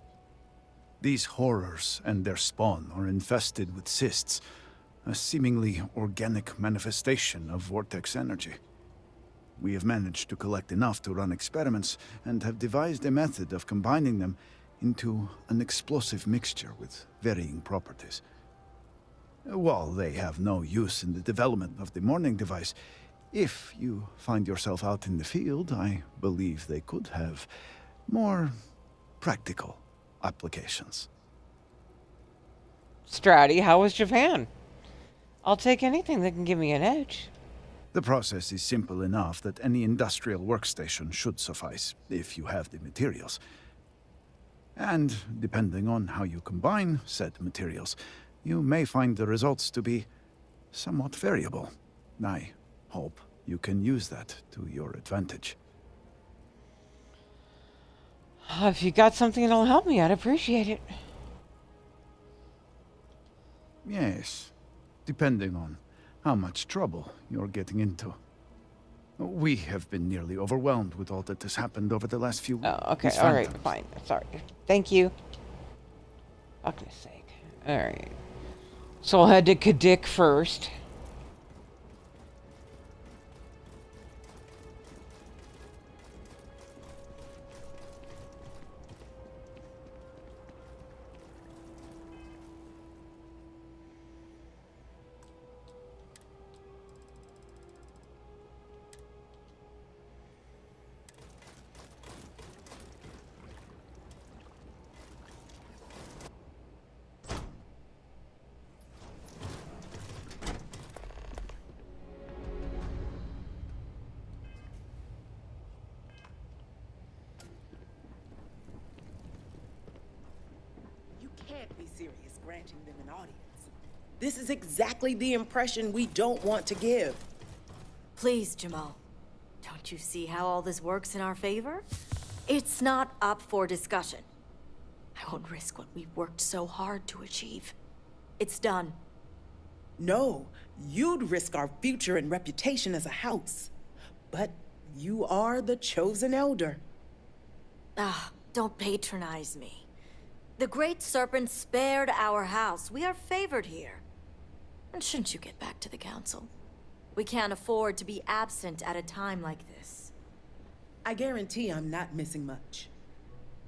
These horrors and their spawn are infested with cysts, a seemingly organic manifestation of vortex energy. We have managed to collect enough to run experiments and have devised a method of combining them into an explosive mixture with varying properties. While they have no use in the development of the morning device, if you find yourself out in the field, I believe they could have more practical applications. Stratty, how was Japan? I'll take anything that can give me an edge. The process is simple enough that any industrial workstation should suffice, if you have the materials. And depending on how you combine said materials, you may find the results to be somewhat variable. I hope you can use that to your advantage. If you got something that'll help me, I'd appreciate it. Yes, depending on how much trouble you're getting into. We have been nearly overwhelmed with all that has happened over the last few weeks. Oh, okay, alright, fine. Sorry. Thank you. Fuck's sake. Alright. So I'll head to Kadik first. Can't be serious granting them an audience. This is exactly the impression we don't want to give. Please, Jamal. Don't you see how all this works in our favor? It's not up for discussion. I won't risk what we've worked so hard to achieve. It's done. No, you'd risk our future and reputation as a house. But you are the chosen elder. Ah, don't patronize me. The Great Serpent spared our house. We are favored here. And shouldn't you get back to the council? We can't afford to be absent at a time like this. I guarantee I'm not missing much.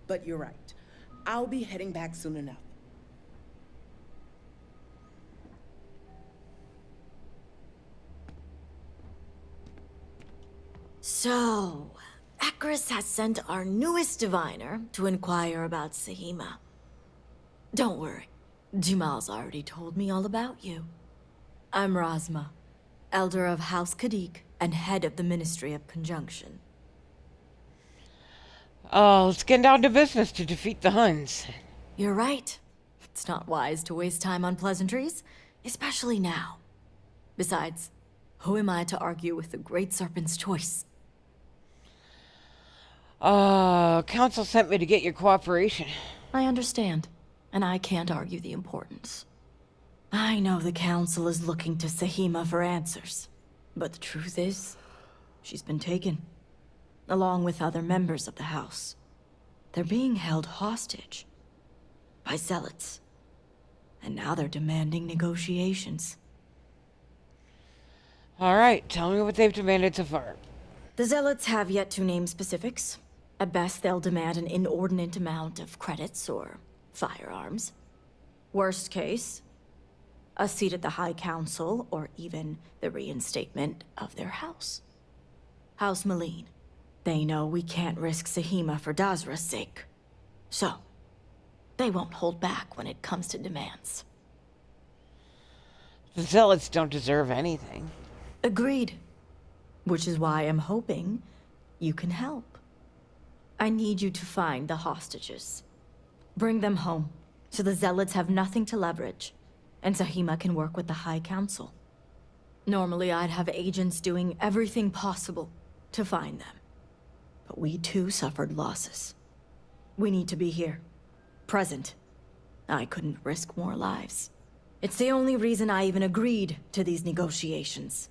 But you're right. I'll be heading back soon enough. So, Akris has sent our newest diviner to inquire about Sahima. Don't worry, Jamal's already told me all about you. I'm Razma, Elder of House Kadik and head of the Ministry of Conjunction. Oh, let's get down to business to defeat the Huns. You're right. It's not wise to waste time on pleasantries, especially now. Besides, who am I to argue with the Great Serpent's choice? Council sent me to get your cooperation. I understand, and I can't argue the importance. I know the Council is looking to Sahima for answers, but the truth is, she's been taken, along with other members of the House. They're being held hostage by zealots, and now they're demanding negotiations. Alright, tell me what they've demanded so far. The zealots have yet to name specifics. At best, they'll demand an inordinate amount of credits or firearms. Worst case, a seat at the High Council, or even the reinstatement of their house. House Maleen. They know we can't risk Sahima for Dazra's sake. So, they won't hold back when it comes to demands. The zealots don't deserve anything. Agreed. Which is why I'm hoping you can help. I need you to find the hostages. Bring them home, so the zealots have nothing to leverage, and Sahima can work with the High Council. Normally, I'd have agents doing everything possible to find them. But we too suffered losses. We need to be here, present. I couldn't risk more lives. It's the only reason I even agreed to these negotiations.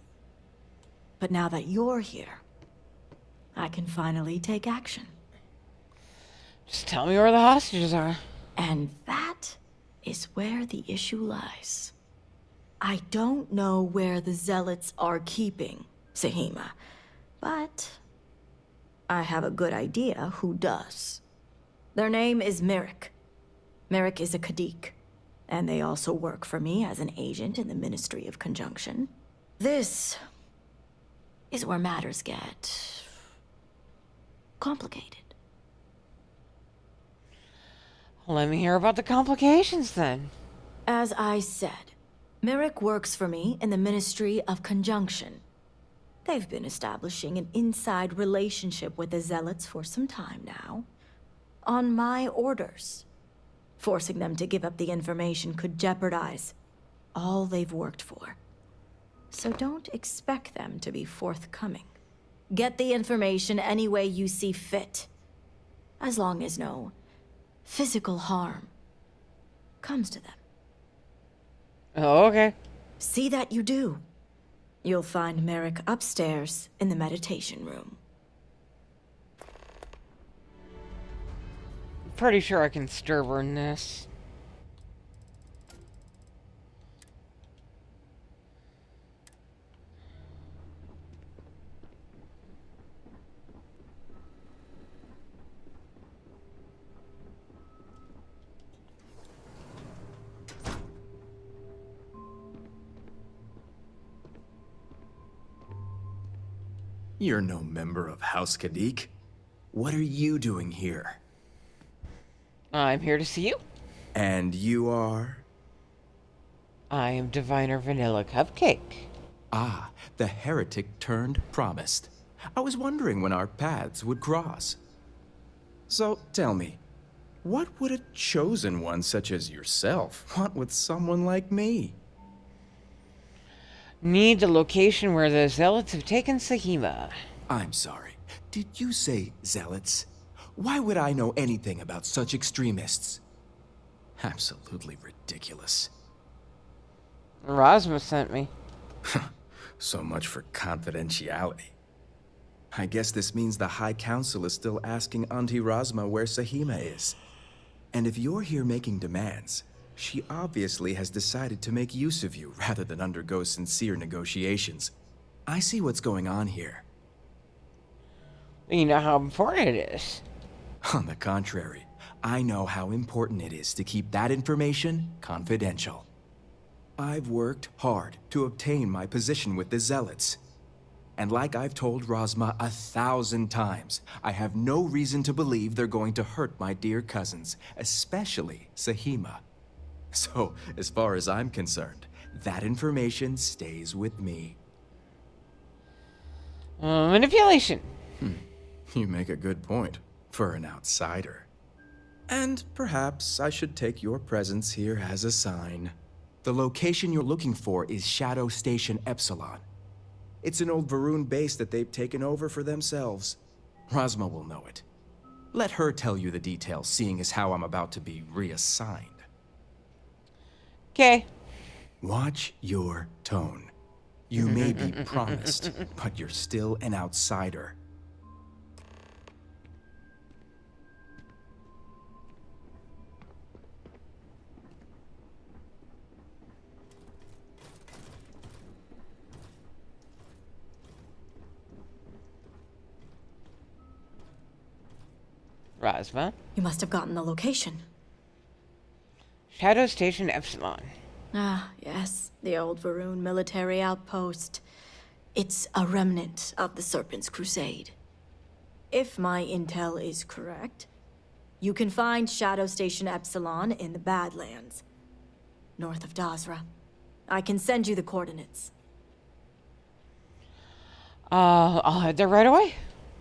But now that you're here, I can finally take action. Just tell me where the hostages are. And that is where the issue lies. I don't know where the zealots are keeping Sahima, but I have a good idea who does. Their name is Merrick. Merrick is a Kadik, and they also work for me as an agent in the Ministry of Conjunction. This is where matters get complicated. Let me hear about the complications then. As I said, Merrick works for me in the Ministry of Conjunction. They've been establishing an inside relationship with the Zealots for some time now. On my orders. Forcing them to give up the information could jeopardize all they've worked for. So don't expect them to be forthcoming. Get the information any way you see fit. As long as no physical harm comes to them. Oh, okay. See that you do. You'll find Merrick upstairs in the meditation room. Pretty sure I can stir burn this. You're no member of House Kadik. What are you doing here? I'm here to see you. And you are? I am Diviner Vanilla Cupcake. Ah, the heretic turned promised. I was wondering when our paths would cross. So, tell me, what would a chosen one such as yourself want with someone like me? Need the location where the Zealots have taken Sahima. I'm sorry. Did you say Zealots? Why would I know anything about such extremists? Absolutely ridiculous. Rosma sent me. So much for confidentiality. I guess this means the High Council is still asking Auntie Rosma where Sahima is. And if you're here making demands, she obviously has decided to make use of you rather than undergo sincere negotiations. I see what's going on here. You know how important it is. On the contrary, I know how important it is to keep that information confidential. I've worked hard to obtain my position with the Zealots. And like I've told Rosma 1,000 times, I have no reason to believe they're going to hurt my dear cousins, especially Sahima. So, as far as I'm concerned, that information stays with me. Manipulation. You make a good point, for an outsider. And perhaps I should take your presence here as a sign. The location you're looking for is Shadow Station Epsilon. It's an old Varun base that they've taken over for themselves. Rosma will know it. Let her tell you the details, seeing as how I'm about to be reassigned. Okay. Watch your tone. You may be promised, but you're still an outsider. Rosma. You must have gotten the location. Shadow Station Epsilon. Ah, yes. The old Varun military outpost. It's a remnant of the Serpent's Crusade. If my intel is correct, you can find Shadow Station Epsilon in the Badlands, north of Dazra. I can send you the coordinates. I'll head there right away.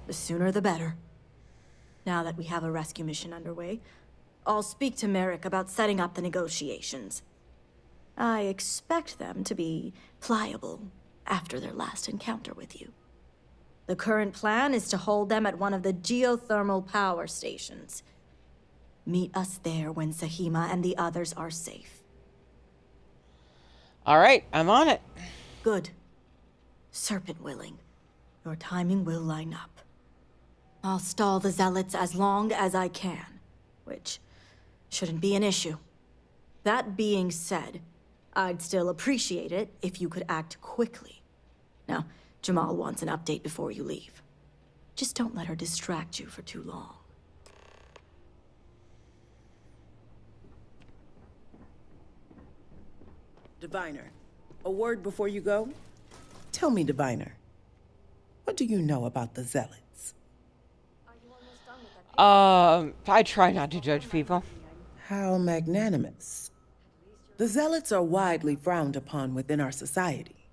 The sooner the better. Now that we have a rescue mission underway, I'll speak to Merrick about setting up the negotiations. I expect them to be pliable after their last encounter with you. The current plan is to hold them at one of the geothermal power stations. Meet us there when Sahima and the others are safe. All right, I'm on it. Good. Serpent willing, your timing will line up. I'll stall the Zealots as long as I can, which shouldn't be an issue. That being said, I'd still appreciate it if you could act quickly. Now, Jamal wants an update before you leave. Just don't let her distract you for too long. Diviner, a word before you go? Tell me, Diviner, what do you know about the Zealots? I try not to judge people. How magnanimous. The Zealots are widely frowned upon within our society.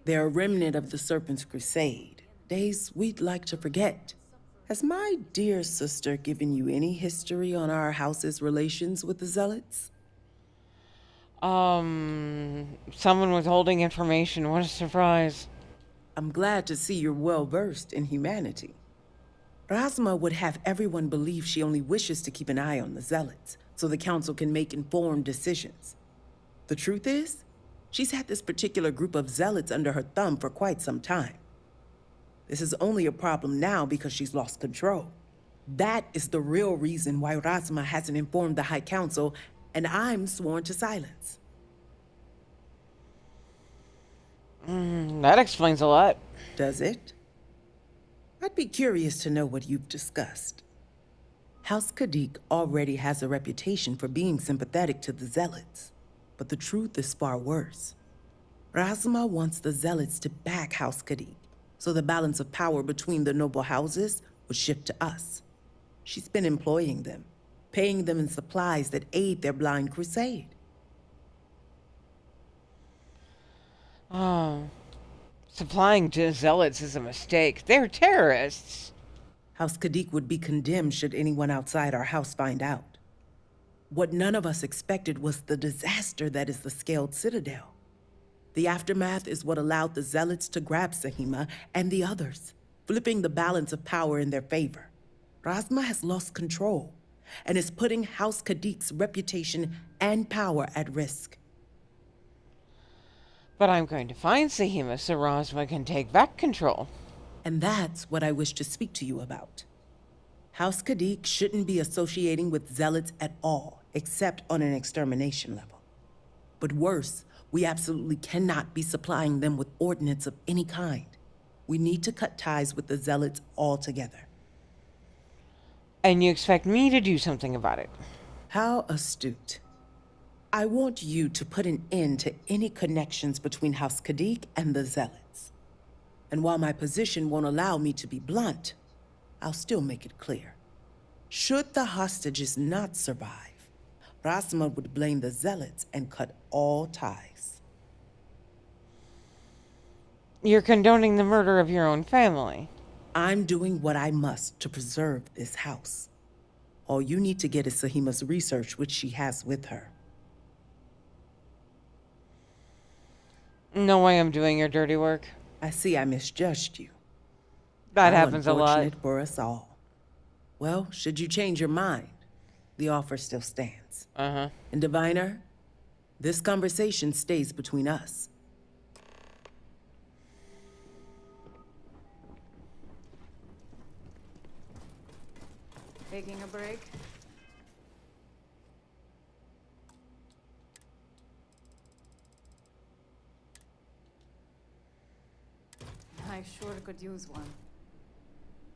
They're a remnant of the Serpent's Crusade, days we'd like to forget. Has my dear sister given you any history on our house's relations with the Zealots? Someone withholding information. What a surprise. I'm glad to see you're well versed in humanity. Razma would have everyone believe she only wishes to keep an eye on the Zealots, so the Council can make informed decisions. The truth is, she's had this particular group of Zealots under her thumb for quite some time. This is only a problem now because she's lost control. That is the real reason why Razma hasn't informed the High Council, and I'm sworn to silence. That explains a lot. Does it? I'd be curious to know what you've discussed. House Kadik already has a reputation for being sympathetic to the Zealots, but the truth is far worse. Razma wants the Zealots to back House Kadik, so the balance of power between the noble houses would shift to us. She's been employing them, paying them in supplies that aid their blind crusade. Oh. Supplying to zealots is a mistake. They're terrorists. House Kadik would be condemned should anyone outside our house find out. What none of us expected was the disaster that is the Scaled Citadel. The aftermath is what allowed the Zealots to grab Sahima and the others, flipping the balance of power in their favor. Razma has lost control and is putting House Kadik's reputation and power at risk. But I'm going to find Sahima so Razma can take back control. And that's what I wish to speak to you about. House Kadik shouldn't be associating with Zealots at all, except on an extermination level. But worse, we absolutely cannot be supplying them with ordnance of any kind. We need to cut ties with the Zealots altogether. And you expect me to do something about it? How astute. I want you to put an end to any connections between House Kadik and the Zealots. And while my position won't allow me to be blunt, I'll still make it clear. Should the hostages not survive, Razma would blame the Zealots and cut all ties. You're condoning the murder of your own family. I'm doing what I must to preserve this house. All you need to get is Sahima's research, which she has with her. No way I'm doing your dirty work. I see I misjudged you. That happens a lot. Unfortunate for us all. Well, should you change your mind, the offer still stands. Uh-huh. And Diviner, this conversation stays between us. Taking a break? I sure could use one.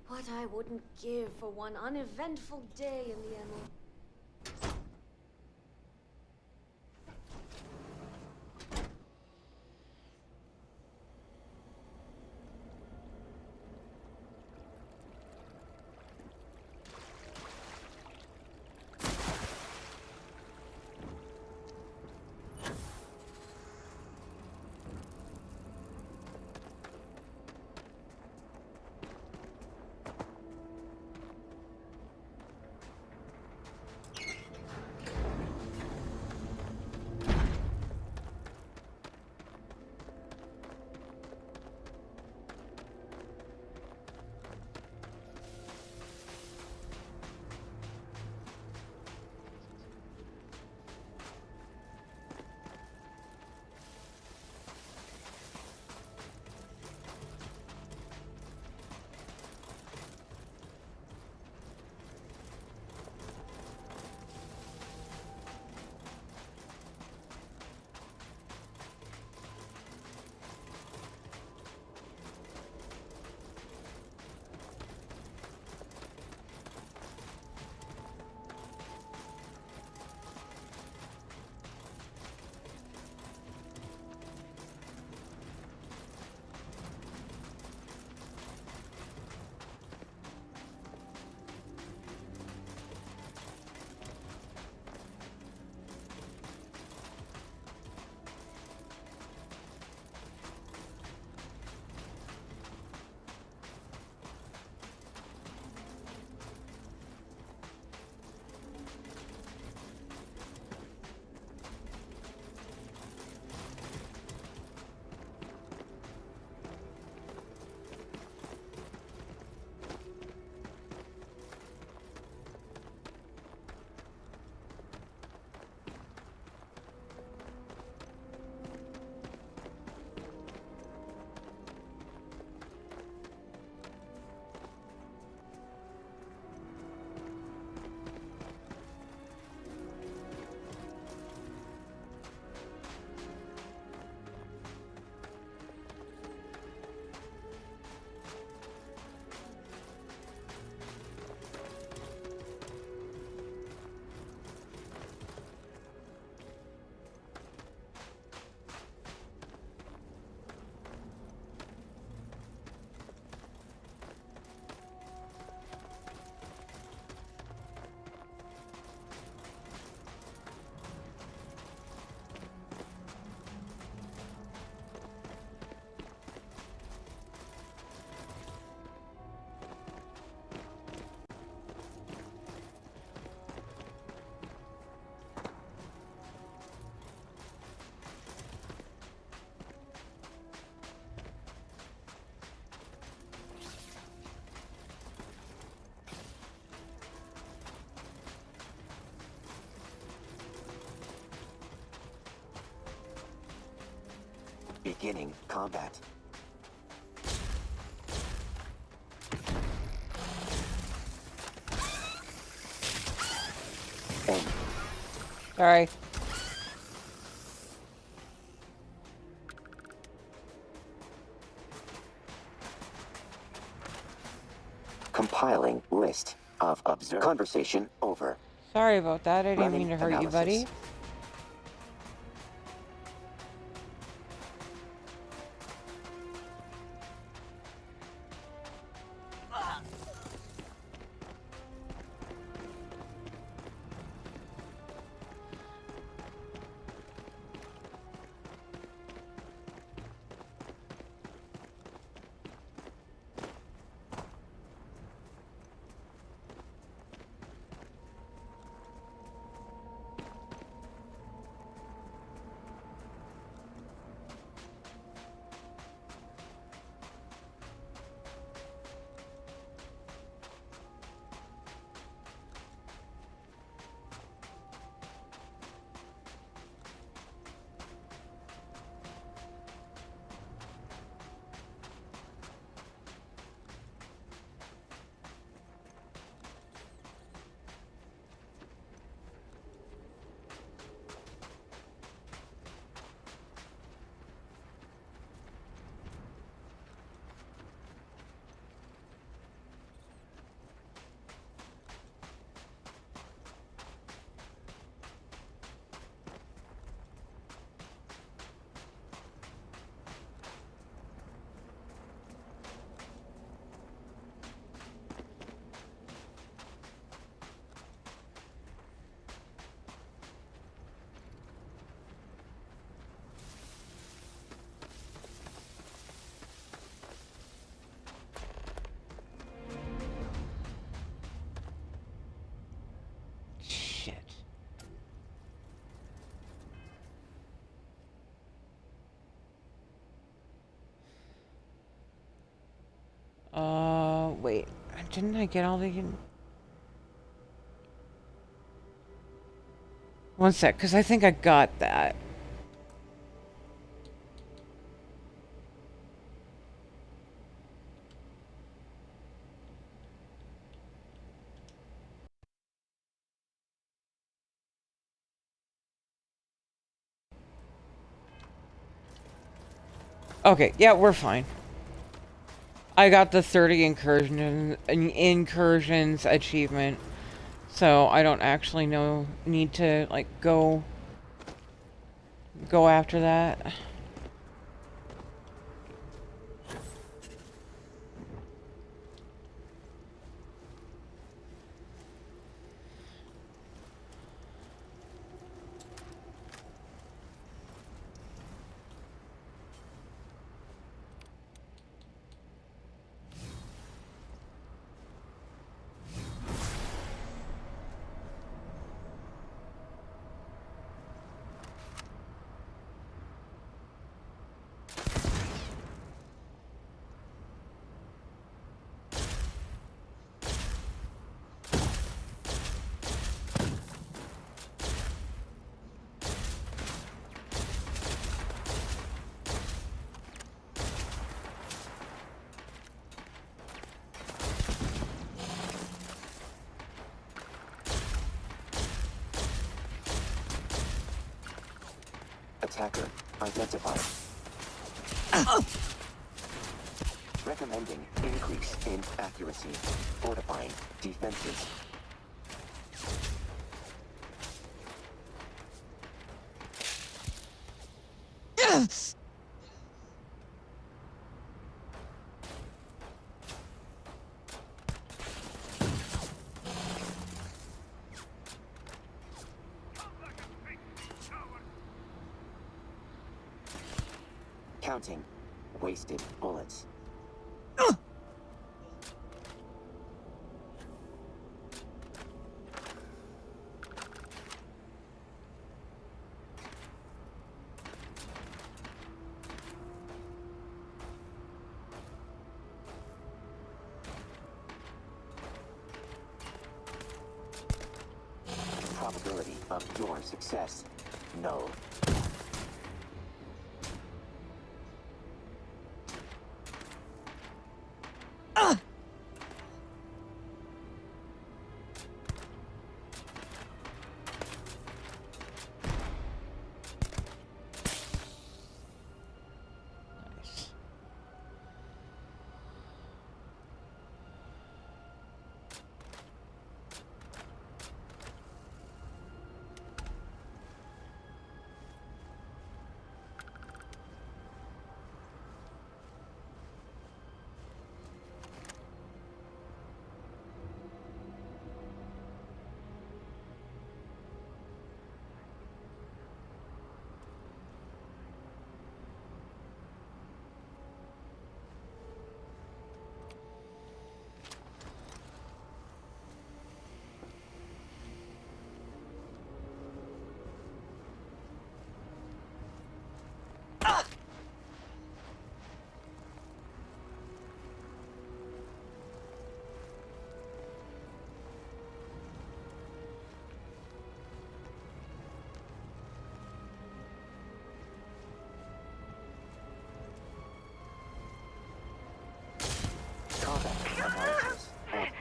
What I wouldn't give for one uneventful day in the Emerald. Beginning combat. End. Sorry. Compiling list of observed. Conversation over. Sorry about that. I didn't Running mean to hurt you, analysis. buddy. Wait. Didn't I get all the... One sec, because I think I got that. Okay, yeah, we're fine. I got the 30 incursions achievement, so I don't actually need to like go after that. Attacker identified. Recommending increase in accuracy. Fortifying defenses. Yes. Counting. Wasted bullets. Probability of your success. No.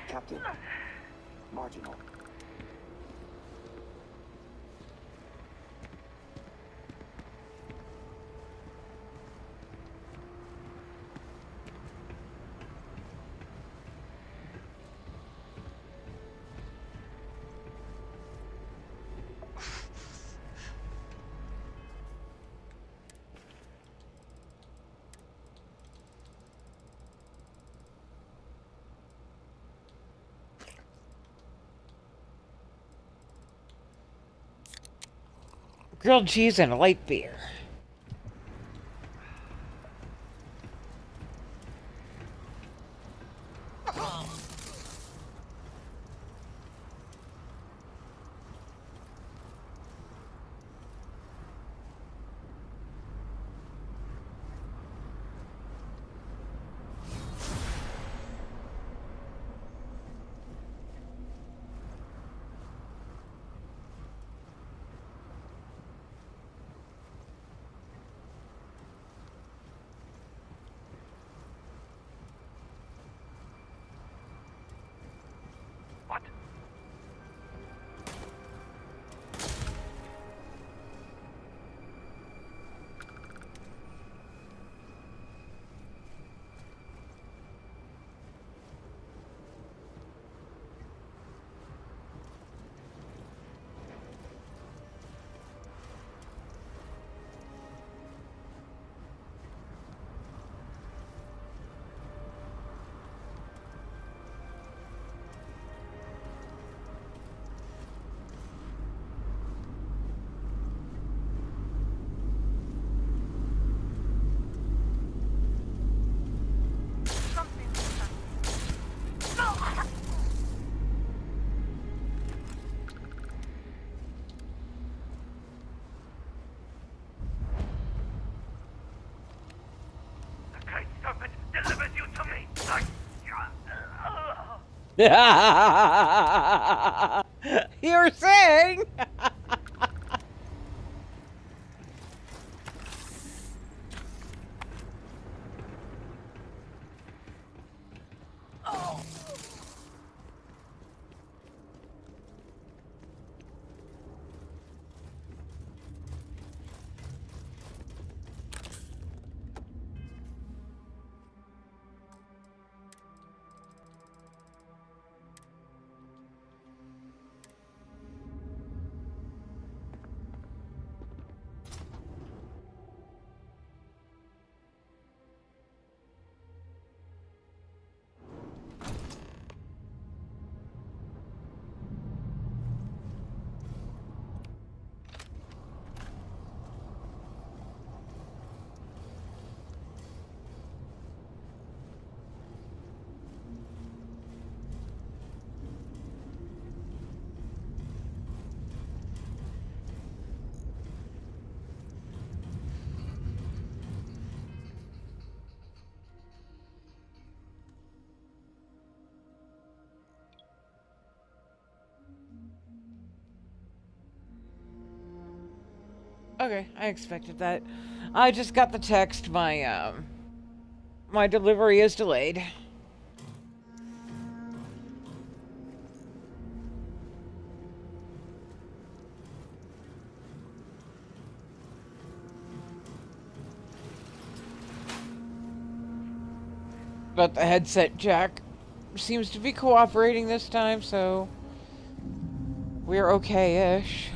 Captain. Marginal. Grilled cheese and a light beer. You were saying? Okay, I expected that. I just got the text. My delivery is delayed. But the headset jack seems to be cooperating this time, so we're okay-ish.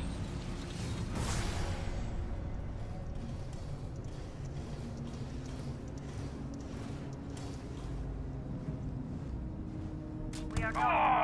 We are going.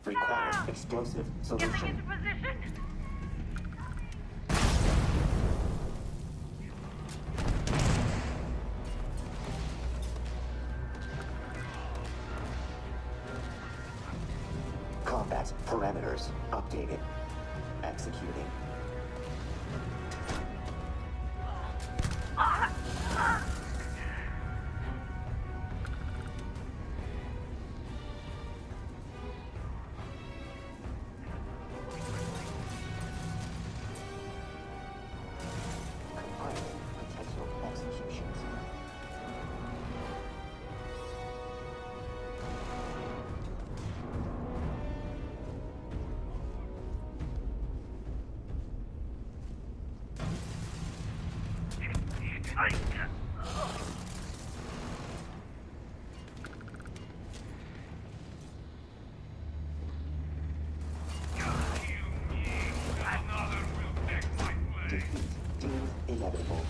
Requires explosive Getting solution. into position. Combat parameters updated. Executing. Compiling potential executions. Defeat deemed inevitable.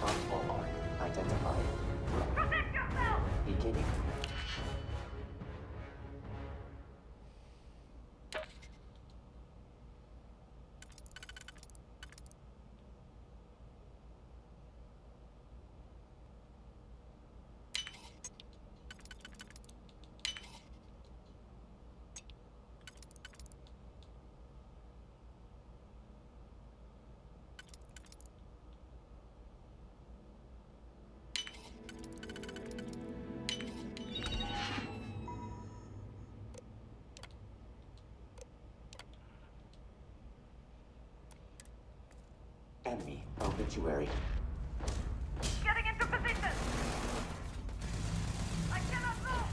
Optimal arc identified. Protect yourself! Beginning. Enemy obituary. Getting into position. I cannot move.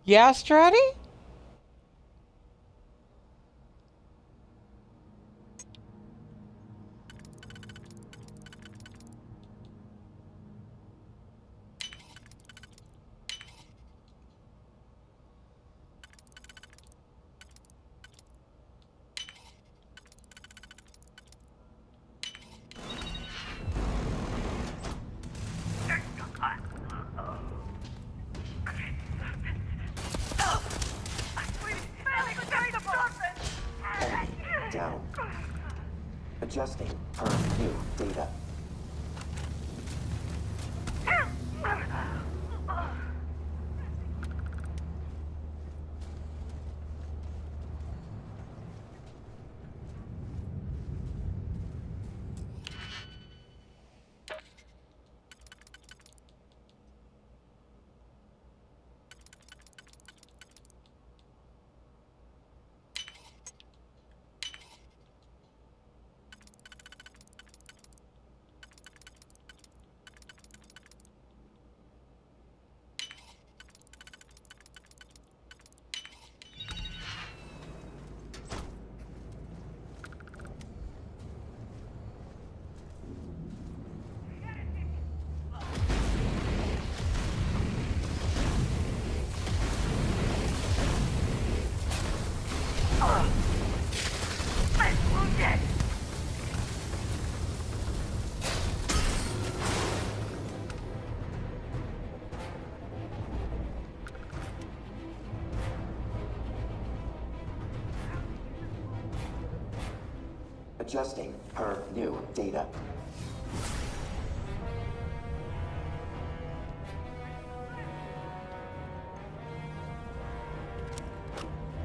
Yeah, Stratty? Enemy down. Adjusting per new data. adjusting her new data.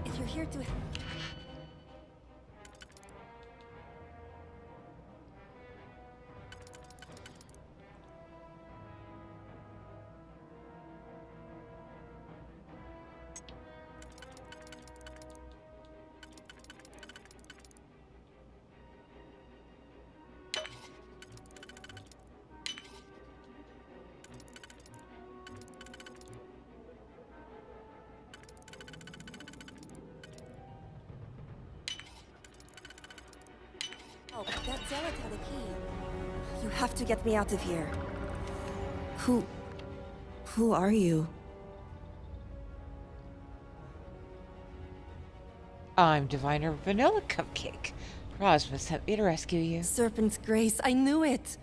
If you're here to... Oh, that zealot had a key. You have to get me out of here. Who are you? I'm Diviner Vanilla Cupcake. Rosma sent me to rescue you. Serpent's Grace, I knew it!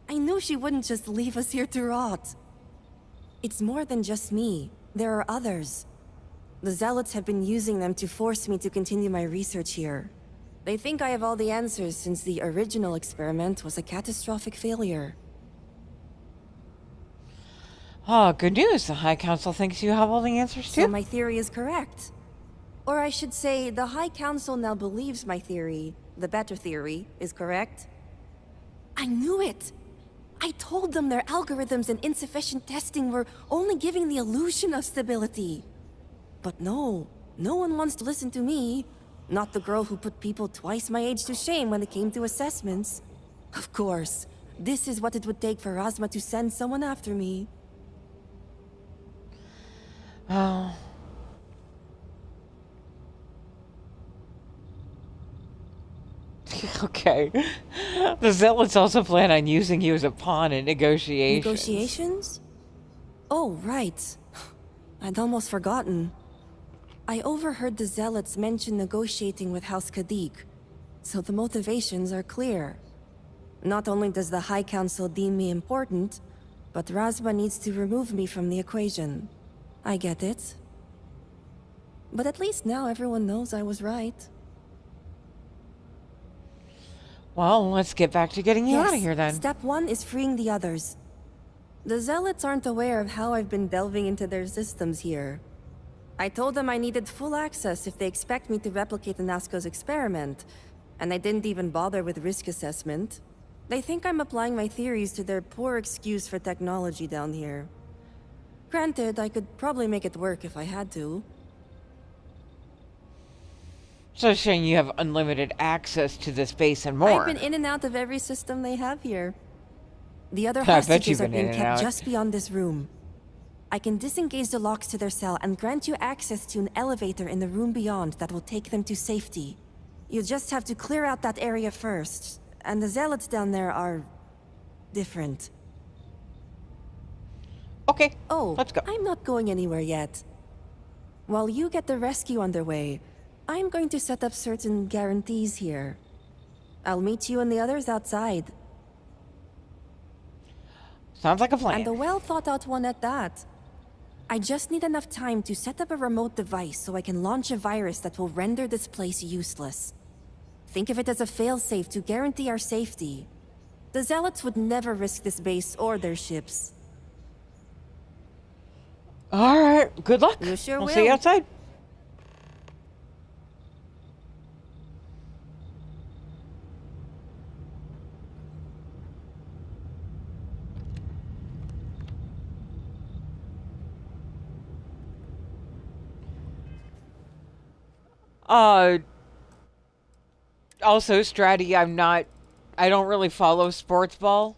I knew she wouldn't just leave us here to rot. It's more than just me. There are others. The Zealots have been using them to force me to continue my research here. They think I have all the answers since the original experiment was a catastrophic failure. Oh, good news. The High Council thinks you have all the answers too. So my theory is correct. Or I should say, the High Council now believes my theory, the better theory, is correct. I knew it! I told them their algorithms and insufficient testing were only giving the illusion of stability. But no one wants to listen to me. Not the girl who put people twice my age to shame when it came to assessments. Of course, this is what it would take for Rosma to send someone after me. Oh. Okay. The Zealots also plan on using you as a pawn in negotiations. Negotiations? Oh, right. I'd almost forgotten. I overheard the Zealots mention negotiating with House Kadik, so the motivations are clear. Not only does the High Council deem me important, but Razma needs to remove me from the equation. I get it. But at least now everyone knows I was right. Well, let's get back to getting you out of here then. Step 1 is freeing the others. The Zealots aren't aware of how I've been delving into their systems here. I told them I needed full access if they expect me to replicate Anasco's experiment, and I didn't even bother with risk assessment. They think I'm applying my theories to their poor excuse for technology down here. Granted, I could probably make it work if I had to. So saying you have unlimited access to this base and more. I've been in and out of every system they have here. The other I bet hostages you've are been in being and kept out. just beyond this room. I can disengage the locks to their cell and grant you access to an elevator in the room beyond that will take them to safety. You just have to clear out that area first, and the Zealots down there are... different. Okay, oh, let's go. I'm not going anywhere yet. While you get the rescue underway, I'm going to set up certain guarantees here. I'll meet you and the others outside. Sounds like a plan. And a well-thought-out one at that. I just need enough time to set up a remote device so I can launch a virus that will render this place useless. Think of it as a failsafe to guarantee our safety. The Zealots would never risk this base or their ships. Alright, good luck. You sure We'll will. see you outside. Also, Stratty, I don't really follow sports ball.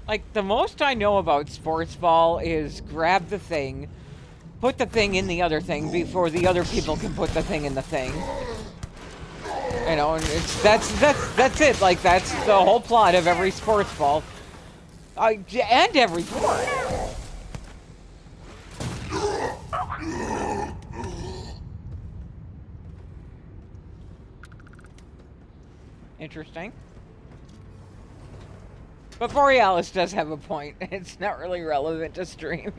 Like, the most I know about sports ball is grab the thing, put the thing in the other thing before the other people can put the thing in the thing. You know, and that's it. Like, that's the whole plot of every sports ball. And every board. Interesting. But Borealis does have a point. It's not really relevant to stream.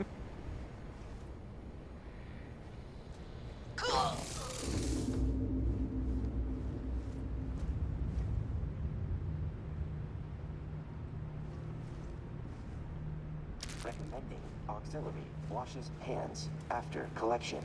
Recommending auxiliary washes hands after collection.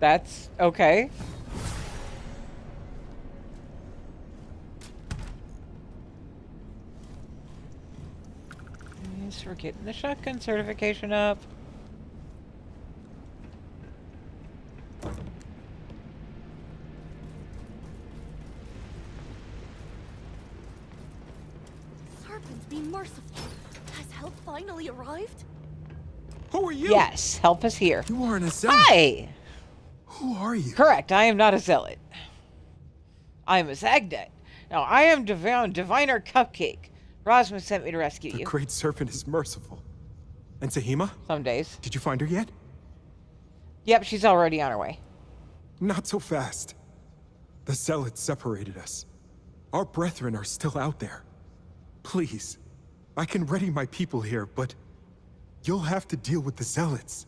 That's okay. Thanks for getting the shotgun certification up. Serpent, be merciful. Has help finally arrived? Who are you? Yes, help us here. You aren't a zealot. Hi! Who are you? Correct, I am not a zealot. I am a Zagnet. Now, I am Diviner Cupcake. Rosma sent me to rescue you. The Great Serpent is merciful. And Tahima? Some days. Did you find her yet? Yep, she's already on her way. Not so fast. The Zealots separated us. Our brethren are still out there. Please, I can ready my people here, but you'll have to deal with the Zealots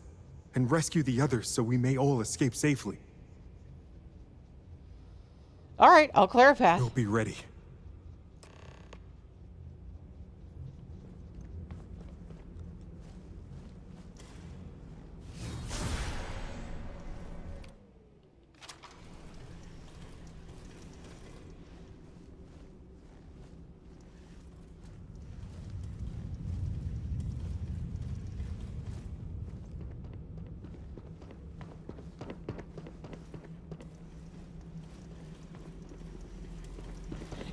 and rescue the others so we may all escape safely. All right, I'll clear a path. We'll be ready.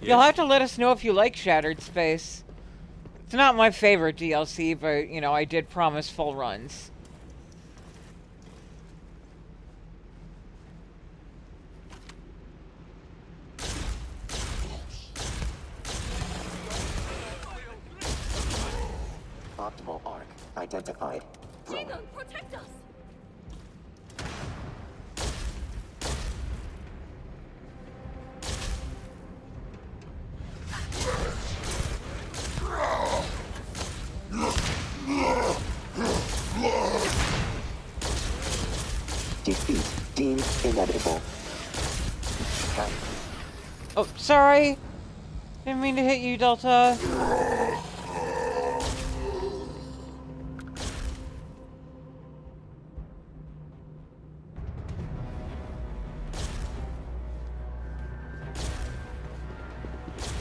You'll have to let us know if you like Shattered Space. It's not my favorite DLC, but, you know, I did promise full runs. Optimal arc identified. Jaegung, protect us! Defeat deemed inevitable. Oh, sorry. Didn't mean to hit you, Delta.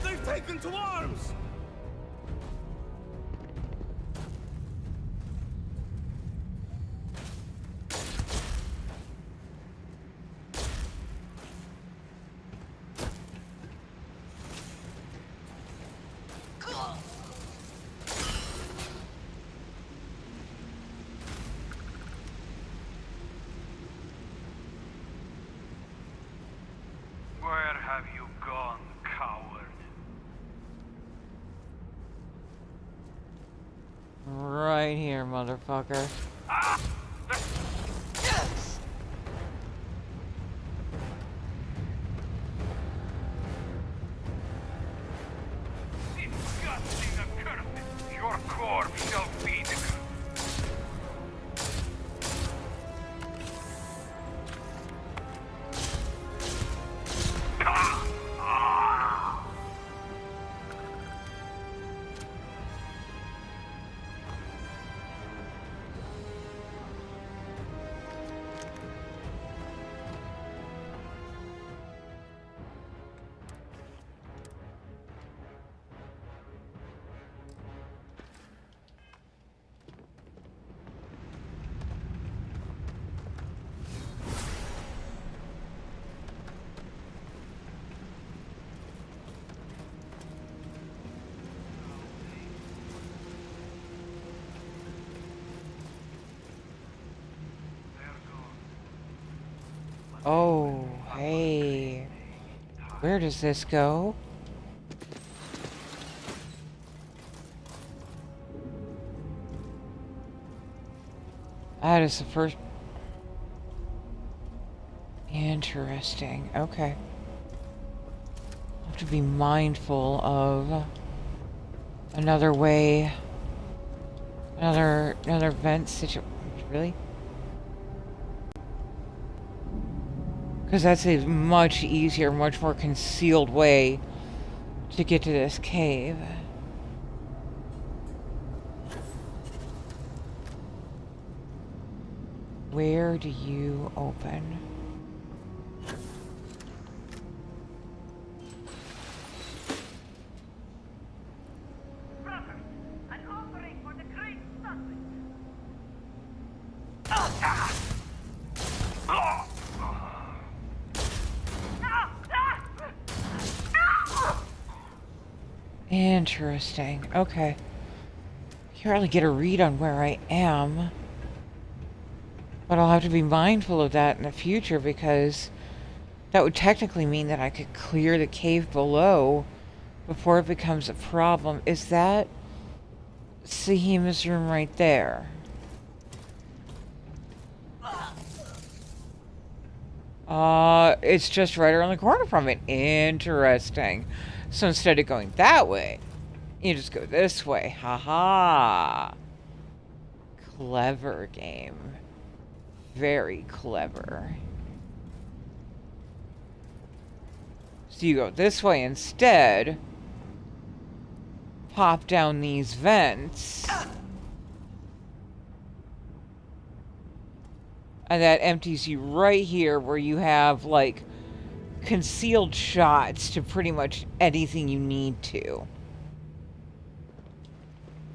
They've taken to arms! Where have you gone, coward? Right here, motherfucker. Disgusting accursed! Your corpse shall be the... Oh, hey. Where does this go? That is the first... Interesting. Okay. I'll have to be mindful of another way. Another vent situation. Really? Because that's a much easier, much more concealed way to get to this cave. Where do you open? Interesting. Okay. Can't really get a read on where I am. But I'll have to be mindful of that in the future because that would technically mean that I could clear the cave below before it becomes a problem. Is that Sahima's room right there? It's just right around the corner from it. Interesting. So instead of going that way, you just go this way. Haha. Clever game. Very clever. So you go this way instead. Pop down these vents. And that empties you right here where you have, like, concealed shots to pretty much anything you need to.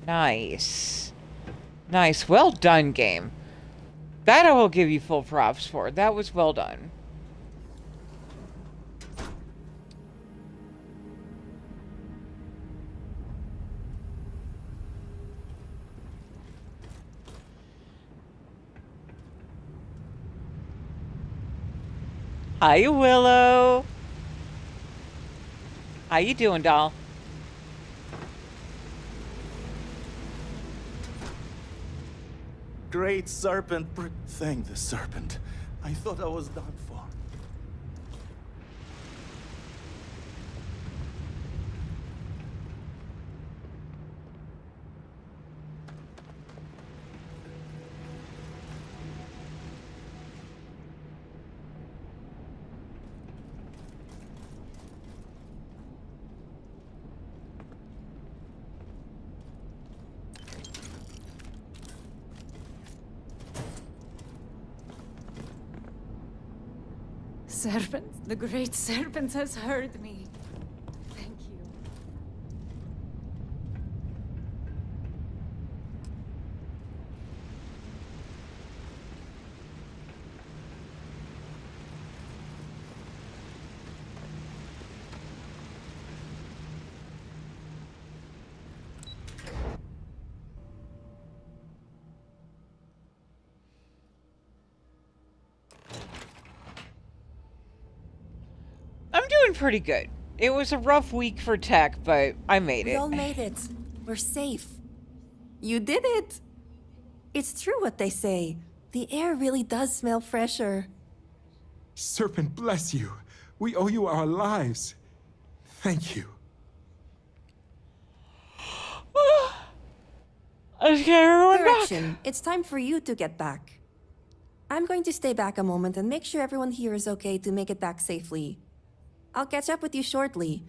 Nice. Nice. Well done, game. That I will give you full props for. That was well done. Hi, Willow. How you doing, doll? Great serpent. Thank the serpent. I thought I was done for. Serpent, the great serpent has heard me. Thank you. I'm doing pretty good. It was a rough week for tech, but I made it. We all made it. We're safe. You did it! It's true what they say. The air really does smell fresher. Serpent bless you. We owe you our lives. Thank you. Let's get everyone Correction. back. It's time for you to get back. I'm going to stay back a moment and make sure everyone here is okay to make it back safely. I'll catch up with you shortly.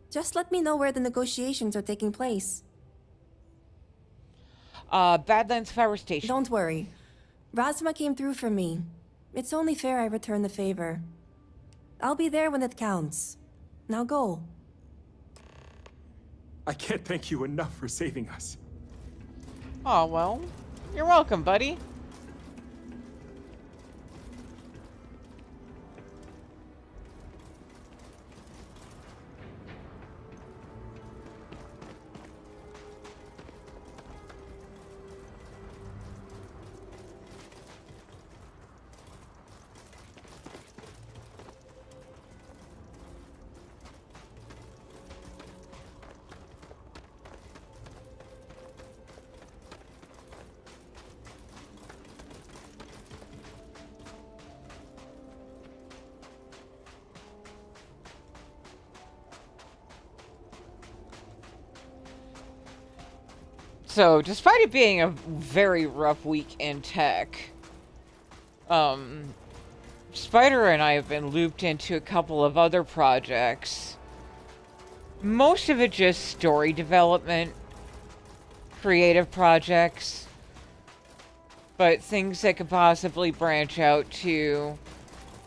Just let me know where the negotiations are taking place. Badlands Power Station. Don't worry. Razma came through for me. It's only fair I return the favor. I'll be there when it counts. Now go. I can't thank you enough for saving us. Oh, well. You're welcome, buddy. So, despite it being a very rough week in tech, Spider and I have been looped into a couple of other projects. Most of it just story development, creative projects, but things that could possibly branch out to,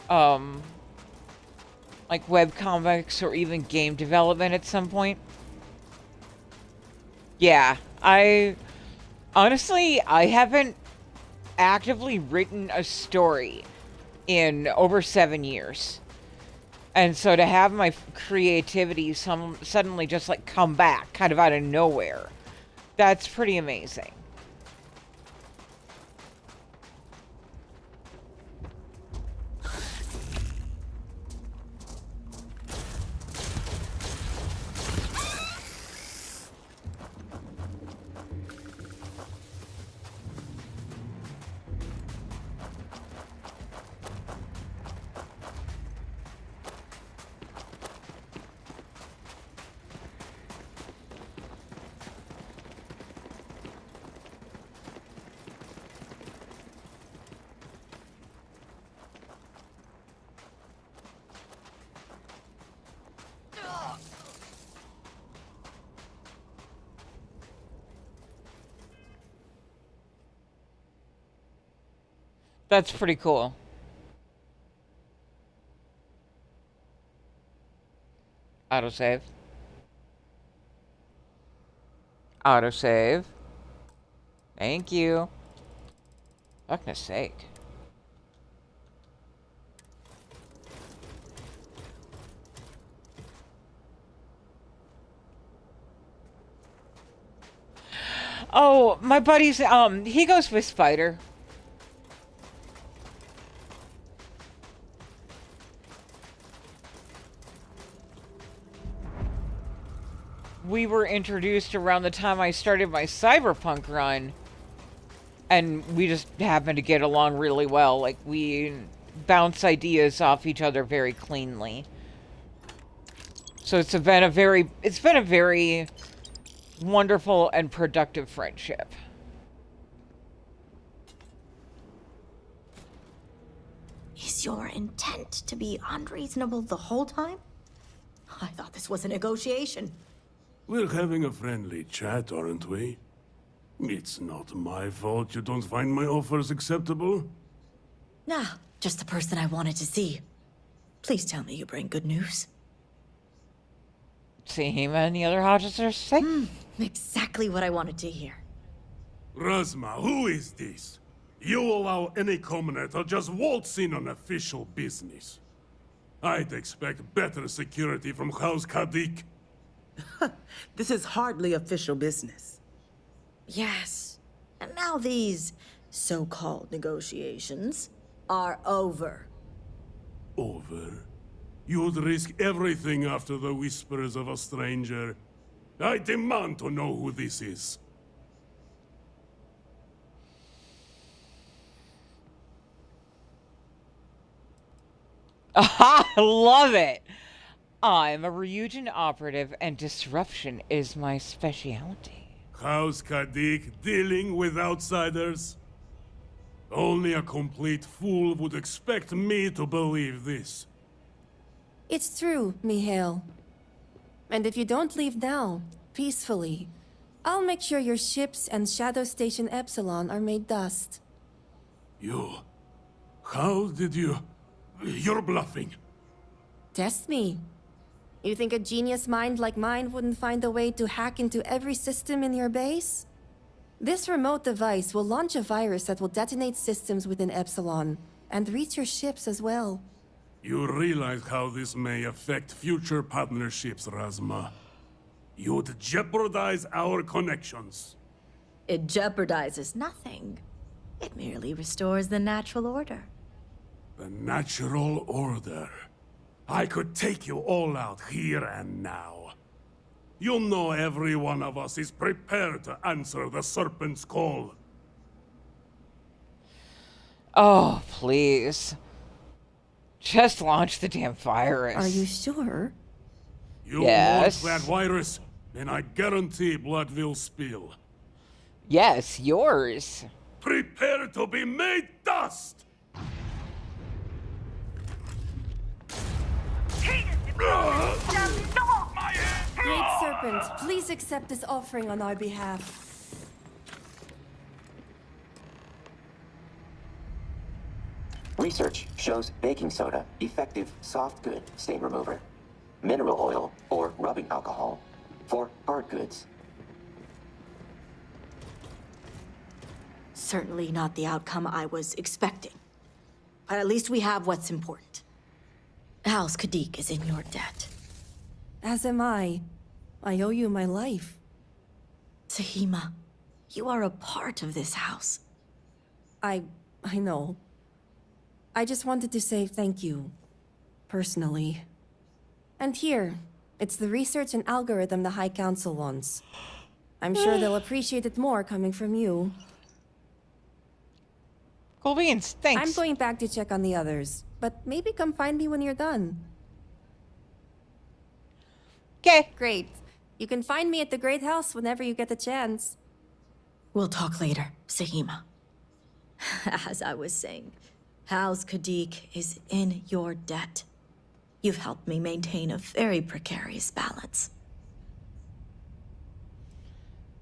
like webcomics or even game development at some point. Yeah, honestly, I haven't actively written a story in over 7 years. And so to have my creativity suddenly just like come back kind of out of nowhere, that's pretty amazing. That's pretty cool. Autosave. Autosave. Thank you. Fuckness sake. Oh, my buddy's, he goes with Spider. We were introduced around the time I started my cyberpunk run, and we just happened to get along really well. Like, we bounce ideas off each other very cleanly. So it's been a very wonderful and productive friendship. Is your intent to be unreasonable the whole time? I thought this was a negotiation. We're having a friendly chat, aren't we? It's not my fault you don't find my offers acceptable. Nah, just the person I wanted to see. Please tell me you bring good news. See him and the other officers say? Exactly what I wanted to hear. Razma, who is this? You allow any commoner to just waltz in on official business. I'd expect better security from House Kadik. This is hardly official business. Yes. And now these so-called negotiations are over. Over? You'd risk everything after the whispers of a stranger. I demand to know who this is. I love it! I'm a Ryujin operative, and disruption is my specialty. House Kadik dealing with outsiders? Only a complete fool would expect me to believe this. It's true, Mihail. And if you don't leave now, peacefully, I'll make sure your ships and Shadow Station Epsilon are made dust. You... How did you... You're bluffing. Test me. You think a genius mind like mine wouldn't find a way to hack into every system in your base? This remote device will launch a virus that will detonate systems within Epsilon, and reach your ships as well. You realize how this may affect future partnerships, Razma. You'd jeopardize our connections. It jeopardizes nothing. It merely restores the natural order. The natural order. I could take you all out here and now. You know every one of us is prepared to answer the Serpent's call. Oh, please. Just launch the damn virus. Are you sure? You Yes. want that virus, and I guarantee blood will spill. Yes, yours. Prepare to be made dust! Great Serpent, please accept this offering on our behalf. Research shows baking soda, effective soft good stain remover. Mineral oil, or rubbing alcohol, for hard goods. Certainly not the outcome I was expecting. But at least we have what's important. House Kadik is in your debt. As am I. I owe you my life. Sahima, you are a part of this house. I know. I just wanted to say thank you. Personally. And here, it's the research and algorithm the High Council wants. I'm sure they'll appreciate it more coming from you. Cool beans, thanks. I'm going back to check on the others, but maybe come find me when you're done. Okay. Great. You can find me at the Great House whenever you get the chance. We'll talk later, Sahima. As I was saying, House Kadik is in your debt. You've helped me maintain a very precarious balance.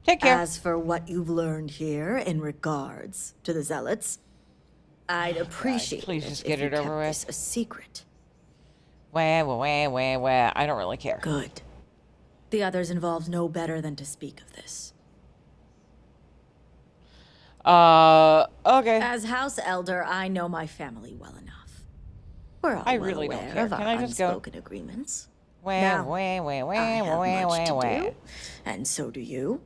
Take care. As for what you've learned here in regards to the Zealots, I'd appreciate please it just if get you it over kept with. this a secret. Wah. I don't really care. Good. The others involved know better than to speak of this. Okay. As House Elder, I know my family well enough. We're all I well really don't aware care. of Can our I just go? unspoken agreements. I have much to wah. do, and so do you.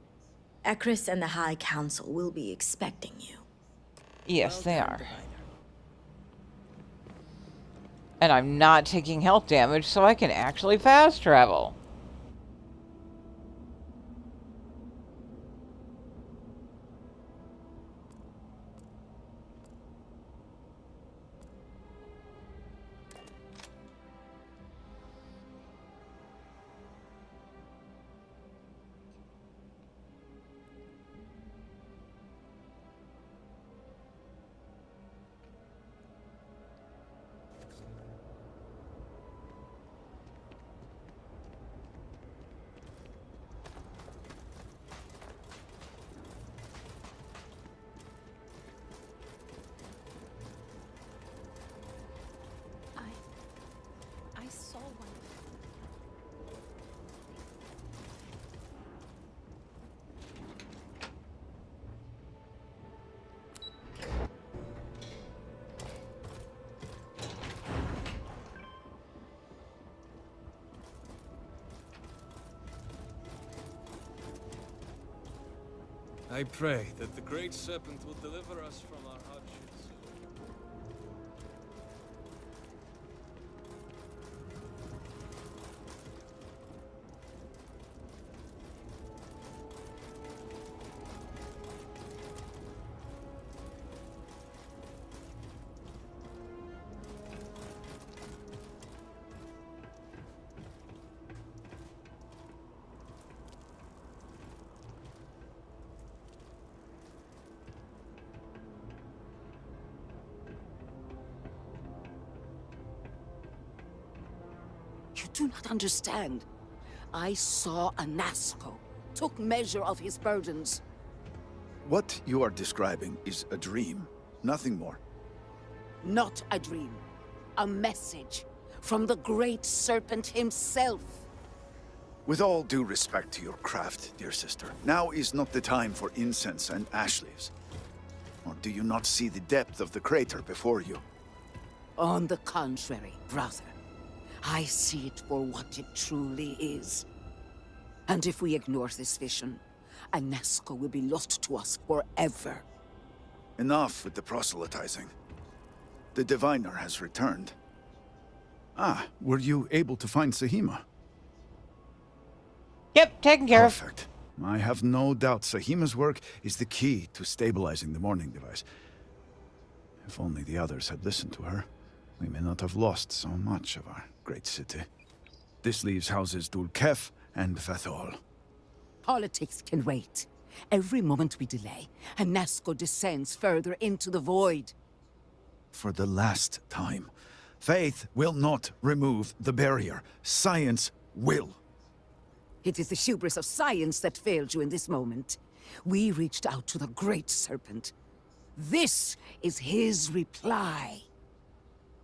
Ekris and the High Council will be expecting you. Yes, they are. And I'm not taking health damage, so I can actually fast travel. I saw one. I pray that the Great Serpent will deliver us from our hardships. You do not understand. I saw Anasco, took measure of his burdens. What you are describing is a dream, nothing more. Not a dream. A message from the Great Serpent himself. With all due respect to your craft, dear sister, now is not the time for incense and ash leaves. Or do you not see the depth of the crater before you? On the contrary, brother. I see it for what it truly is. And if we ignore this vision, Anasco will be lost to us forever. Enough with the proselytizing. The diviner has returned. Ah, were you able to find Sahima? Yep, taken care of. Perfect. I have no doubt Sahima's work is the key to stabilizing the mourning device. If only the others had listened to her, we may not have lost so much of our great city. This leaves houses Dul Kef and Vathol. Politics can wait. Every moment we delay, Anasco descends further into the void. For the last time, faith will not remove the barrier. Science will. It is the hubris of science that failed you in this moment. We reached out to the Great Serpent. This is his reply.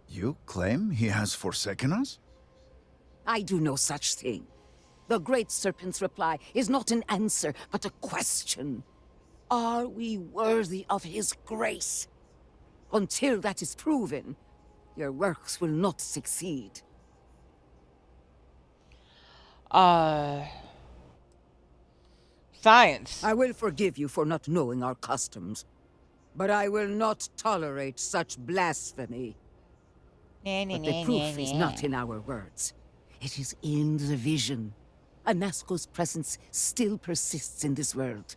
You claim he has forsaken us? I do no such thing. The Great Serpent's reply is not an answer, but a question. Are we worthy of his grace? Until that is proven, your works will not succeed. Science. I will forgive you for not knowing our customs, but I will not tolerate such blasphemy. But the proof is not in our words. It is in the vision. Anasco's presence still persists in this world,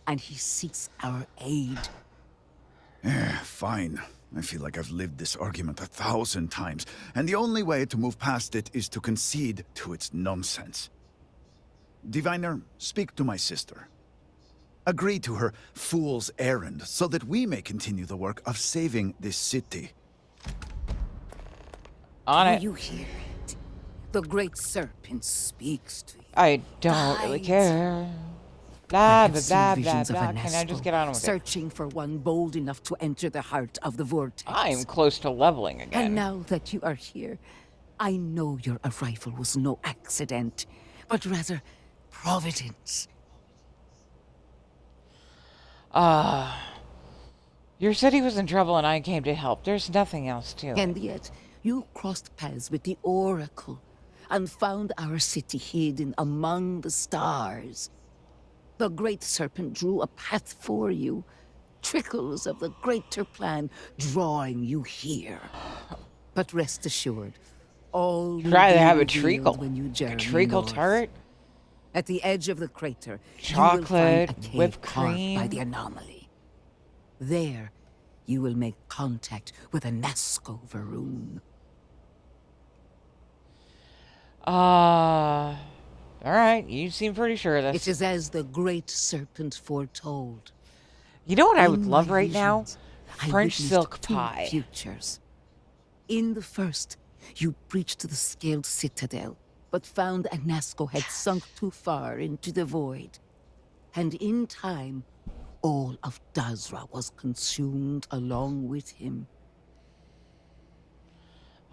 and he seeks our aid. Fine. I feel like I've lived this argument 1,000 times, and the only way to move past it is to concede to its nonsense. Diviner, speak to my sister. Agree to her fool's errand so that we may continue the work of saving this city. On it. Do you hear it? The Great Serpent speaks to you. I don't really care. Blah, blah, blah, blah, blah. Can I just get on with it? Searching for one bold enough to enter the heart of the vortex. I am close to leveling again. And now that you are here, I know your arrival was no accident, but rather providence. Your city was in trouble and I came to help. There's nothing else to it. And yet, you crossed paths with the Oracle and found our city hidden among the stars. The Great Serpent drew a path for you, trickles of the greater plan drawing you here. But rest assured, all will Try to be have a revealed treacle. when you A journey treacle north. turret? At the edge of the crater, Chocolate, you will find a cave whipped carved by cream. the anomaly. There, you will make contact with a Nazco Varun. Alright, you seem pretty sure of this. It is as the Great Serpent foretold. You know what I In would love my right now? visions, I French witnessed silk two pie. futures. In the first, you breached the scaled citadel, but found Anasco had sunk too far into the void. And in time, all of Dazra was consumed along with him.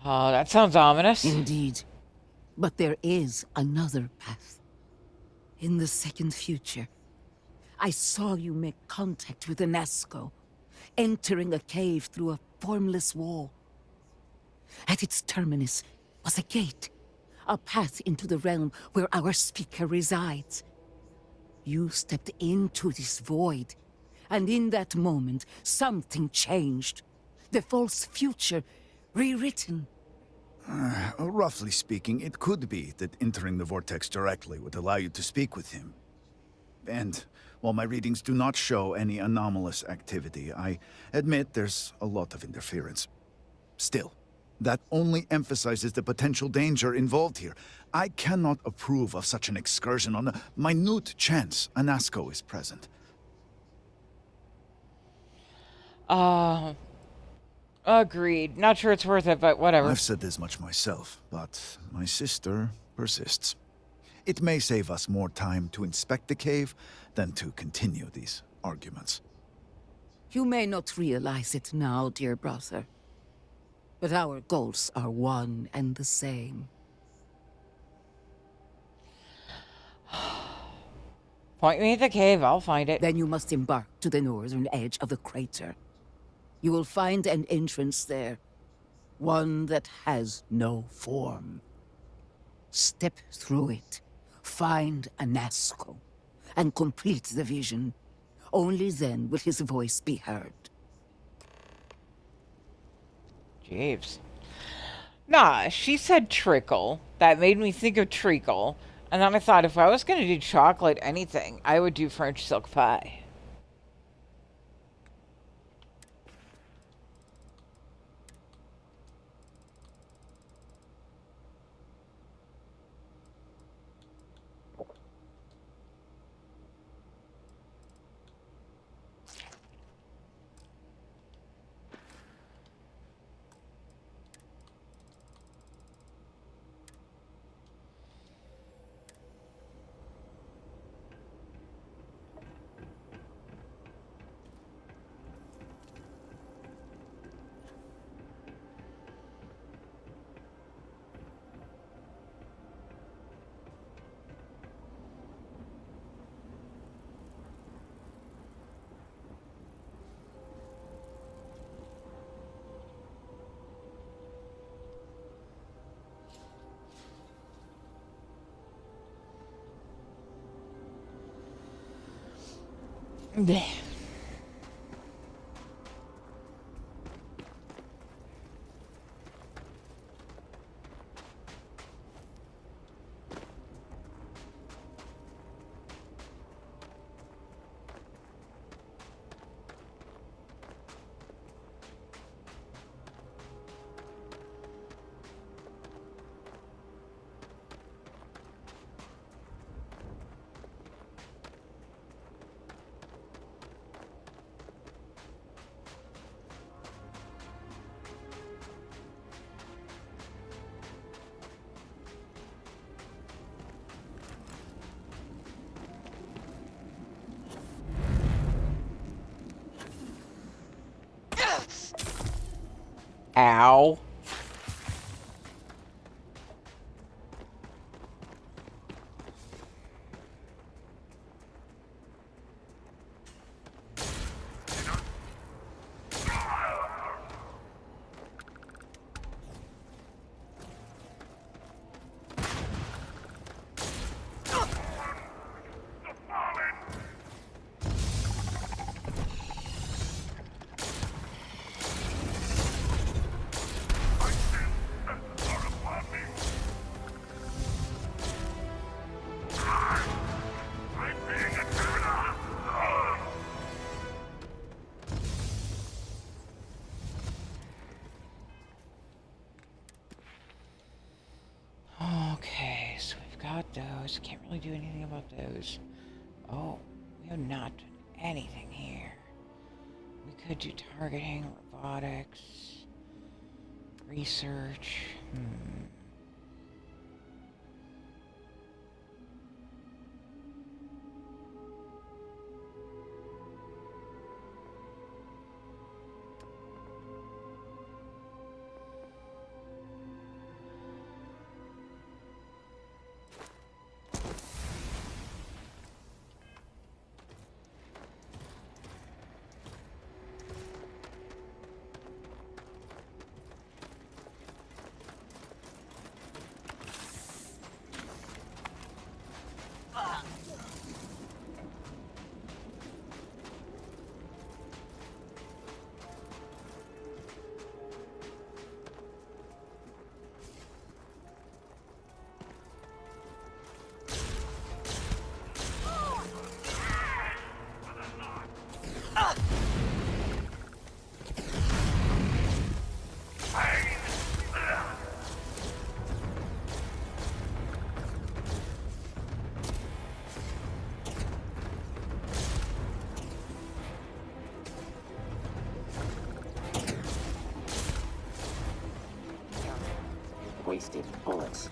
Oh, that sounds ominous. Indeed. But there is another path. In the second future, I saw you make contact with Anasco, entering a cave through a formless wall. At its terminus was a gate, a path into the realm where our speaker resides. You stepped into this void, and in that moment, something changed. The false future, rewritten. Roughly speaking, it could be that entering the vortex directly would allow you to speak with him. And while my readings do not show any anomalous activity, I admit there's a lot of interference. Still, that only emphasizes the potential danger involved here. I cannot approve of such an excursion on a minute chance Anasco is present. Agreed. Not sure it's worth it, but whatever. I've said this much myself, but my sister persists. It may save us more time to inspect the cave than to continue these arguments. You may not realize it now, dear brother, but our goals are one and the same. Point me at the cave, I'll find it. Then you must embark to the northern edge of the crater. You will find an entrance there, one that has no form. Step through it, find Anasco, and complete the vision. Only then will his voice be heard. Jeeves. Nah, she said trickle. That made me think of treacle. And then I thought if I was going to do chocolate anything, I would do French silk pie. Blech. Ow. Okay, so we've got those. Can't really do anything about those. Oh, we have not done anything here. We could do targeting, robotics, research. Wasted bullets.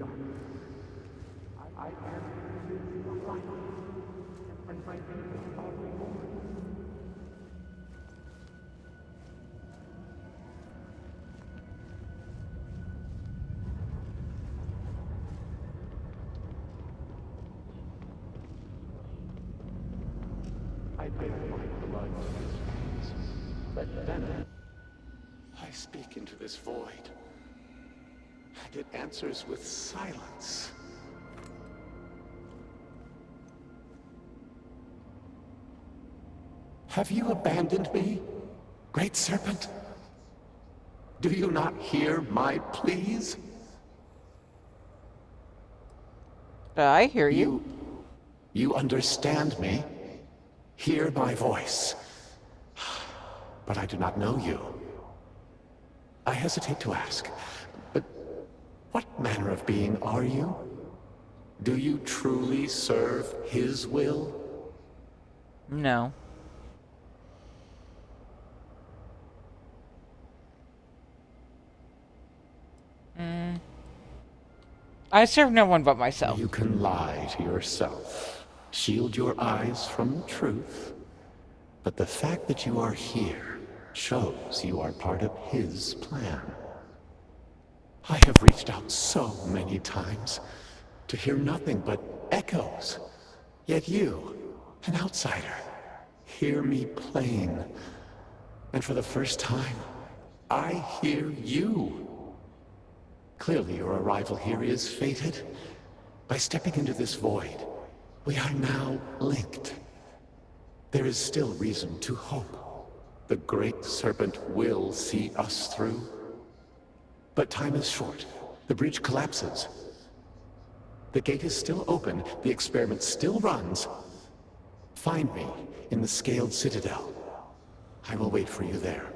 I am the light, and my people are reborn. I bear my blood to his veins, but then I speak into this void, and it answers with silence. Have you abandoned me, Great Serpent? Do you not hear my pleas? I hear you. You understand me? Hear my voice. But I do not know you. I hesitate to ask, but what manner of being are you? Do you truly serve his will? No. I serve no one but myself. You can lie to yourself, shield your eyes from the truth, but the fact that you are here shows you are part of his plan. I have reached out so many times to hear nothing but echoes, yet you, an outsider, hear me plain, and for the first time, I hear you. Clearly your arrival here is fated. By stepping into this void, we are now linked. There is still reason to hope. The Great Serpent will see us through. But time is short. The bridge collapses. The gate is still open. The experiment still runs. Find me in the Scaled Citadel. I will wait for you there.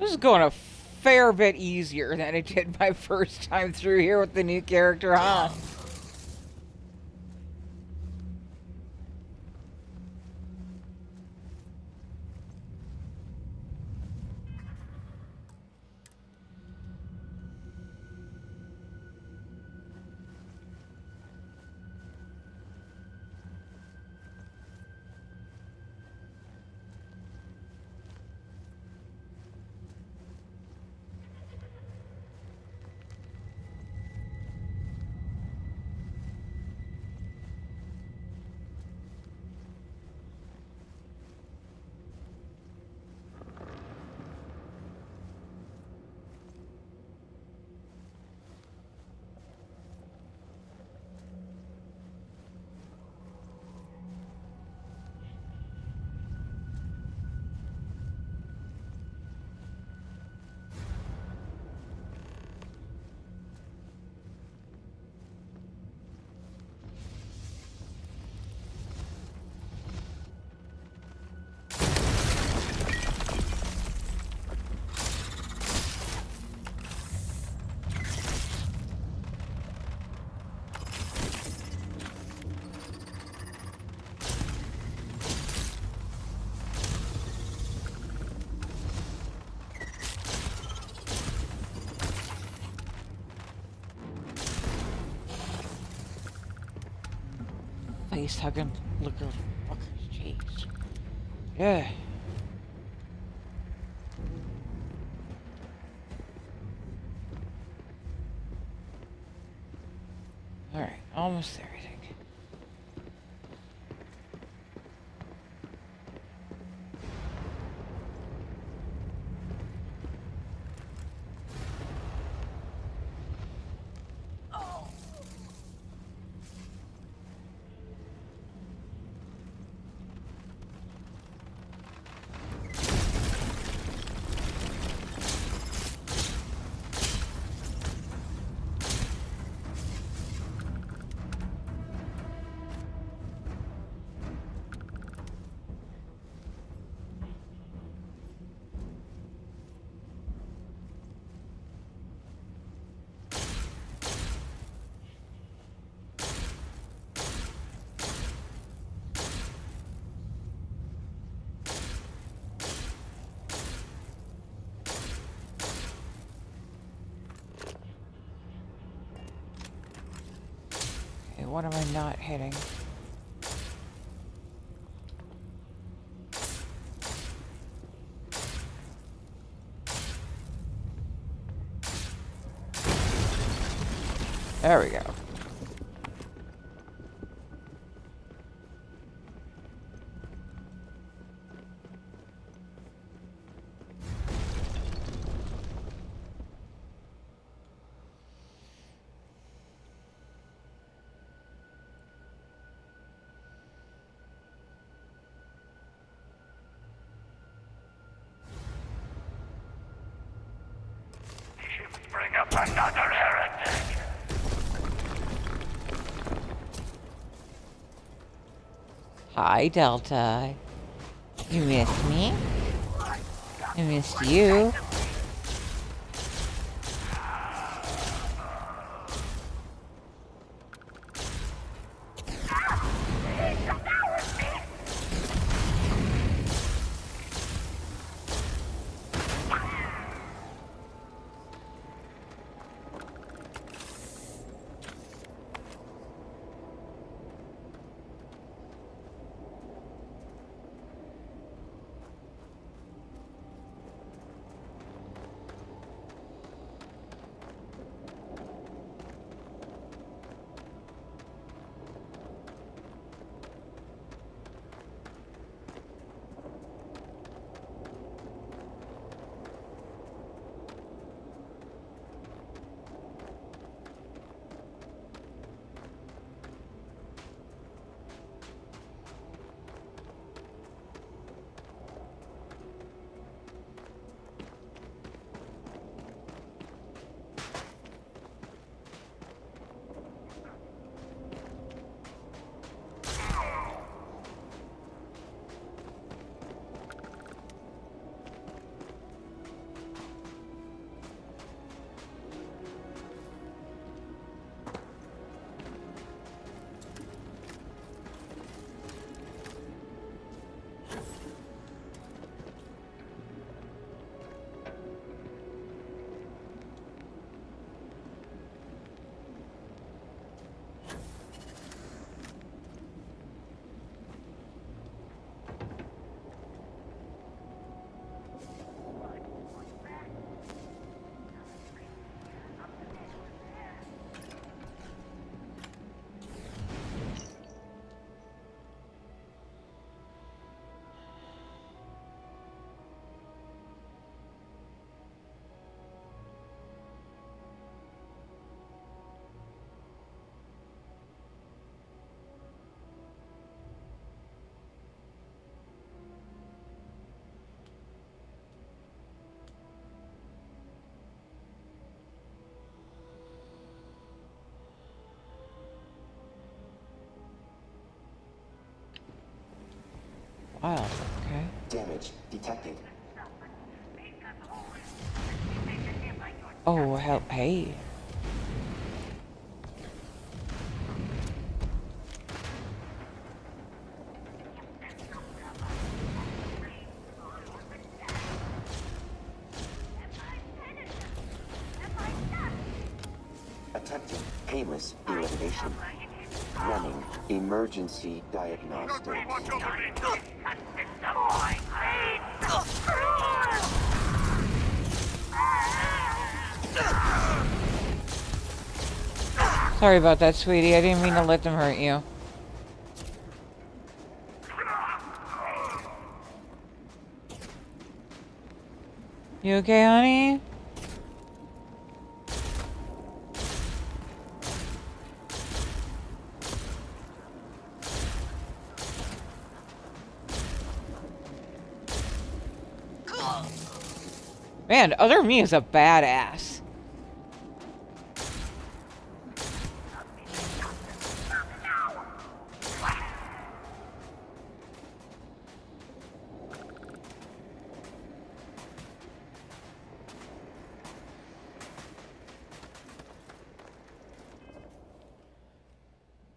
This is going a fair bit easier than it did my first time through here with the new character, huh? Face hugging, look at fuckers, jeez. Yeah. Alright, almost there, I think. Okay, what am I not hitting? There we go. Bring up another heretic. Hi, Delta. You missed me? I missed you. Wild. Okay. Damage detected. Oh, hell, hey. Attempting painless elimination. Running emergency diagnostics. Sorry about that, sweetie. I didn't mean to let them hurt you. You okay, honey? Man, other me is a badass.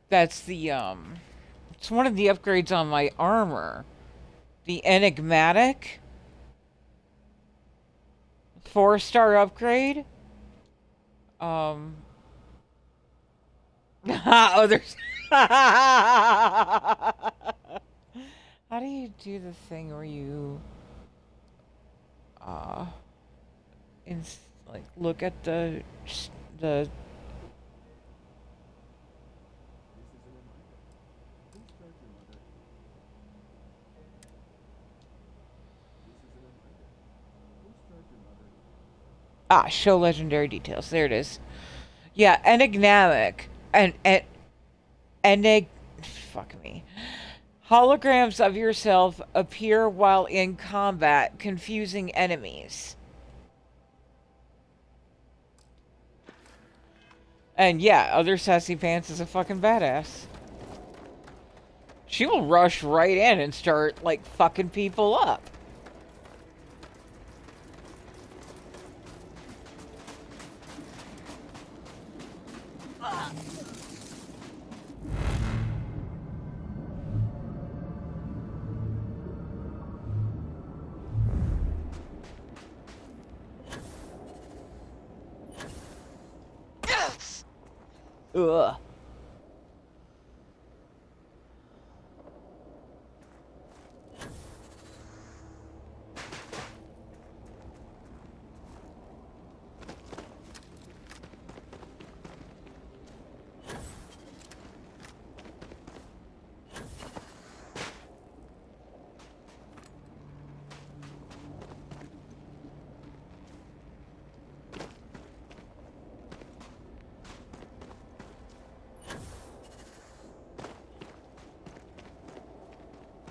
That's the, it's one of the upgrades on my armor. The enigmatic 4-star upgrade. Others. How do you do the thing where you, like, look at the show legendary details. There it is. Yeah, enigmatic. Fuck me. Holograms of yourself appear while in combat, confusing enemies. And yeah, other sassy pants is a fucking badass. She will rush right in and start, like, fucking people up. Ugh.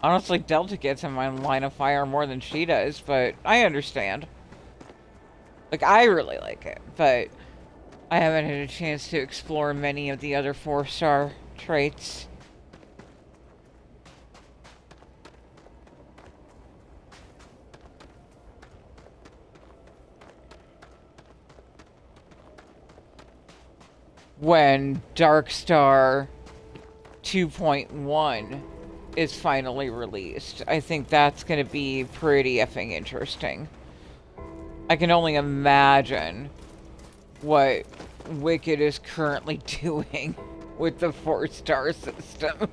Honestly, Delta gets in my line of fire more than she does, but I understand. Like, I really like it, but I haven't had a chance to explore many of the other 4-star traits. When Darkstar 2.1 is finally released, I think that's going to be pretty effing interesting. I can only imagine what Wicked is currently doing with the 4-star system.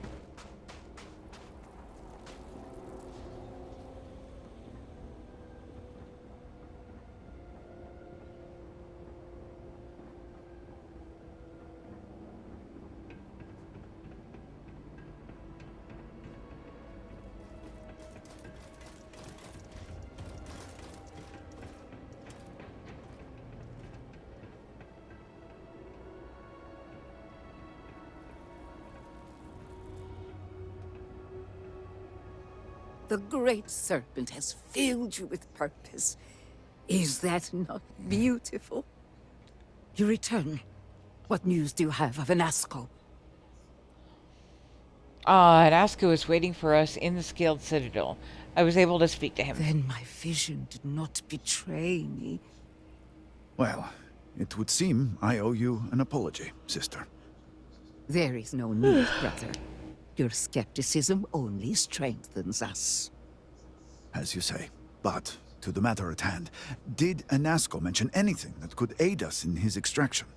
The Great Serpent has filled you with purpose. Is that not beautiful? You return. What news do you have of Anasco? Nasco is waiting for us in the Scaled Citadel. I was able to speak to him. Then my vision did not betray me. Well, it would seem I owe you an apology, sister. There is no need, brother. Your skepticism only strengthens us. As you say. But, to the matter at hand, did Anasco mention anything that could aid us in his extraction?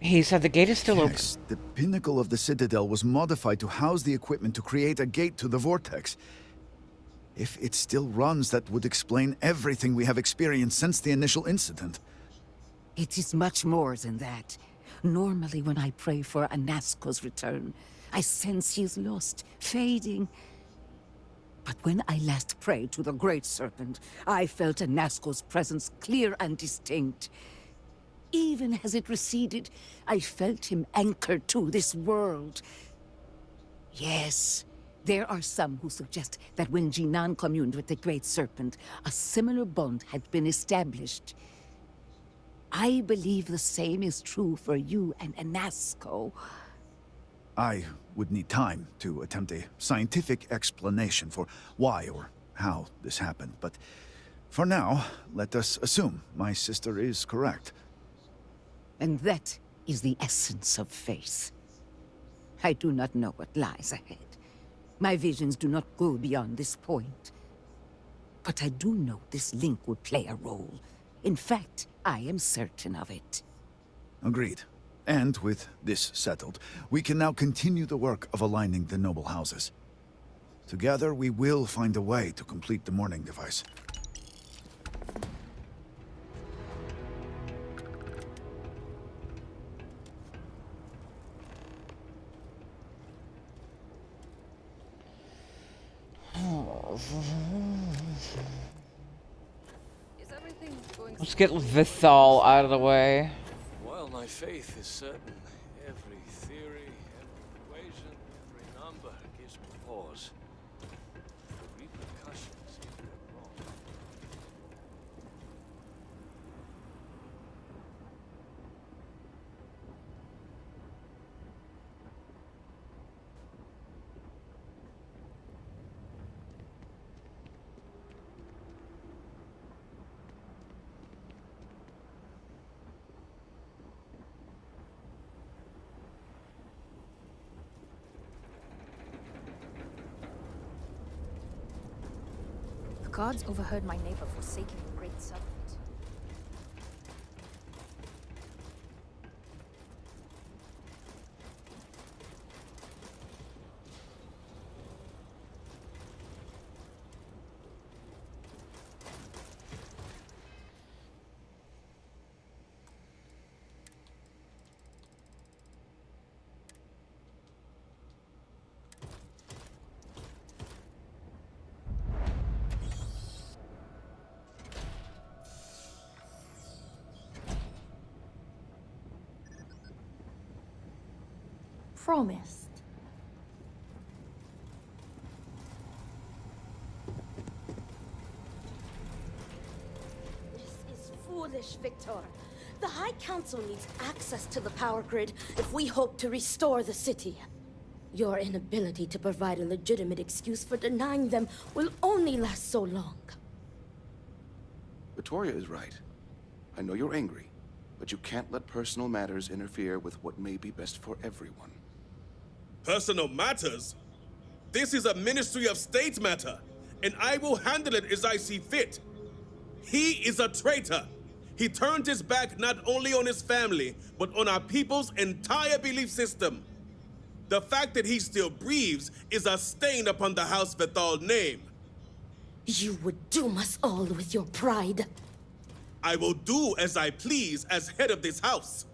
He said the gate is still open. Yes, the pinnacle of the Citadel was modified to house the equipment to create a gate to the Vortex. If it still runs, that would explain everything we have experienced since the initial incident. It is much more than that. Normally when I pray for Anasco's return, I sense he is lost, fading. But when I last prayed to the Great Serpent, I felt Anasco's presence clear and distinct. Even as it receded, I felt him anchored to this world. Yes, there are some who suggest that when Jinan communed with the Great Serpent, a similar bond had been established. I believe the same is true for you and Anasco. I would need time to attempt a scientific explanation for why or how this happened, but for now, let us assume my sister is correct. And that is the essence of faith. I do not know what lies ahead. My visions do not go beyond this point. But I do know this link will play a role. In fact, I am certain of it. Agreed. And with this settled, we can now continue the work of aligning the noble houses. Together, we will find a way to complete the mourning device. Let's get Vithal out of the way. While my faith is certain, every theory, every equation, every number gives me pause. The repercussions if we're wrong. The gods overheard my neighbor forsaking the great serpent. Promised. This is foolish, Victor. The High Council needs access to the power grid if we hope to restore the city. Your inability to provide a legitimate excuse for denying them will only last so long. Victoria is right. I know you're angry, but you can't let personal matters interfere with what may be best for everyone. Personal matters? This is a Ministry of State matter, and I will handle it as I see fit. He is a traitor. He turned his back not only on his family, but on our people's entire belief system. The fact that he still breathes is a stain upon the House Vethal name. You would doom us all with your pride. I will do as I please as head of this house.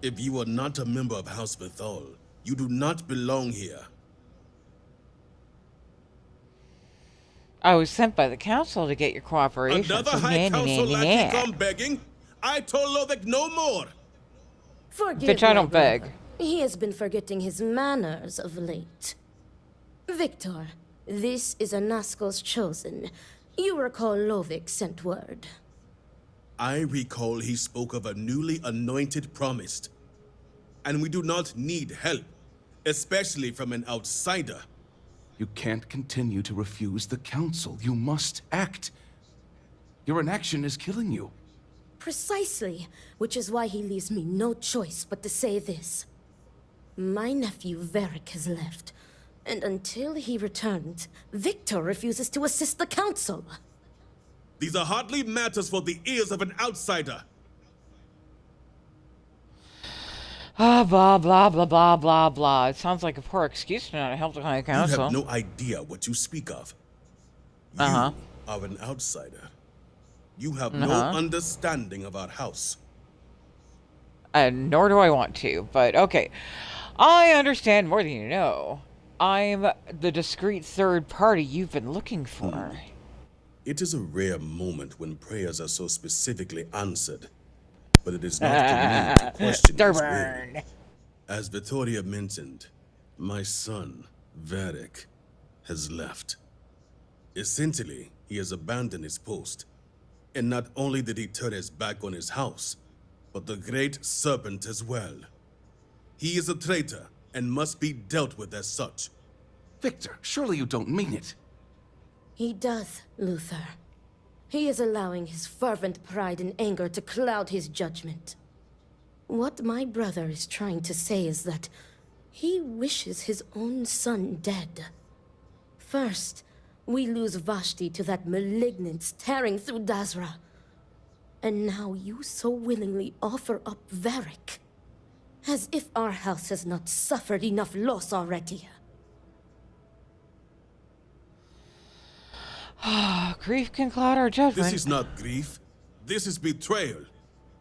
If you are not a member of House Vethal, you do not belong here. I was sent by the council to get your cooperation. Another so High Council lackey nah. come begging? I told Lovik no more. Forgive Bitch, I my don't brother. beg. He has been forgetting his manners of late. Victor, this is Anasco's chosen. You recall Lovik sent word. I recall he spoke of a newly anointed promised. And we do not need help, especially from an outsider. You can't continue to refuse the council. You must act. Your inaction is killing you. Precisely, which is why he leaves me no choice but to say this. My nephew Varric has left, and until he returns, Victor refuses to assist the council. These are hardly matters for the ears of an outsider. Ah, blah, blah, blah, blah, blah, blah. It sounds like a poor excuse to not help the High Council. You have no idea what you speak of. You are an outsider. You have no understanding of our house. Nor do I want to, but okay. I understand more than you know. I'm the discreet third party you've been looking for. It is a rare moment when prayers are so specifically answered. But it is not for me to question his will. As Vittoria mentioned, my son, Varric, has left. Essentially, he has abandoned his post. And not only did he turn his back on his house, but the Great Serpent as well. He is a traitor and must be dealt with as such. Victor, surely you don't mean it. He does, Luther. He is allowing his fervent pride and anger to cloud his judgment. What my brother is trying to say is that he wishes his own son dead. First, we lose Vashti to that malignance tearing through Dazra. And now you so willingly offer up Varric. As if our house has not suffered enough loss already. Grief can cloud our judgment. This is not grief. This is betrayal.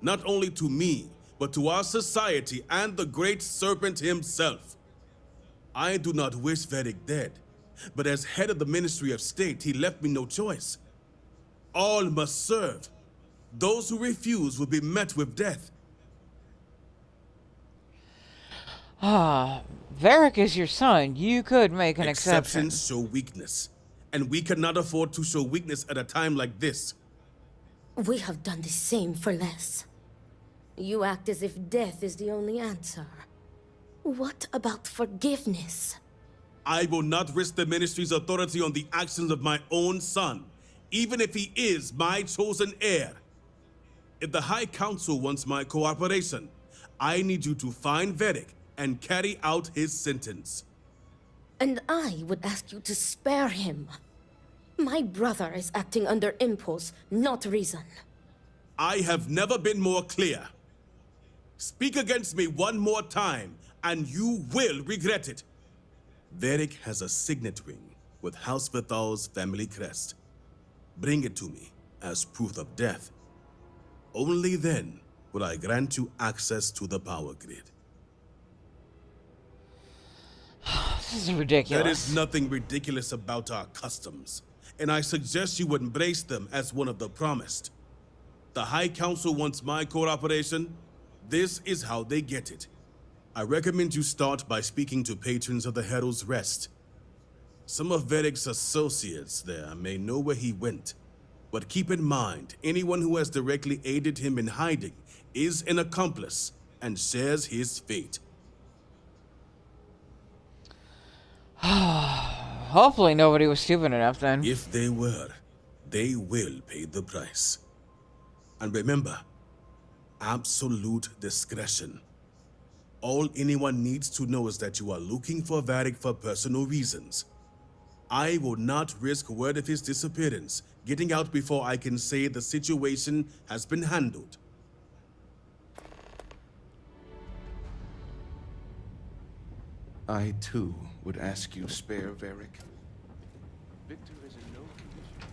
Not only to me, but to our society and the Great Serpent himself. I do not wish Varric dead, but as head of the Ministry of State, he left me no choice. All must serve. Those who refuse will be met with death. Varric is your son. You could make an exception. Exceptions show weakness. And we cannot afford to show weakness at a time like this. We have done the same for less. You act as if death is the only answer. What about forgiveness? I will not risk the ministry's authority on the actions of my own son, even if he is my chosen heir. If the High Council wants my cooperation, I need you to find Varric and carry out his sentence. And I would ask you to spare him. My brother is acting under impulse, not reason. I have never been more clear. Speak against me one more time, and you will regret it. Varric has a signet ring with House Vithal's family crest. Bring it to me as proof of death. Only then will I grant you access to the power grid. This is ridiculous. There is nothing ridiculous about our customs, and I suggest you embrace them as one of the promised. The High Council wants my cooperation. This is how they get it. I recommend you start by speaking to patrons of the Herald's Rest. Some of Varric's associates there may know where he went, but keep in mind, anyone who has directly aided him in hiding is an accomplice and shares his fate. Hopefully nobody was stupid enough then. If they were, they will pay the price. And remember, absolute discretion. All anyone needs to know is that you are looking for Varric for personal reasons. I will not risk word of his disappearance getting out before I can say the situation has been handled. I, too, would ask you spare Varric. Victor is in no condition.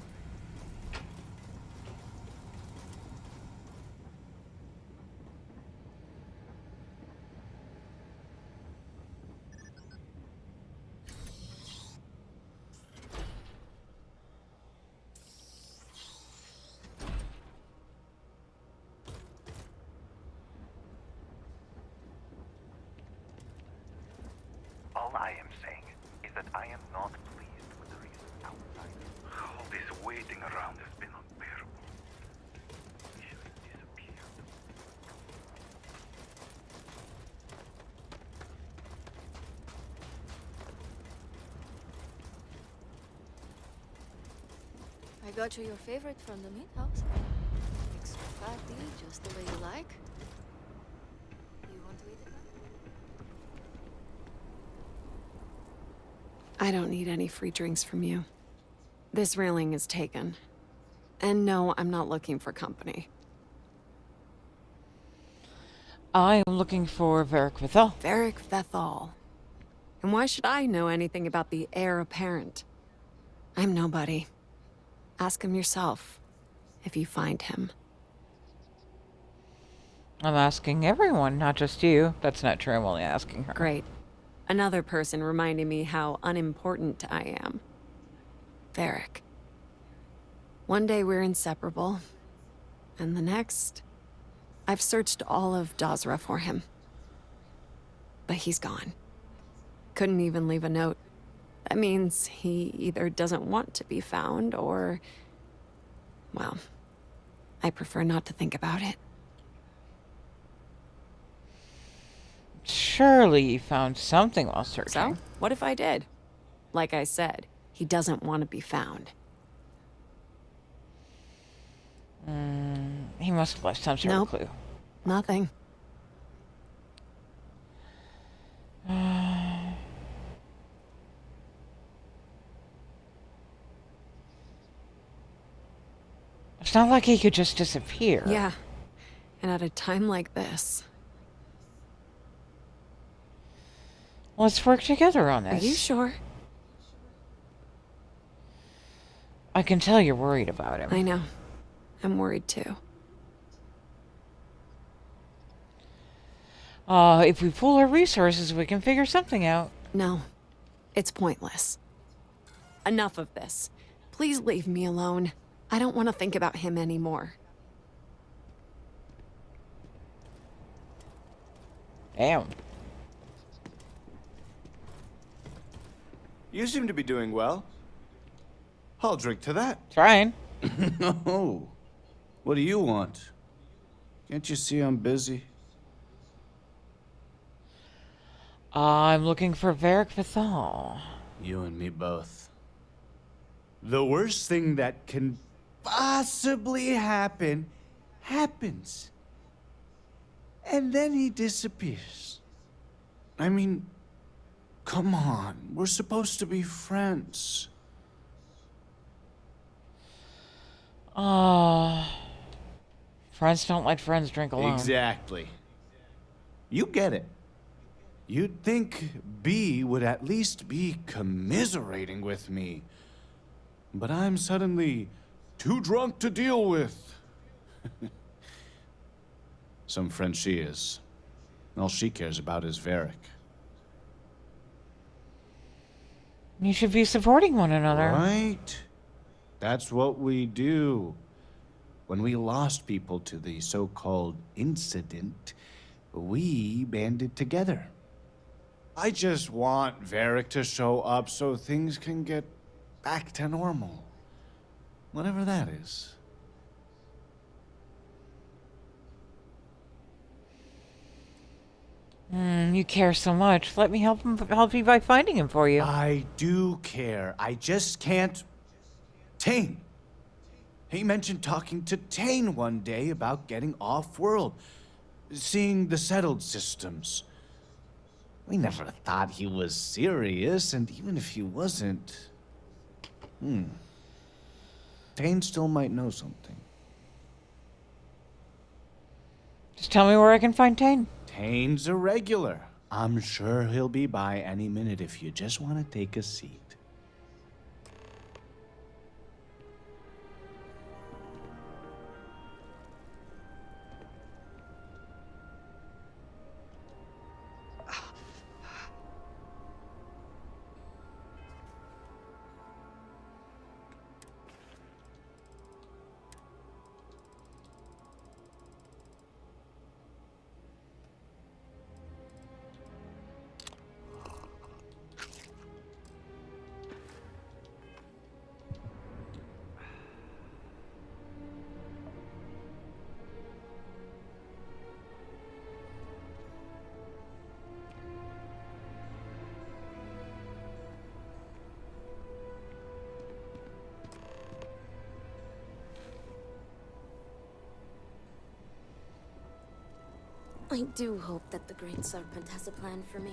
All I am saying is that I am not pleased with the recent outsiders. All this waiting around has been unbearable. We should got you your favorite from the meat house. Extra fatty, just the way you like. You want to eat it now? I don't need any free drinks from you. This railing is taken. And no, I'm not looking for company. I am looking for Varric Vithal. Varric Vethal. And why should I know anything about the heir apparent? I'm nobody. Ask him yourself, if you find him. I'm asking everyone, not just you. That's not true, I'm only asking her. Great. Another person reminding me how unimportant I am. Varric. One day we're inseparable, and the next, I've searched all of Dazra for him. But he's gone. Couldn't even leave a note. That means he either doesn't want to be found or... well, I prefer not to think about it. Surely you found something while searching. So, what if I did? Like I said, he doesn't want to be found. He must have left some sort of clue. Nothing. It's not like he could just disappear. Yeah. And at a time like this. Let's work together on this. Are you sure? I can tell you're worried about him. I know. I'm worried too. If we pool our resources, we can figure something out. No. It's pointless. Enough of this. Please leave me alone. I don't want to think about him anymore. Damn. You seem to be doing well. I'll drink to that. Trying. No. What do you want? Can't you see I'm busy? I'm looking for Varric Vithal. You and me both. The worst thing that can possibly happen, happens. And then he disappears. I mean, come on. We're supposed to be friends. Friends don't let friends drink alone. Exactly. You get it. You'd think B would at least be commiserating with me. But I'm suddenly too drunk to deal with. Some friend she is. All she cares about is Varric. You should be supporting one another. Right? That's what we do. When we lost people to the so-called incident, we banded together. I just want Varric to show up so things can get back to normal. Whatever that is. You care so much. Let me help you by finding him for you. I do care. I just can't... Tane. He mentioned talking to Tane one day about getting off-world. Seeing the settled systems. We never thought he was serious, and even if he wasn't... Tane still might know something. Just tell me where I can find Tane. Tane's a regular. I'm sure he'll be by any minute if you just want to take a seat. I do hope that the Great Serpent has a plan for me.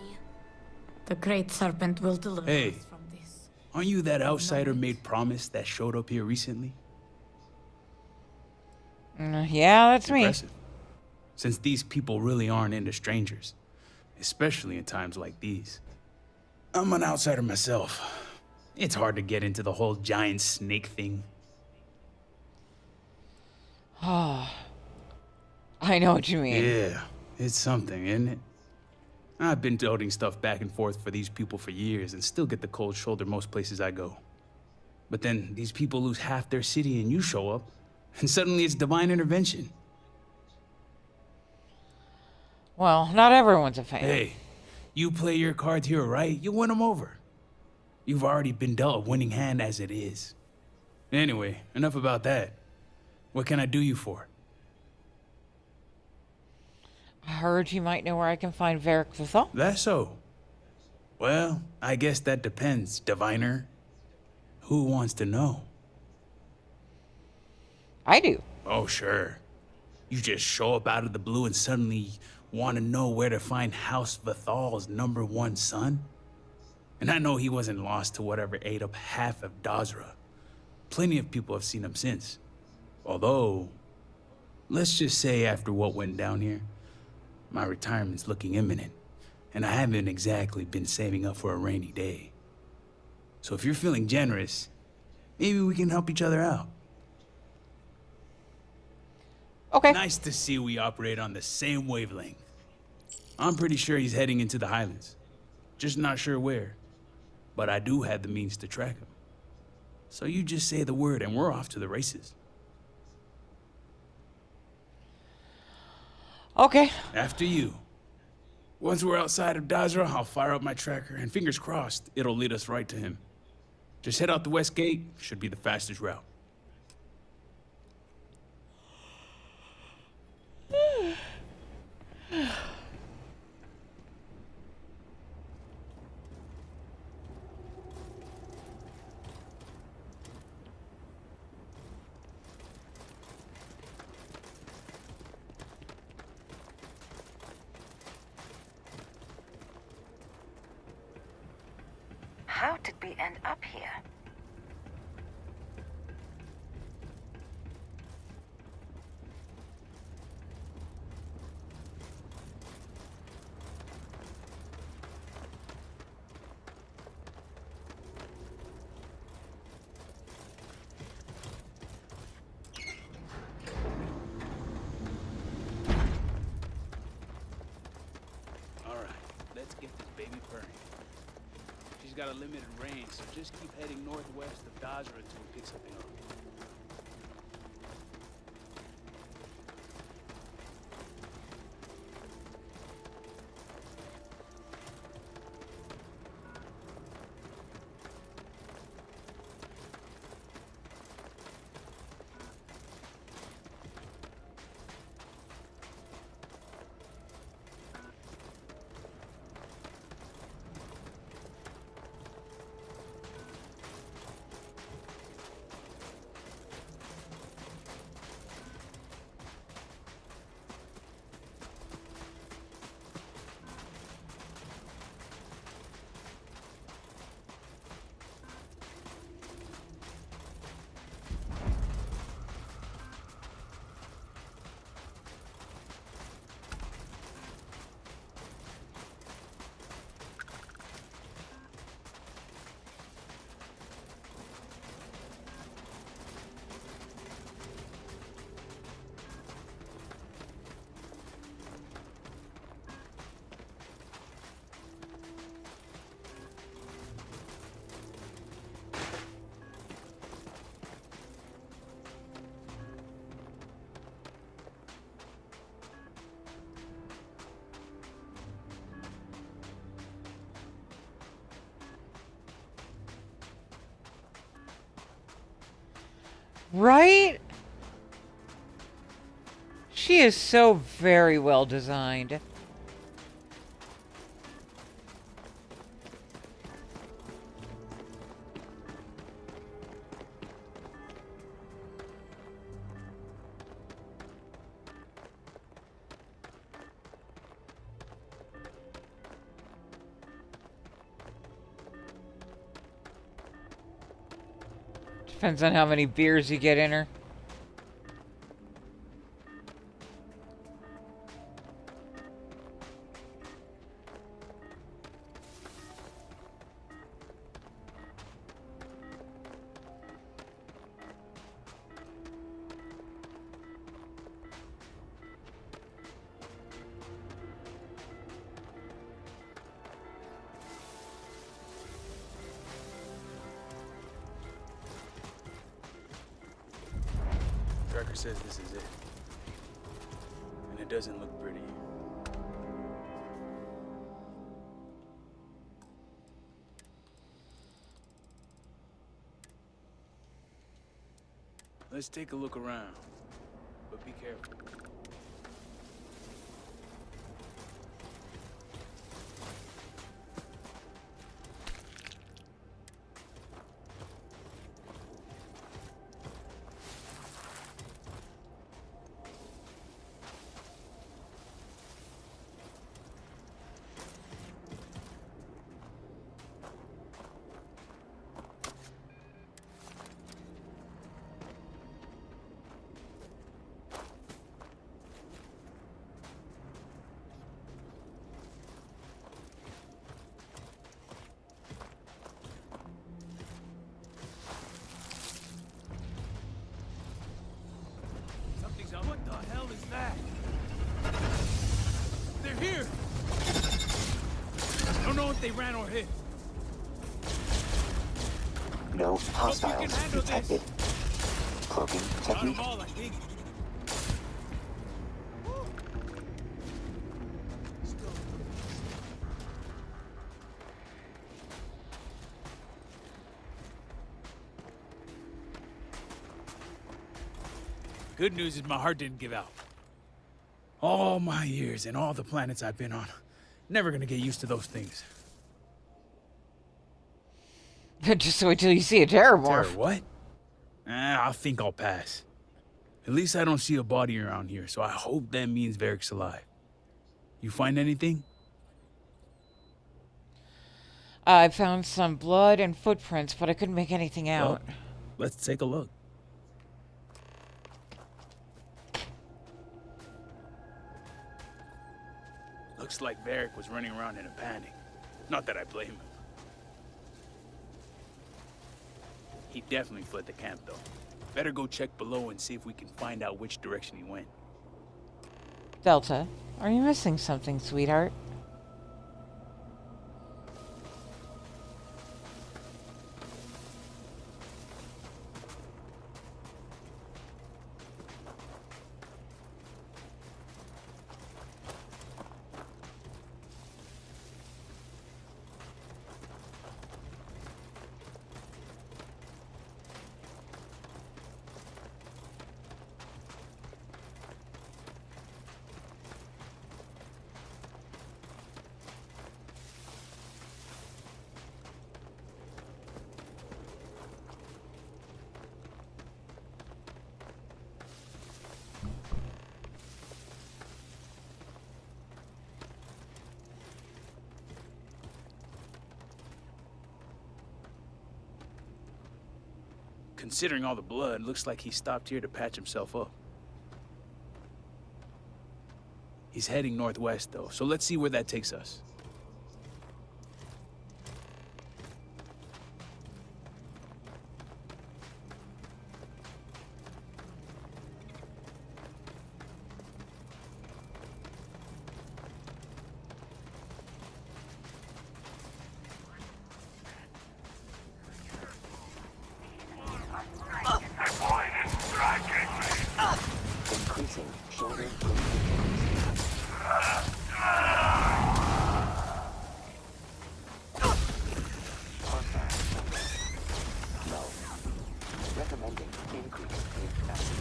The Great Serpent will deliver Hey, us from this. aren't you that outsider made promise that showed up here recently? Yeah, that's impressive. Since these people really aren't into strangers, especially in times like these. I'm an outsider myself. It's hard to get into the whole giant snake thing. I know what you mean. Yeah, it's something, isn't it? I've been toting stuff back and forth for these people for years and still get the cold shoulder most places I go. But then these people lose half their city and you show up, and suddenly it's divine intervention. Well, not everyone's a fan. Hey, you play your cards here right, you'll win them over. You've already been dealt a winning hand as it is. Anyway, enough about that. What can I do you for? I heard you might know where I can find Varric the Thal. That's so. Well, I guess that depends, diviner. Who wants to know? I do. Oh, sure. You just show up out of the blue and suddenly want to know where to find House Vathal's #1 son? And I know he wasn't lost to whatever ate up half of Dazra. Plenty of people have seen him since. Although, let's just say after what went down here, my retirement's looking imminent, and I haven't exactly been saving up for a rainy day. So if you're feeling generous, maybe we can help each other out. Okay. Nice to see we operate on the same wavelength. I'm pretty sure he's heading into the Highlands. Just not sure where. But I do have the means to track him. So you just say the word and we're off to the races. Okay. After you. Once we're outside of Dazra, I'll fire up my tracker, and fingers crossed, it'll lead us right to him. Just head out the west gate, should be the fastest route. How did we end up here? Alright, let's get this baby purring. She's got a limited range, so just keep heading northwest of Dazra until we pick something up. Right? She is so very well designed. Depends on how many beers you get in her. Tracker says this is it. And it doesn't look pretty. Let's take a look around, but be careful. What the hell is that? They're here! I don't know if they ran or hit. No hostiles detected. Cloaking Got technique. them all, I think. Good news is my heart didn't give out. All my years and all the planets I've been on, never gonna get used to those things. Just wait till you see a terrormorph. Terror what? I think I'll pass. At least I don't see a body around here, so I hope that means Varric's alive. You find anything? I found some blood and footprints, but I couldn't make anything out. Well, let's take a look. Looks like Varric was running around in a panic. Not that I blame him. He definitely fled the camp, though. Better go check below and see if we can find out which direction he went. Delta, are you missing something, sweetheart? Considering all the blood, looks like he stopped here to patch himself up. He's heading northwest, though, so let's see where that takes us. Increasing shoulder low. Recommending increase in acid.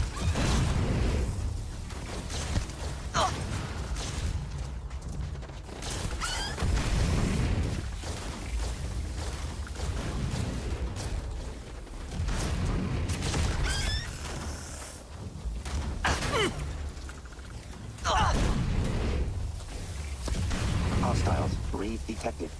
Hostiles re-detected.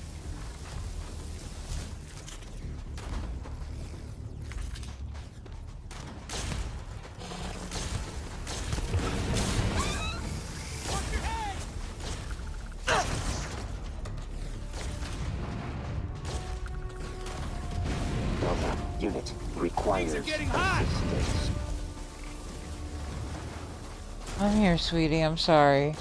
Delta. Unit requires assistance. I'm here, sweetie. I'm sorry.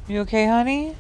You okay, honey?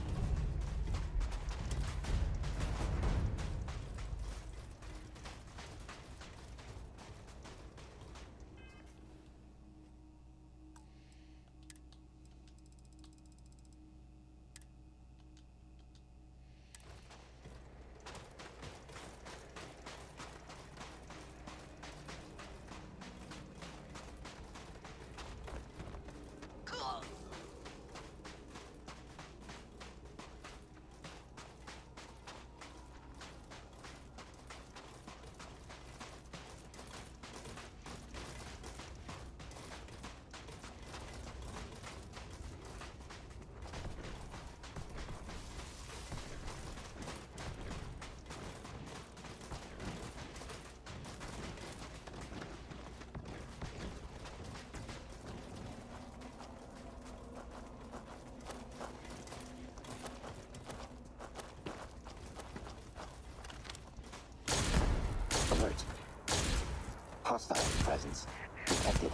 Alert. Hostile presence detected.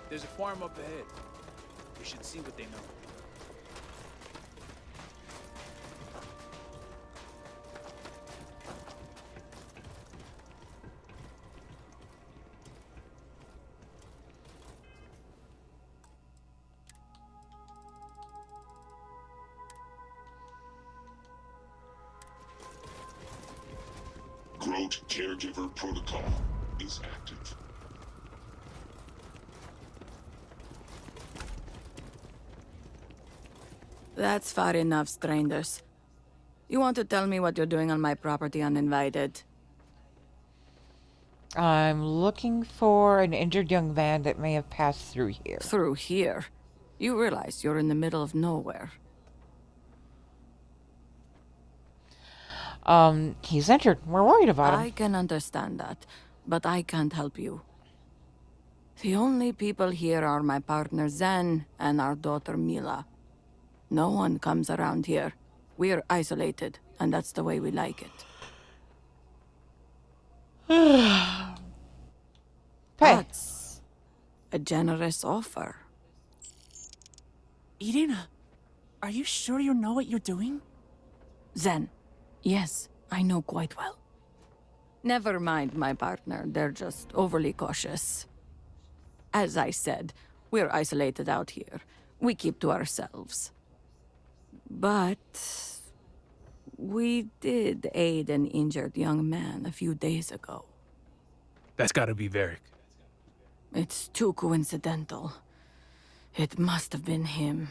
There's a farm up ahead. We should see what they know. Grote Caregiver Protocol is active. That's far enough, strangers. You want to tell me what you're doing on my property uninvited? I'm looking for an injured young man that may have passed through here. Through here? You realize you're in the middle of nowhere. He's injured. We're worried about him. I can understand that, but I can't help you. The only people here are my partner Zen and our daughter Mila. No one comes around here. We're isolated, and that's the way we like it. That's a generous offer. Irina, are you sure you know what you're doing? Zen, yes, I know quite well. Never mind my partner, they're just overly cautious. As I said, we're isolated out here. We keep to ourselves. But we did aid an injured young man a few days ago. That's gotta be Varric. It's too coincidental. It must have been him.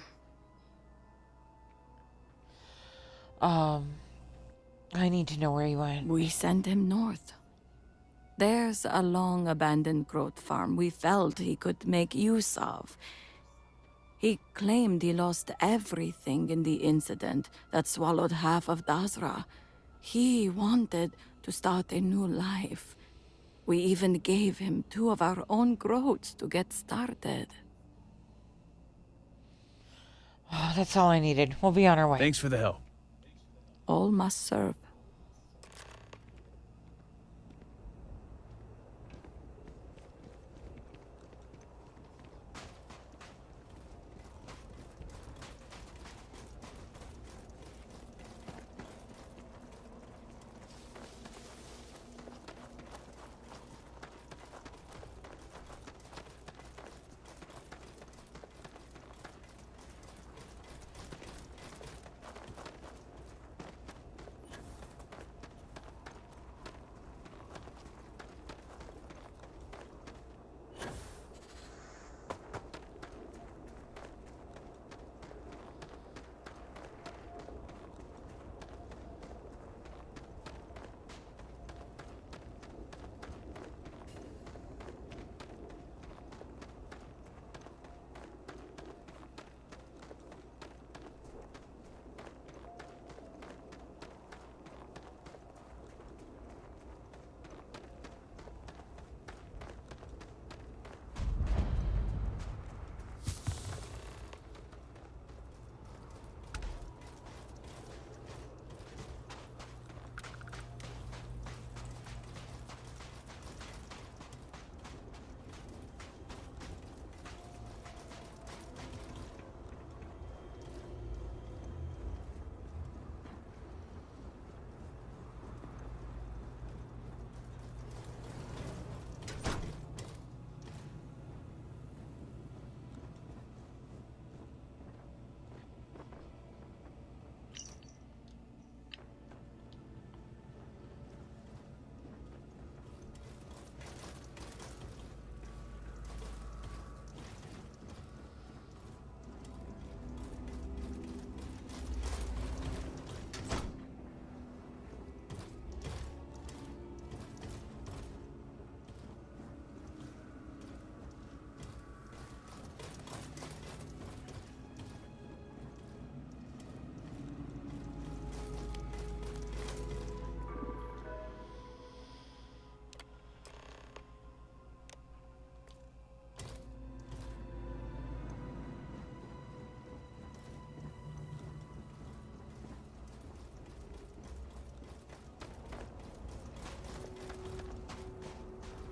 I need to know where he went. We sent him north. There's a long-abandoned growth farm we felt he could make use of. He claimed he lost everything in the incident that swallowed half of Dasra. He wanted to start a new life. We even gave him 2 of our own groats to get started. Oh, that's all I needed. We'll be on our way. Thanks for the help. All must serve.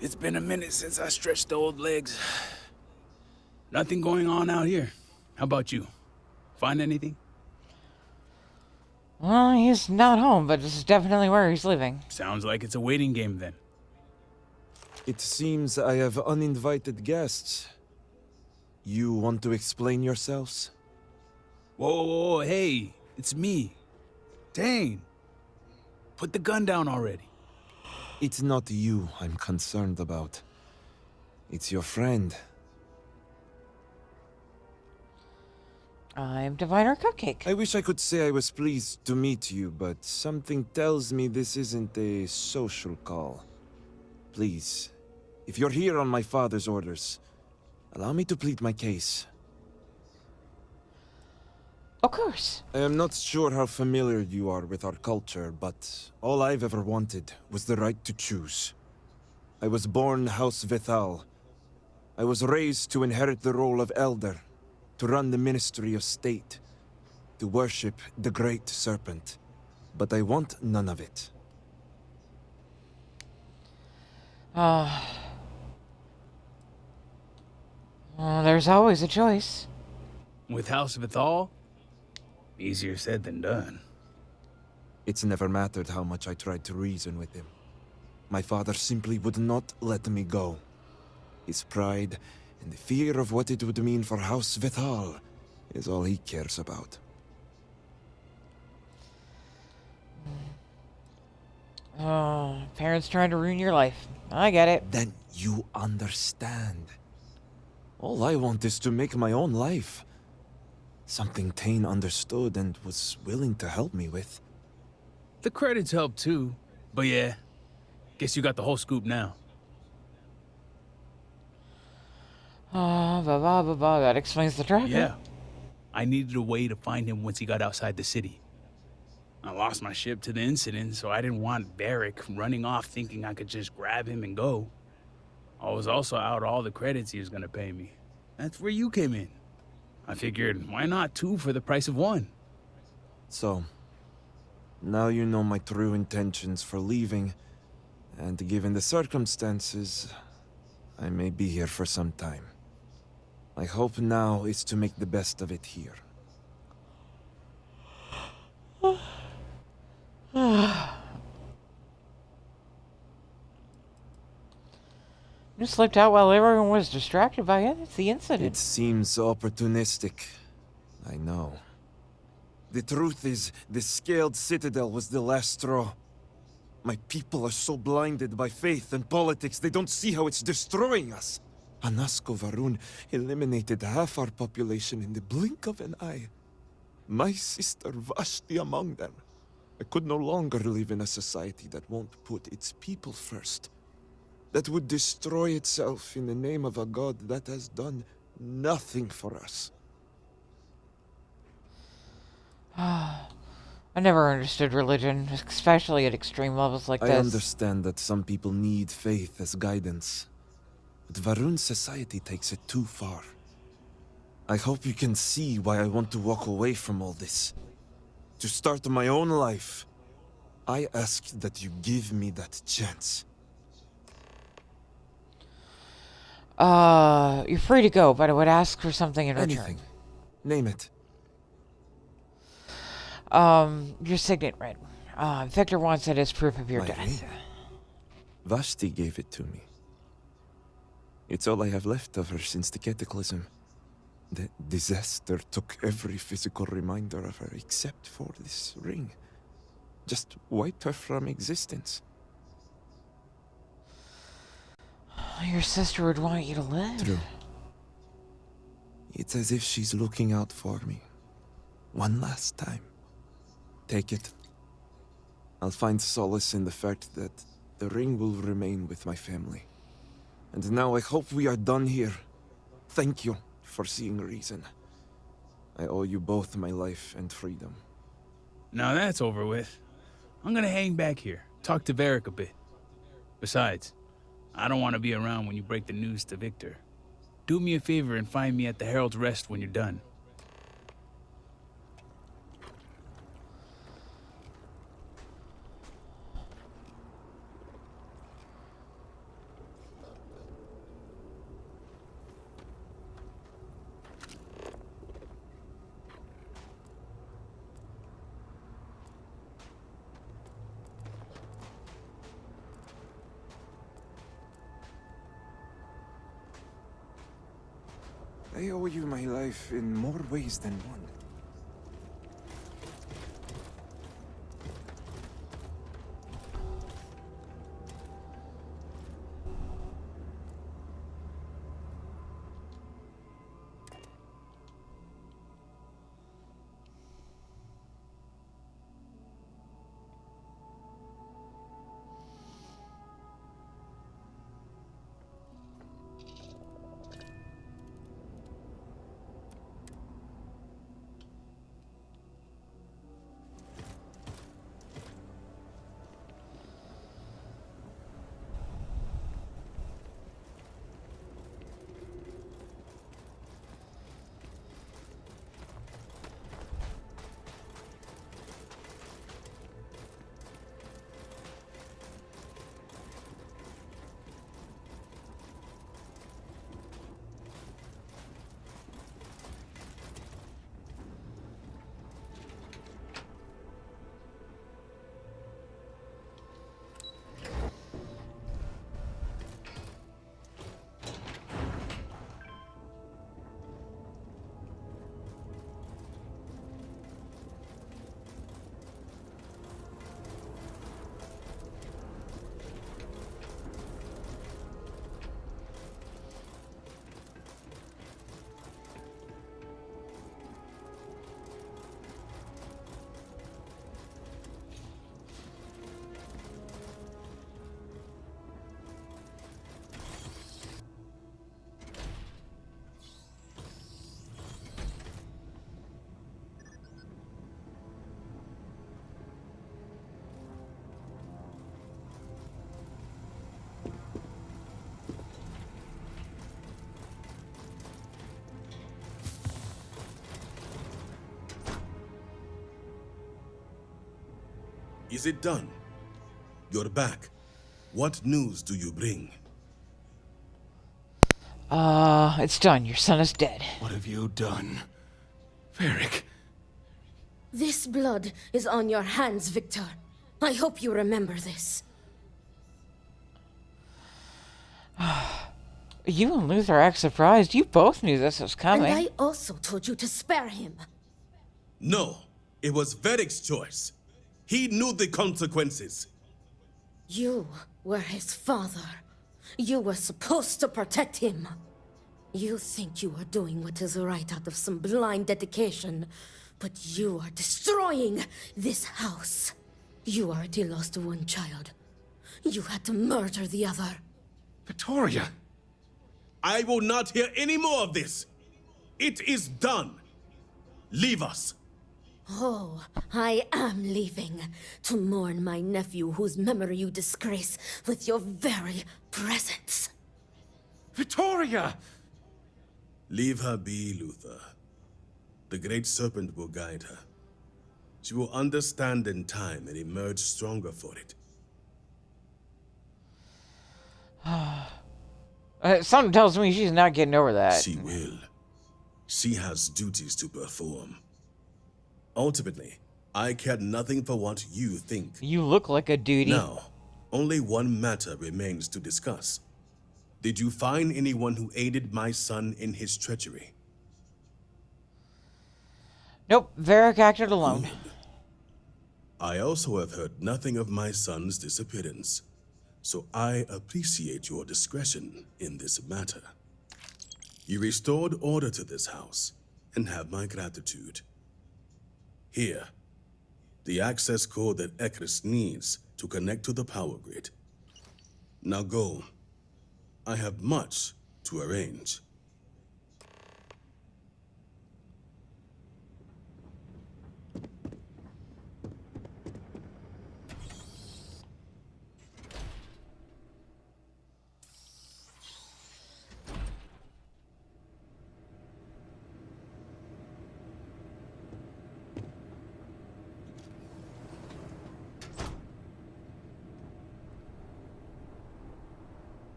It's been a minute since I stretched the old legs. Nothing going on out here. How about you? Find anything? Well, he's not home, but this is definitely where he's living. Sounds like it's a waiting game then. It seems I have uninvited guests. You want to explain yourselves? Whoa, hey, it's me. Dane. Put the gun down already. It's not you I'm concerned about. It's your friend. I'm Diviner Cupcake. I wish I could say I was pleased to meet you, but something tells me this isn't a social call. Please, if you're here on my father's orders, allow me to plead my case. Of course. I am not sure how familiar you are with our culture, but all I've ever wanted was the right to choose. I was born House Vithal. I was raised to inherit the role of Elder, to run the Ministry of State, to worship the Great Serpent. But I want none of it. Well, there's always a choice. With House Vithal? Easier said than done. It's never mattered how much I tried to reason with him. My father simply would not let me go. His pride and the fear of what it would mean for House Vithal is all he cares about. Oh, parents trying to ruin your life. I get it. Then you understand. All I want is to make my own life. Something Tane understood and was willing to help me with. The credits help too. But yeah, guess you got the whole scoop now. That explains the tracker. Yeah. I needed a way to find him once he got outside the city. I lost my ship to the incident, so I didn't want Varric running off thinking I could just grab him and go. I was also out all the credits he was gonna pay me. That's where you came in. I figured, why not 2 for the price of 1? So, now you know my true intentions for leaving, and given the circumstances, I may be here for some time. My hope now is to make the best of it here. You slipped out while everyone was distracted by the incident. It seems opportunistic. I know. The truth is, the scaled citadel was the last straw. My people are so blinded by faith and politics, they don't see how it's destroying us. Anasko Varun eliminated half our population in the blink of an eye. My sister Vashti among them. I could no longer live in a society that won't put its people first. That would destroy itself in the name of a god that has done nothing for us. I never understood religion, especially at extreme levels like this. I understand that some people need faith as guidance, but Varun society takes it too far. I hope you can see why I want to walk away from all this. To start my own life. I ask that you give me that chance. You're free to go, but I would ask for something in return. Anything. Name it. Your signet ring. Victor wants it as proof of your My death. ring? Vashti gave it to me. It's all I have left of her since the cataclysm. The disaster took every physical reminder of her except for this ring. Just wiped her from existence. Your sister would want you to live. True. It's as if she's looking out for me. One last time. Take it. I'll find solace in the fact that the ring will remain with my family. And now I hope we are done here. Thank you for seeing reason. I owe you both my life and freedom. Now that's over with. I'm gonna hang back here, talk to Varric a bit. Besides, I don't want to be around when you break the news to Victor. Do me a favor and find me at the Herald's Rest when you're done. I owe you my life in more ways than one. Is it done? You're back. What news do you bring? It's done. Your son is dead. What have you done? Varric. This blood is on your hands, Victor. I hope you remember this. You and Luther act surprised. You both knew this was coming. And I also told you to spare him. No, it was Varric's choice. He knew the consequences. You were his father. You were supposed to protect him. You think you are doing what is right out of some blind dedication, but you are destroying this house. You already lost one child. You had to murder the other. Victoria! I will not hear any more of this. It is done. Leave us. Oh, I am leaving to mourn my nephew whose memory you disgrace with your very presence. Victoria! Leave her be, Luther. The Great Serpent will guide her. She will understand in time and emerge stronger for it. Something tells me she's not getting over that. She will. She has duties to perform. Ultimately, I care nothing for what you think. You look like a duty. Now, only one matter remains to discuss. Did you find anyone who aided my son in his treachery? Nope, Varric acted alone. Good. I also have heard nothing of my son's disappearance, so I appreciate your discretion in this matter. You restored order to this house, and have my gratitude. Here, the access code that Ekris needs to connect to the power grid. Now go. I have much to arrange.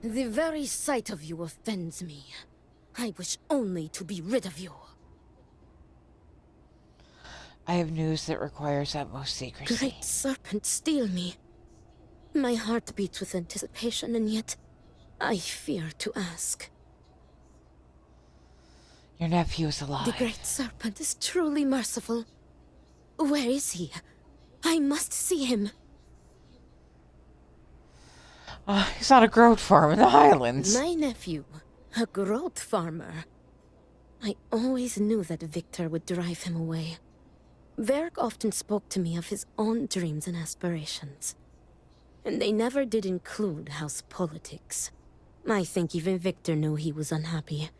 The very sight of you offends me. I wish only to be rid of you. I have news that requires utmost secrecy. Great Serpent, steal me. My heart beats with anticipation, and yet I fear to ask. Your nephew is alive. The Great Serpent is truly merciful. Where is he? I must see him. He's on a growth farm in the Highlands. My nephew, a growth farmer. I always knew that Victor would drive him away. Varric often spoke to me of his own dreams and aspirations. And they never did include house politics. I think even Victor knew he was unhappy.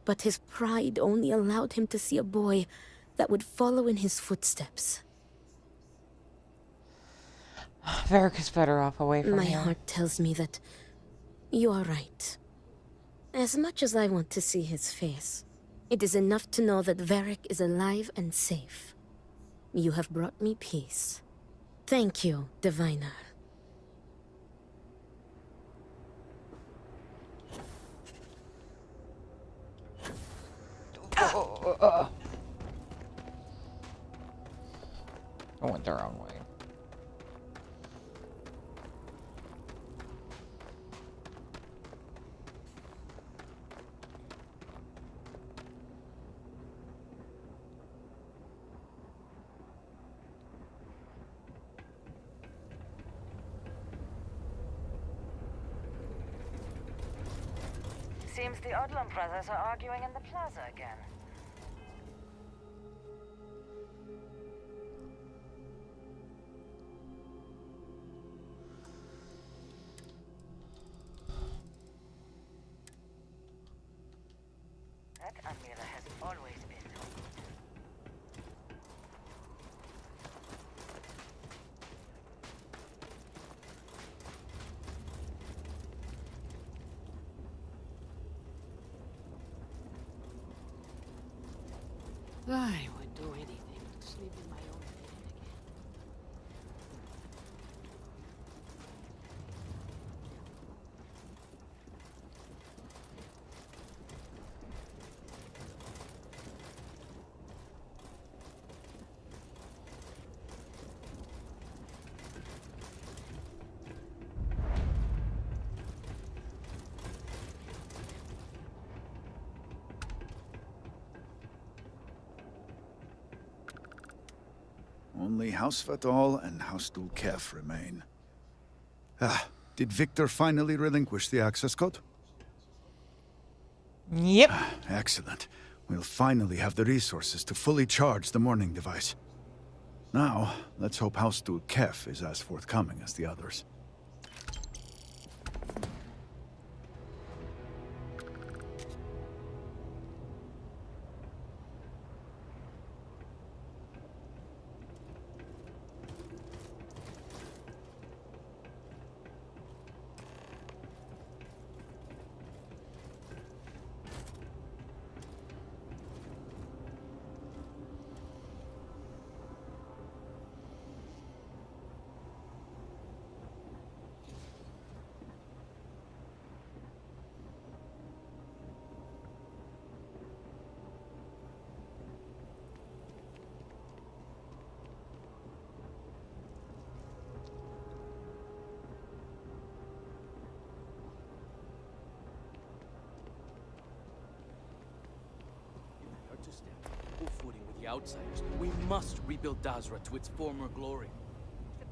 But his pride only allowed him to see a boy that would follow in his footsteps. Varric is better off away from My here. heart tells me that you are right. As much as I want to see his face, it is enough to know that Varric is alive and safe. You have brought me peace. Thank you, Diviner. I went the wrong way. Seems the Odlum brothers are arguing in the plaza again. That Amira has always been no good. I would do anything to sleep in my own bed again. Only House Fatal and House Dulkef remain. Did Victor finally relinquish the access code? Yep. Excellent. We'll finally have the resources to fully charge the morning device. Now, let's hope House Dulkef is as forthcoming as the others. Outsiders. We must rebuild Dazra to its former glory.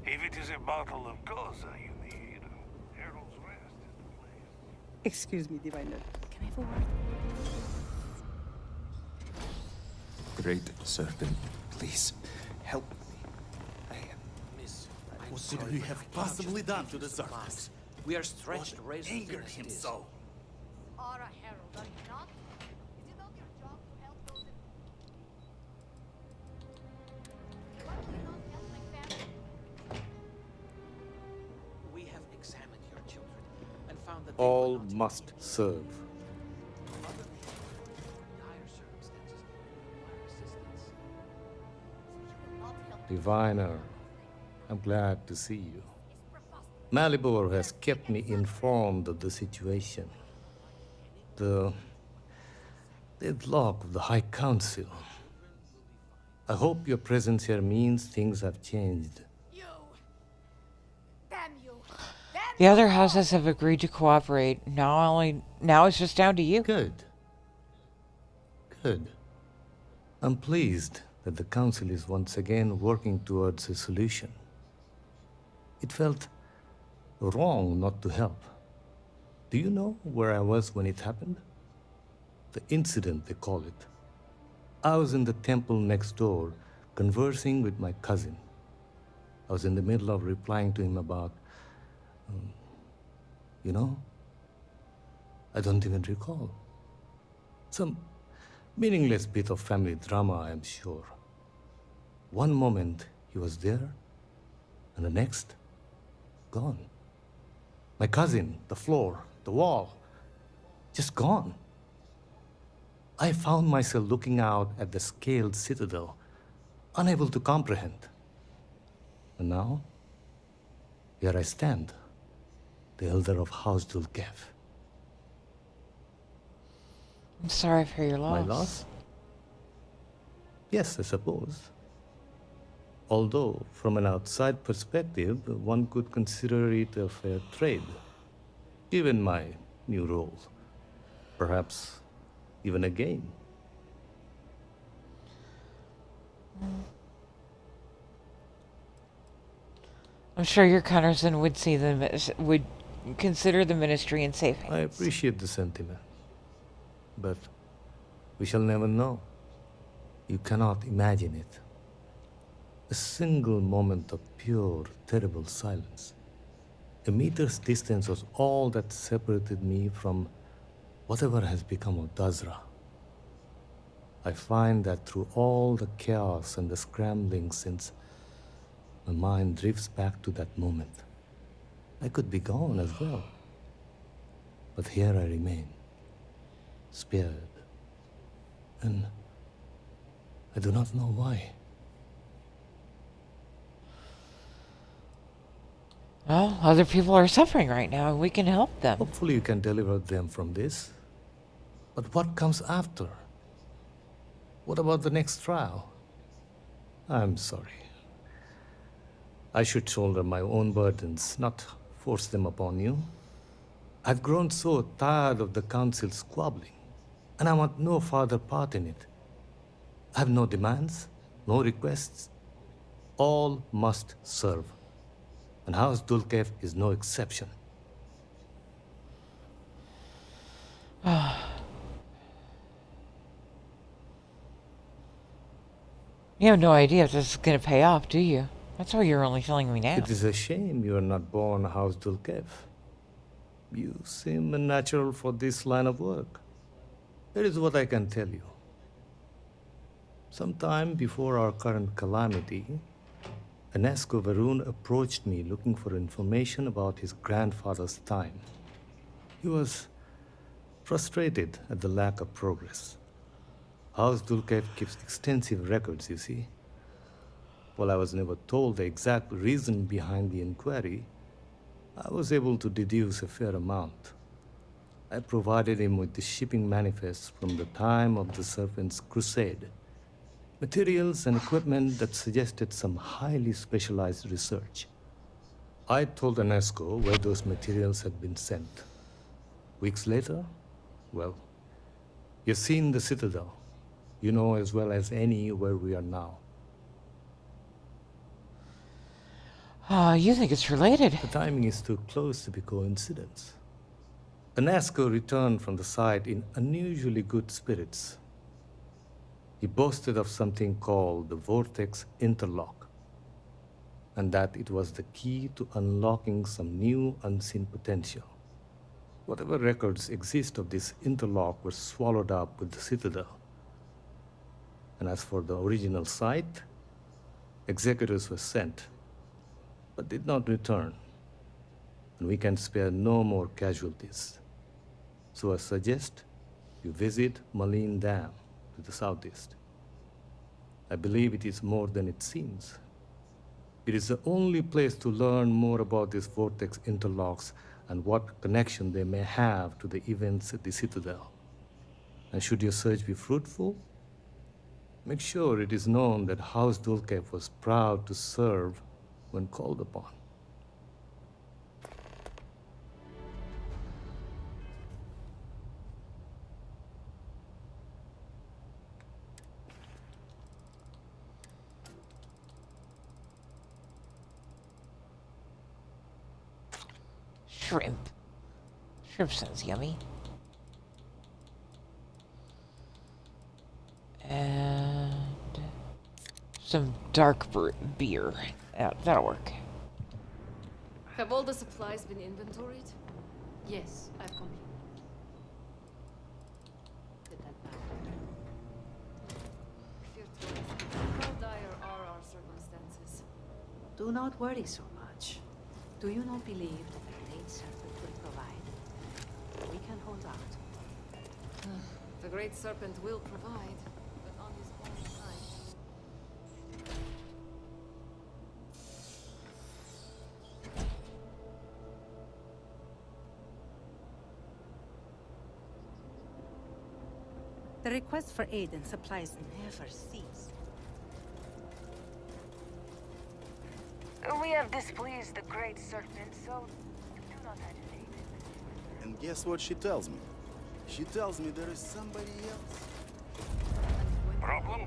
If it is a bottle of Goza you need, Herald's Rest is the place. Excuse me, Diviner. Can I have a word? Great Serpent, please, help me. I am... Miss, what could we have possibly done to deserve this? We are stretched razor Anger him so. Are a herald, are you not? Is it not your job to help those in... Why would you not help my family? We have examined your children and found that All must serve. Diviner, I'm glad to see you. Malibor has kept me informed of the situation. The deadlock of the High Council. I hope your presence here means things have changed. The other houses have agreed to cooperate. Now it's just down to you. Good. Good. I'm pleased that the Council is once again working towards a solution. It felt wrong not to help. Do you know where I was when it happened? The incident, they call it. I was in the temple next door, conversing with my cousin. I was in the middle of replying to him about, you know, I don't even recall. Some meaningless bit of family drama, I am sure. One moment he was there, and the next, gone. My cousin, the floor, the wall, just gone. I found myself looking out at the scaled citadel, unable to comprehend. And now, here I stand, the elder of House Dulkef. I'm sorry for your loss. My loss? Yes, I suppose. Although, from an outside perspective, one could consider it a fair trade, given my new role. Perhaps even a gain. I'm sure your cousin would would consider the ministry in safe hands. I appreciate the sentiment, but we shall never know. You cannot imagine it. A single moment of pure, terrible silence. A meter's distance was all that separated me from whatever has become of Dazra. I find that through all the chaos and the scrambling since, my mind drifts back to that moment. I could be gone as well. But here I remain, spared. And I do not know why. Well, other people are suffering right now, and we can help them. Hopefully you can deliver them from this. But what comes after? What about the next trial? I'm sorry. I should shoulder my own burdens, not force them upon you. I've grown so tired of the council squabbling, and I want no further part in it. I have no demands, no requests. All must serve. And House Dulkev is no exception. You have no idea if this is going to pay off, do you? That's why you're only telling me now. It is a shame you are not born House Dulkev. You seem unnatural for this line of work. Here is what I can tell you. Sometime before our current calamity, Enesco Varun approached me looking for information about his grandfather's time. He was frustrated at the lack of progress. House Dulkev keeps extensive records, you see. While I was never told the exact reason behind the inquiry, I was able to deduce a fair amount. I provided him with the shipping manifests from the time of the Serpent's Crusade, materials and equipment that suggested some highly specialized research. I told Enesco where those materials had been sent. Weeks later, well, you've seen the Citadel. You know as well as any where we are now. You think it's related? The timing is too close to be coincidence. Enesco returned from the site in unusually good spirits. He boasted of something called the Vortex Interlock, and that it was the key to unlocking some new unseen potential. Whatever records exist of this interlock were swallowed up with the Citadel. And as for the original site, executors were sent, but did not return. And we can spare no more casualties. So I suggest you visit Malin Dam to the southeast. I believe it is more than it seems. It is the only place to learn more about these vortex interlocks and what connection they may have to the events at the Citadel. And should your search be fruitful, make sure it is known that House Dulkev was proud to serve when called upon. Shrimp. Shrimp sounds yummy. And some dark beer. Yeah, that'll work. Have all the supplies been inventoried? Yes, I've completed. How dire are our circumstances? Do not worry so much. Do you not believe that the Great Serpent will provide? We can hold out. The Great Serpent will provide, but on his own time. The request for aid and supplies never cease. We have displeased the Great Serpent, so do not agitate. And guess what she tells me? She tells me there is somebody else. Problem?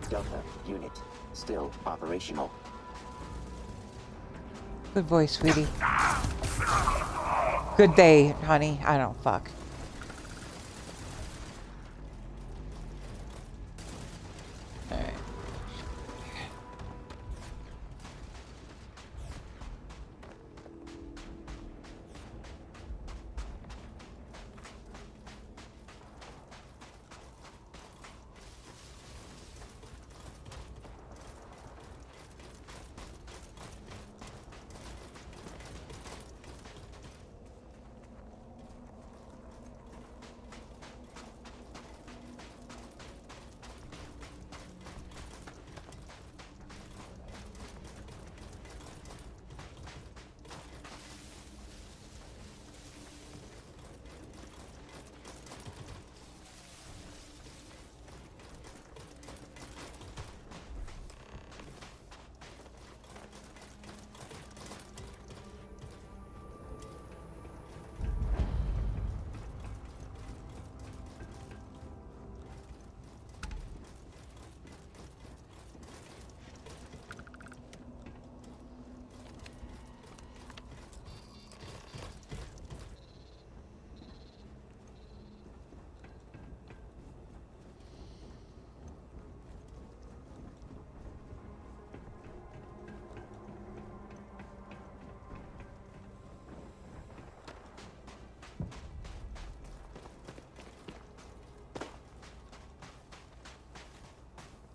Delta unit still operational. Good boy, sweetie. Good day, honey. I don't fuck. Alright.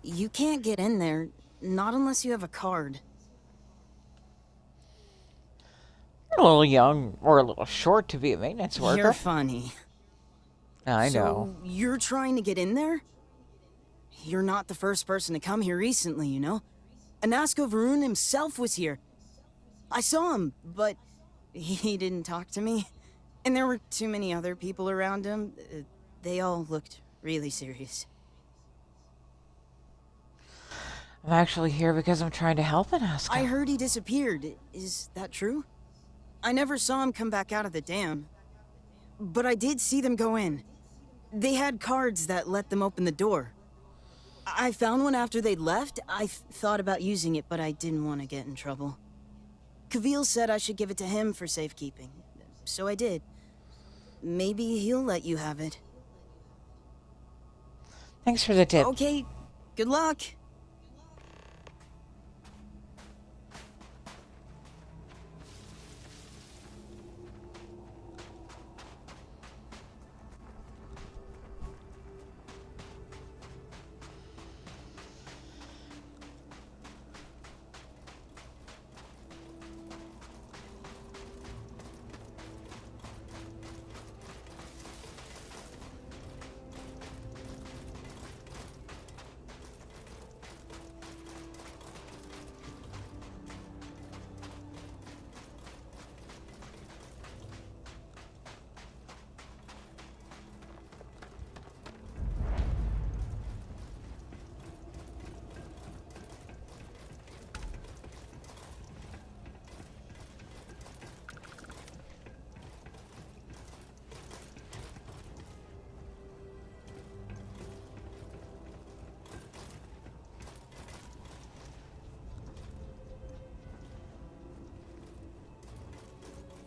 You can't get in there, not unless you have a card. You're a little young or a little short to be a maintenance worker. You're funny. I know. So, you're trying to get in there? You're not the first person to come here recently, you know? Anasko Varun himself was here. I saw him, but he didn't talk to me. And there were too many other people around him. They all looked really serious. I'm actually here because I'm trying to help Anasko. I heard he disappeared. Is that true? I never saw him come back out of the dam. But I did see them go in. They had cards that let them open the door. I found one after they'd left. I thought about using it, but I didn't want to get in trouble. Kavil said I should give it to him for safekeeping. So I did. Maybe he'll let you have it. Thanks for the tip. Okay, good luck.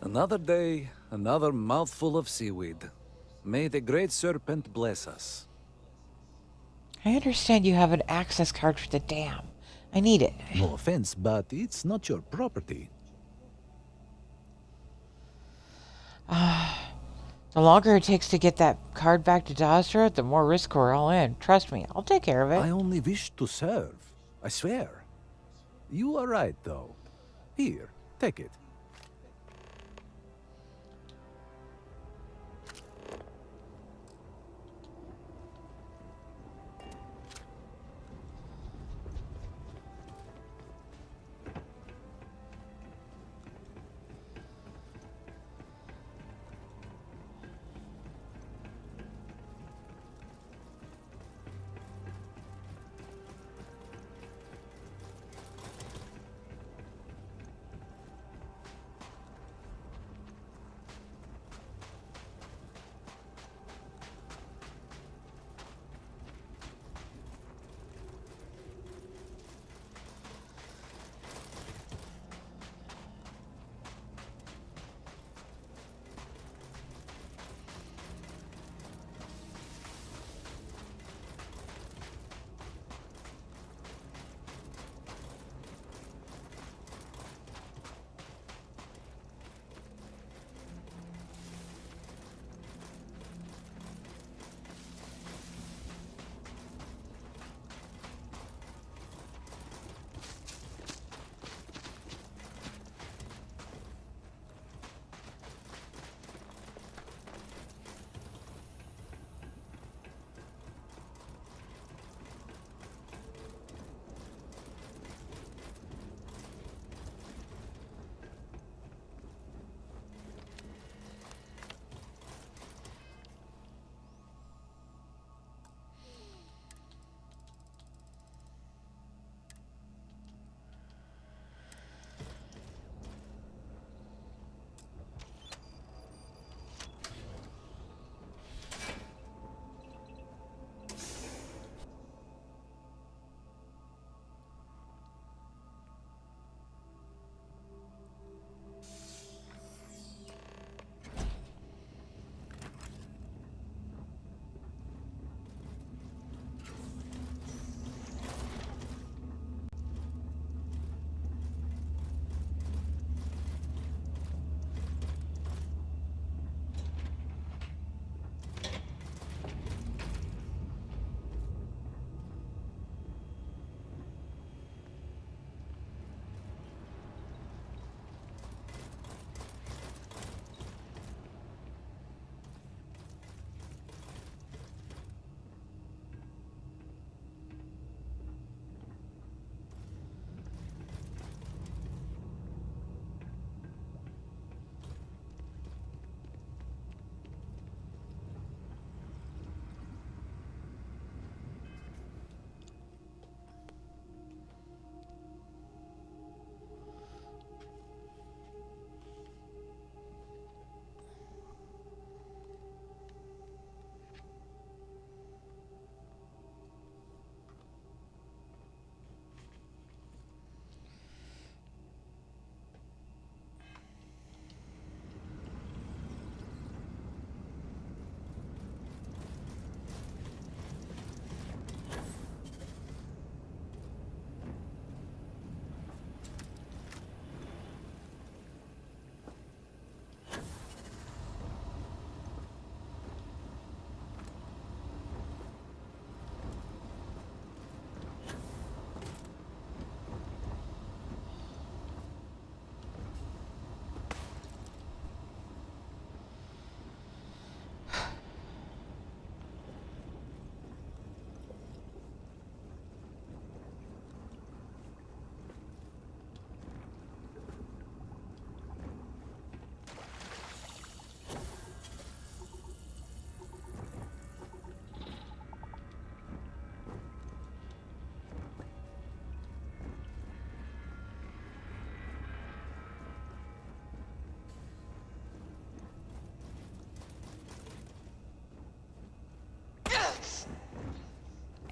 Another day, another mouthful of seaweed. May the Great Serpent bless us. I understand you have an access card for the dam. I need it. No offense, but it's not your property. The longer it takes to get that card back to Dazra, the more risk we're all in. Trust me, I'll take care of it. I only wish to serve. I swear. You are right, though. Here, take it.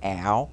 Ow.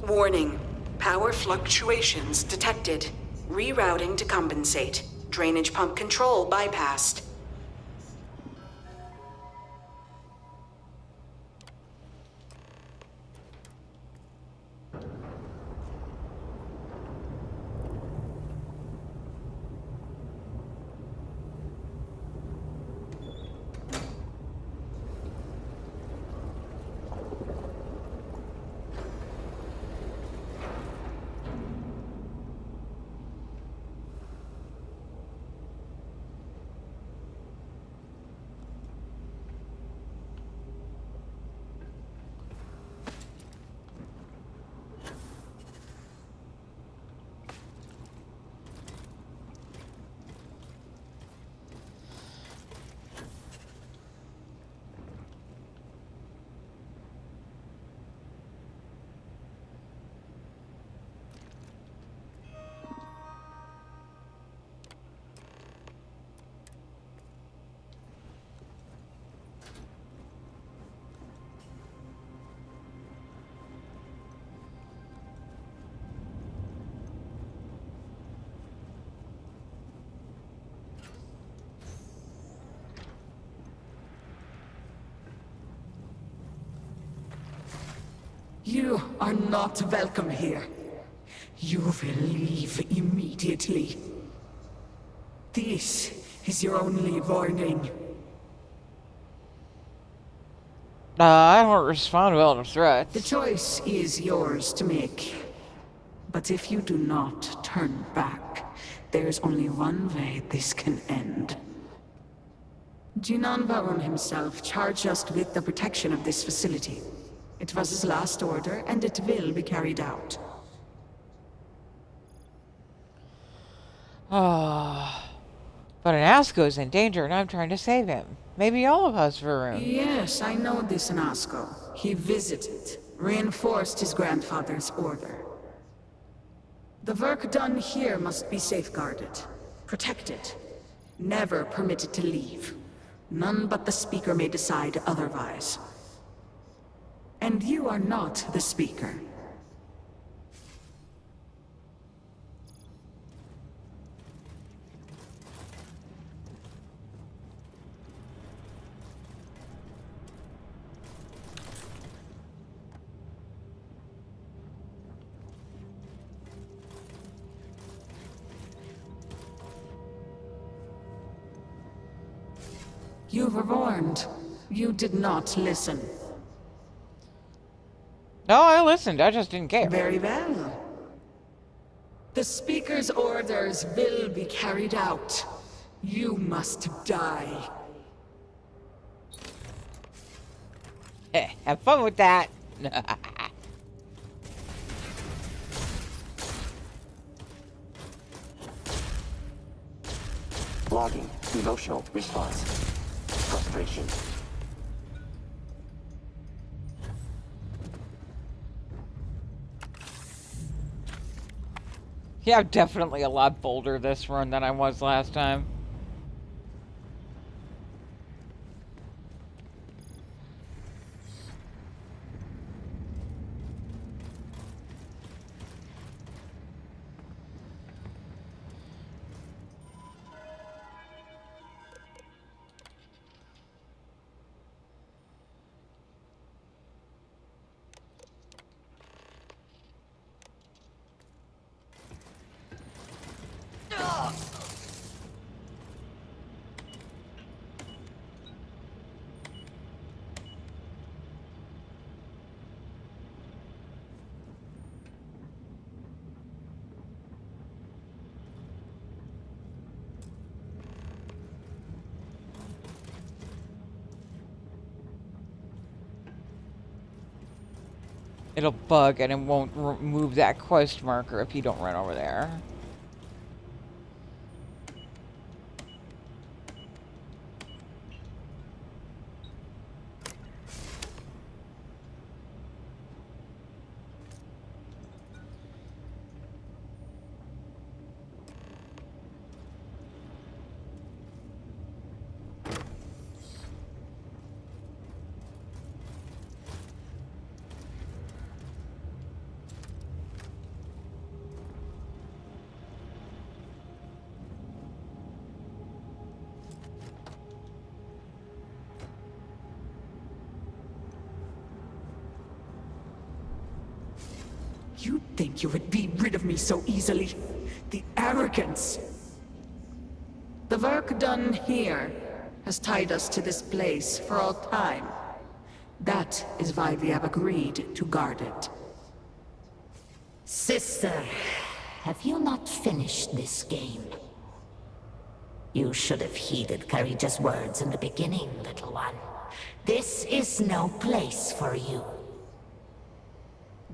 Warning. Power fluctuations detected. Rerouting to compensate. Drainage pump control bypassed. You are not welcome here. You will leave immediately. This is your only warning. I don't respond well to threats. The choice is yours to make. But if you do not turn back, there's only one way this can end. Jinan Baron himself charged us with the protection of this facility. It was his last order, and it will be carried out. Ah. But an Asko's in danger and I'm trying to save him. Maybe all of us, Varun. Yes, I know this Asko. He visited, reinforced his grandfather's order. The work done here must be safeguarded, protected, never permitted to leave. None but the Speaker may decide otherwise. And you are not the Speaker. You were warned. You did not listen. No, I listened. I just didn't care. Very well. The Speaker's orders will be carried out. You must die. Have fun with that. Logging. Emotional response. Frustration. Yeah, I'm definitely a lot bolder this run than I was last time. it'll bug and it won't remove that quest marker if you don't run over there. You think you would be rid of me so easily? The arrogance! The work done here has tied us to this place for all time. That is why we have agreed to guard it. Sister, have you not finished this game? You should have heeded Courageous words in the beginning, little one. This is no place for you.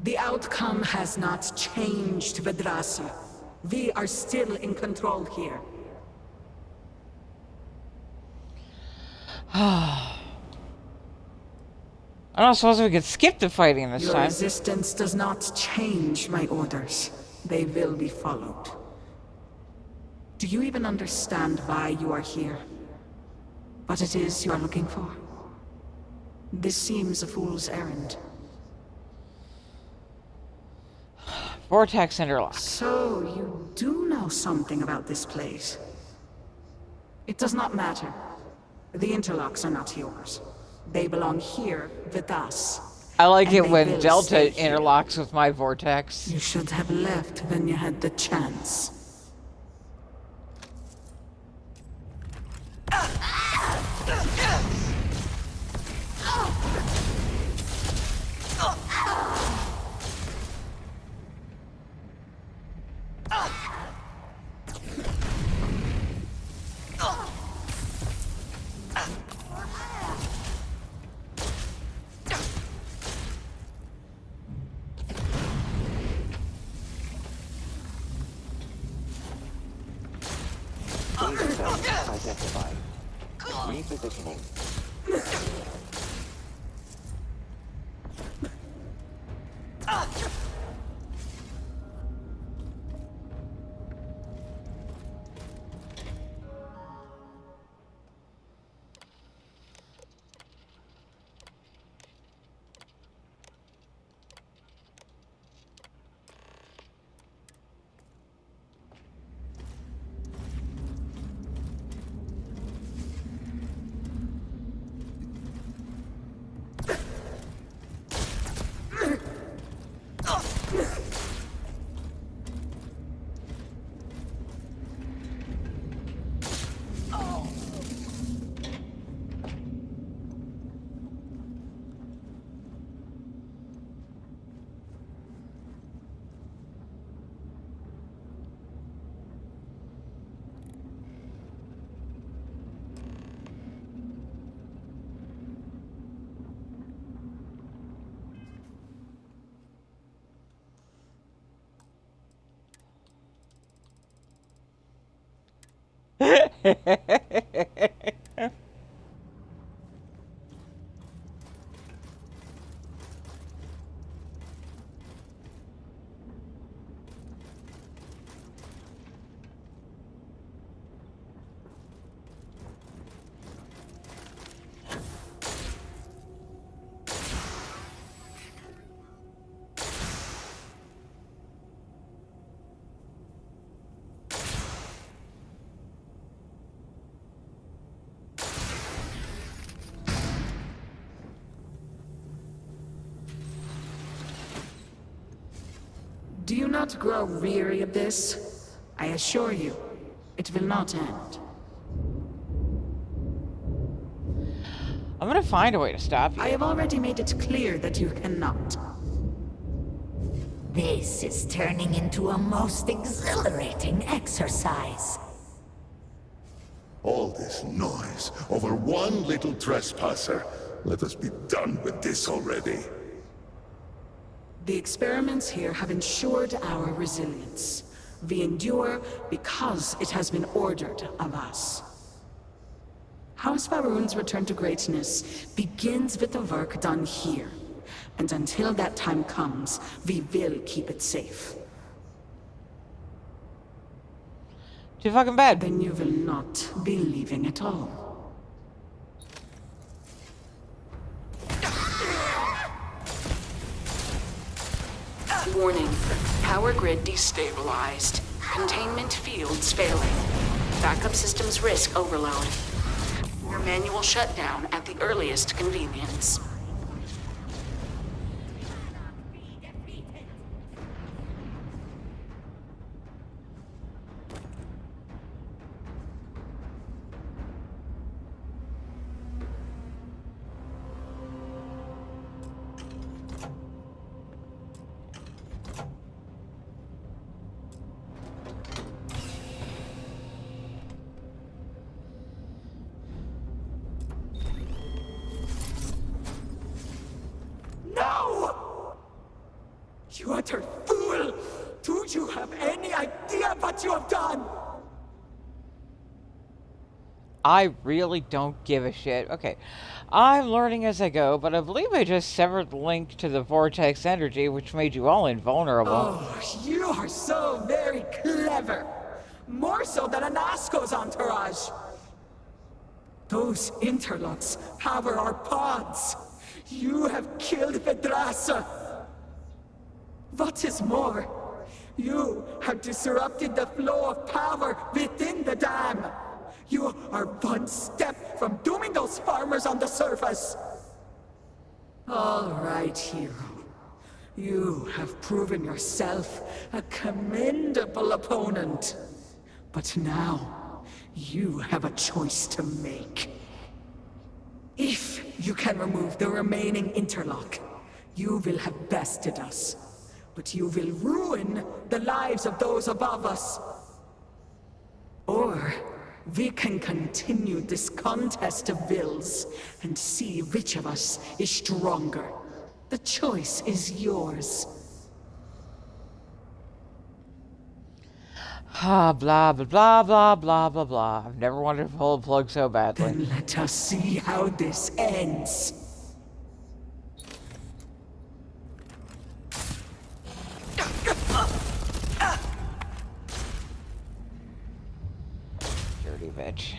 The outcome has not changed, Vedrasa. We are still in control here. I don't suppose we could skip the fighting this Your time. resistance does not change my orders. They will be followed. Do you even understand why you are here? What it is you are looking for? This seems a fool's errand. Vortex interlock. So, you do know something about this place. It does not matter. The interlocks are not yours. They belong here with us. I like And it they when will Delta stay here. interlocks with my vortex. You should have left when you had the chance. Danger zone identified. Repositioning. Do you not grow weary of this? I assure you, it will not end. I'm gonna find a way to stop you. I have already made it clear that you cannot. This is turning into a most exhilarating exercise. All this noise over one little trespasser. Let us be done with this already. The experiments here have ensured our resilience. We endure because it has been ordered of us. House Faroon's return to greatness begins with the work done here. And until that time comes, we will keep it safe. Too fucking bad. Then you will not be leaving at all. Warning. Power grid destabilized. Containment fields failing. Backup systems risk overload. Your manual shutdown at the earliest convenience. No! You utter fool! Do you have any idea what you have done? I really don't give a shit. Okay, I'm learning as I go, but I believe I just severed the link to the vortex energy, which made you all invulnerable. Oh, you are so very clever. More so than Anasco's entourage. Those interlocks power our pods. You have killed Vedrasa. What is more, you have disrupted the flow of power within the dam. You are one step from dooming those farmers on the surface. All right, hero. You have proven yourself a commendable opponent. But now, you have a choice to make. If you can remove the remaining interlock, you will have bested us. But you will ruin the lives of those above us. Or we can continue this contest of wills and see which of us is stronger. The choice is yours. Ah, blah, blah, blah, blah, blah, blah, blah. I've never wanted to pull a plug so badly. Then let us see how this ends. Dirty bitch.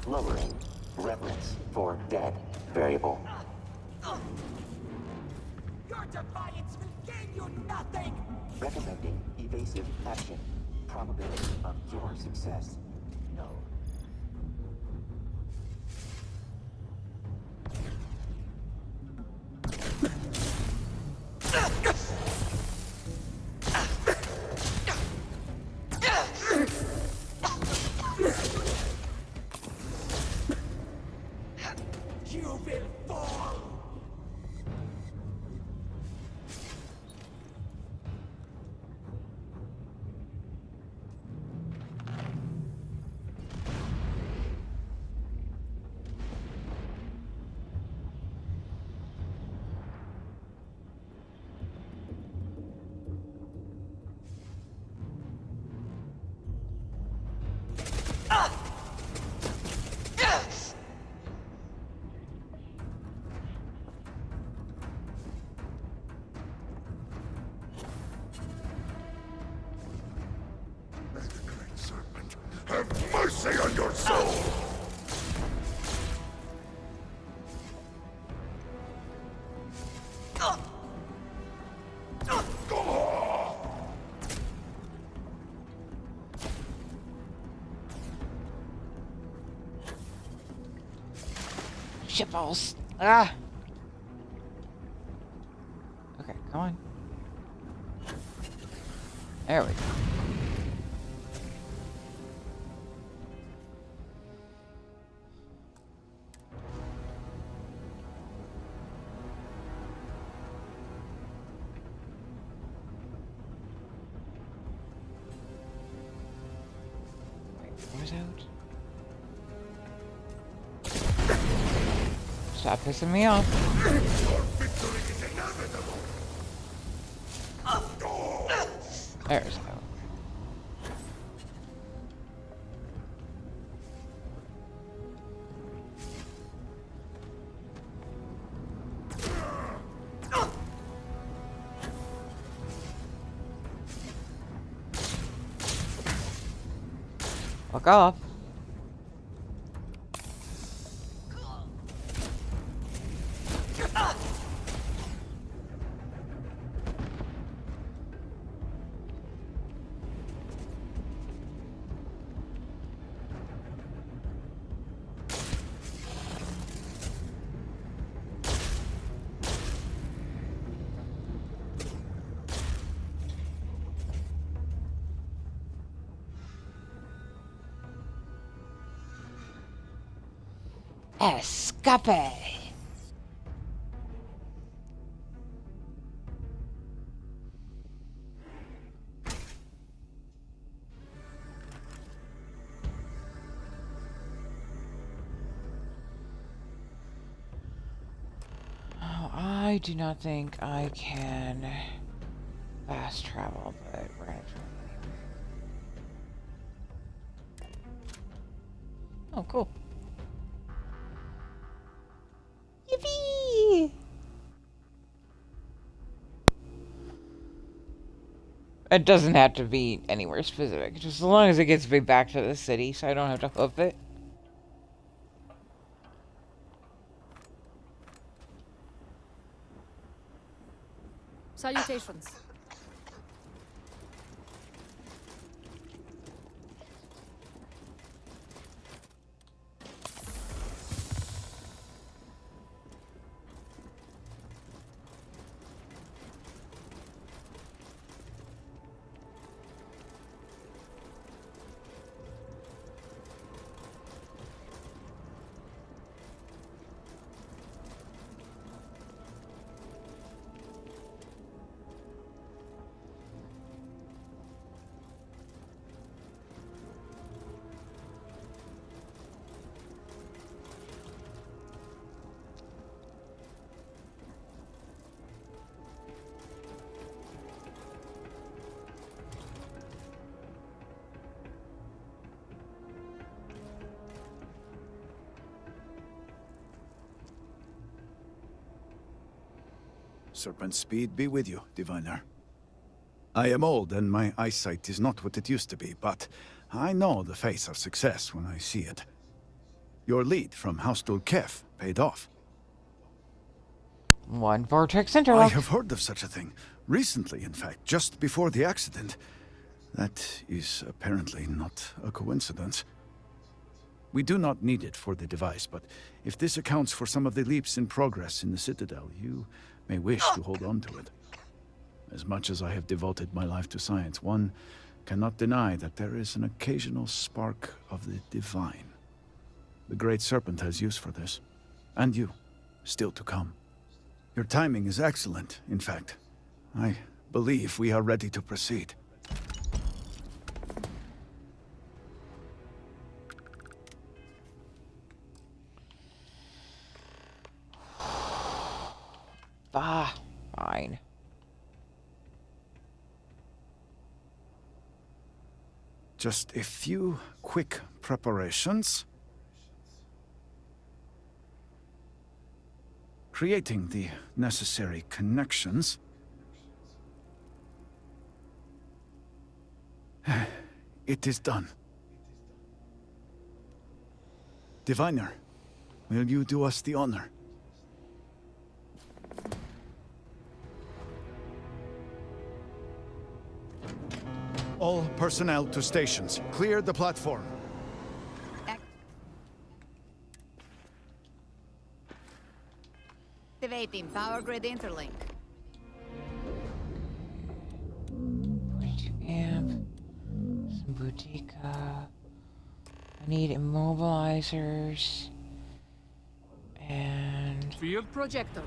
Lowering reverence for dead variable. Your defiance will gain you nothing! Recommending evasive action. Probability of your success. No. You will fall! May the Great Serpent have mercy on your soul! Shitballs. Ah. Okay, come on. There we go. eyes out. Stop pissing me off. There's no. Fuck off. Escape! Oh, I do not think I can fast travel, but we're gonna try. Oh, cool. Yippee! It doesn't have to be anywhere specific, just as long as it gets me back to the city so I don't have to hoof it. Salutations. Serpent speed be with you, diviner. I am old and my eyesight is not what it used to be, but I know the face of success when I see it. Your lead from Haustul Kef paid off. One vortex interlock. I have heard of such a thing. Recently, in fact, just before the accident. That is apparently not a coincidence. We do not need it for the device, but if this accounts for some of the leaps in progress in the Citadel, you may wish to hold on to it. As much as I have devoted my life to science, one cannot deny that there is an occasional spark of the divine. The Great Serpent has use for this. And you, still to come. Your timing is excellent, in fact. I believe we are ready to proceed. Ah, fine. Just a few quick preparations. Creating the necessary connections. It is done. Diviner, will you do us the honor? All personnel to stations. Clear the platform. Activating power grid interlink. 42 amp. Some Boudica. I need immobilizers. And... Field projector.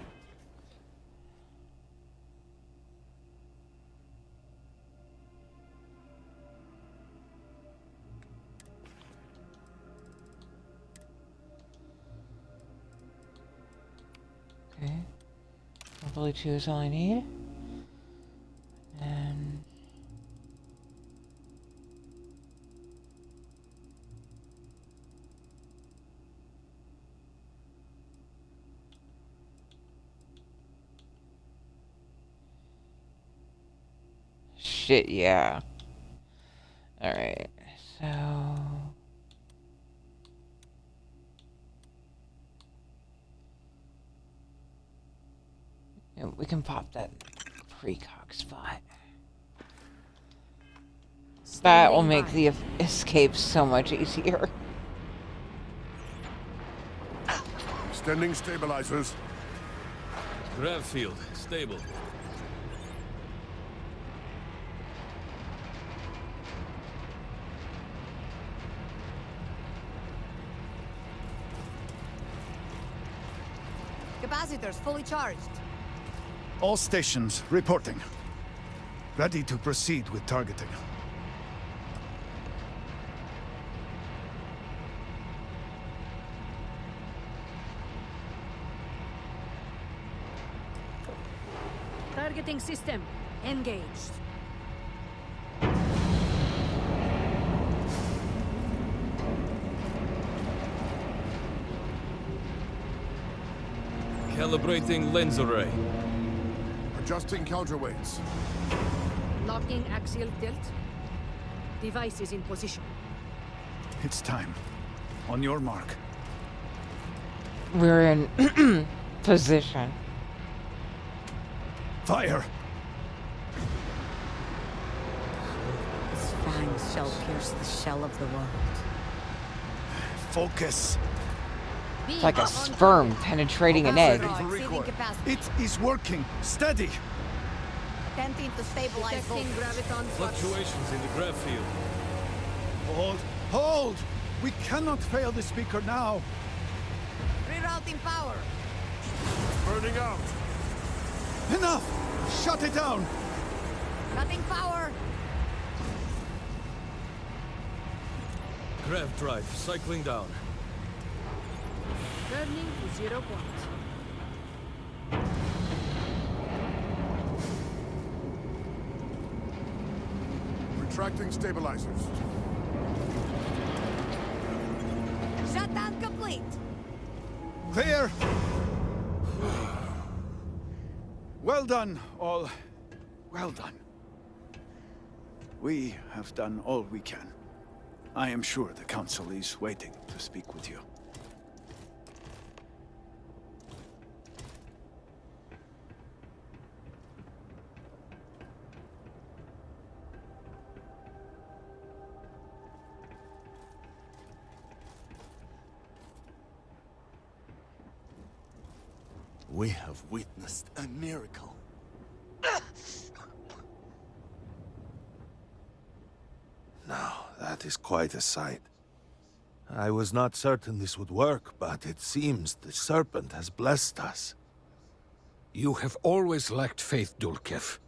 Fully 2 is all I need. And... shit, yeah. Alright, so... yeah, we can pop that precog spot. That will make the escape so much easier. Extending stabilizers. Grav field, stable. Capacitors fully charged. All stations reporting. Ready to proceed with targeting. Targeting system engaged. Calibrating lens array. Adjusting counterweights. Locking axial tilt. Device is in position. It's time. On your mark. We're in position. Fire! His fangs shall pierce the shell of the world. Focus. It's like a sperm penetrating an egg. It is working. Steady. Attempting to stabilize graviton Fluctuations in the grav field. Hold. Hold! We cannot fail the speaker now. Rerouting power. Burning out. Enough! Shut it down! Cutting power. Grav drive, cycling down. Turning to 0 point. Retracting stabilizers. Shutdown complete. Clear! Well done, all. Well done. We have done all we can. I am sure the Council is waiting to speak with you. We have witnessed a miracle. Now, that is quite a sight. I was not certain this would work, but it seems the Serpent has blessed us. You have always lacked faith, Dulkev.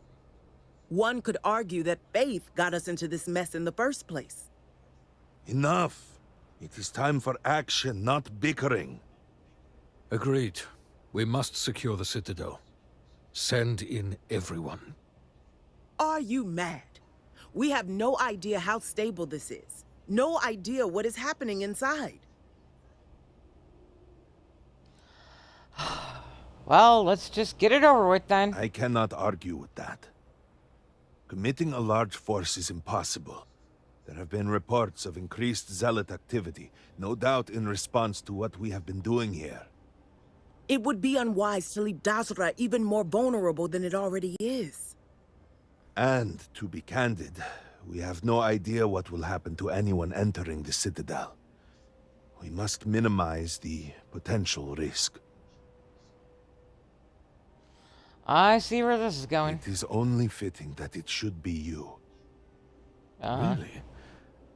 One could argue that faith got us into this mess in the first place. Enough. It is time for action, not bickering. Agreed. We must secure the Citadel. Send in everyone. Are you mad? We have no idea how stable this is. No idea what is happening inside. Well, let's just get it over with then. I cannot argue with that. Committing a large force is impossible. There have been reports of increased zealot activity, no doubt in response to what we have been doing here. It would be unwise to leave Dazra even more vulnerable than it already is. And, to be candid, we have no idea what will happen to anyone entering the Citadel. We must minimize the potential risk. I see where this is going. It is only fitting that it should be you. Really?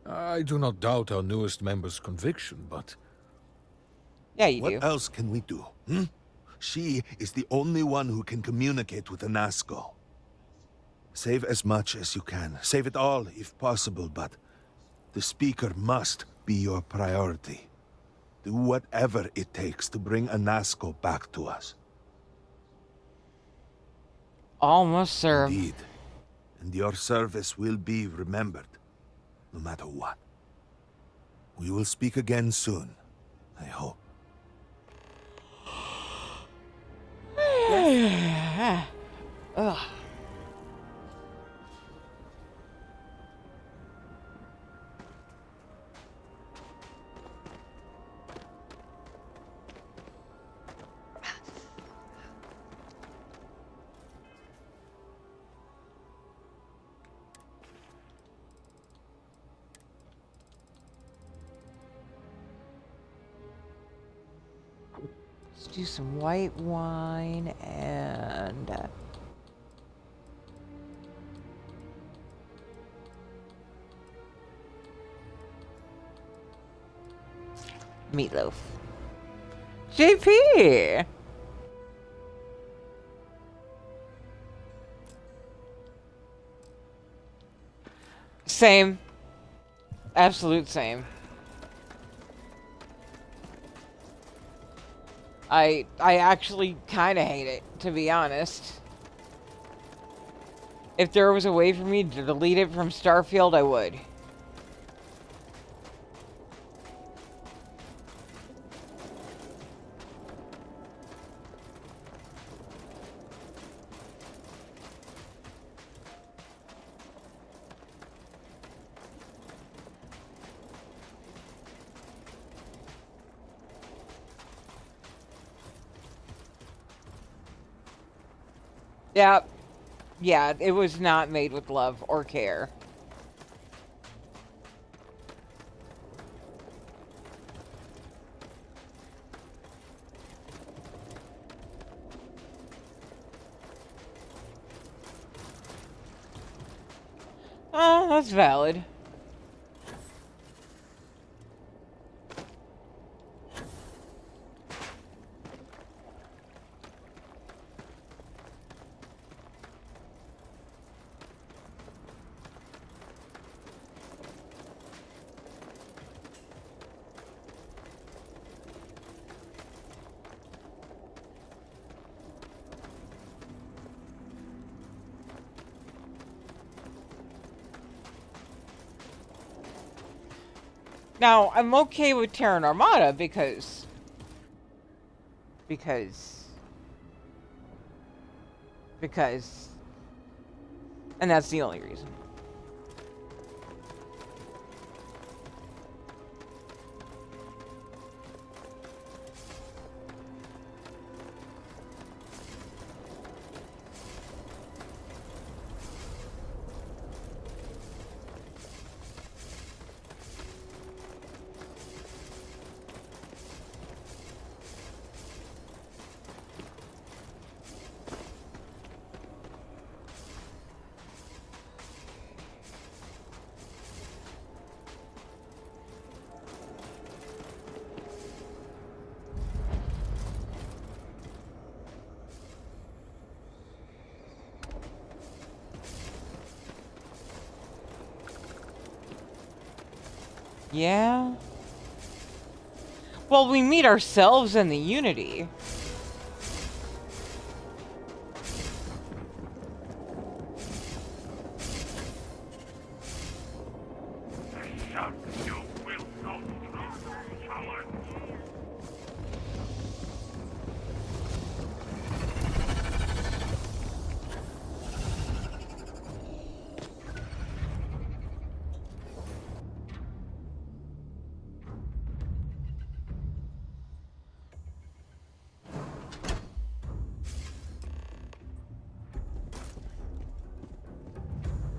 I do not doubt our newest member's conviction, but... Yeah, you what do. What else can we do? She is the only one who can communicate with the Nazgul. Save as much as you can. Save it all, if possible, but the Speaker must be your priority. Do whatever it takes to bring a Nazgul back to us. Almost, sir. Indeed. And your service will be remembered, no matter what. We will speak again soon, I hope. Ugh. Let's do some white wine and meatloaf. JP! Same. Absolute same. I actually kind of hate it, to be honest. If there was a way for me to delete it from Starfield, I would. Yeah, it was not made with love or care. Oh, that's valid. Now, I'm okay with Terran Armada because... And that's the only reason. Yeah? Well, we meet ourselves in the Unity.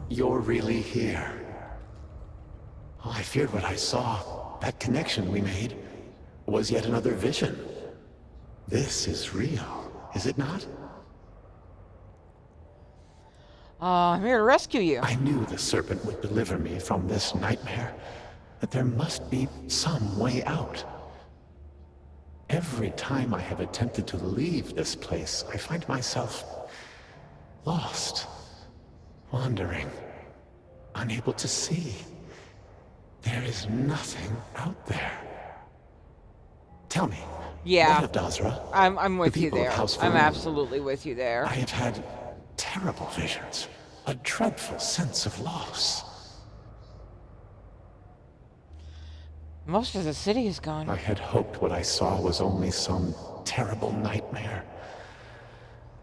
You're really here. Oh, I feared what I saw. That connection we made was yet another vision. This is real, is it not? I'm here to rescue you. I knew the serpent would deliver me from this nightmare, that there must be some way out. Every time I have attempted to leave this place, I find myself lost, wandering, unable to see. There is nothing out there. Tell me, yeah, what of Dazra? I'm with The you people of there. House I'm Farouk. absolutely with you there. I have had terrible visions, a dreadful sense of loss. Most of the city is gone. I had hoped what I saw was only some terrible nightmare.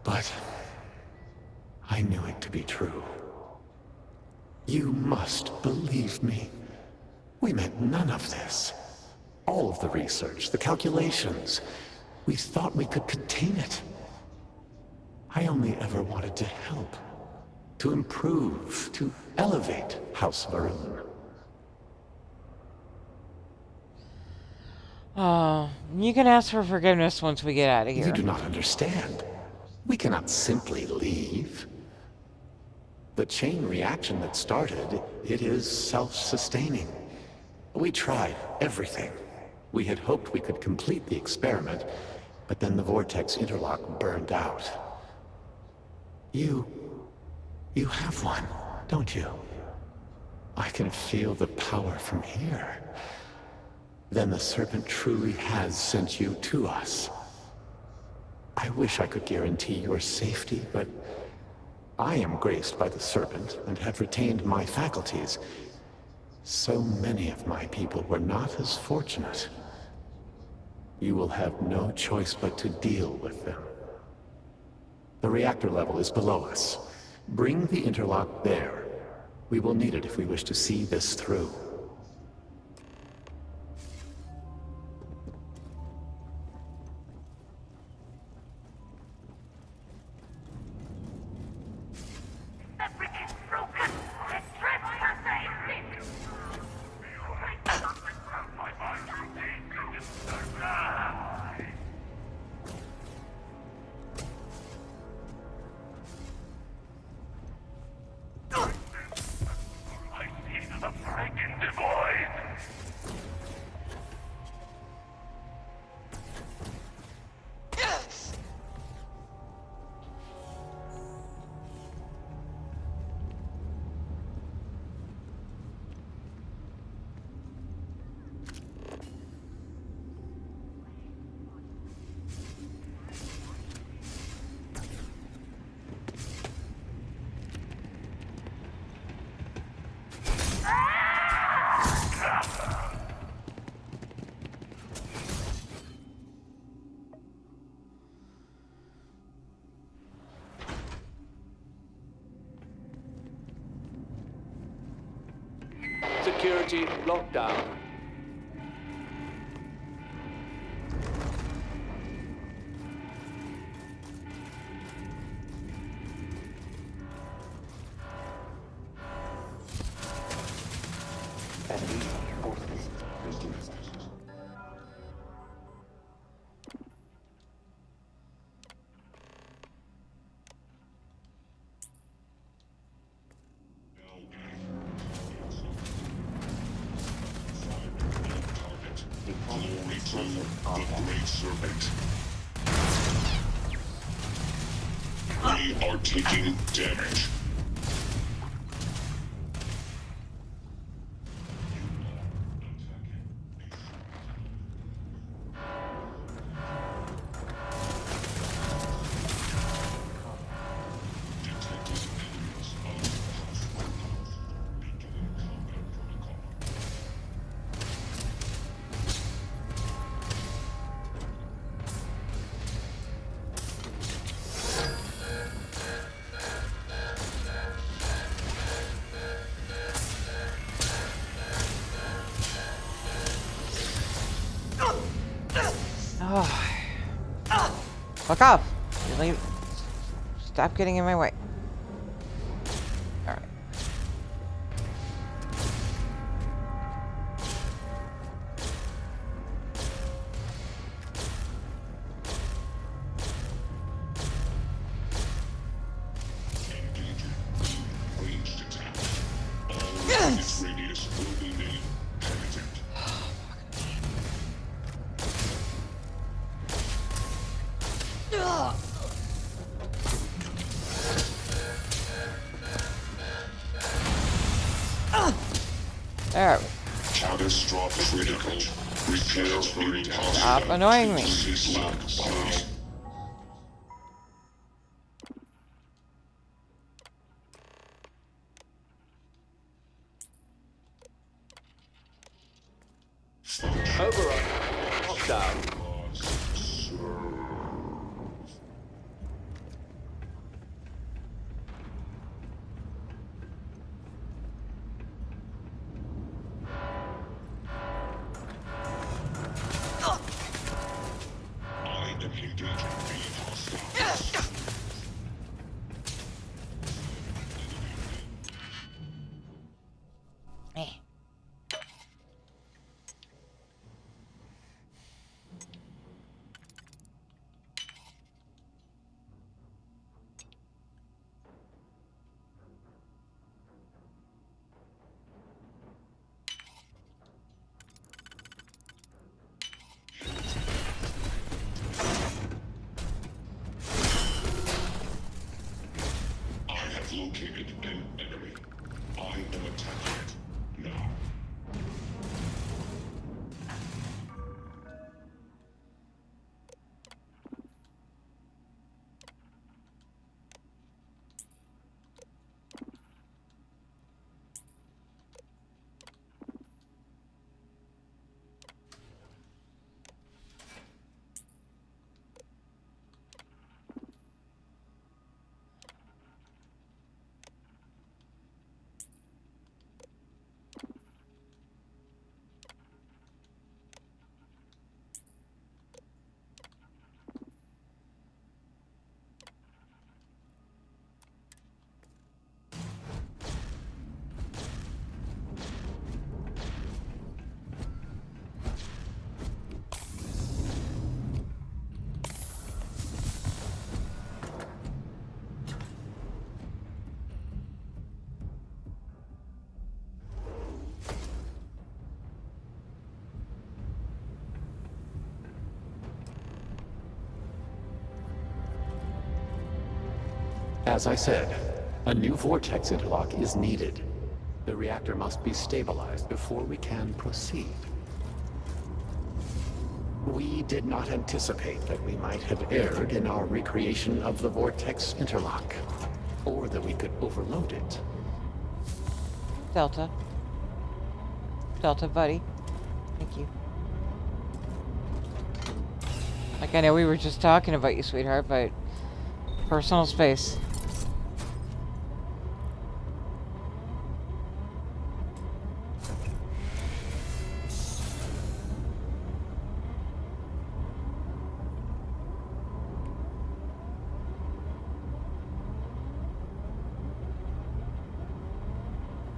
But I knew it to be true. You must believe me. We meant none of this. All of the research, the calculations, we thought we could contain it. I only ever wanted to help, to improve, to elevate House Varun. Oh, you can ask for forgiveness once we get out of here. You do not understand. We cannot simply leave. The chain reaction that started, it is self-sustaining. We tried everything. We had hoped we could complete the experiment, but then the vortex interlock burned out. You have one, don't you? I can feel the power from here. Then the Serpent truly has sent you to us. I wish I could guarantee your safety, but I am graced by the Serpent and have retained my faculties. So many of my people were not as fortunate. You will have no choice but to deal with them. The reactor level is below us. Bring the interlock there. We will need it if we wish to see this through. Security lockdown. The Great Serpent. We are taking damage. Fuck off! Stop getting in my way. Alright. Ranged attack. All of its radius will be made permanent. There. Catastrophic critical. Repair for impossible. Stop annoying me. Override. Lockdown. I am engaging the hostiles. I have located an enemy. I am attacking it now. As I said, a new vortex interlock is needed. The reactor must be stabilized before we can proceed. We did not anticipate that we might have erred in our recreation of the vortex interlock, or that we could overload it. Delta. Delta, buddy. Thank you. Like, I know we were just talking about you, sweetheart, but personal space.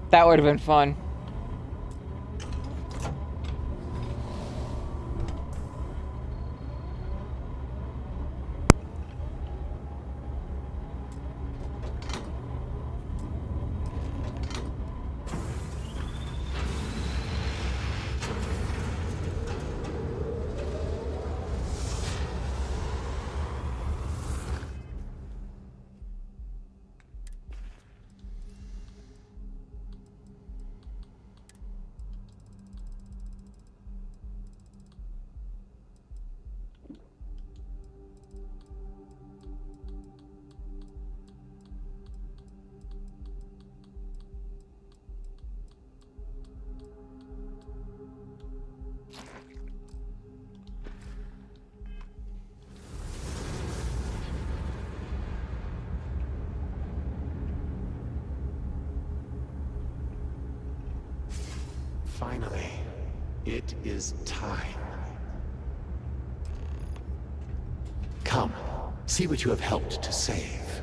That would have been fun. Finally, it is time. Come, see what you have helped to save.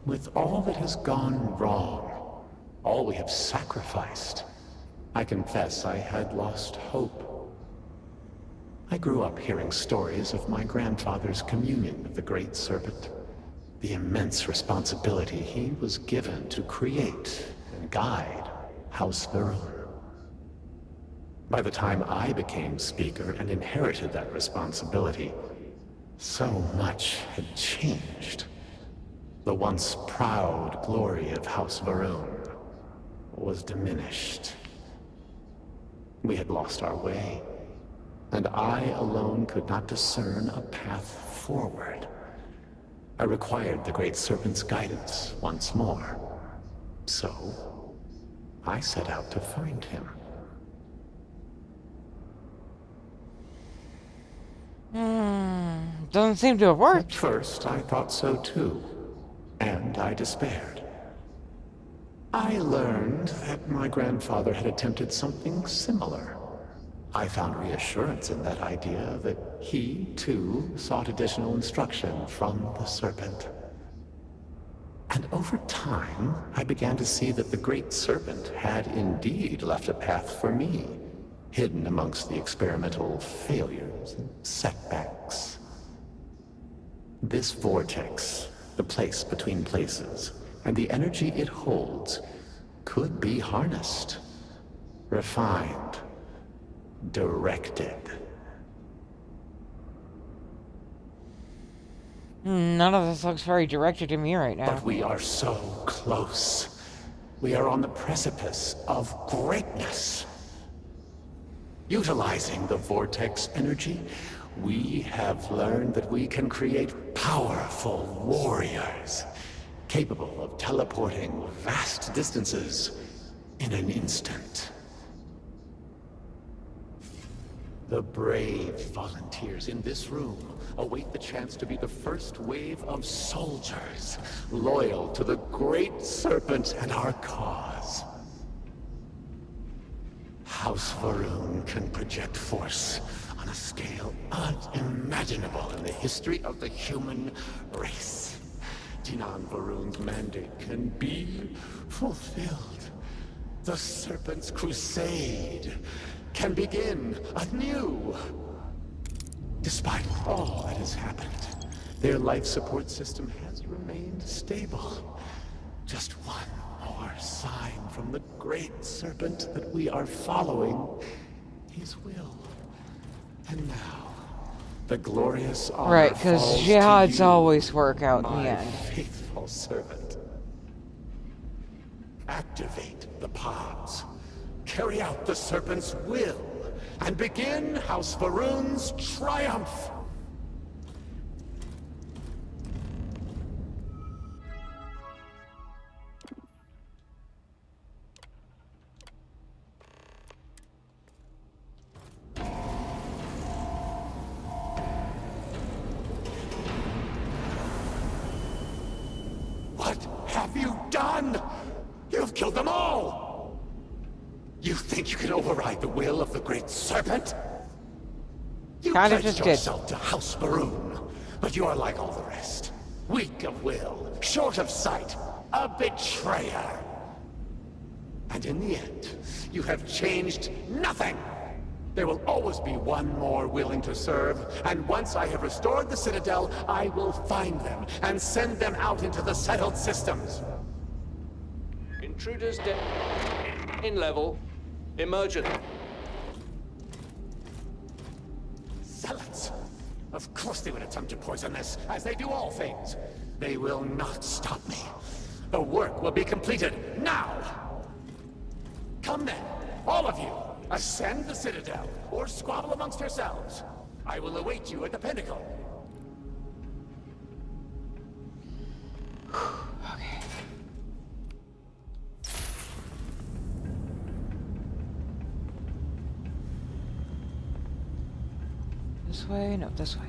With all that has gone wrong, all we have sacrificed, I confess I had lost hope. I grew up hearing stories of my grandfather's communion with the Great Serpent, the immense responsibility he was given to create and guide House Varun. By the time I became Speaker and inherited that responsibility, so much had changed. The once proud glory of House Varun was diminished. We had lost our way, and I alone could not discern a path forward. I required the Great Serpent's guidance once more. So, I set out to find him. Doesn't seem to have worked. At first, I thought so too. And I despaired. I learned that my grandfather had attempted something similar. I found reassurance in that idea that he, too, sought additional instruction from the Serpent. And over time, I began to see that the Great Serpent had indeed left a path for me, hidden amongst the experimental failures and setbacks. This vortex, the place between places, and the energy it holds, could be harnessed, refined, directed. None of this looks very directed to me right now. But we are so close. We are on the precipice of greatness. Utilizing the vortex energy, we have learned that we can create powerful warriors, capable of teleporting vast distances in an instant. The brave volunteers in this room await the chance to be the first wave of soldiers, loyal to the Great Serpent and our cause. House Varun can project force on a scale unimaginable in the history of the human race. Dinan Varun's mandate can be fulfilled. The Serpent's crusade can begin anew. Despite all that has happened, their life support system has remained stable. Just one more sign from the Great Serpent that we are following his will. And now, the glorious honor Right, because falls jihads to you, always work out in my the end. faithful servant. Activate the pods. Carry out the Serpent's will, and begin House Varun's triumph! What have you done? You've killed them all! You think you can override the will of the Great Serpent? You Kinda pledged just did. yourself to House Varun, but you are like all the rest. Weak of will, short of sight, a betrayer. And in the end, you have changed nothing! There will always be one more willing to serve, and once I have restored the Citadel, I will find them and send them out into the settled systems. Intruders in level. Emergent. Zealots! Of course they would attempt to poison this, as they do all things. They will not stop me. The work will be completed now! Come then, all of you, ascend the Citadel, or squabble amongst yourselves. I will await you at the Pinnacle. Okay. This way? No, this way.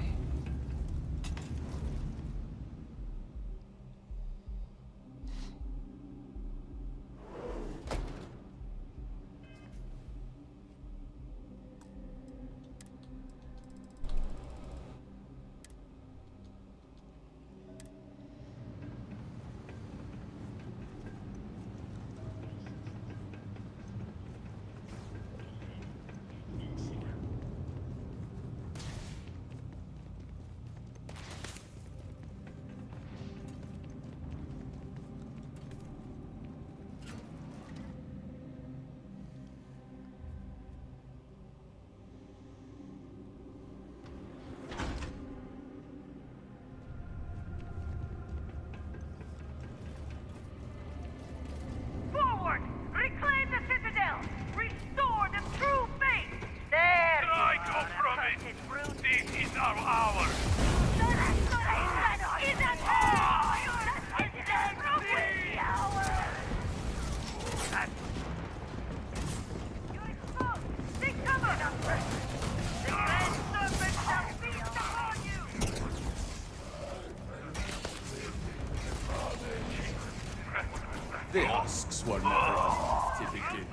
The husks were never enough to begin.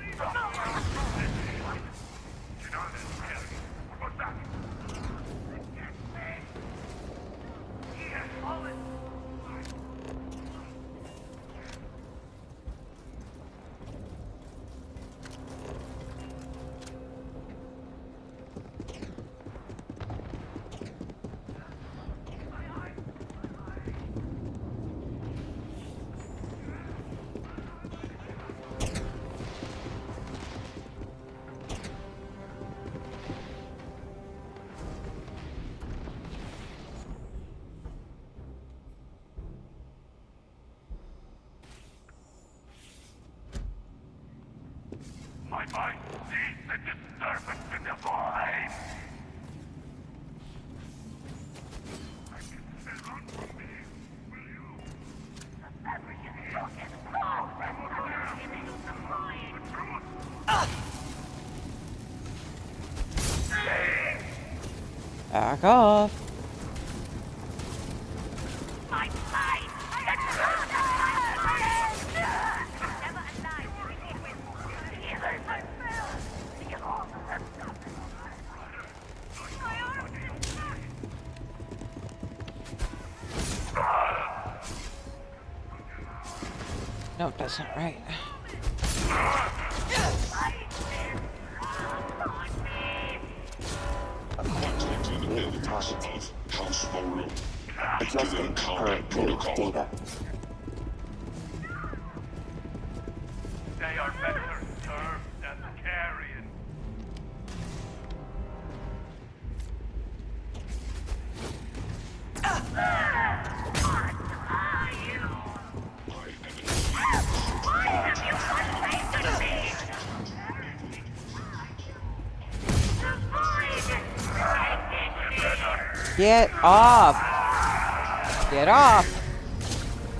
My mind sees the disturbance in the void. I can still run from me. Will you? Back off. No, that's not right. Contacting members of House Moreau. Adjusting current unit data. They are better served than carrion. Get off! Get off!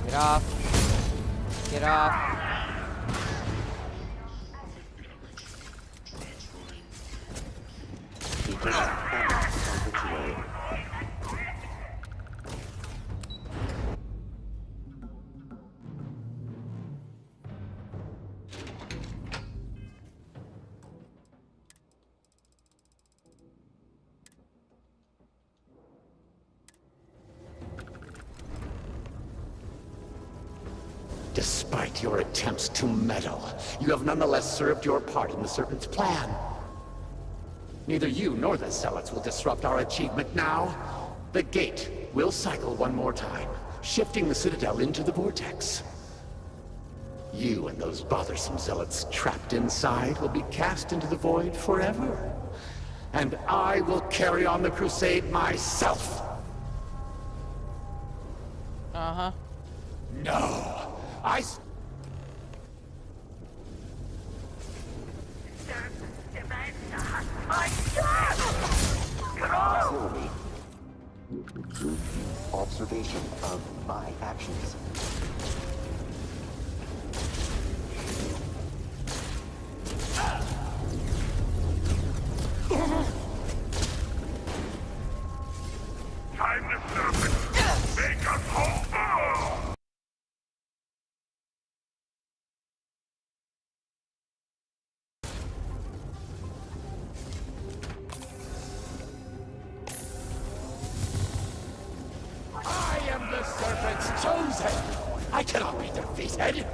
Get off! Get off! Despite your attempts to meddle, you have nonetheless served your part in the Serpent's plan. Neither you nor the Zealots will disrupt our achievement now. The gate will cycle one more time, shifting the Citadel into the Vortex. You and those bothersome Zealots trapped inside will be cast into the void forever. And I will carry on the crusade myself. Uh-huh. No. Facility. Observation of my actions. Timeless serpent, make us whole. I am the Serpent's chosen! I cannot be defeated!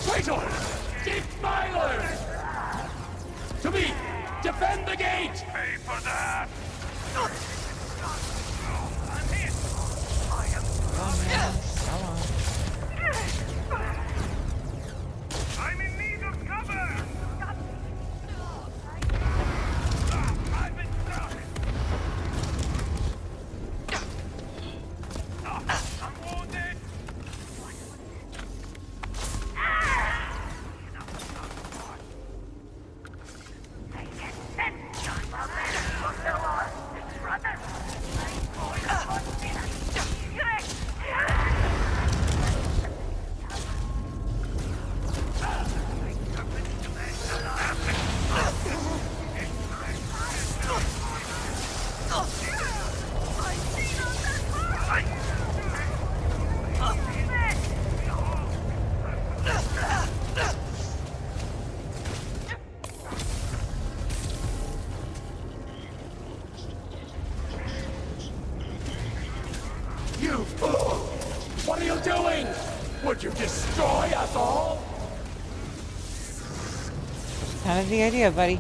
Traitor! Defilers! To me! Defend the gate! Pay for that! I'm in need of cover! I've been stuck! I'm wounded! Kind of the idea, buddy.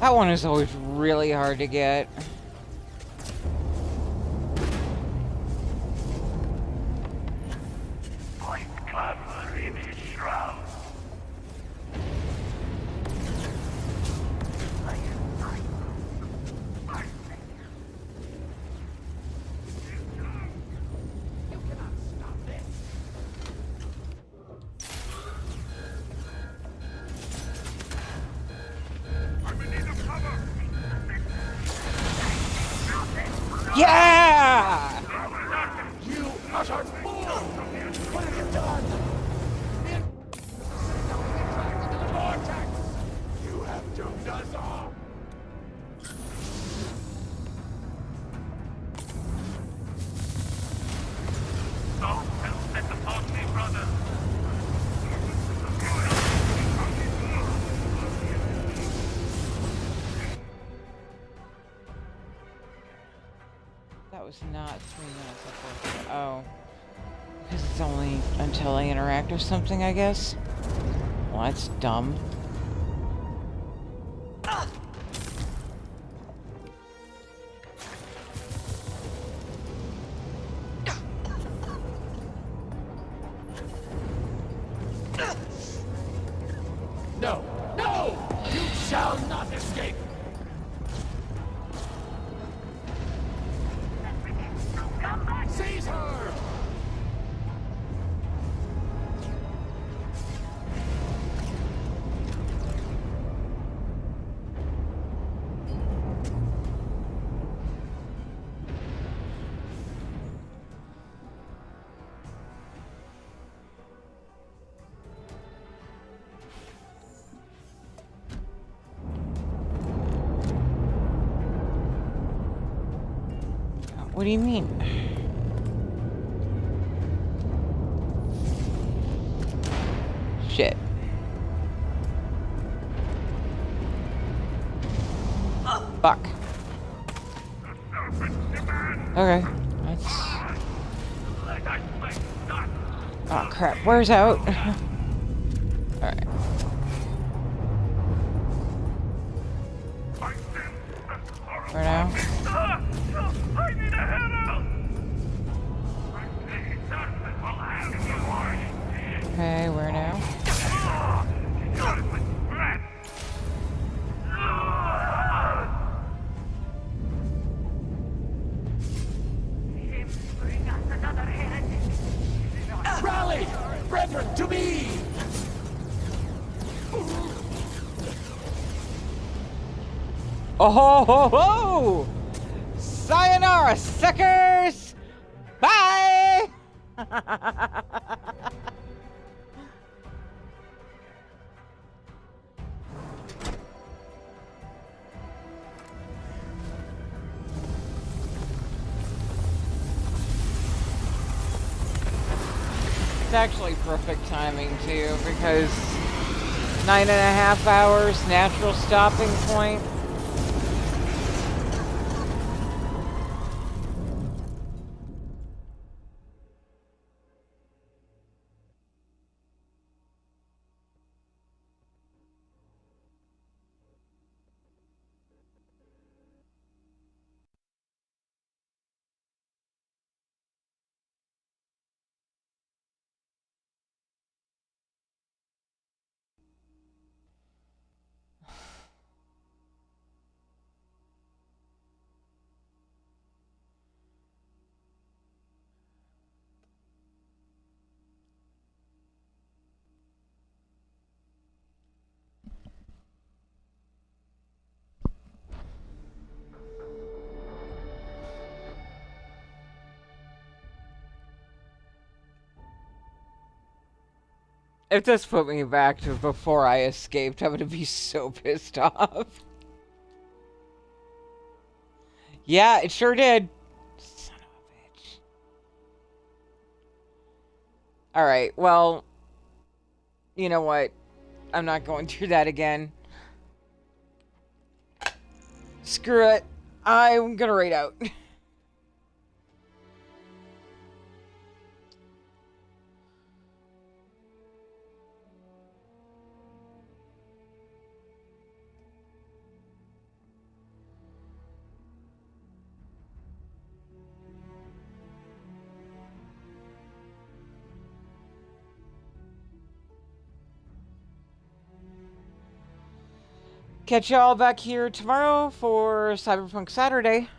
That one is always really hard to get. Yeah! You utter fool! What have you done? Vortex! You have doomed us all! Don't set upon me, brother! That was not 3 minutes, unfortunately. Oh. Because it's only until I interact with something, I guess? Well, that's dumb. No! No! You shall not escape! Seize her! What do you mean? Shit. Fuck. Okay. Let's... Oh crap, where's out? Alright. Where now? Okay, where now? Rally! Brethren, to me! Oh ho ho ho! Sayonara, suckers! Bye! It's actually perfect timing too, because 9.5 hours, natural stopping point. If this put me back to before I escaped, I'm gonna be so pissed off. Yeah, it sure did. Son of a bitch. Alright, well, you know what? I'm not going through that again. Screw it. I'm gonna raid out. Catch y'all back here tomorrow for Cyberpunk Saturday.